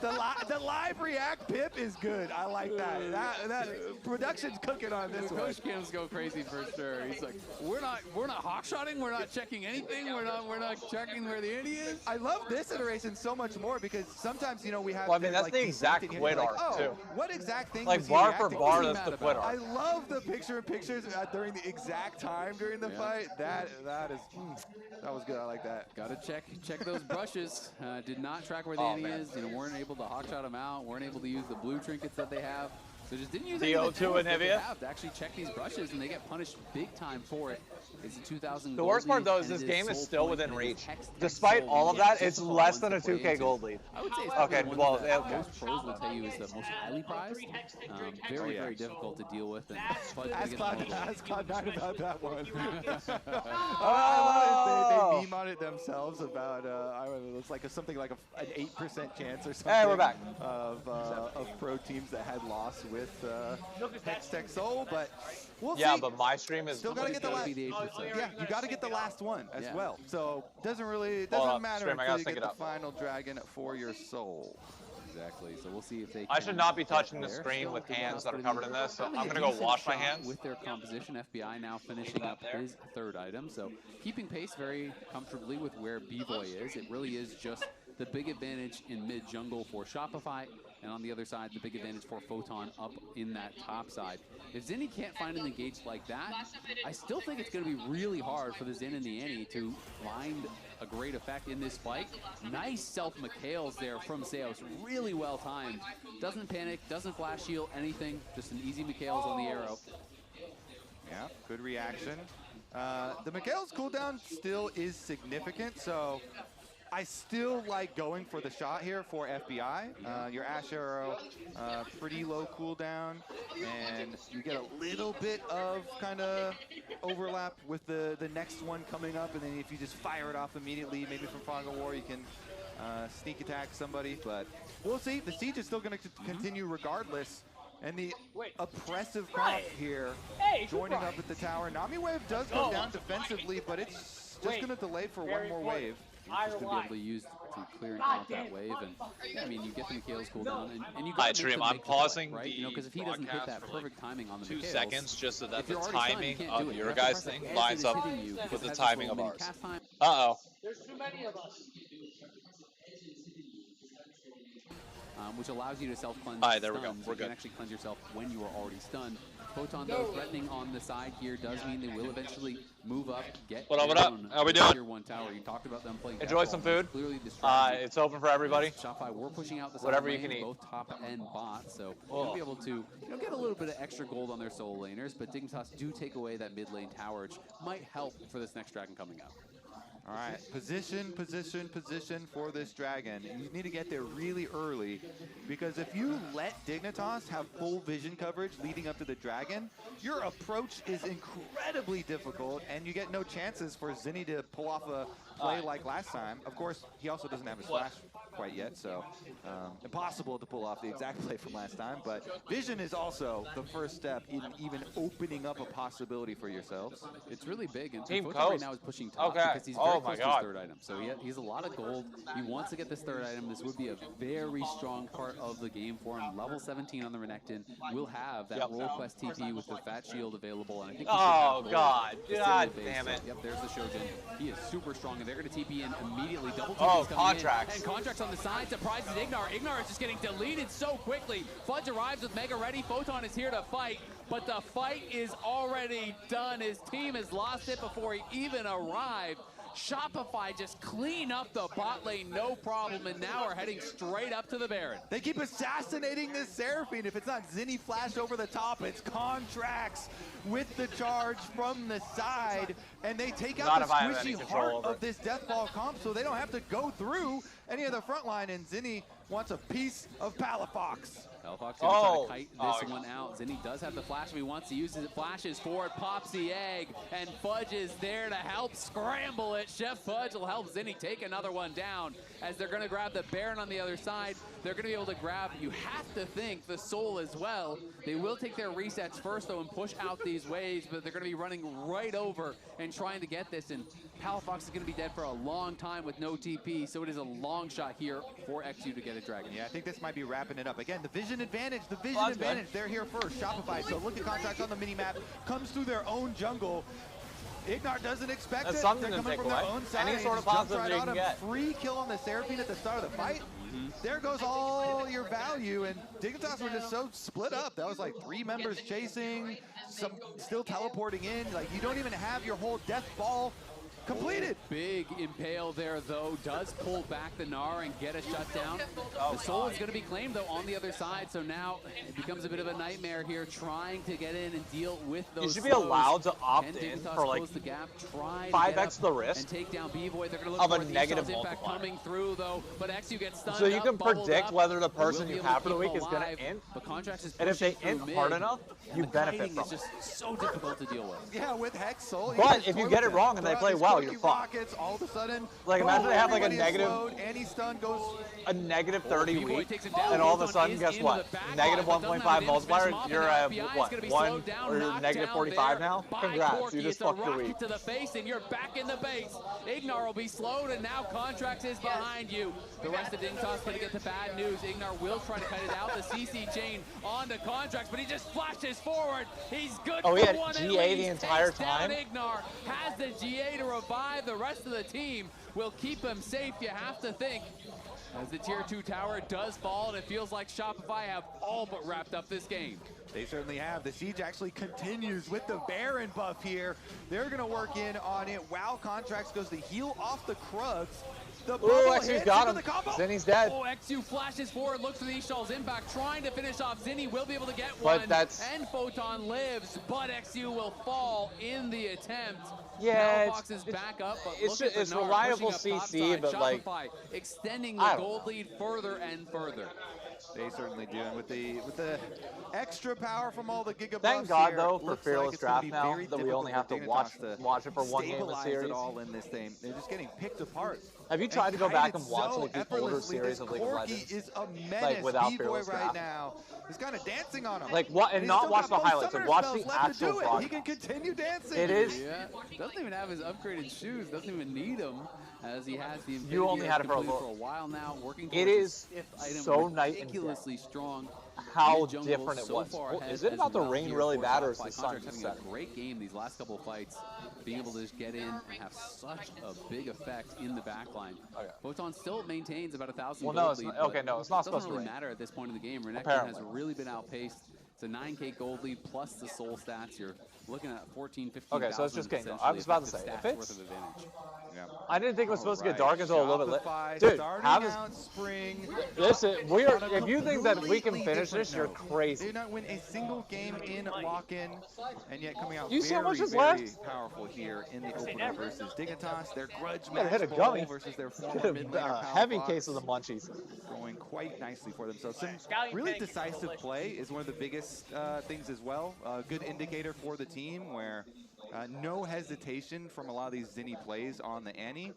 the live react pip is good. I like that. That production's cooking on this one. Coach Cams go crazy for sure. He's like, we're not hawkshotting. We're not checking anything. We're not checking where the Indy is. I love this iteration so much more because sometimes we have. Well, I mean, that's like, the exact quit art too. What exact thing? Like was he bar for reacting bar, to? that's the quit art. I love the pictures during the exact time during the fight. That was good. I like that. Got to check those brushes. Did not track where the Indy is. Weren't able to hawkshot him out. Weren't able to use the blue trinkets that they have. So just didn't use the O2 and they have to actually check these brushes, and they get punished big time for it. It's a 2,000. The worst part though is this game is still within reach. Despite all of that, it's less than a 2K gold lead. I would say it's okay. Well, most pros will tell you is the most highly prized. Very difficult to deal with. And ask Cloud9 about that one. I love it. They meme on it themselves about it looks like something like an 8% chance or something. Hey, we're back. Of pro teams that had lost with Hextech Soul, but we'll see. Yeah, but my stream is still gotta get the last. Yeah, you got to get the last one as well. So doesn't matter until you get the final dragon for your soul. Exactly. So we'll see if they. I should not be touching the screen with hands that are covered in this. So I'm gonna go wash my hands. With their composition, FBI now finishing up his third item. So keeping pace very comfortably with where B-Boy is. It really is just the big advantage in mid jungle for Shopify. And on the other side, the big advantage for Photon up in that top side. If Zinni can't find an engage like that, I still think it's going to be really hard for the Zin and the Annie to find a great effect in this fight. Nice self-Mikhails there from Seos. Really well timed. Doesn't panic, doesn't flash shield, anything. Just an easy Mikhails on the arrow. Yeah, good reaction. The Mikhails cooldown still is significant, so I still like going for the shot here for FBI. Your Ash Arrow, pretty low cooldown, and you get a little bit of kind of overlap with the next one coming up, and then if you just fire it off immediately, maybe from Fog of War, you can sneak attack somebody, but we'll see. The siege is still going to continue regardless. And the oppressive comp here, joining up at the tower. Nami Wave does come down defensively, but it's just going to delay for one more wave. Just to be able to use to clearing out that wave, and I mean, you get the Mikhails cooldown, and you got Stream, I'm pausing right? Because if he doesn't hit that perfect timing on the 2 Mikhails, seconds just so that the timing of your guys' thing lines up with the timing of ours. Uh-oh. There's too many of us. Which allows you to self-cleanse. All right, there we go. So We're you good. can actually cleanse yourself when you are already stunned. Photon, though, threatening on the side here does mean they will eventually move up, get What up? How we doing? Tier 1 tower. You talked about them playing. Enjoy some food. Clearly it's open for everybody. Shopify, we're pushing out the side whatever you lane, can eat. both top and bot, so you'll be able to get a little bit of extra gold on their solo laners. But Dignitas do take away that mid lane tower, which might help for this next dragon coming up. All right, position for this dragon. You need to get there really early, because if you let Dignitas have full vision coverage leading up to the dragon, your approach is incredibly difficult, and you get no chances for Zinni to pull off a play like last time. Of course, he also doesn't have his flash quite yet, so impossible to pull off the exact play from last time, but vision is also the first step in even opening up a possibility for yourselves. It's really big, and Team Photon right Coast. now is pushing top Okay. because he's very close to his God. third item. So he has a lot of gold. He wants to get this third item. This would be a very strong part of the game for him. Level 17 on the Renekton will have that World Quest TP with the Fat Shield available, and I think he should have God. to stay God at base. damn it. Yep, there's the Shojin. He is super strong, and they're going to TP in immediately. Double TP's coming Contracts. in. And Contracts on the side surprises Ignar. Ignar is just getting deleted so quickly. Fudge arrives with Mega ready. Photon is here to fight, but the fight is already done. His team has lost it before he even arrived. Shopify just clean up the bot lane, no problem, and now are heading straight up to the Baron. They keep assassinating this Seraphine. If it's not Zinni flash over the top, it's Contracts with the charge from the side, and they take out the squishy heart of this Deathball comp, so they don't have to go through any of the front line, and Zinni wants a piece of Palafox. Palafox going to try to kite this one out. Zinni does have the flash if he wants to use it. Flashes forward, pops the egg, and Fudge is there to help scramble it. Chef Fudge will help Zinni take another one down as they're going to grab the Baron on the other side. They're going to be able to grab, you have to think, the Soul as well. They will take their resets first, though, and push out these waves, but they're going to be running right over and trying to get this, and Palafox is going to be dead for a long time with no TP, so it is a long shot here for XU to get a dragon. Yeah, I think this might be wrapping it up. Again, the vision advantage, they're here first. Shopify, so look at Contracts on the mini-map, comes through their own jungle. Ignar doesn't expect it. They're coming from their own side. Any sort of positive right you on can him. get. Free kill on the Seraphine at the start of the fight. There goes all your value, and Dignitas were just so split up. That was like 3 members chasing, some still teleporting in. Like, you don't even have your whole death ball completed. Big impale there, though, does pull back the Gnar and get a shutdown. The Soul is going to be claimed, though, on the other side, so now it becomes a bit of a nightmare here trying to get in and deal with those. You should be allowed to opt in for like the gap, 5x the risk and take down B-Void. They're going to look of for a negative impact coming through, though, but XU gets stunned. So you can predict up, whether the person you have for the week is going to int, but Contracts is and if they int hard enough, you benefit from it. It's just so difficult to deal with. Yeah, with Hex Soul. But if you get it wrong and they play well, you're fucked. All of a sudden, like imagine they have like a negative, anti-stun goes a negative 30 week, and all of a sudden, guess what? Negative 1.5 multiplier. You're at what? 1 or you're negative 45 now. Congrats, you just fucked your week. To the face, and you're back in the base. Ignar will be slowed, and now Contracts is behind you. The rest of Dignitas going to get the bad news. Ignar will try to cut it out. The CC chain onto Contracts, but he just flashes forward. He's good for he had one GA the entire time. Ignar has the GA to revive. The rest of the team will keep him safe, you have to think. As the tier 2 tower does fall, and it feels like Shopify have all but wrapped up this game. They certainly have. The siege actually continues with the Baron buff here. They're going to work in on it. Wow, Contracts goes to heal off the Krugs. The XU's got him. Zinni's dead. Oh, XU flashes forward, looks for the Ishtal's impact, trying to finish off Zinni. Will be able to get but one, and Photon lives, but XU will fall in the attempt. Yeah, Palafox is back up, but it's reliable CC, but Shopify like extending the gold lead further and further. They certainly do, and with the extra power from all the gigabuffs. Thank God, here, though, for Fearless Draft now that we only have to watch it for one game a series. It all in this thing. They're just getting picked apart. Have you tried to go back and watch like the older series of League of Legends? Is a menace. Like without B-Boy Fearless right Draft. now. He's kind of dancing on him. Like what? And not watch the highlights. Like watch the actual broadcast. He can continue dancing. It is. Yeah. Doesn't even have his upgraded shoes. Doesn't even need them, as he has the. You only had it for a while now. Working. It is so night and ridiculously strong. How different it was. Is it about the rain really bad, or is the sun just having a great game these last couple of fights, being able to just get in and have such a big effect in the backline. Okay. Photon still maintains about 1,000 Well, gold no, it's lead, not, okay, no, it's not supposed to really rain. matter at this point in the game. Renekton Apparently. has really been outpaced. It's a 9K gold lead plus the soul stats. You're looking at 14, 15. Okay, so it's just getting. I was about to say, if it's. Yeah. I didn't think it was supposed to get dark until a little bit Shopify late. Dude, starting out spring. Listen, we are. If you think that we can finish this, you're crazy. They did not win a single game in lock-in, and yet coming out You see how much is very left? powerful here in the opener versus Dignitas. Their grudge Gotta hit a match gummy. versus their former mid laner Heavy case of the munchies. going quite nicely for them. So some really decisive play is one of the biggest things as well. A good indicator for the team where no hesitation from a lot of these Zinni plays on the Annie.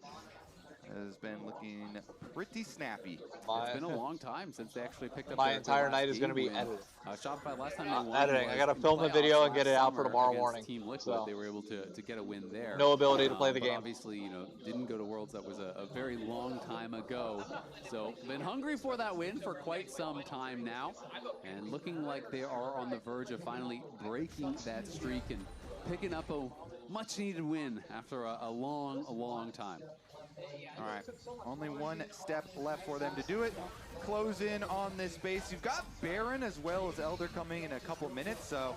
Has been looking pretty snappy. It's been a long time since they actually picked up. My their entire last night is going to be win. edited. Shopify last time they won Editing. I was got to in film the playoffs video and last get it out for summer tomorrow against morning. Team Liquid, So. they were able to get a win there. No ability to play the but game. Obviously, didn't go to Worlds. That was a very long time ago. So been hungry for that win for quite some time now, and looking like they are on the verge of finally breaking that streak and picking up a much-needed win after a long time. All right, only one step left for them to do it. Close in on this base. You've got Baron as well as Elder coming in a couple minutes, so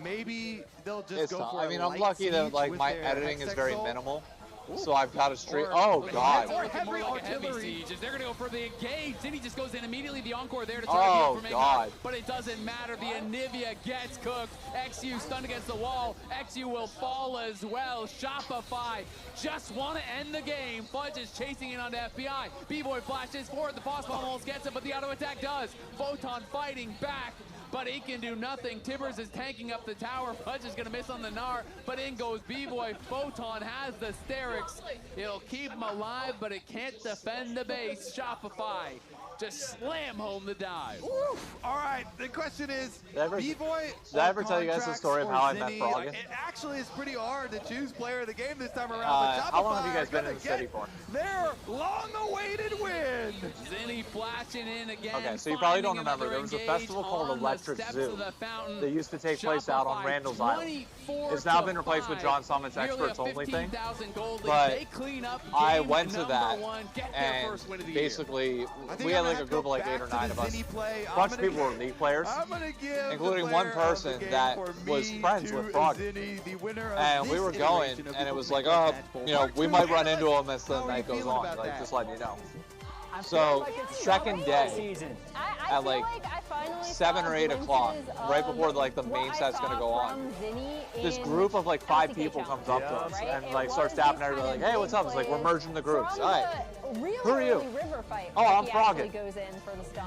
maybe they'll just go for I mean, I'm lucky that like my editing is very minimal. So I've got a straight. Oh God! Or heavy artillery. They're going to go for the engage. Zinni just goes in immediately. The encore there to try Oh, to get God. But it doesn't matter. The Anivia gets cooked. XU stunned against the wall. XU will fall as well. Shopify just want to end the game. Fudge is chasing in onto FBI. B-Boy flashes forward. The boss bomb almost gets it, but the auto attack does. Photon fighting back, but he can do nothing. Tibbers is tanking up the tower. Fudge is going to miss on the Gnar, but in goes B-Boy. Photon has the Sterix. It'll keep him alive, but it can't defend the base. Shopify just slam home the dive. Oof. All right, the question is, B-Boy. Did I ever tell you guys the story of how I met Frog? It actually is pretty hard to choose player of the game this time around. But How long have you guys been in the city for? Their long-awaited win. Zinni flashing in again. Okay, so you probably don't remember. There was a festival called Electric Zoo that used to take place out on Randall's Island. It's now been replaced with John Summit's Experts Only thing. But I went to that, and basically we had like a group of like 8 or 9 of us. A bunch of people were League players, including one person that was friends with Frog. And we were going, and it was like, oh, we might run into him as the night goes on, like just letting you know. So second day at like 7 or 8 o'clock, right before like the main set's gonna go on, this group of like 5 people comes up to us and like starts tapping everybody like, hey, what's up? It's like, we're merging the groups. All right, who are you? Oh, I'm Froggen. Goes in for the stun.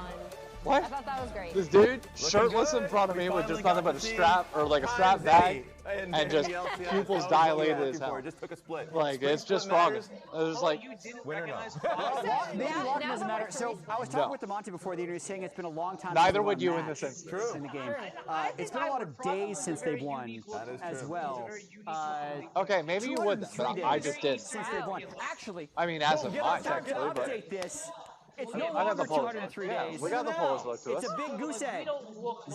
What? I thought that was great. This dude, shirtless in front of me with just nothing but a strap or like a strap bag, and just pupils dilated as hell. Just took a split. Like, it's just Froggen. It was like, Maybe luck doesn't matter. So I was talking with DeMonte before the interview, saying it's been a long time. Neither would you in this instance. In the game, it's been a lot of days since they've won as well. Okay, maybe you would, but I just did. Since they've won, actually. I mean, as of mine, technically, but. Update this. It's no I got longer the Polish 203 look. days. Yeah, we got the Polish look to us. It's a big goose egg.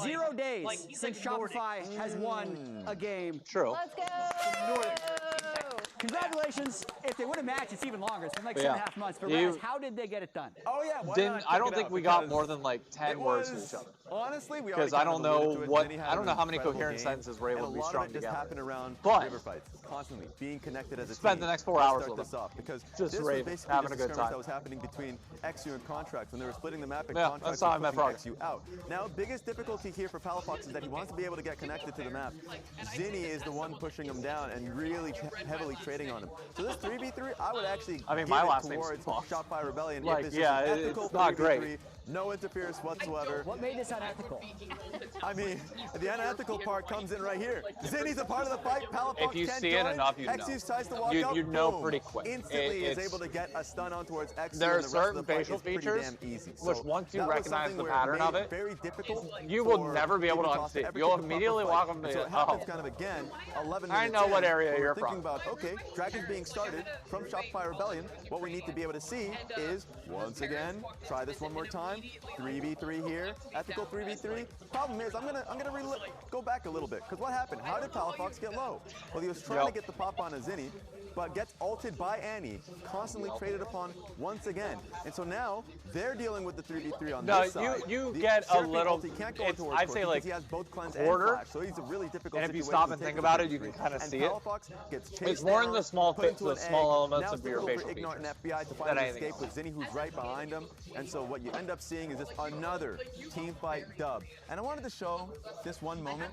0 days since Shopify has won a game. True. Let's go! Congratulations. If they win a match, it's even longer. It's been like 7.5 months. But Raz, how did they get it done? Oh, yeah. Didn't, I don't think we got more than like 10 words to each other. Honestly, we because I don't know what, I don't know how many coherent sentences we're able to be strung together. Happened around but river fights, constantly being connected as a spend team. the next 4 hours start with this them. off because Just this raving, was basically having a just good skirmish time. that was happening between XU and Contracts when they were splitting the map and Yeah, Contracts that's how I met pushing Frog. XU out. Now, biggest difficulty here for Palafox is that he wants to be able to get connected to the map. Zinni is the one pushing him down and really heavily trading on him. So this 3v3, I would actually I mean, give my it last name's towards Fox. Shopify Rebellion. Like, if this yeah, is an ethical it's not 3v3, great. No interference whatsoever. What made this unethical? I mean, the unethical part comes in right here. Zinni's a part of the fight. Palafox If you can't see it join. enough, you know. XU tries to walk You out, know boom. pretty quick. Instantly is It's- able to get a stun on towards XU. There are and the rest of certain the fight facial is pretty features damn easy. which So once you that was recognize something the where pattern made of it, very difficult you will for never be able to Dignitas unsee it. ever You'll keep a proper immediately fight. walk up And and so be it like, happens oh. kind of again, 11 I minutes know in, what area when you're we're thinking from. about, okay, Dragon's being started from Shopify Rebellion. What we need to be able to see is, once again, try this one more time. 3v3 here. Ethical 3v3. Problem is, I'm gonna go back a little bit, because what happened? How did Palafox get low? Well, he was trying to get the pop on a Zinni, but gets ulted by Annie, constantly traded upon once again. And so now they're dealing with the 3v3 on this side. You get a little, can't go towards I'd say like he has both cleanse quarter, and flash, so he's a really difficult and if you situation stop to and take think with about the it, you can 3v3. kind of see And it. Palafox gets chased It's more in down, the small put into the an small egg. elements Now of your it's difficult facial for Ignite features. and FBI to Than finally anything escape with Zinni, who's right behind him. And so what you end up seeing is just another team fight dub. And I wanted to show this one moment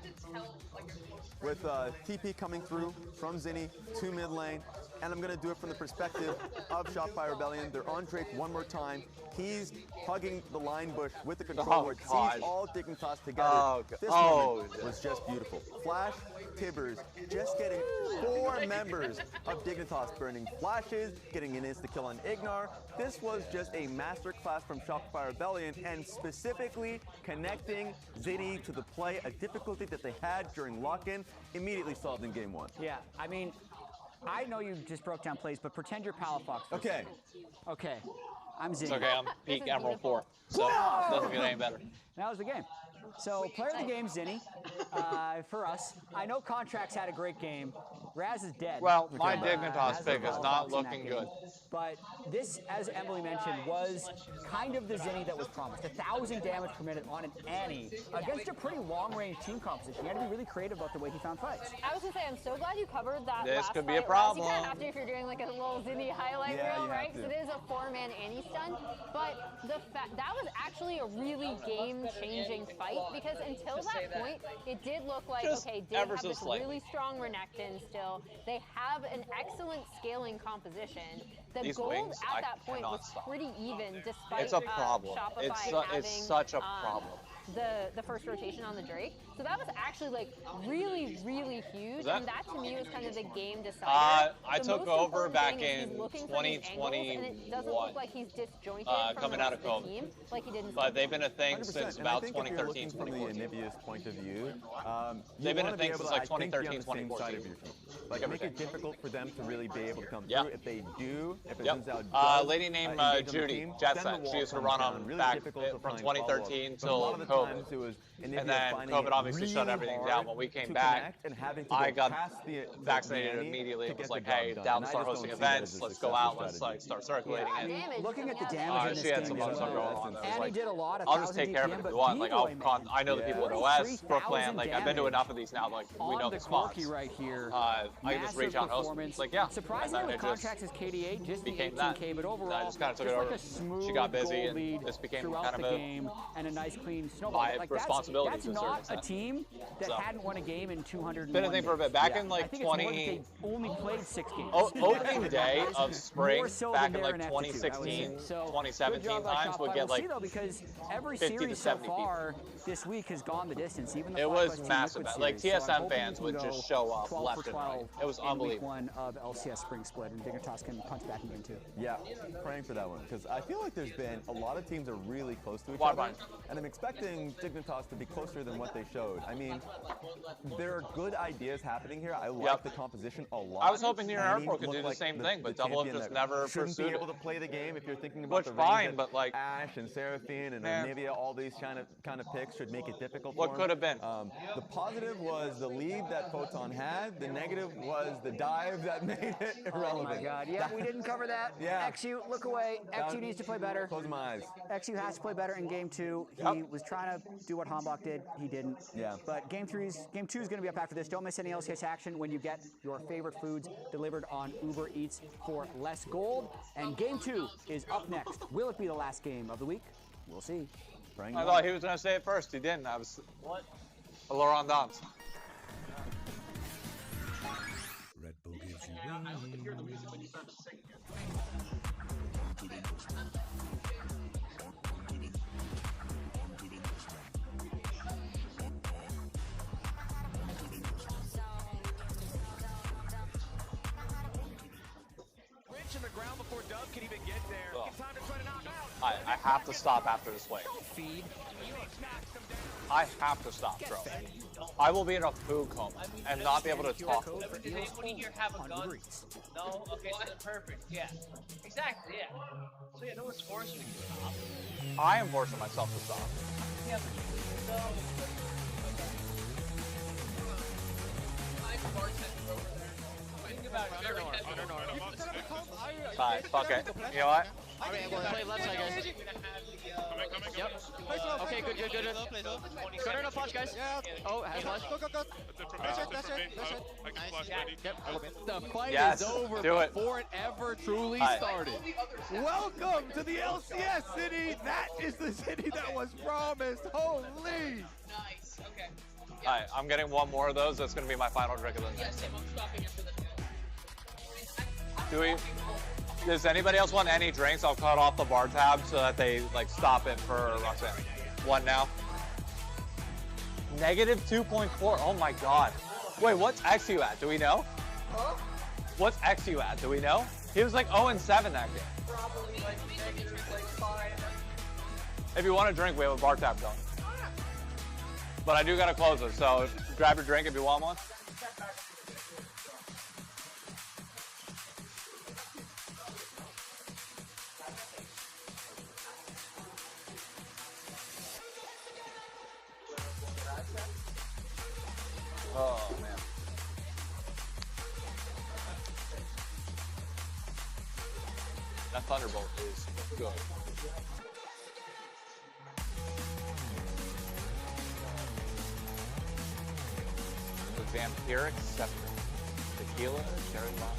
with TP coming through from Zinni to mid lane. And I'm going to do it from the perspective of Shopify Rebellion. They're on Drake one more time. He's hugging the line bush with the control board. Sees all Dignitas together. This moment was just beautiful. Flash, Tibbers, just getting 4 members of Dignitas burning flashes, getting an insta-kill on Ignar. This was just a masterclass from Shopify Rebellion, and specifically connecting Zinni to the play, a difficulty that they had during lock-in, immediately solved in game 1. Yeah, I mean, I know you just broke down plays, but pretend you're Palafox. Okay. Okay. I'm Zinni. It's okay, I'm peak Emerald 4, so it doesn't get any better. That was the game. So, player of the game, Zinni, for us. I know Contracts had a great game. Raz is dead. Well, my Dignitas pick is not looking good. But this, as Emily mentioned, was kind of the Zinni that was promised. 1,000 damage per minute on an Annie against a pretty long-range team composition. He had to be really creative about the way he found fights. I was going to say, I'm so glad you covered that This last could be fight. a problem. You kind of have to if you're doing like a little Zinni highlight reel, right? Because it is a 4-man Annie stun. But that was actually a really game-changing fight, because until that point, it did look like, okay, Dig have this really strong Renekton still. They have an excellent scaling composition. The These gold wings, at that point was pretty even, despite It's a problem. Shopify having It's such a problem. the first rotation on the Drake. So that was actually like really, really huge, and that to me was kind of the game decider. I took over back in 2021, and it doesn't look like he's disjointed coming out of COVID. team, like he did in But they've been a thing 100%. since And I about think if you're 2013, looking from the 2014. Anivia's point of view, They've been a thing since like I think, be on 2013, the same side 2014. of your team. Like, make it difficult for them to really be able to come Yeah. through. If they do, if it Yep. turns out does, Lady named engage on the Judy, team, Jet then Set. the wall She used to comes run down. on Really back difficult to from find 2013 follow-up. But a lot till of the COVID. times it was And Anivia then finding COVID it obviously shut really everything hard down. When we to came back, connect and having to I go got past the vaccinated nanny immediately. to It was get like, the job hey, done. down And I start just hosting don't see that events. as a Let's go successful out. Let's strategy. like start circulating I it. mean, looking at the damage in She this had game some as other stuff well. going on. I was Annie like, did a lot of I'll just take care of it 1,000 if you want. DPM, Like, but I know the people at OS, Brookland. Like, I've been to enough of these now. Like, we know on the the spots. Corki right here. I can just reach out and host. Performance. Like, yeah. Surprisingly, And with then it just Contracts is KD8, just the became 18K, that. but overall, I just kind of took it just over. like a smooth She got busy, gold and lead this became throughout kind of the a game, and a nice clean snowball. my Like, responsibility that's to a certain not a extent. team that So. hadn't won a game in 200. Been a thing for a bit. Back in I like think it's more that 20. they only played 6 games. Opening day of spring, More so back than in like their ineptitude, I would say. 2016, So, 2017 good job by times, would Shopify. get We'll see, like though, because every 50 to series so 70 people. far this week has gone the distance. Even the It FlyQuest was Team massive. Liquid Like, series. So I'm TSM hoping fans we would can just go show up 12 left for and right. 12 It was in week unbelievable. 1 of LCS Spring Split, and Dignitas can punch back in game 2. Yeah, praying for that one, because I feel like there's been a lot of teams that are really close to each Water other, bind. and I'm expecting Dignitas to be closer than what they showed. I mean, there are good ideas happening here. I like the composition a lot. I was hoping New York Annie Airport could looked do the like same thing, but Double Up champion just that never shouldn't be pursued able it. to play the game if you're thinking about Which the fine, range but like Ashe and Seraphine and Man. Anivia, all these kind of picks should make it difficult for What him. could have been? The positive was the lead that Photon had. The negative was the dive that made it irrelevant. Oh my God! Yeah, we didn't cover that. Yeah. XU, look away. XU needs to play better. Close my eyes. XU has to play better in game 2. He was trying to do what Hambach did. He didn't. Yeah. But game 2 is going to be up after this. Don't miss any LCS action when you get your favorite foods delivered on Uber Eats for less gold. And game 2 is up next. Will it be the last game of the week? We'll see. Bring I thought he was going to say it first. He didn't. I was. What? Laurent Dance. Red Bull gives you I only could hear the music when you started singing. in the ground before Dub can even get there. It's time to try to knock out. I have to stop after this wave. Feed. I have to stop, bro. I will be in a food coma and not be able to talk. Does anybody here have a gun? No? Okay, so then perfect. Yeah. Exactly, yeah. So yeah, no one's forcing you to stop. I am forcing myself to stop. Yeah, but no. Think about it. Alright, fuck it. You know what? Alright, we'll play left side, guys. Yep. Okay, good. Gunner, no flash, guys. Oh, has flash. Go. That's it. Nice. Yep. The fight Yes, is over do it. before it ever truly started. Welcome to the LCS city. That is the city that was promised. Holy. Nice. Okay. Alright, I'm getting one more of those. That's gonna be my final drink of the night. Yes, I'm stopping after this. Do we? Does anybody else want any drinks? I'll cut off the bar tab so that they like stop it for Roxanne. One now. Negative 2.4. Oh my god. Wait, what's XU at? Do we know? Huh? What's XU at? Do we know? He was like 0-7 that game. Probably like negative like 5. If you want a drink, we have a bar tab going. But I do gotta close it, so grab your drink if you want one. Oh, man. That Thunderbolt is good. The Vampiric Scepter. Tequila, cherry bomb.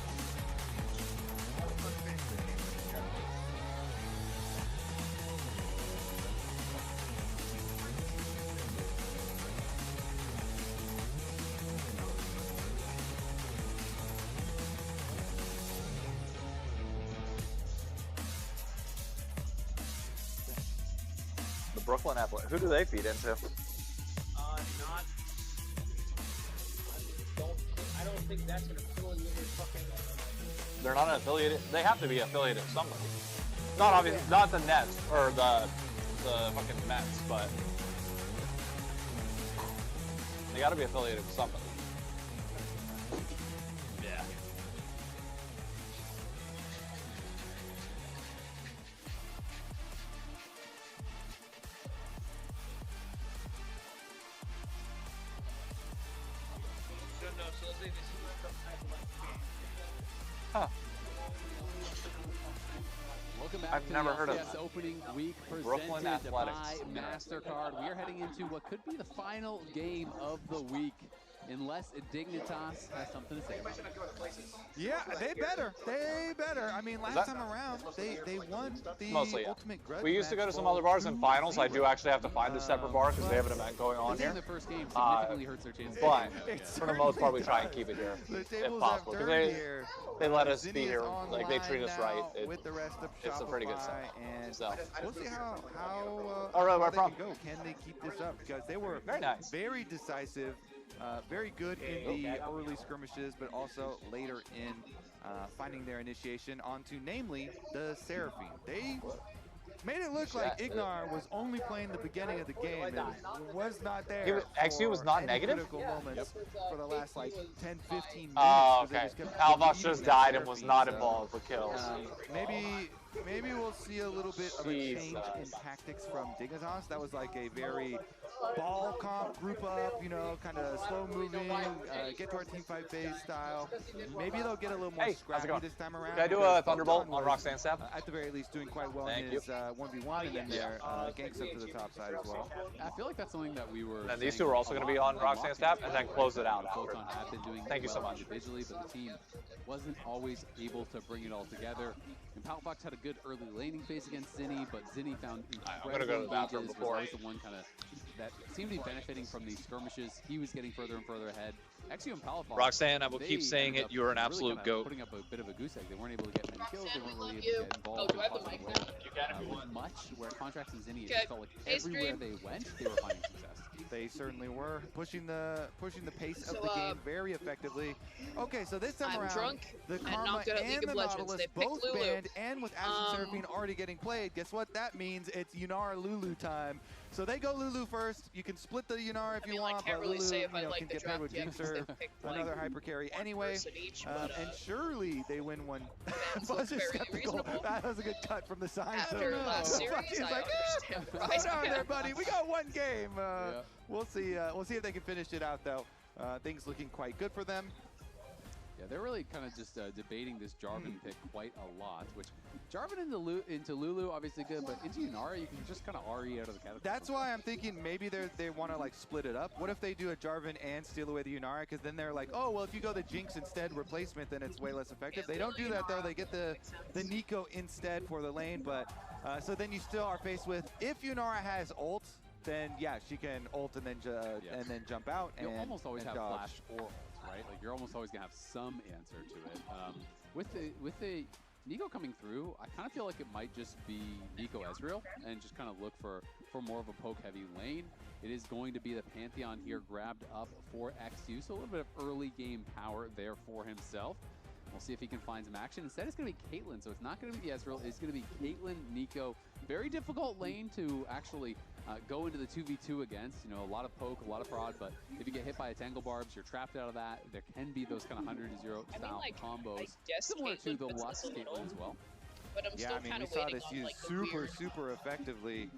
The Brooklyn Athletic. Who do they feed into? Not. I don't think that's an affiliated fucking. They're not an affiliated. They have to be affiliated with somebody. Not obviously, not the Nets or the fucking Mets, but they got to be affiliated with somebody. Yeah. Huh. Welcome back I've to never the heard of LCS that. opening week Brooklyn presented by Athletics. MasterCard. We are heading into what could be the final game of the week, unless Dignitas has something to say about it. Yeah, they better. I mean, last time around, they won the Mostly, yeah. Ultimate Grudge We used to go to some match other bars in finals. I do actually have to find a separate bar because they have an event going on Losing here. the first game significantly hurts their chances. But for the most part, we try and keep it here if possible. Because they let us be here, like they treat us right. With the rest of It's a pretty good sign. And So. we'll see how All right, where they from? can go. Can they keep this up? Because they were Very nice. very decisive, very good in the early skirmishes, but also later in finding their initiation onto, namely, the Seraphine. They made it look like Ignar was only playing the beginning of the game and was not there. XU was not any negative? critical moments for the last like 10, 15 minutes. Oh, They okay. just kept Alvox beating just that died and was Seraphine, not so, involved with kills. Maybe we'll see a little bit of a change in tactics from Dignitas. That was like a very ball comp, group up, kind of slow moving, get to our team fight phase style. Maybe they'll get a little more scrappy this time around. Can I do a Thunderbolt on Roxanne's step? At the very least, doing quite well in his 1v1, and then they're ganks up to the top side as well. I feel like that's something that we were. And these two are also going to be on Roxanne's tap, and then close it out. Photon have been doing Thank you so well much. individually, but the team wasn't always able to bring it all together. And Palfox had a good early laning phase against Zinni, but Zinni found I'm gonna go to the bathroom engages, before. was always the one kind of that seemed to be benefiting from these skirmishes. He was getting further and further ahead. XU and Palfox, Roxanne, I will keep saying ended it, up you are an really absolute kinda goat. Putting up a bit of a goose egg. They weren't able to get many kills. They weren't really able to get involved in positive ways. Much where Contracts and Zinni, it just felt like everywhere they went, they were finding success. They certainly were pushing the pace of the game very effectively. Okay, so this time around, the Karma and the Nautilus both banned, and with Ashen Seraphine already getting played, guess what that means? It's Yunara Lulu time. So they go Lulu first. You can split the Yunara if you want, but Lulu can get paired with Jinx or another hyper carry anyway. And surely they win one. Buzz is skeptical. That was a good cut from the side. After last series, He's like, hold on there, buddy. We got one game. We'll see. We'll see if they can finish it out, though. Things looking quite good for them. Yeah, they're really kind of just debating this Jarvan pick quite a lot, which Jarvan into Lulu, obviously good, but into Yunara, you can just kind of RE out of the catapult. That's why I'm thinking maybe they want to like split it up. What if they do a Jarvan and steal away the Yunara? Because then they're like, oh, well, if you go the Jinx instead replacement, then it's way less effective. They don't do that, though. They get the Nico instead for the lane, but so then you still are faced with, if Yunara has ult, then yeah, she can ult and then jump out. You and almost always have dodge. flash or ult, right? Like you're almost always gonna have some answer to it. With the Nico coming through, I kind of feel like it might just be Nico Ezreal and just kind of look for more of a poke heavy lane. It is going to be the Pantheon here grabbed up for XU, so a little bit of early game power there for himself. We'll see if he can find some action. Instead, it's going to be Caitlyn, so it's not going to be Ezreal. It's going to be Caitlyn, Nico. Very difficult lane to actually go into the 2v2 against. You know, a lot of poke, a lot of prod, but if you get hit by a Tangle Barbs, you're trapped out of that. There can be those kind of 100-0 style combos, similar to the Lux Caitlyn as well. But I'm still we saw this used super effectively.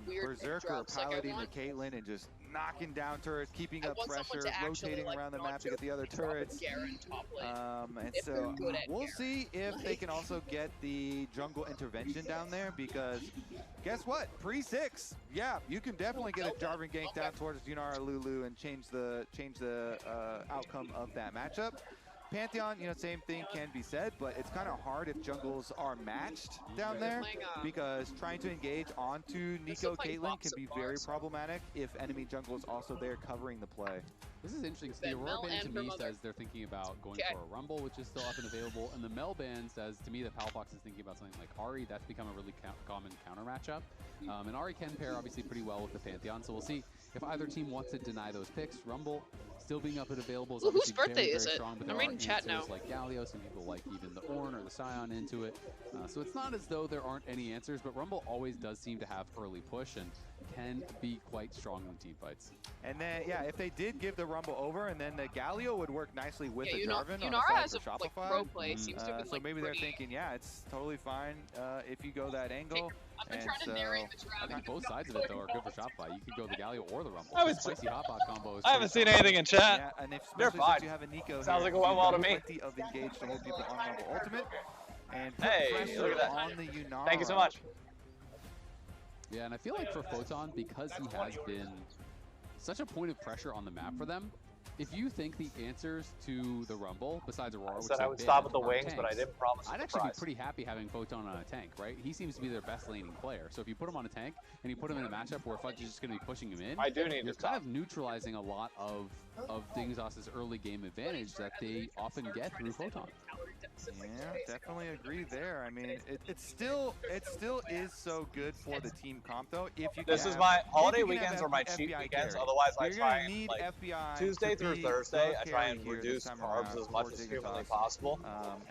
Berserker piloting the Caitlyn and just knocking down turrets, keeping up pressure, rotating around the map to get the other turrets. And so we'll see if they can also get the jungle intervention down there, because guess what? Pre-6, yeah, you can definitely get a Jarvan gank down towards Yunara Lulu and change the outcome of that matchup. Pantheon, you know, same thing can be said, but it's kind of hard if jungles are matched down there, because trying to engage onto Nico Caitlyn can be very problematic if enemy jungle is also there covering the play. This is interesting. The Aurora Band to me says they're thinking about going for a Rumble, which is still up and available, and the Mel Band says to me that Palfox is thinking about something like Ahri. That's become a really common counter matchup. And Ahri can pair obviously pretty well with the Pantheon, so we'll see if either team wants to deny those picks. Rumble still being up and available is obviously whose birthday very is it? strong, but I'm there reading are chat now. answers like Galio, some people like even the Ornn or the Scion into it. So it's not as though there aren't any answers, but Rumble always does seem to have early push and can be quite strong in team fights. And then, yeah, if they did give the Rumble over, and then the Galio would work nicely with the Jarvan on the Yunara side has for a Shopify. pro play. Seems to have been, so maybe they're thinking, yeah, it's totally fine if you go that angle. I've been trying to narrate the I think both sides of it, though, are good for Shopify. You could go the Galio or the Rumble. Spicy hot pot combo is I haven't seen anything in chat. Yeah, and if They're fine. you have a Nico Sounds here, like it went well to me. plenty of engage to hold people on Rumble Ultimate. And put Hey, pressure look at that. on the Yunara. Thank you so much. Yeah, and I feel like for Photon, because he has been such a point of pressure on the map for them, if you think the answers to the Rumble, besides Aurora, which I would stop at the wings, but I didn't promise. I'd actually be pretty happy having Photon on a tank, right? He seems to be their best laning player. So if you put him on a tank and you put him in a matchup where Fudge is just going to be pushing him in, I do need you're to kind of neutralizing a lot of Dignitas' early game advantage that they often get through Photon. Yeah, definitely agree there. I mean, it still is so good for the team comp though. If you This is my holiday weekends or my cheat weekends. Otherwise, I try and like Tuesday through Thursday, I try and reduce carbs as much as humanly possible.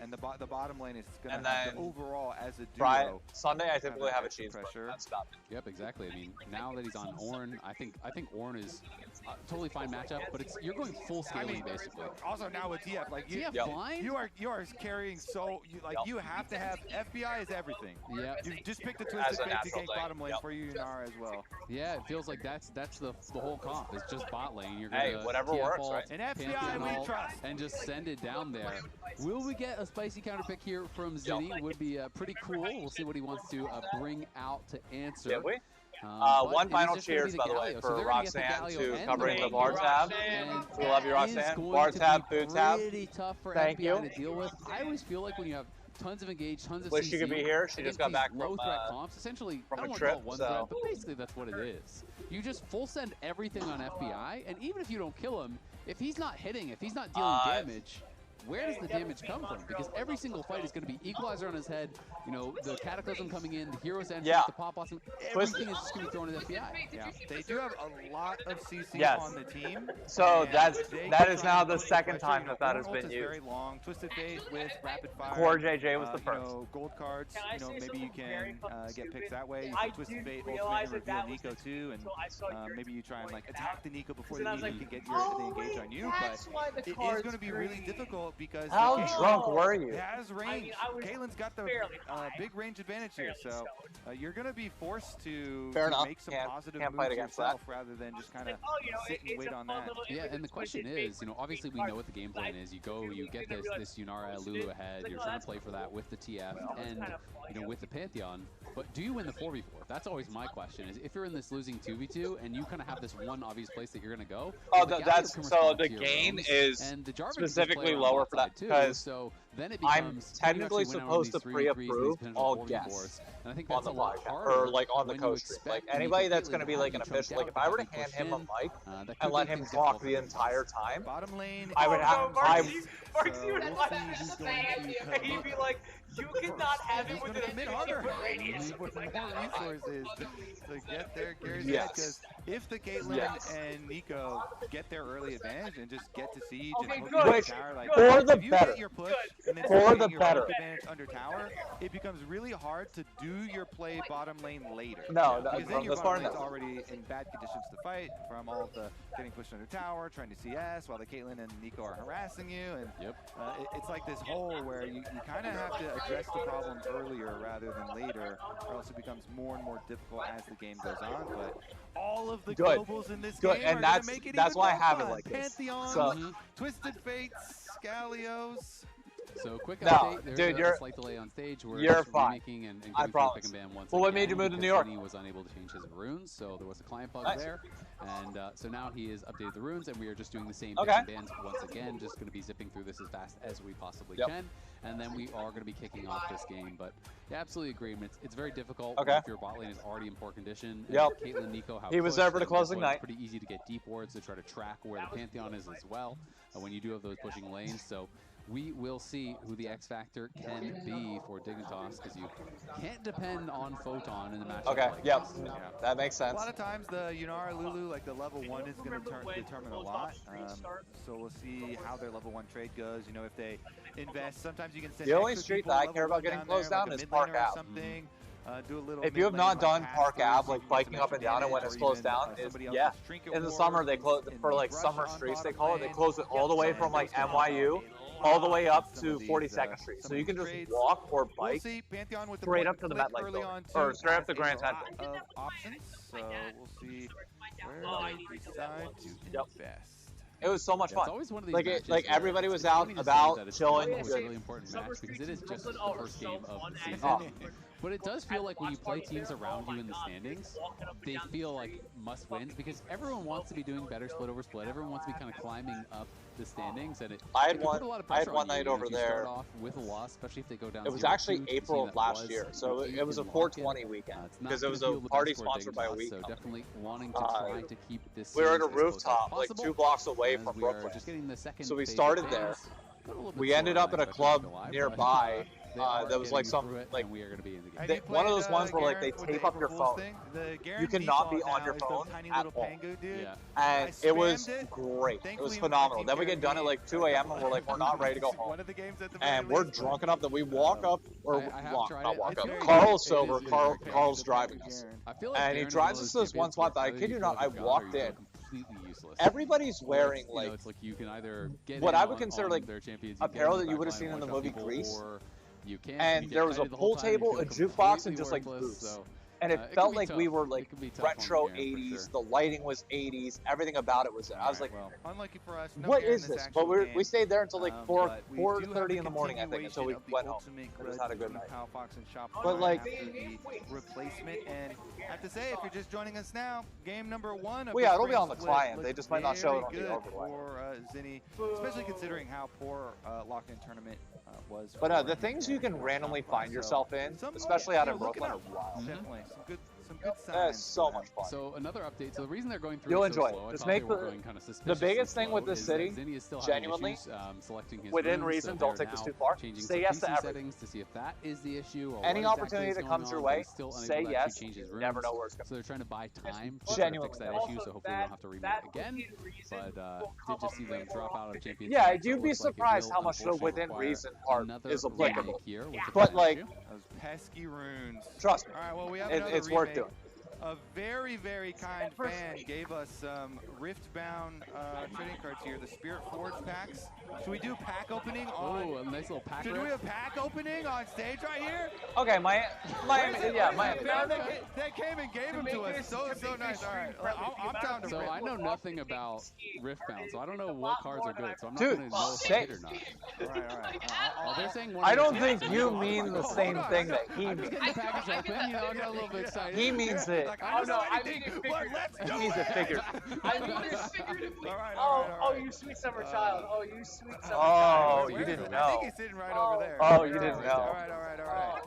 And the bottom lane is going And to have then overall as a Friday, duo. Sunday, I typically have a cheeseburger. That's about it. Yep, exactly. I mean, now that he's on Ornn, I think Ornn is totally fine matchup, but you're going full scaling basically. Also now with TF, like you are carrying you have to have FBI is everything. Yeah, you just picked the twisted fate to gank bottom lane for you Yunara as well. Yeah, it feels like that's the whole comp. It's just bot lane. You're Hey, gonna whatever TF works, ult, right? And FBI we trust. And just send it down there. Will we get a spicy counter pick here from Zinni? Would be pretty cool. We'll see what he wants to bring out to answer. Did we? But one it is final just gonna cheers, be by the way, Galio. for So they're gonna get the Roxanne Galio to and covering the the bar tab. We love you, Roxanne. Bar tab, food tab. Pretty tough for Thank FBI you. to deal with. I always feel like when you have tons of engage, tons of Wish CC, she could be here. She just got back low from, threat comps. Essentially, from I don't a want trip, to call it one so- threat, but basically that's what it is. You just full send everything on FBI, and even if you don't kill him, if he's not hitting, if he's not dealing damage, where does the damage come from? Because every single fight is going to be Equalizer on his head, you know, the Cataclysm coming in, the Hero's Entrance, the Pop Blossom, everything is just going to be thrown at FBI. Yeah, they do have a lot of CC on the team. So that is now the second time that has been used. Very long. Twisted Fate with rapid fire. Core JJ was the first. You know, gold cards, you know, maybe you can get picks that way. You I can Twisted Fate, didn't ultimate, realize and that reveal that Nico too, and maybe you try and like attack the Nico before the then I was Nico like, can get the engage on you. But it is going to be really difficult because how drunk were you? It has range. Caitlin's got the big range advantage here, so you're going to be forced to make some positive moves yourself rather than just kind of sit and wait on that. Yeah, and the question is, you know, obviously we know what the game plan is. You go, you get this Yunara Lulu ahead. You're trying to play for that with the TF and you know with the Pantheon. But do you win the 4v4? That's always my question. Is if you're in this losing 2v2 and you kind of have this one obvious place that you're going to go. Oh, the gain is specifically lower for that because so then it I'm technically supposed to pre-approve all guests and I think on the podcast or like on the coast stream. Like anybody that's going to be like an official. Like if I were to hand him a mic and let him talk the entire time, bottom lane. I would have. Marcy would want to just say and he'd be like, you cannot have him within a mid-order radius. With more resources to get there, because if the Caitlyn and Nico get their early advantage and just get to siege and tower, like for the if you better, get your push and then for the your better advantage under tower, it becomes really hard to do your play bottom lane later. No, because then your that's bottom lane's already in bad conditions to fight from all of the getting pushed under tower, trying to CS while the Caitlyn and Nico are harassing you, and it's like this hole where you kind of have to address the problem earlier rather than later, or else it becomes more and more difficult as the game goes on. But all of the globals in this game and are make it that's even why I more have fun. it like this. Pantheon, Twisted Fates, Scalios. So quick No, update. There's dude, a slight delay on stage. We're you're just fine. remaking and I going promise. through pick and ban once Well, what again made you move to because New York? He was unable to change his runes, so there was a client bug Nice. there, and so now he has updated the runes, and we are just doing the same Okay. pick and bans once again. Just going to be zipping through this as fast as we possibly can, and then we are going to be kicking off this game. But yeah, absolutely agree. It's very difficult if your bot lane is already in poor condition. And Caitlyn, Nico, how he was there for the closing night. It's pretty easy to get deep wards to try to track where the Pantheon is as well when you do have those pushing lanes. So we will see who the X Factor can be for Dignitas, because you can't depend on Photon in the matchup. Okay, like this. That makes sense. A lot of times the Yunara Lulu, like the level 1 is going to determine a lot. So we'll see how their level 1 trade goes. You know, if they invest, sometimes you can send the only extra street people that I level care about 1 getting down closed there, down like a is mid laner Park or Ave. something. Do a little if you have not done Park Ave, like biking up and down and when it's closed down, in the summer they close for like summer streets. They call it. They close it all the way from like NYU all the way up to 42nd Street. So you can just walk or bike straight up to the MetLife building, or straight up to Grand Central. Options. So we'll see where they decide to invest. It was so much fun. It's always one of these like matches like where everybody was it's out funny to say about that it's chilling. It's a really important match because it is just the first game of the season. But it does feel like when you play teams around you in the standings, they feel like must wins because everyone wants to be doing better split over split. Everyone wants to be kind of climbing up the standings, and it can put a lot of pressure on you. night over if you there. Start off with a loss, especially if they go down. It was 0-2, actually to April see of that last year, so it was a 420 weekend because it was a party sponsored by a week. So definitely wanting to try to keep this. We were at a series as close as rooftop, like possible, 2 blocks away as from we are Brooklyn. just getting the second So we phase of started fans. there. A little bit We slower ended than up at I a expected club to go live, nearby but that was like some like we are going to be in the game. one of those ones where like they tape up your phone. You cannot be on your phone at all. And it was great. It was phenomenal. Then we get done at like 2 a.m. and we're like, we're not ready to go home. And we're drunk enough that we walk up, or not walk up. Carl's sober. Carl's driving us. And he drives us to this one spot that I kid you not, I walked in. Everybody's wearing like, it's like you can either get what I would consider like their champions, apparel that you would have seen in the movie Grease. And there was a pool table, a jukebox, and just like booths. And it felt like we were like retro 80s. The lighting was 80s. Everything about it was there. I was like, unlucky for us, what is this? But we stayed there until like 4:30 in the morning, I think, until we went home. We just had a good night. But like, replacement, and I have to say, if you're just joining us now, game number 1. Well, yeah, it'll be on the client. They just might not show it on the overlay. For Zinni, especially considering how poor lock-in tournament was. But the things you can randomly find yourself in, especially out in Brooklyn, are wild. Definitely some good signs. That's so much fun. So another update. So the reason they're going through You'll it so enjoy slow, it. I Just thought make they were the going kind of the suspiciously biggest thing slow, with this is city, that Zinni is still having genuinely, issues, selecting his within runes, reason, so don't they're take this now too far. changing Say some yes to PC everything. settings to see if that is the issue or Any what opportunity exactly that is comes going your on, way, but he's still unable say to yes. actually change his You runes. never know where it's So they're trying to buy time to Genuinely. fix that issue, so hopefully we don't have to remake it again. But did just see them drop out of Champions Yeah, League, so you'd it be looks like it surprised will how much the unfortunately within require reason part another is applicable. remake here, which is But an like, issue. Those pesky runes. Trust me. All right, well, we have It- another it's worth remake. doing. A very, very kind fan gave us some Rift-bound trading cards here, the Spirit Forge packs. Should we do pack opening on? Oh, a nice little pack. Should we have pack opening on stage right here? Okay, Miami, yeah, Miami. They came and gave them to us. So nice. All right, I'm down to So rip. I know nothing about Riftbound, so I don't know what cards are good. So I'm not Dude, going to know if say- it's good or not. All right. Oh, they're saying one I of the don't two, think so you know. mean the same thing that he I'm just means. getting the package open, you know, I got a little bit excited. He means it. I don't know anything. He means it figured. I mean this figuratively. All right. Oh, you sweet summer child. Oh, you sweet summer Oh, child. you didn't I think know. he's sitting right over there. Oh, you didn't know. All right.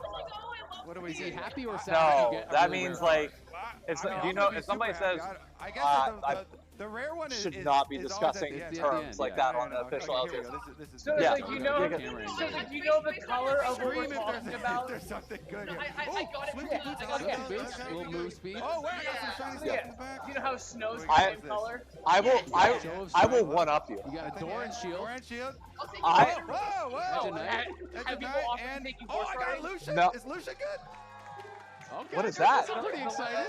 What do we Is he see? happy or sad? No, you get a that really means rare like, card? it's, I'm do you gonna know, be if somebody super says, happy. I guess the rare one should is not be always at discussing the end. terms like that on the official Okay, here LCS. we go. This is So Yeah. like you know the color of what we're Scream talking if about. there's something good here. I got it. Swifty boots, I like Some that. boots, a little move speed. Oh, wait, I got some shiny stuff in the back. You know how snow's the I- same color? I will one up you. You got a door and shield. Orange shield. I, Whoa. Have people often And taken oh, I got Force a Lucian. No. Is Lucian good? Okay, What is that? People seem pretty excited.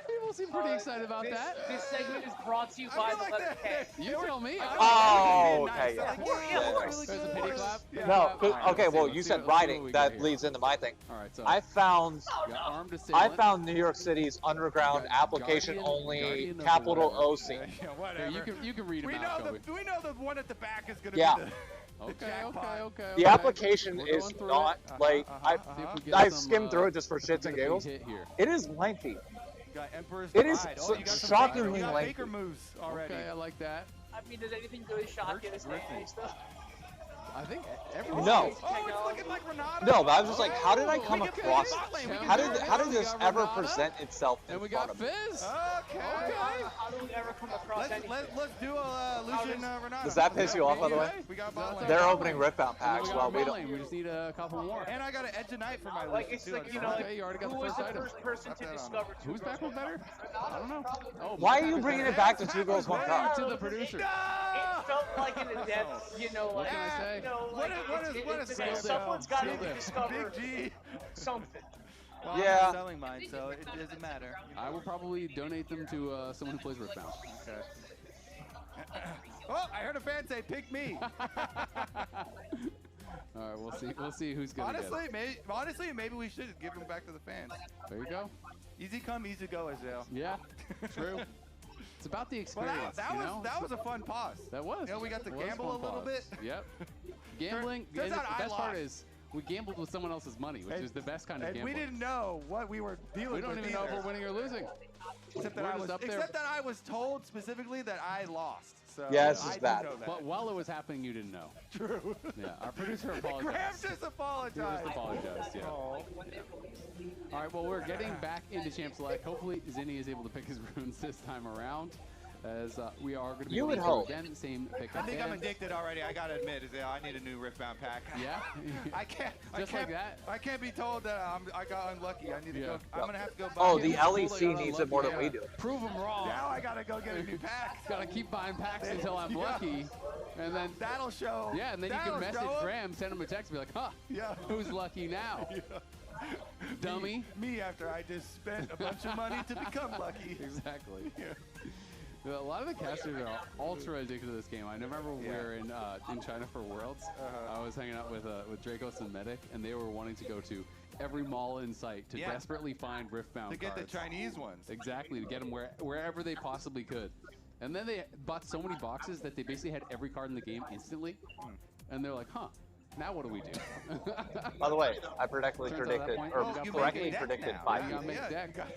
People seem pretty excited about that. This segment is brought to you by the Letter K. You tell me. Oh, okay. There's a pity clap. No, All right, okay, let's see, well, let's you see said what we riding. got That here. leads into my thing. All right, so I found you got armed assailant. New York City's underground application only Guardian of capital whatever. OC. Yeah, whatever. Here, you can read them We out, know Kobe. we know the one at the back is gonna Yeah. be the Okay. The application We're is going through not it. like See if we get I some, skimmed through it just for get shits a and big giggles. hit here. It is lengthy. Got Emperor's It is Divide. Oh, you got some shockingly Baker, you got lengthy. Baker moves already. Okay, I like that. I mean, does anything really shock you this day and age, though? I think everyone. No. Oh, it's looking like Renato. No, but I was just like, how did I come Okay. across Okay. this? How did We this got ever Renata, present itself in And we front got of me? Fizz. Okay. How do we ever come across anything? Let's do a Lucian Renato. Does that piss you off, by the way? We got bot lane. They're opening Riftbound And packs. we Well, got we mid don't. lane. We just need a couple more. And I got an Edge of Night for my Like, Lucian, it's too. like, you know, Okay, like, you already got who the was first the item. first person to discover Who's back was better? I don't know. Oh, Why are my you back bringing was it back to Two Girls One Cup? to the producer. It felt like in the depths, you know, like, What can I say? you know, like, what is someone's got to Still there. discover Big G. something. Well, Yeah. I'm not selling mine, so it doesn't matter. I will probably donate them to someone who plays Riftbound. Okay. Oh, I heard a fan say, "Pick me." All right, we'll see who's gonna Honestly, maybe we should give them back to the fans. There you go. Easy come, easy go, Azrael. Yeah, true. It's about the Well, experience. that you was know? that was a fun pause. That was. You know, we got to It was gamble fun a little pause. bit. Yep. Gambling. Turns and out the I best part lost. is we gambled with someone else's money, which is the best kind of And gambling. we didn't know what we were dealing with. We don't even know if we're winning or losing. Except We're that, just up there. except that I was told specifically that I lost. So Yeah, it's I just didn't bad. know that. But while it was happening, you didn't know. True. Yeah, our producer Graham apologized. just He apologized. just apologized, yeah. Oh. All right, well, we're getting back into Champ Select. Hopefully, Zinni is able to pick his runes this time around, as we are going to be You would going through hope. again, same pick I up think I'm band. addicted already. I gotta admit, I need a new Riftbound pack. Yeah? I can't. Just like that? I can't be told that I got unlucky. I need to Yeah. go. I'm gonna have to go buy. Oh, the Can't just LEC pull it out needs of it more lucky. than we do. Prove them wrong. Now I gotta go get a new pack. Gotta keep buying packs until I'm Yeah. lucky, and then That'll show. yeah, and then you That'll can message show 'em. Graham, send him a text, be like, huh, Yeah. who's lucky now? Yeah. Dummy. Me after I just spent a bunch of money to become lucky. Exactly. Yeah. A lot of the casters are ultra addicted to this game. I remember we were in China for Worlds. I was hanging out with Dracos and Medic, and they were wanting to go to every mall in sight to Yeah. desperately find Riftbound To get the cards. Chinese ones. Exactly, to get them wherever they possibly could. And then they bought so many boxes that they basically had every card in the game instantly. And they're like, huh, now what do we do? By the way, I correctly Turns out at that predicted, point, or you got correctly full deck predicted now. 5 You gotta make Yeah, deck. you got-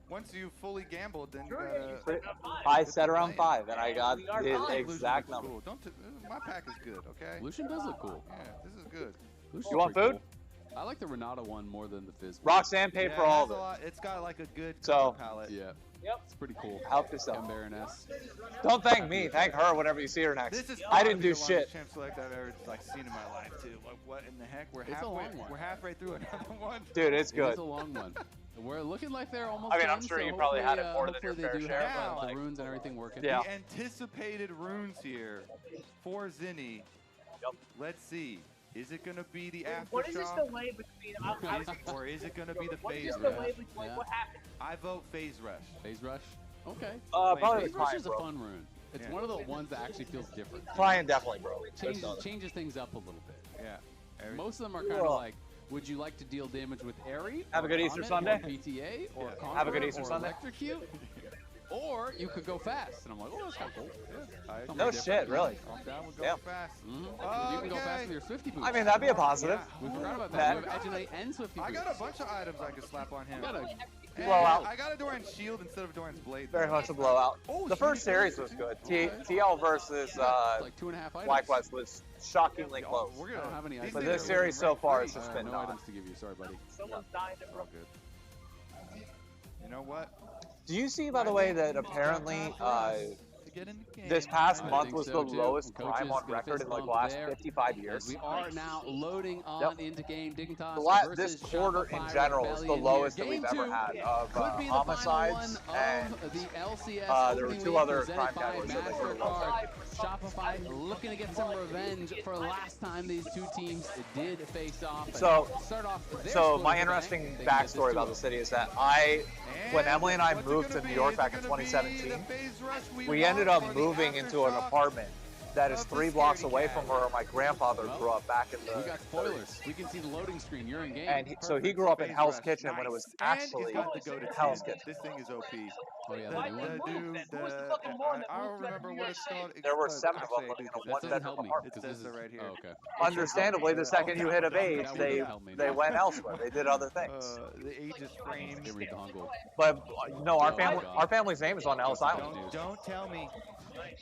Once you fully gambled, then you gotta. I said around 5, and I got his Lucian exact looks number. Cool. My pack is good, okay? Lucian does look cool. Yeah, this is good. Lucian's You want pretty food? cool. I like the Renata one more than the Fizz one. Roxanne paid for all of it. It's got like a good So- color palette. Yeah. Yep. It's pretty cool. Help yourself. Chem Baroness. Don't thank me. Thank her whenever you see her next. This is I didn't do the shit. longest champ select I've ever like seen in my life too. Like what in the heck? It's a long one. We're halfway through another one. Dude, it's It good. is a long one. We're looking like they're almost I mean, I'm done, sure so you probably had it hopefully, more than your hopefully fair they do share, have but, the like, runes and everything working. Yeah. The anticipated runes here for Zinni. Yep. Let's see. Is it going to be the aftershock? What is this delay between? Or is it going to be the What is phase this rush? delay between? What happened? I vote phase rush. Phase Rush? Okay. Probably Phase the Rush client, is a bro. fun rune. It's Yeah. one of the ones that actually feels different. Client definitely, bro. Changes things up a little bit. Yeah. Most of them are kind of like, would you like to deal damage with Aerie? Have a good or Easter Comet, Sunday. Or PTA? Or Conqueror, Have a good Easter or Sunday. Electrocute? Or you could go fast. And I'm like, oh, that's kind of cool. Yeah. No shit, really. I'm down with Yeah. going fast. You can go fast with your Swifty boots. I mean, that'd be a positive. We forgot about that. You have Edge and Swifty I boots. got a bunch of items I could slap on him. You got a Blowout. I got a Doran's shield instead of Doran's blade. Very much a blowout. Oh, The first series was good. TL versus like 2.5 items. FlyQuest was shockingly close. We're I don't have any items. But this series so far has just been no not. items to give you. Sorry, buddy. Someone's dying to All good. You know what? Do you see, by the way, that apparently To get in the game. this past I month think was so, the too. lowest Coach crime is on gonna record fist in like the bump last there. 55 years? We are now loading on into game. Dignitas This versus quarter in Shopify general is the Rebellion lowest here. that we've Game ever two had of could be the homicides final and one of the LCS there were opening two week other presented crime by categories that they were MasterCard. Shopify looking to get some revenge for last time these two teams did face off. So, start off their so split my today. interesting They can get this backstory about to the city is that when Emily and I moved to New York back in 2017, we ended up moving into an apartment that is 3 blocks away from where my grandfather grew up back in the. We got spoilers. We can see the loading screen. You're in game. And so he grew up in Hell's Kitchen when it was actually Hell's Kitchen. This thing is OP. Oh yeah, the new one. I don't remember what it's called. There were 7 of them living in a That doesn't one-bedroom help me apartment. because this is right here. Oh, okay. Understandably, the second you hit of age, That they wouldn't help me. they went elsewhere. They did other things. The age is framed. They read the Hangul. But no, Oh, God. our family's name is on Ellis Island. Don't tell me.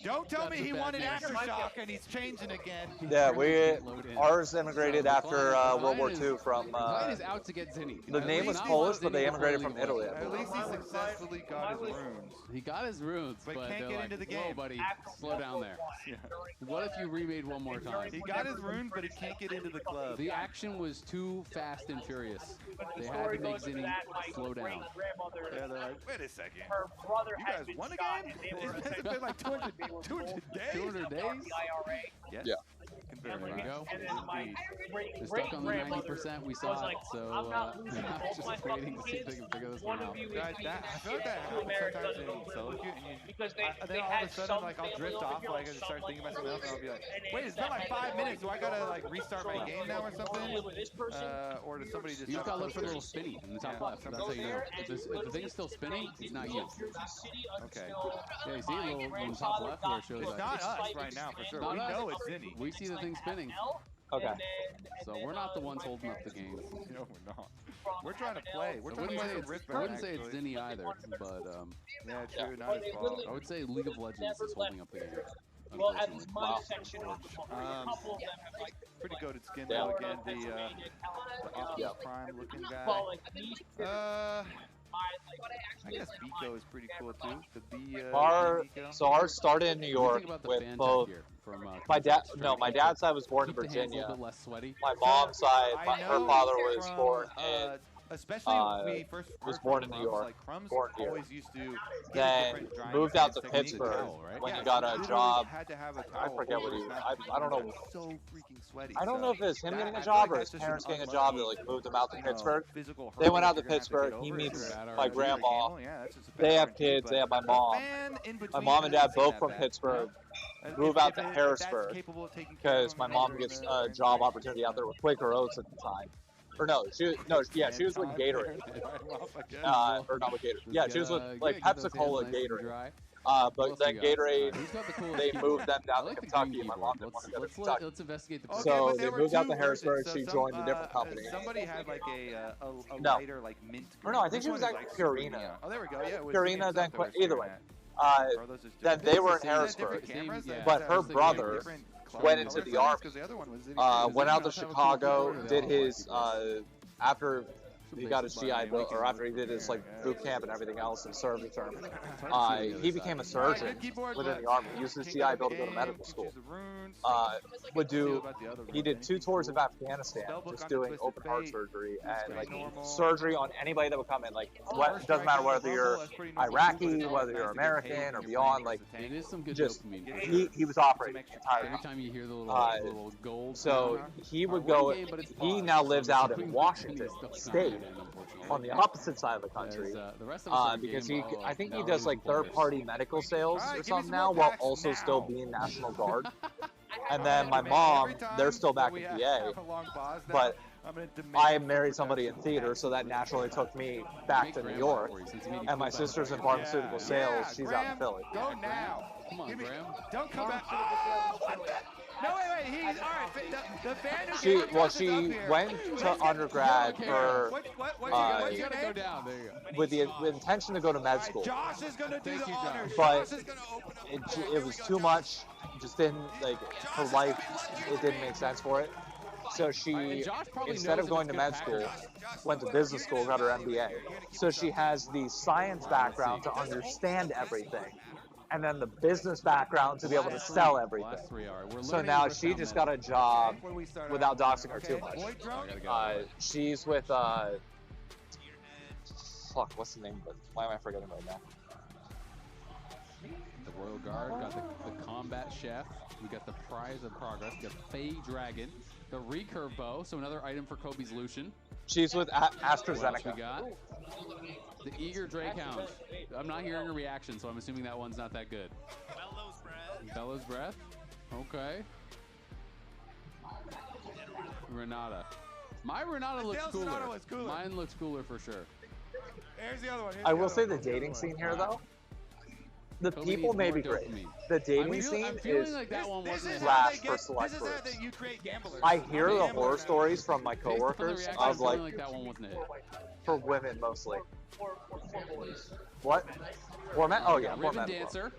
Don't tell me he wanted aftershock and he's changing again. Yeah, ours immigrated after World War II from. Client is out to get Zinni. The name was Polish, but they immigrated from Italy. At least he successfully got his runes. He got his runes, but can't they're get like, into the whoa, game. buddy, slow down there. What if you remade one more time? He got his runes, but he can't get into the club. The action was too fast and furious. They had to make Zinni slow down. Yeah, they're like, wait a second. Her brother You has guys been won a shot, game? and they were It's been like 200 days? 200 days? Yes. Yeah. There we go. And then my They're stuck on the great-grandmother 90%. We was saw like, it, so I'm not losing I'm both just my waiting to fucking see if they kids. can figure this One one of out. you is Guys, I feel like that happens sometimes in solo queue, and because then all of a sudden, like, I'll drift off, like, I just start thinking about something else, and I'll be like, wait, it's been like 5 minutes, do I gotta, like, restart my game now or something? Or does somebody just You just have gotta look for the poster? little spinny in the top left. That's how you know. If the thing's still spinning, it's not you. Okay. Yeah, you see a little in the top left where it shows It's that. not us right now, for sure. Not We us. know it's Zinni. We see the thing spinning. Okay. So we're not the ones holding up the game. No, we're not. We're trying to play. We're I trying to wouldn't play say some it's, Rift I wouldn't say actually. it's Zinni either, but Yeah, true, not his fault. I would say League of Legends is holding up the game. Well, at Unfortunately. my section of the book, a couple of them have like Pretty goated skin though. Again, the Optimus Prime looking guy. I guess Biko is pretty cool too. The B. Ours started in New York Think about the with fan both. tech here from, My dad, Kansas. no, my dad's side was born in Keep the hands a Virginia. little bit less sweaty. My mom's side, I her know father was from, born in. especially when we first was heard born from in New Crumbs, York. like Crumbs Born here. always used to give Then different drying moved out to stance techniques. Pittsburgh when Yeah, he got a literally job. had to have a I towel forget what over he. his mouth I because don't it know. was so freaking sweaty. I don't So know if it's him that- getting I a feel job like or that's his just parents an getting a job that unlucky, like moved him out to Pittsburgh. physical They hurdle went out that to you're gonna have Pittsburgh. to He get meets over. my If you're a grandma. gamer, yeah, that's just a They bad have friend, kids. but They have my the mom. fan in My between mom and dad doesn't seem both that from bad. Pittsburgh. If- Move if- out if to that's Harrisburg capable of taking care because of my him, mom then gets we're a gonna- job opportunity out there with Quaker Oats at the time. Or no, she was with Gatorade. Or not with Gatorade. Yeah, she was with like Pepsi Cola, Gatorade. But then Gatorade, they moved them down to Kentucky. My mom didn't want to go to Kentucky. Let's investigate the So but they there were moved out two to Harrisburg. versions, She so joined some, a different company. Somebody had like a No. lighter like mint. Or no, I think Which she was one like is, Purina. Oh, there we go. Yeah, it was Purina, the then stuff that we're either way. staring at. Or are those just Then different- they were in Is that Harrisburg. different cameras? Yeah. But That her was the brother different went into the Army, went out to Chicago, did his, after he got his GI Bill, or after he did his like boot camp and everything else and served the term, he became a surgeon within the Army. He used his GI Bill to go to medical school. He did 2 tours of Afghanistan, just doing open heart surgery and like surgery on anybody that would come in. Like, it doesn't matter whether you're Iraqi, whether you're American or beyond. Like, it is some good just dopamine for sure. he was operating the entire Every time. time you hear the little gold. So he would go. He now lives out in Washington State, on the opposite side of the country, because I think he does like third-party medical sales or something now, while also still being National Guard. And then my mom, they're still back in PA, but I married somebody in theater, so that naturally took me back to New York. And my sister's in pharmaceutical sales; she's out in Philly. Go now. Come on, Graham. Don't come back. No, wait. He's all right. The fan who She went to undergrad for with the intention to go to med school. Josh is gonna do the honors. But it was too much. Just didn't like her life. It didn't make sense for it. So she, instead of going to med school, went to business school, got her MBA. So she has the science background to understand everything, and then the business background to be able to sell everything. So now she just got a job without doxing her too much. She's with, fuck, what's the name? Why am I forgetting right now? The Royal Guard, got the Combat Chef, we got the Prize of Progress, we got Fey Dragon, the Recurve Bow, so another item for Kobe's Lucian. She's with AstraZeneca. We got the Eager Drakehound. I'm not hearing a reaction, so I'm assuming that one's not that good. Bellows Breath. Okay. Renata. My Renata looks cooler. Mine looks cooler for sure. Here's the other one. I will say the dating scene here, though. The people may be great. The dating scene is trash for select groups. I hear the horror stories from my coworkers of like that one wasn't it. For women mostly. What? For men? Oh yeah, for men.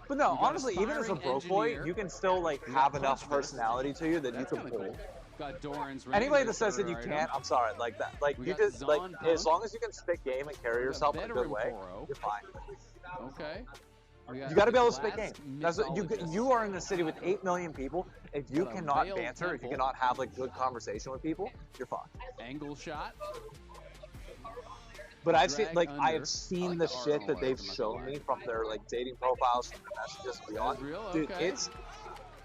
But no, honestly, even as a broke boy, you can still like have enough personality to you that you can pull. Anybody that says that you can't, I'm sorry. Like that, like you just like as long as you can spit game and carry yourself in a good way, you're fine. Okay. You got to be able to spit game. That's what, you are in a city with 8 million people. If you cannot banter, if you cannot have like good conversation with people, you're fucked. Angle shot. But I've seen like I have seen the shit that they've shown me from their like dating profiles, from their messages and beyond. Dude, it's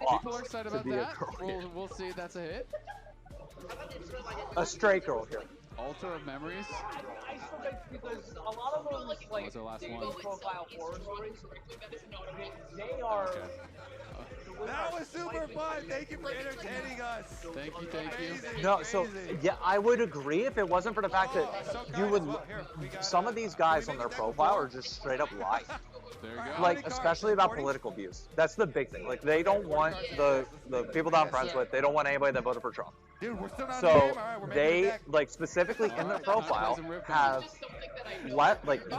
people are excited about that. We'll see if that's a hit. A straight girl here. Altar of Memories. I still think because a lot of those like was our last dating one? profile horror stories, they are. That was super fun. Thank you for entertaining us. Thank you. No, so yeah, I would agree if it wasn't for the fact that you would. Some of these guys on their profile are just straight up lying. There you go. Like, especially about political views. That's the big thing. Like, they don't want the people that I'm friends with, they don't want anybody that voted for Trump. Dude, we're still not So they, like, specifically in their profile have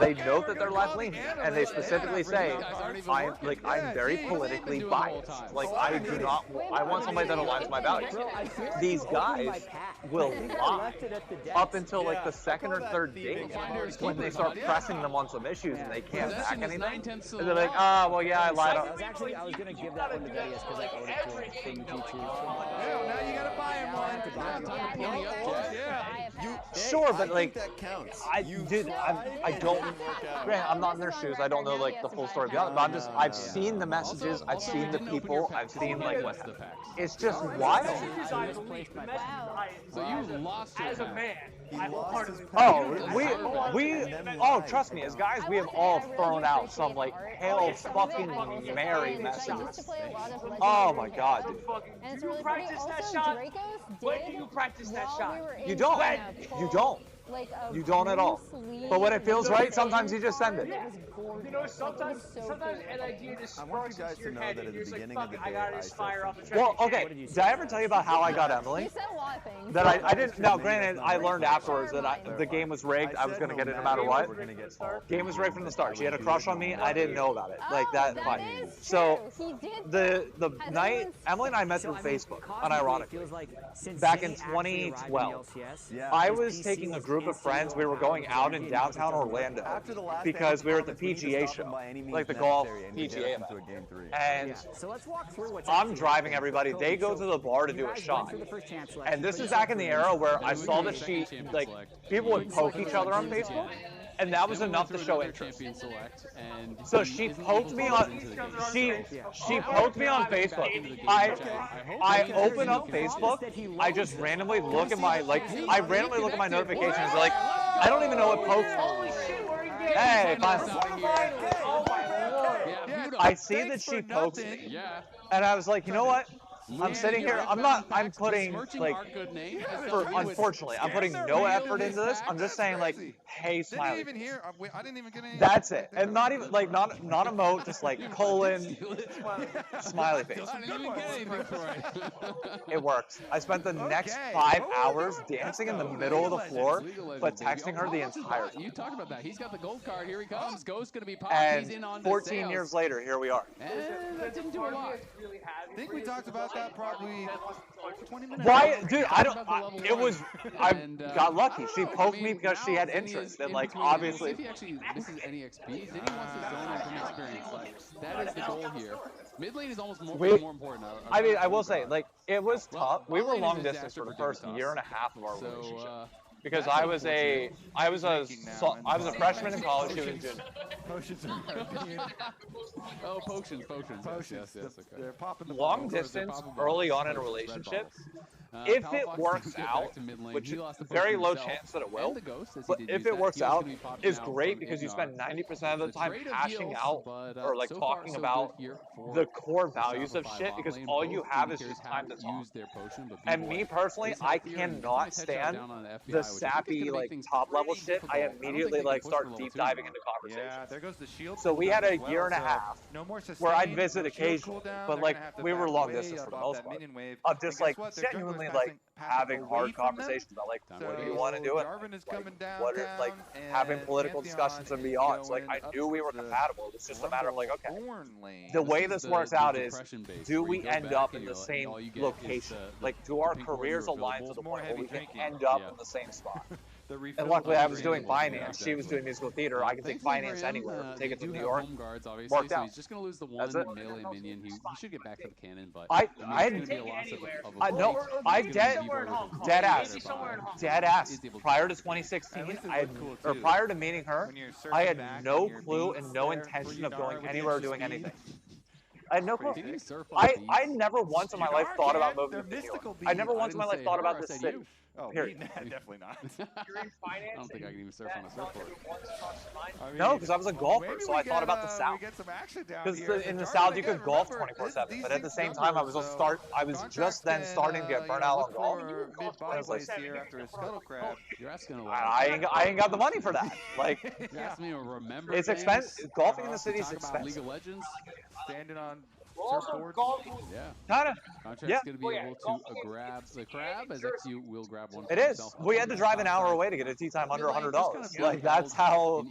they note that they're left-leaning, and they specifically say, I'm very politically biased. Like, I want somebody that aligns with my values. These guys will lie up until, like, the second or third date when they start pressing them on some issues and they can't back anything. And they're like, well, yeah, I lied. I was going to give that one to Vegas because I owed it to him. Now you got to buy him one. Sure, but like, that counts. I don't. Grant, I'm not in their shoes. I don't know like the full story beyond. But I've seen the messages. I've seen the people. I've seen like what. It's just wild. So you lost as a man. Trust me, as guys, we have all thrown out some like Hail fucking Mary messages. Oh my God, dude. Do you practice that shot? When do you practice that shot? You don't. You don't. like a You don't at all. loose But when it feels leaf right, sometimes you just send it. that was gorgeous. You know, sometimes so sometimes cool. an idea just I want you sparks guys into your to know head, that and at you're the just like, beginning fuck of it, the I day, gotta I just said fire off the Well, treasure okay. chest. Did I ever tell you about how I got Emily? You said a lot of things. That I didn't. Now, granted, I learned afterwards that the game was rigged. I was gonna get it no matter what. Game was rigged from the start. She had a crush on me. I didn't know about it. Like that. That Fine. is So true. He did the Has night anyone- Emily and I met through Facebook, unironically. Back in 2012, I was taking a group of friends. We were going out in downtown Orlando because we were at the PGA show, like the golf PGA event. And So let's walk through what's I'm driving everybody. They go to the bar to do a shot. And this is back in the era where I saw that like, people would poke each other on Facebook. And that was enough to show interest. So she poked me on. She poked me on Facebook. I open up Facebook. I just randomly look at my notifications. Like I don't even know what poked me. Hey, I see that she poked me, and I was like, you know what? I'm sitting here. I'm putting like, unfortunately, I'm putting no effort into this. I'm just saying like, hey, smiley. Didn't even hear. I didn't even get any. That's it, and not even like not emote, just like colon, smiley face. It worked. I spent the next 5 hours dancing in the middle of the floor, but texting her the entire time. You talked about that. He's got the gold card. Here he comes. Ghost's gonna be popped. He's in on And 14 years later, here we are. That didn't do a lot. I think we talked about that probably 20 minutes. Why, dude? I got lucky. She poked me because she had interest, and like obviously. If he actually misses any XP, then he wants to zone in from experience. Like that is the goal here. Mid lane is almost more important. I mean, I will say, like it was tough. We were long distance for the first year and a half of our relationship. Because I was a freshman in college. She was a junior. Potions are Oh, potions. Yes, okay. They're popping the long distance early on in a relationship. If it works out, which is very low chance that it will, but if it works out, it's great because you spend 90% of the time hashing out or like talking about the core values of shit because all you have is just time to talk. And me personally, I cannot stand the sappy like top level shit. I immediately like start deep diving into conversations. Yeah, there goes the shield. So we had a year and a half where I'd visit occasionally, but like we were long distance for the most part. Of just like genuinely like having hard conversations about like what do you want to do it? What are like having political discussions and beyond. So like I knew we were compatible. It's just a matter of like, okay, the way this works out is, do we end up in the same location? Like, do our careers align to the point where we can end up in the same spot? And luckily, I was doing finance. She was doing musical theater. I can take finance anywhere. Take it to New York. Worked out. He's just going to lose the one melee minion. He should get back to the cannon, but dead ass. Prior to 2016, or prior to meeting her, I had no clue and no intention of going anywhere or doing anything. I had no clue. I never once in my life thought about moving to New York. I never once in my life thought about this city. Oh, period. Definitely not. You're in finance. I don't think I can even surf on a surfboard. No, because I was a golfer, so I thought about the South. Because in the South you could golf 24/7, but at the same time I was just then starting to get burnt out on golf. I was like, You're asking a lot. I ain't got the money for that. Like, You're asking me to remember. it's expensive. Golfing in the city is Talk about League expensive. of Legends. Standing on surfboards. Yeah. Kinda. Contract's Yeah. going to be able to grab the crab as XU will grab one. It is. We had to drive an hour away to get a tea time under $100. Like that's how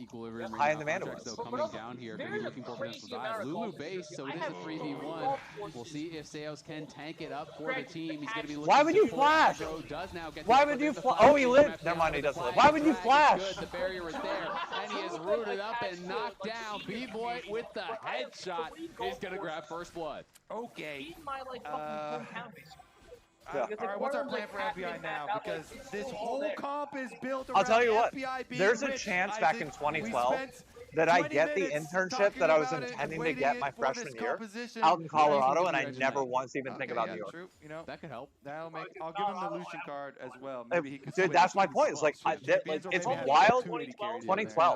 high in demand it was. So coming down here, going to be looking for potential dive. Lulu base, so it is a 3v1. We'll see if Seos can tank it up for the team. He's going to be looking. Why would you flash? Why would you flash? Oh, he lived. Never mind, he doesn't live. Why would you flash? The barrier is there, and he is rooted up and knocked down. B-Boy with the headshot. He's going to grab first blood. Okay. Yeah. All right, what's our plan for FBI now? Because this whole comp is built around I'll tell you what, FBI being there's a rich. chance back in 2012 that I get the internship that I was intending to get my freshman year out in Colorado, and I never once even think about New York. True. You know, that could help. That'll make. I'll give him the Lucian card as well. Maybe he could Dude, switch. that's my point. It's like, it's wild. 2012.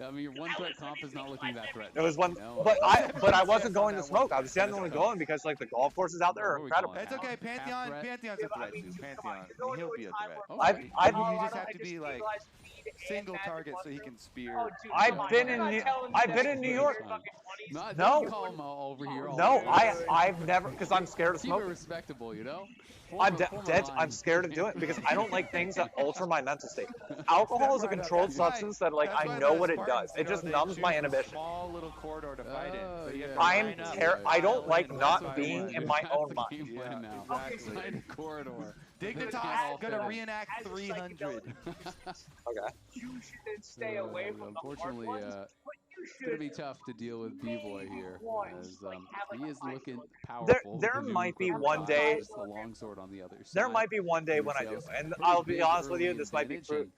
I mean, your one threat comp is not looking that threat. It was one, but I wasn't going to smoke. I was genuinely going because like the golf courses out there are incredible. It's okay. Pantheon's a threat too. Pantheon, he'll be a threat. You just have to be like single target so he can spear. I've been in New York. Don't call him over here. No, I've never, because I'm scared of smoke. Keep it respectable, you know. I'm scared of doing it because I don't like things that alter my mental state. Alcohol is a controlled substance that, like, I know what it does. It just numbs my inhibition. Small little corridor to fight in. I don't like not being in my own mind. Find a corridor. Dignitas gonna reenact 300. Okay. You should stay away from unfortunately, it's going to be tough to deal with B-Boy here, as he is looking powerful. There might be one day. Just the longsword on the other side. There might be one day when I do, and I'll be honest with you, this might be true.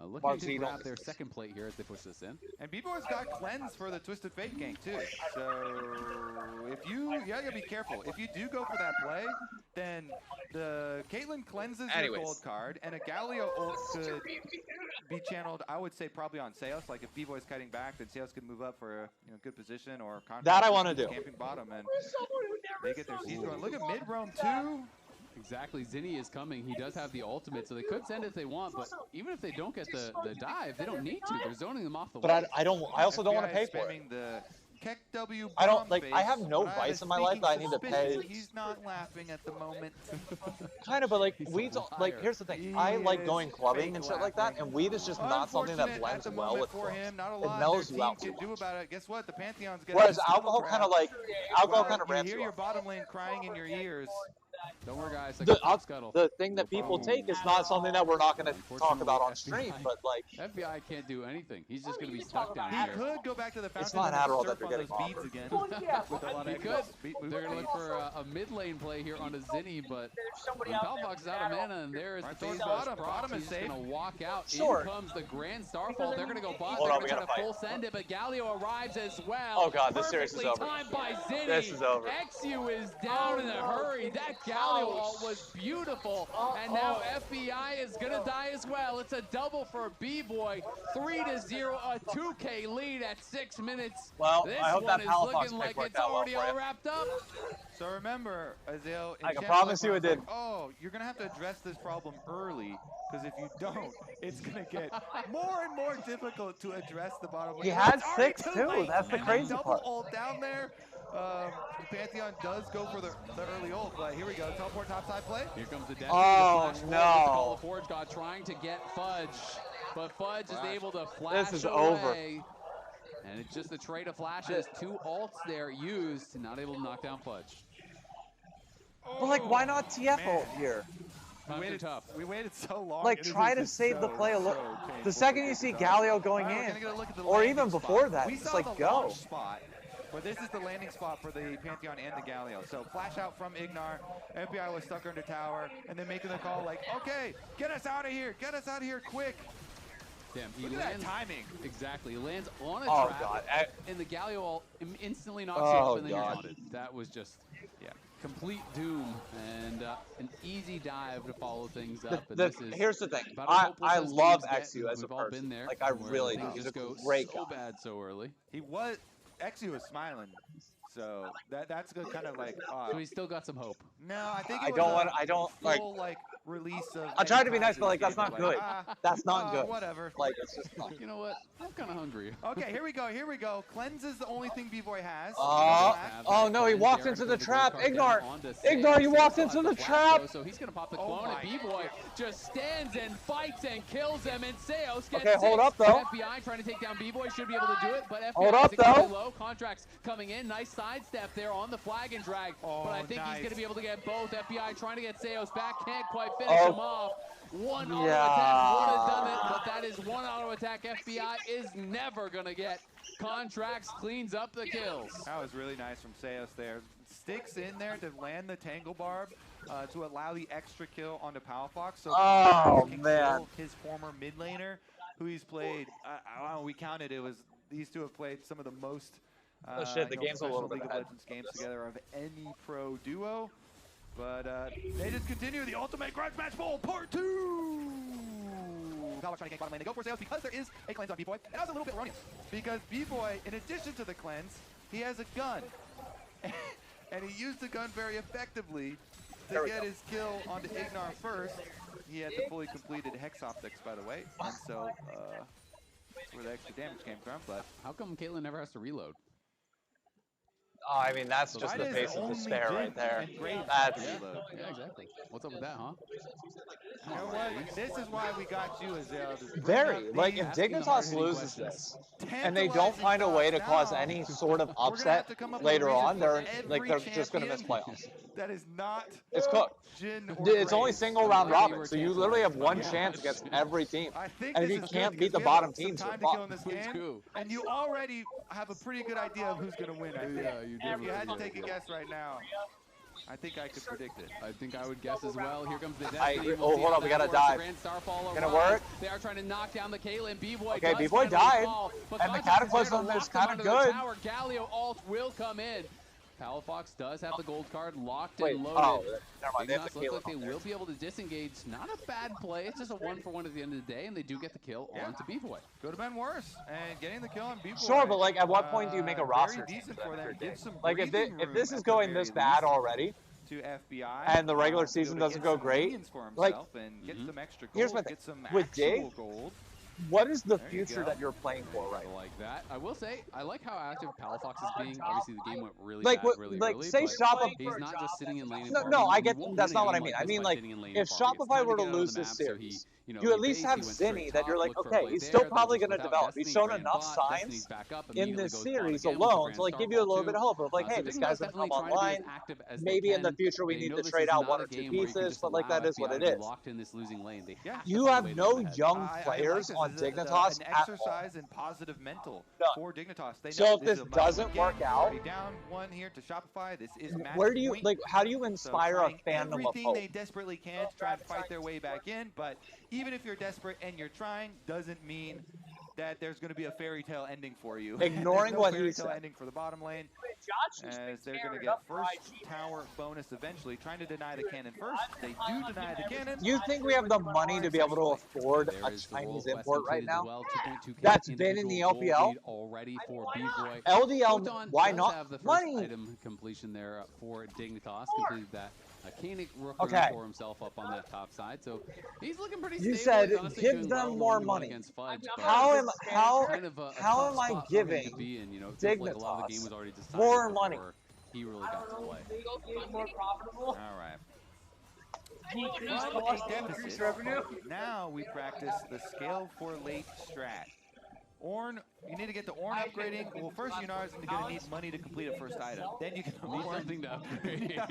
Looking to grab their second plate here as they push this in. And B-Boy's got cleanse for the Twisted Fate gank too. So if you gotta be careful. If you do go for that play, then the Caitlyn cleanses your gold card, and a Galio ult could be channeled. I would say probably on Seos. Like if B-Boy's cutting back, then Seos could move up for a good position or that I want to do. Camping bottom, and they get their siege going. Look at mid roam too. Exactly, Zinni is coming. He does have the ultimate, so they could send it if they want, but even if they don't get the dive, they don't need to. They're zoning them off the wall. But I also don't want to pay for it. I don't, like, I have no vice in my life that I need to pay. He's not laughing at the moment. Kind of, but like, weeds, like, here's the thing. I like going clubbing and shit like that, and weed is just not something that blends well with clubs. It mellows you out too much. Guess what? The Pantheon's getting whereas alcohol kind of ramps you. You hear your bottom lane crying in your ears. Don't worry, guys. The thing that people take is not something that we're not going to talk about on stream, but like FBI can't do anything. He's just going to be stuck down here. He could go back to the fountain. It's not Adderall that they're getting beads again. He could. They're going to look for a mid lane play here on a Zinni, but Palfox is out of mana, and there is the phase bottom is safe. Going to walk out. In comes the Grand Starfall. They're going to go bot. They're going to try to full send it, but Galio arrives as well. Oh god, this series is over. Timed by Zinni. This is over. XU is down in a hurry. That Galio ult was beautiful, and now FBI is gonna die as well. It's a double for B-Boy, 3-0, a 2K lead at 6 minutes. Well, this I hope one that is looking like it's already all wrapped up. So remember, Azale, I can promise you it did. Oh, you're gonna have to address this problem early, because if you don't, it's gonna get more and more difficult to address the bottom lane. He had 6 too. That's the crazy double part. Ult down there. The Pantheon does go for the early ult, but here we go. Teleport topside play. Here comes the Oh no! Forge God trying to get Fudge, but Fudge is able to flash This is away. over. And it's just a trade of flashes. 2 ults there used, not able to knock down Fudge. But like, why not TF ult here? We waited so long. Like, try to save the play a little. The second you see Galio going in, or even before that, it's like go. Spot. But this is the landing spot for the Pantheon and the Galio. So flash out from Ignar. FBI was stuck under tower, and then making the call like, okay, get us out of here quick. Damn, he Look at lands, that timing. Exactly, he lands on a Oh, trap, God. and the Galio ult instantly knocks Oh, you off, and then you're God. taunted. That was just complete doom, and an easy dive to follow things up. And this is Here's the thing. about as hopeless I as love things get. XU as a We've all person. been there. Like, I where really things do. He's just a go great so guy. bad so early. XU was smiling. So that's good, kind of like. So he's still got some hope. No, I think I don't like release of. I tried to be nice, but like that's not good. That's not good. Whatever. Like it's just not. You know what? I'm kind of hungry. Okay, here we go. Cleanse is the only thing B-Boy has. Oh no, he walked into the trap. Ignar, you walked into the trap. So he's gonna pop the clone, and B-Boy just stands and fights and kills him. And Seos gets Okay, hold up though. FBI trying to take down B-Boy should be able to do it, but FBI Hold up, is though. low. Contracts coming in, nice sidestep there on the flag and drag. But I think he's gonna be able to get both. FBI trying to get Seos back, can't quite finish him off. One auto attack would have done it, but that is one auto attack FBI is never gonna get. Contracts cleans up the kills. That was really nice from Seos there. Sticks in there to land the Tangle Barb to allow the extra kill onto Palfox. So can kill his former mid laner, who he's played. We counted these two have played some of the most. The game's a little bit League of ahead. Legends games together of any pro duo. But they just continue the Ultimate Grudge Match Bowl Part 2! Palfox trying to gank bottom lane. They go for Seos because there is a cleanse on B-Boy. And that was a little bit erroneous. Because B-Boy, in addition to the cleanse, he has a gun. And he used the gun very effectively to get his kill onto Ignar first, he had the fully completed Hex Optics, by the way, and so that's where the extra damage came from. But how come Caitlyn never has to reload? Oh, I mean, that's just the face of despair right there. That's yeah, exactly. What's up with that, huh? You know what? This is why we got you, Azale. Very. Like, if Dignitas loses this, and they don't find a way to cause any sort of upset later on, they're just going to miss playoffs. That is not. It's cooked. It's only single round robin, so you literally have one chance against every team. And if you can't beat the bottom teams, you're fucked. And you already have a pretty good idea of who's going to win, I think. Yeah, you do. If you had to take a guess right now, I think I could predict it. I think I would guess as well. Here comes the Destiny. Oh, hold on, we gotta dive. Gonna work? They are trying to knock down the Caitlyn. B-Boy okay, B-Boy died, and the Cataclysm is kind of good. Galio ult will come in. Palafox does have the gold card locked Wait, and loaded. oh, never mind. They have Dignitas the looks like they will be able to disengage. Not a bad play. It's just a 1-for-1 at the end of the day, and they do get the kill onto B-Boy. Could have been worse, and getting the kill on B-Boy. Sure, but like, at what point do you make a roster? Decent for them. Give some like, if this is going this bad already, to FBI, and the regular season doesn't go great, like, and get some extra gold, here's my thing. With Dig, what is the future that you're playing for right now? Like that. I will say, I like how active Palafox is being. Obviously, the game went really like, bad, really early. Say Shopify. He's not just sitting in lane. No, I get that's not what I mean. I mean, like, if Shopify were to lose this series, you at least have Zinni that you're like, okay, he's still probably going to develop. He's shown enough signs in this series alone to like give you a little bit of hope of like, hey, this guy's going to come online. Maybe in the future we need to trade out 1 or 2 pieces, but like that is what it is. You have no young players on Dignitas an exercise in positive mental for Dignitas. They know so if this doesn't work out, down 1 here to Shopify. This is where do you like? How do you inspire a fandom of everything hope? They desperately can to try and fight their way back in, but even if you're desperate and you're trying, doesn't mean that there's going to be a fairy tale ending for you. Ignoring what he said. Ending for the bottom lane, as they're going to get first tower bonus eventually. Trying to deny the cannon first. They do deny the cannon. You think we have the money to be able to afford a Chinese import right now? That's been in the LPL. Already for B-Boy. LDL, why not? Have the first Money. item completion there for Dignitas. Completed that. Kanik for himself up on that top side, so he's looking pretty stable. You said honestly, give them more money. Fudge, how am how I giving Dignitas more money? He really got to play. More profitable. All right. Increase revenue. Now we practice the scale for late strat. Ornn, you need to get the Ornn upgrading. Well, first you're going to need money to complete a first item. Then you can something to upgrade.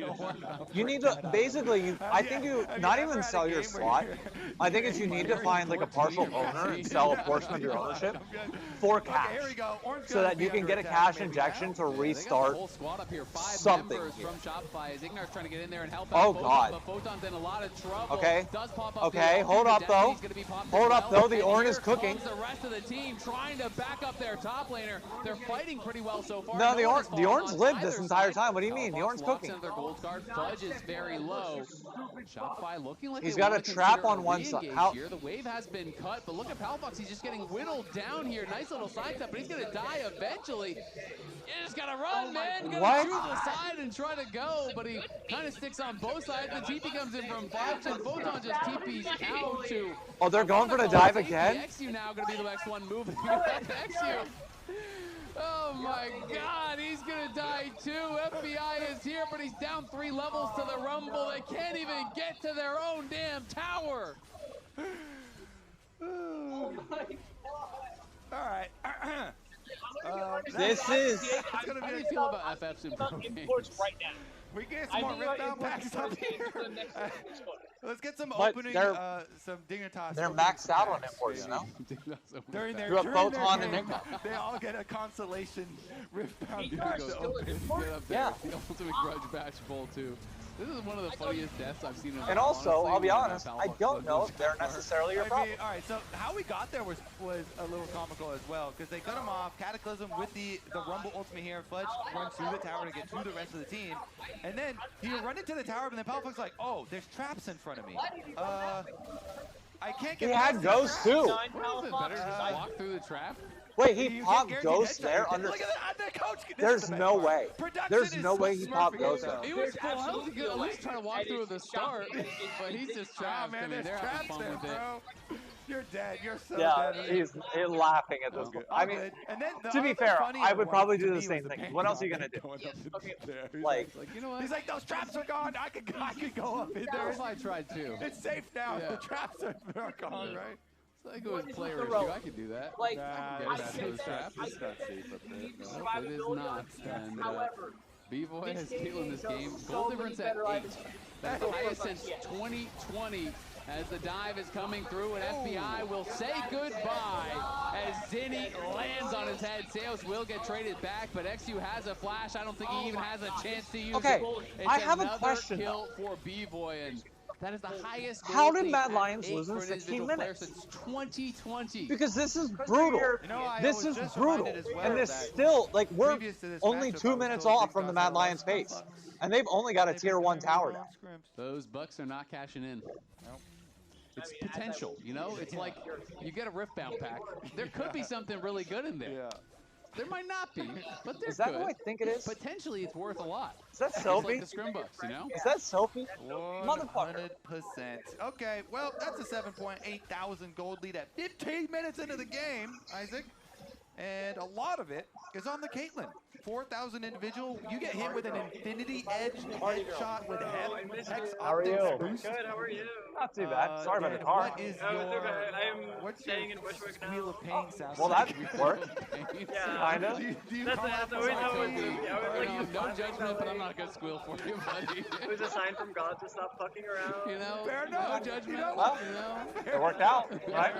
You need to, basically, I think you, not even sell your slot. I think it's you need to find like a partial owner and sell a portion of your ownership for cash. So that you can get a cash injection to restart something. From Shopify as Ignar's trying to get in there and help out. Oh, God. But Photon's in a lot of trouble. Okay. Okay, hold up, though. Hold up, though. The Ornn is cooking. The rest of the team trying to back up their top laner. They're fighting pretty well so far. No, the Ornn's lived this entire time. What do you mean? The Ornn's cooking. Their gold card. Fudge is very low. Shopify looking like he's got a trap on one side. Here. The wave has been cut, but look at Palafox. He's just getting whittled down here. Nice little side step, but he's going to die eventually. You just got to run, man. You got to choose a side and try to go, but he kind of sticks on both sides. The TP comes in from Fox, and Photon just TP's out to... Oh, they're going for the dive again? XU now going to be the next one moving up XU. Oh my God, he's gonna die too. FBI is here, but he's down 3 levels to the Rumble. They can't even get to their own damn tower. Oh my God. All right. This is... How do you feel about FF's imports right now? We get some more Riftbound packs up here. Let's get some opening, some Dignitas. They're maxed out on imports now. During their Photon and Ignar. They all get a consolation Riftbound. Yeah. The Ultimate Grudge Batch Bowl too. This is one of the funniest deaths I've seen in a while. And also, I'll be honest, I don't know if they're necessarily your problem. All right, so how we got there was a little comical as well, because they cut him off. Cataclysm with the Rumble ultimate here. Fudge runs through the tower to get to the rest of the team. And then he run into the tower, but then Palafox's like, oh, there's traps in front of me. I can't get He had ghosts too. What is it better to just walk through the trap? Wait, he popped Ghost there under. Look at the coach. There's no way. There's no way he popped Ghost there. He was full health. He could at least try to walk through the start, but he's just trapped. I mean, they're having fun with it. You're dead. You're so Yeah, dead. he's laughing at this. I mean, to be fair, I would probably do the same thing. What else are you gonna do? Like, you know what? He's like, those traps are gone. I could go up in there. If I tried too. It's safe now. Yeah. The traps are gone, right? It's like it was player issue. I could do that. Like, Get past those traps. It's not safe up there. No, it is not. And B-Boy has Caitlyn this game. Goal difference at 8. That's the highest since 2020. As the dive is coming through, and FBI will say goodbye as Zinni lands on his head. Seos will get traded back, but XU has a flash. I don't think he even has a chance to use it. It's I have a question. Kill for B-Boy, and that is the highest. How did Mad Lions lose in 16 minutes? Since 2020. Because this is brutal. This is brutal. And this still, like, we're only 2 minutes off from the Mad Lions pace. And they've only got a tier 1 tower now. Those Bucks are not cashing in. It's potential, you know? It's like you get a Riftbound pack. There could be something really good in there. There might not be, but there Is that could. who I think it is? Potentially, it's worth a lot. Is that Just Sophie? like the Scrim Bucks, you know? Is that Sophie? 100%. Okay, well, that's a 7.8 thousand gold lead at 15 minutes into the game, Isaac. And a lot of it is on the Caitlyn. 4,000 individual. You get hit with an infinity edge headshot with Hex How are you? Boost. Good, how are you? Not too bad. Sorry about the car. What is what's staying in Bushwick now. Wheel of Pain sound? Well, that worked. Yeah. Kinda. That's always how it is. No judgment, but I'm not gonna squeal for you, buddy. It was a sign from God to stop fucking around. You know, Fair no enough. judgment. Well, it worked out, right?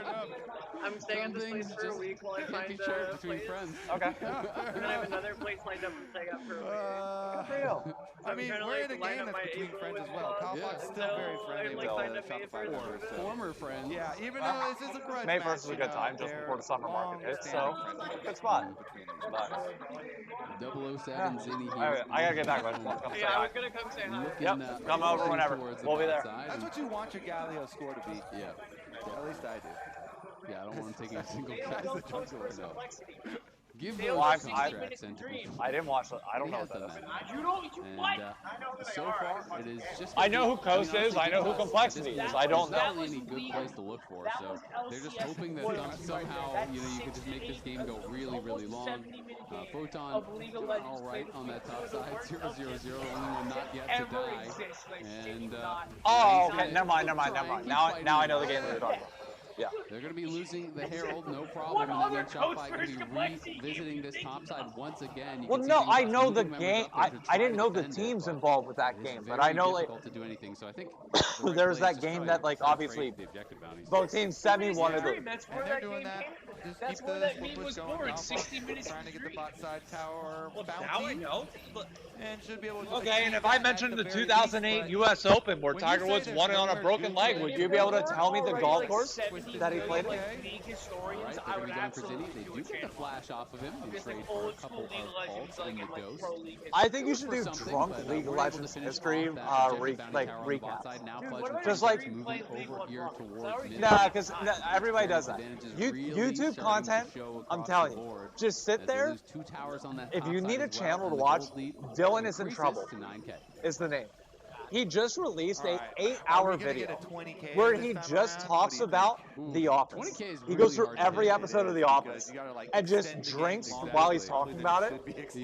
I'm staying at this place for a week while I find a between friends. Okay. And then I have another place lined up to take up for a week. Good for you. I mean, we're in a game that's between friends as well. Cowboy's still very friendly with Shopify. Former friends. Yeah, even though this is a grudge May match, 1st is a good time, just before the summer market hits, so good spot. But, 007 Zinni here. I gotta get back. Come say Yeah, I hi. was gonna come say hi. Yep, come over whenever. We'll be there. That's what you want your Galio score to be. Yeah. At least I do. Yeah, I don't want him taking a single catch. No. Give Well, those contracts and I didn't watch it. I don't know what that is. And so far, it is just. I know who Coast is. I know who Complexity is. I don't There's not know. really any good place to look for, so they're just hoping that somehow you could just make this game go really, really long. Photon doing all right on that top side, 0-0-0, only one not yet to die. And Oh, okay. Never mind. Now I know the game that you're talking about. Yeah. They're going to be losing the Herald, no problem. And then Shopify going to be revisiting this topside once again. Well, no, I know the game. I didn't know the teams involved with that game, but I know like to do anything. So I think there's that game that like obviously both teams sent me one of them. And they're doing that. Just keep the push going. 60 minutes. Trying to get the bot side tower bounty. Now I know. And should be able to. Okay, and if I mentioned the 2008 U.S. Open where Tiger Woods won it on a broken leg, would you be able to tell me the golf course that he played it? Alright, they're going to be going for Zinni. They do get the flash off of him and trade for a couple of pulls in the Ghost. I think you should do drunk League of Legends history recap. Just like, nah, because everybody does that. YouTube content, I'm telling you, just sit there. If you need a channel to watch, Dylan is in trouble, is the name. He just released an 8-hour video where he just talks about The Office. He goes through every episode of The Office and just drinks while he's talking about it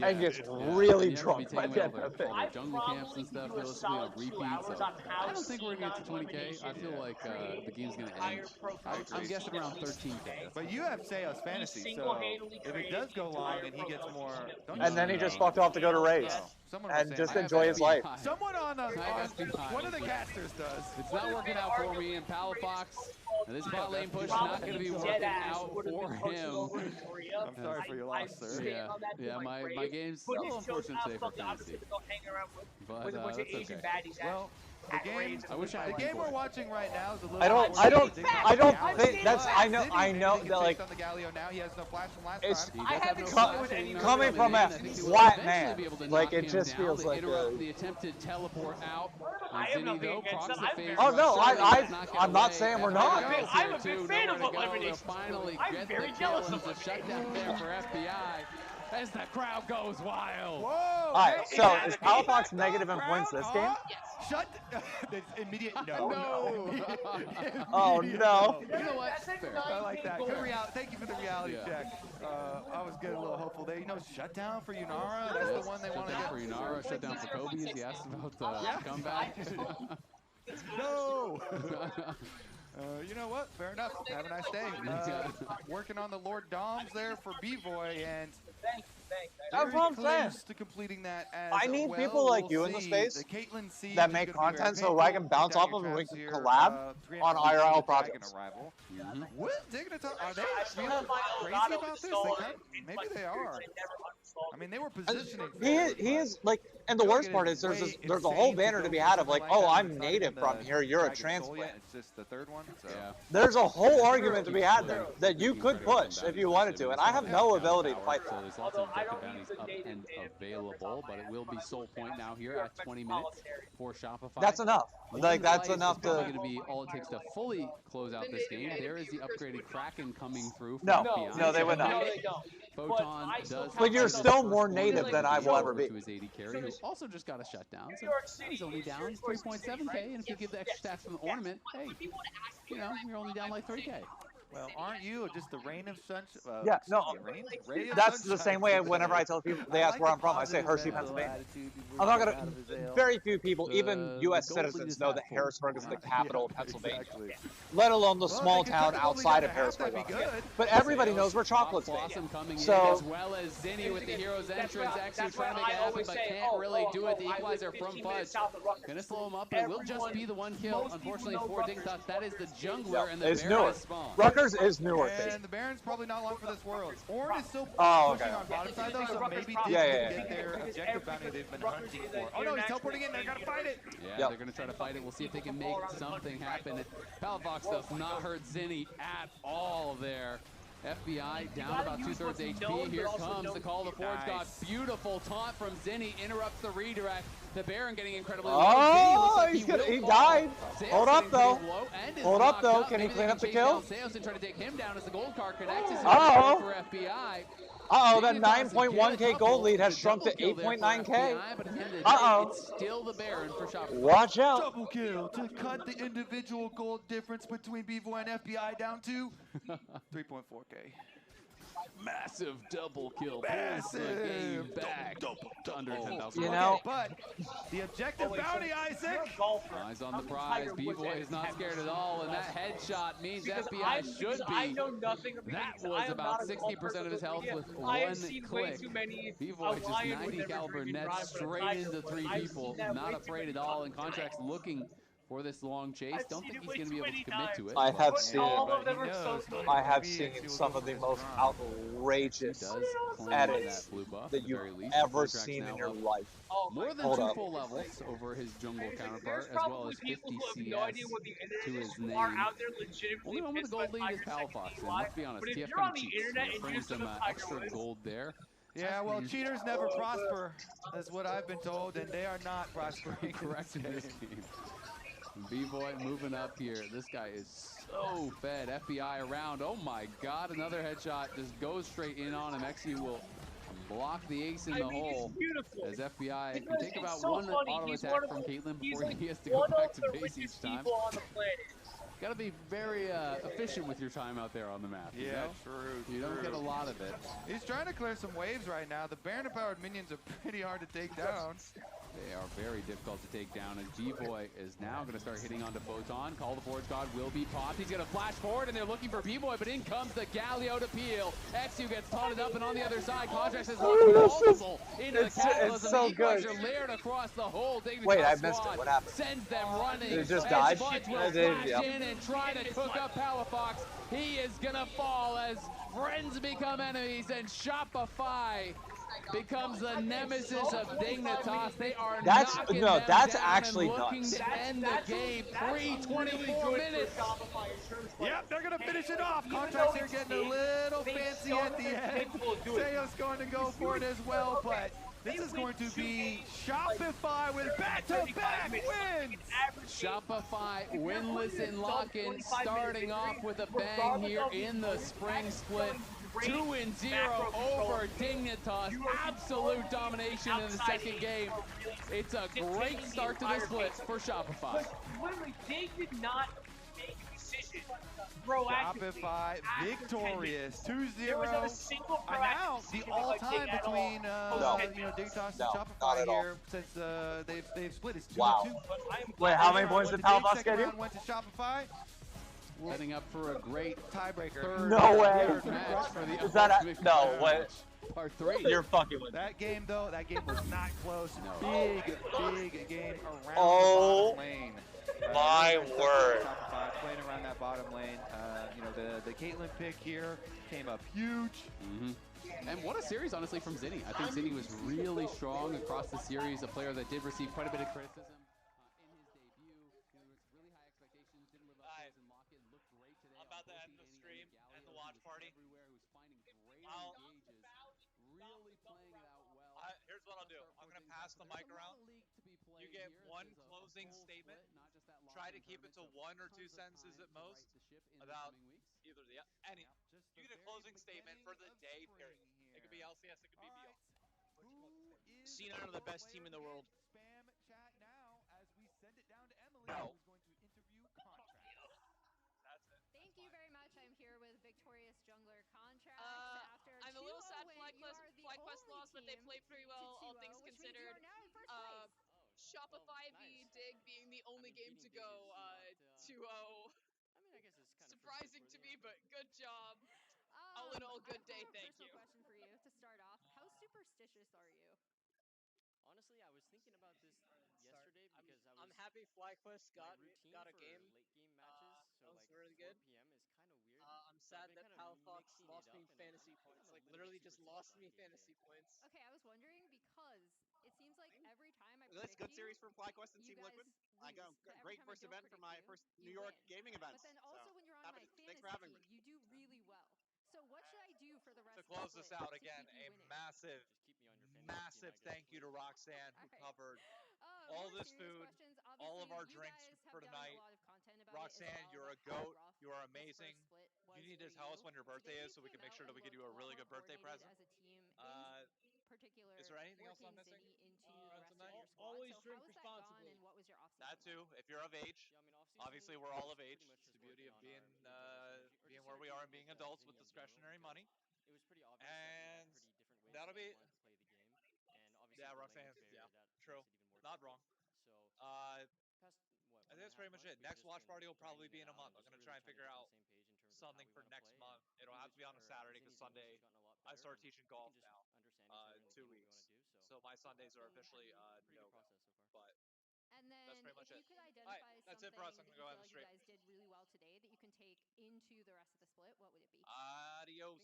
and gets really drunk by the end of it. Jungle camps and stuff, you'll listen to repeats. I don't think we're going to get to 20K. I feel like the game's going to end. I'm guessing around 13K. But you have Seos Fantasy, so if it does go long and he gets more... And then he just fucked off to go to Raise and just enjoy his life. Someone on one of the casters does. It's not working out for me, and Palafox, this bot lane push not going to be working out for him. I'm sorry for your loss, sir. Yeah, my game's a little unfortunate today for fantasy. But that's okay. Well, The game, the game we're watching right now is a little. I don't think that's. I know that like. On the Galio now, he has no flash from last It's time. coming from a flat man. Like it just feels like. The attempted teleport out. Zinni though procs the phase. Oh no, I'm not saying we're not. I'm a big fan of elimination. Finally I'm get very the jealous kill. of It's a shutdown there for FBI as the crowd goes wild. Whoa! Alright, so is Palafox negative in points this game? Shut. Immediate no. Oh no. You know what? Fair. I like that. Good thank you for the reality check. I was getting a little hopeful there. You know, shutdown for Yunara. That's the one they want to get. For Yunara, shutdown for Kobe. As he asked about the comeback. No. You know what? Fair enough. Have a nice day. Working on the Lord Doms there for B-Boy, and that's what I'm saying. To completing that as I need well. people like you in the space that make content so I can bounce off of and we can collab on IRL projects. What Dignitas? Are they really crazy about this? Maybe they are. I mean, they were positioning. He is like, and the worst part is there's a whole banner to be had of like, oh, I'm native from here, you're a transplant. It's just the third one. So. There's a whole argument to be had there that you could push if you wanted to, and I have no ability to fight that. There's lots of objective bounties up and available, but it will be soul point now here at 20 minutes for Shopify. That's enough. Like that's enough to. Going to be all it takes to fully close out this game. There is the upgraded Kraken coming through. No, they would not. Photon does. But you're still more native than I will ever be. To his AD carry, who also just got a shutdown. So he's only down 3.7k, and if you give the extra stats from the ornament, hey, you know, you're only down like 3k. Well, aren't you just the rain of sunshine? Yeah, no, that's the same way whenever I tell people, they ask where I'm from, I say Hershey, Pennsylvania. I'm not gonna, very few people, even U.S. citizens know that Harrisburg is the capital of Pennsylvania, let alone the small town outside of Harrisburg. But everybody knows where chocolate's made. So, as well as Zinni with the hero's entrance, actually trying to make it happen, but can't really do it. The equalizer from Fudge. Gonna slow him up, but it will just be the one kill, unfortunately, for Dignitas. That is the jungler, and the Baron spawn. Rutgers is Newark. And the Baron's probably not long for this world. Ornn is still pushing on bottom side though, so maybe they get their objective bounty they've been hunting for. Oh no, he's teleporting in, they gotta fight it! Yeah, they're gonna try to fight it. We'll see if they can make something happen. Palafox does not hurt Zinni at all there. FBI down about 2/3 HP. Here comes the call of the Forge God. Beautiful taunt from Zinni, interrupts the redirect. The Baron getting incredibly low. Oh, he died. Hold up though. Hold up though. Can he clean up the kill? Samson trying to take him down as the gold card connects. Uh-oh. For FBI. Uh-oh, that 9.1k gold lead has shrunk to 8.9k. Uh-oh. It's still the Baron for Shopify. Watch out. Double kill to cut the individual gold difference between B-Boy and FBI down to 3.4k. Massive double kill. Pulls the game back to under 10,000. You know, but the objective bounty, Isaac. Eyes on the prize. B-Boy is not scared at all, and that headshot means FBI should be. That was about 60% of his health with one click. B-Boy just 90 caliber net straight into 3 people. Not afraid at all. And Contract's looking for this long chase. Don't think he's going to be able to commit to it. I have seen some of the most outrageous edits that you've ever seen in your life. More than 2 full levels over his jungle counterpart, as well as 50 CS to his name. Only one with a gold lead is Palafox, and let's be honest, TF kind of cheats. Brings some extra gold there. Yeah, well, cheaters never prosper, is what I've been told, and they are not prospering. Correct in this game. B-Boy moving up here. This guy is so fed. FBI around. Oh my God, another headshot just goes straight in on him. XU will block the ace in the hole as FBI can take about one auto attack from Caitlyn before he has to go back to base each time. Got to be very efficient with your time out there on the map. You know? True. You don't get a lot of it. He's trying to clear some waves right now. The Baron-powered minions are pretty hard to take down. They are very difficult to take down, and B-Boy is now going to start hitting onto Photon. Call the Forge God will be popped. He's going to flash forward, and they're looking for B-Boy, but in comes the Galio to peel. XU gets taunted up, and on the other side, Contracts is multiple into the Catalyst. It's so good. Are layered across the whole Dignitas Wait, I missed it. What happened? Sends them running. It just died? Fudge will flash in and try to cook up Palafox. He is going to fall as friends become enemies, and Shopify becomes the nemesis of Dignitas. They are That's knocking no, them that's down actually and looking nuts. to end the game. 3:24 minutes. Yep, they're going to finish it off. Contracts here getting a little fancy at the end. Seo's going to go for it as well, but this is going to be Shopify with back-to-back wins. Shopify winless in lock-in, starting off with a bang here in the spring split. 2-0 over Dignitas. Absolute domination in the second game. It's a great start to the split for Shopify. Literally, they did not make a decision proactively. Shopify victorious, 2-0. And now the all-time between Dignitas and Shopify here since they've split is 2-2. Wow. Wait, how many points did Palpas get in? Went to Shopify. Setting up for a great tiebreaker. third match for the Is that no? What? Part 3. You're fucking with that game though. That game was not close. Big game around oh, the bottom lane. My word. Shopify playing around that bottom lane. The Caitlyn pick here came up huge. And what a series, honestly, from Zinni. I think Zinni was really strong across the series. A player that did receive quite a bit of criticism. Here's what I'll do. I'm going to pass the mic around. You get one closing statement. Try to keep it to 1 or 2 sentences at most about either the any. You get a closing statement for the day period. It could be LCS, it could be BL. C9 are the best team in the world. Spam chat now as we send it down to Emily, No. who's going to interview contracts. That's it. Thank you very much. I'm here with victorious jungler contracts. After I'm a little sad FlyQuest lost, but they played pretty well, all things considered. Shopify v Dig being the only game to go 2-0. I mean, I guess it's kind of surprising to me, but good job. All in all, good day. Thank you. Question for you to start off. How superstitious are you? Honestly, I was thinking about this yesterday because I'm happy FlyQuest got a game. Late game matches, so that was like really 4 good. p.m. is kind of weird. I'm sad that Palfox lost me fantasy points. Like literally just lost me fantasy points. Okay, I was wondering because it seems like every time I That's predict good you, series from FlyQuest and Team Liquid. I got a great first event for my first New York gaming event. But then also when you're on my thanks fantasy for having team, me. you do really well. So what should I do for the rest To of close the this split out to again, keep you a winning? massive thank you to Roxanne who covered all this food, all of our drinks for tonight. Roxanne, you're a goat. You are amazing. You need to tell us when your birthday is so we can make sure that we give you a really good birthday present. Is there anything else I'm missing? Always drink responsibly. And what was your off-season? That too, if you're of age. Obviously, we're all of age. It's the beauty of being where we are and being adults with discretionary money. It was pretty obvious and that that'll be. wanted to play the game, and obviously Yeah, Roxanne. Yeah, true. Not wrong. So I think that's pretty much it. Next watch party will probably be in a month. I'm gonna try and figure out something for next month. It'll have to be on a Saturday because Sunday I started teaching golf now. 2 weeks. So my Sundays are officially no go. But and then that's pretty much if it. you could identify that's it for us. I'm gonna go out something on the that you street. guys did really well today that you can take into the rest of the split, what would it be? Adios.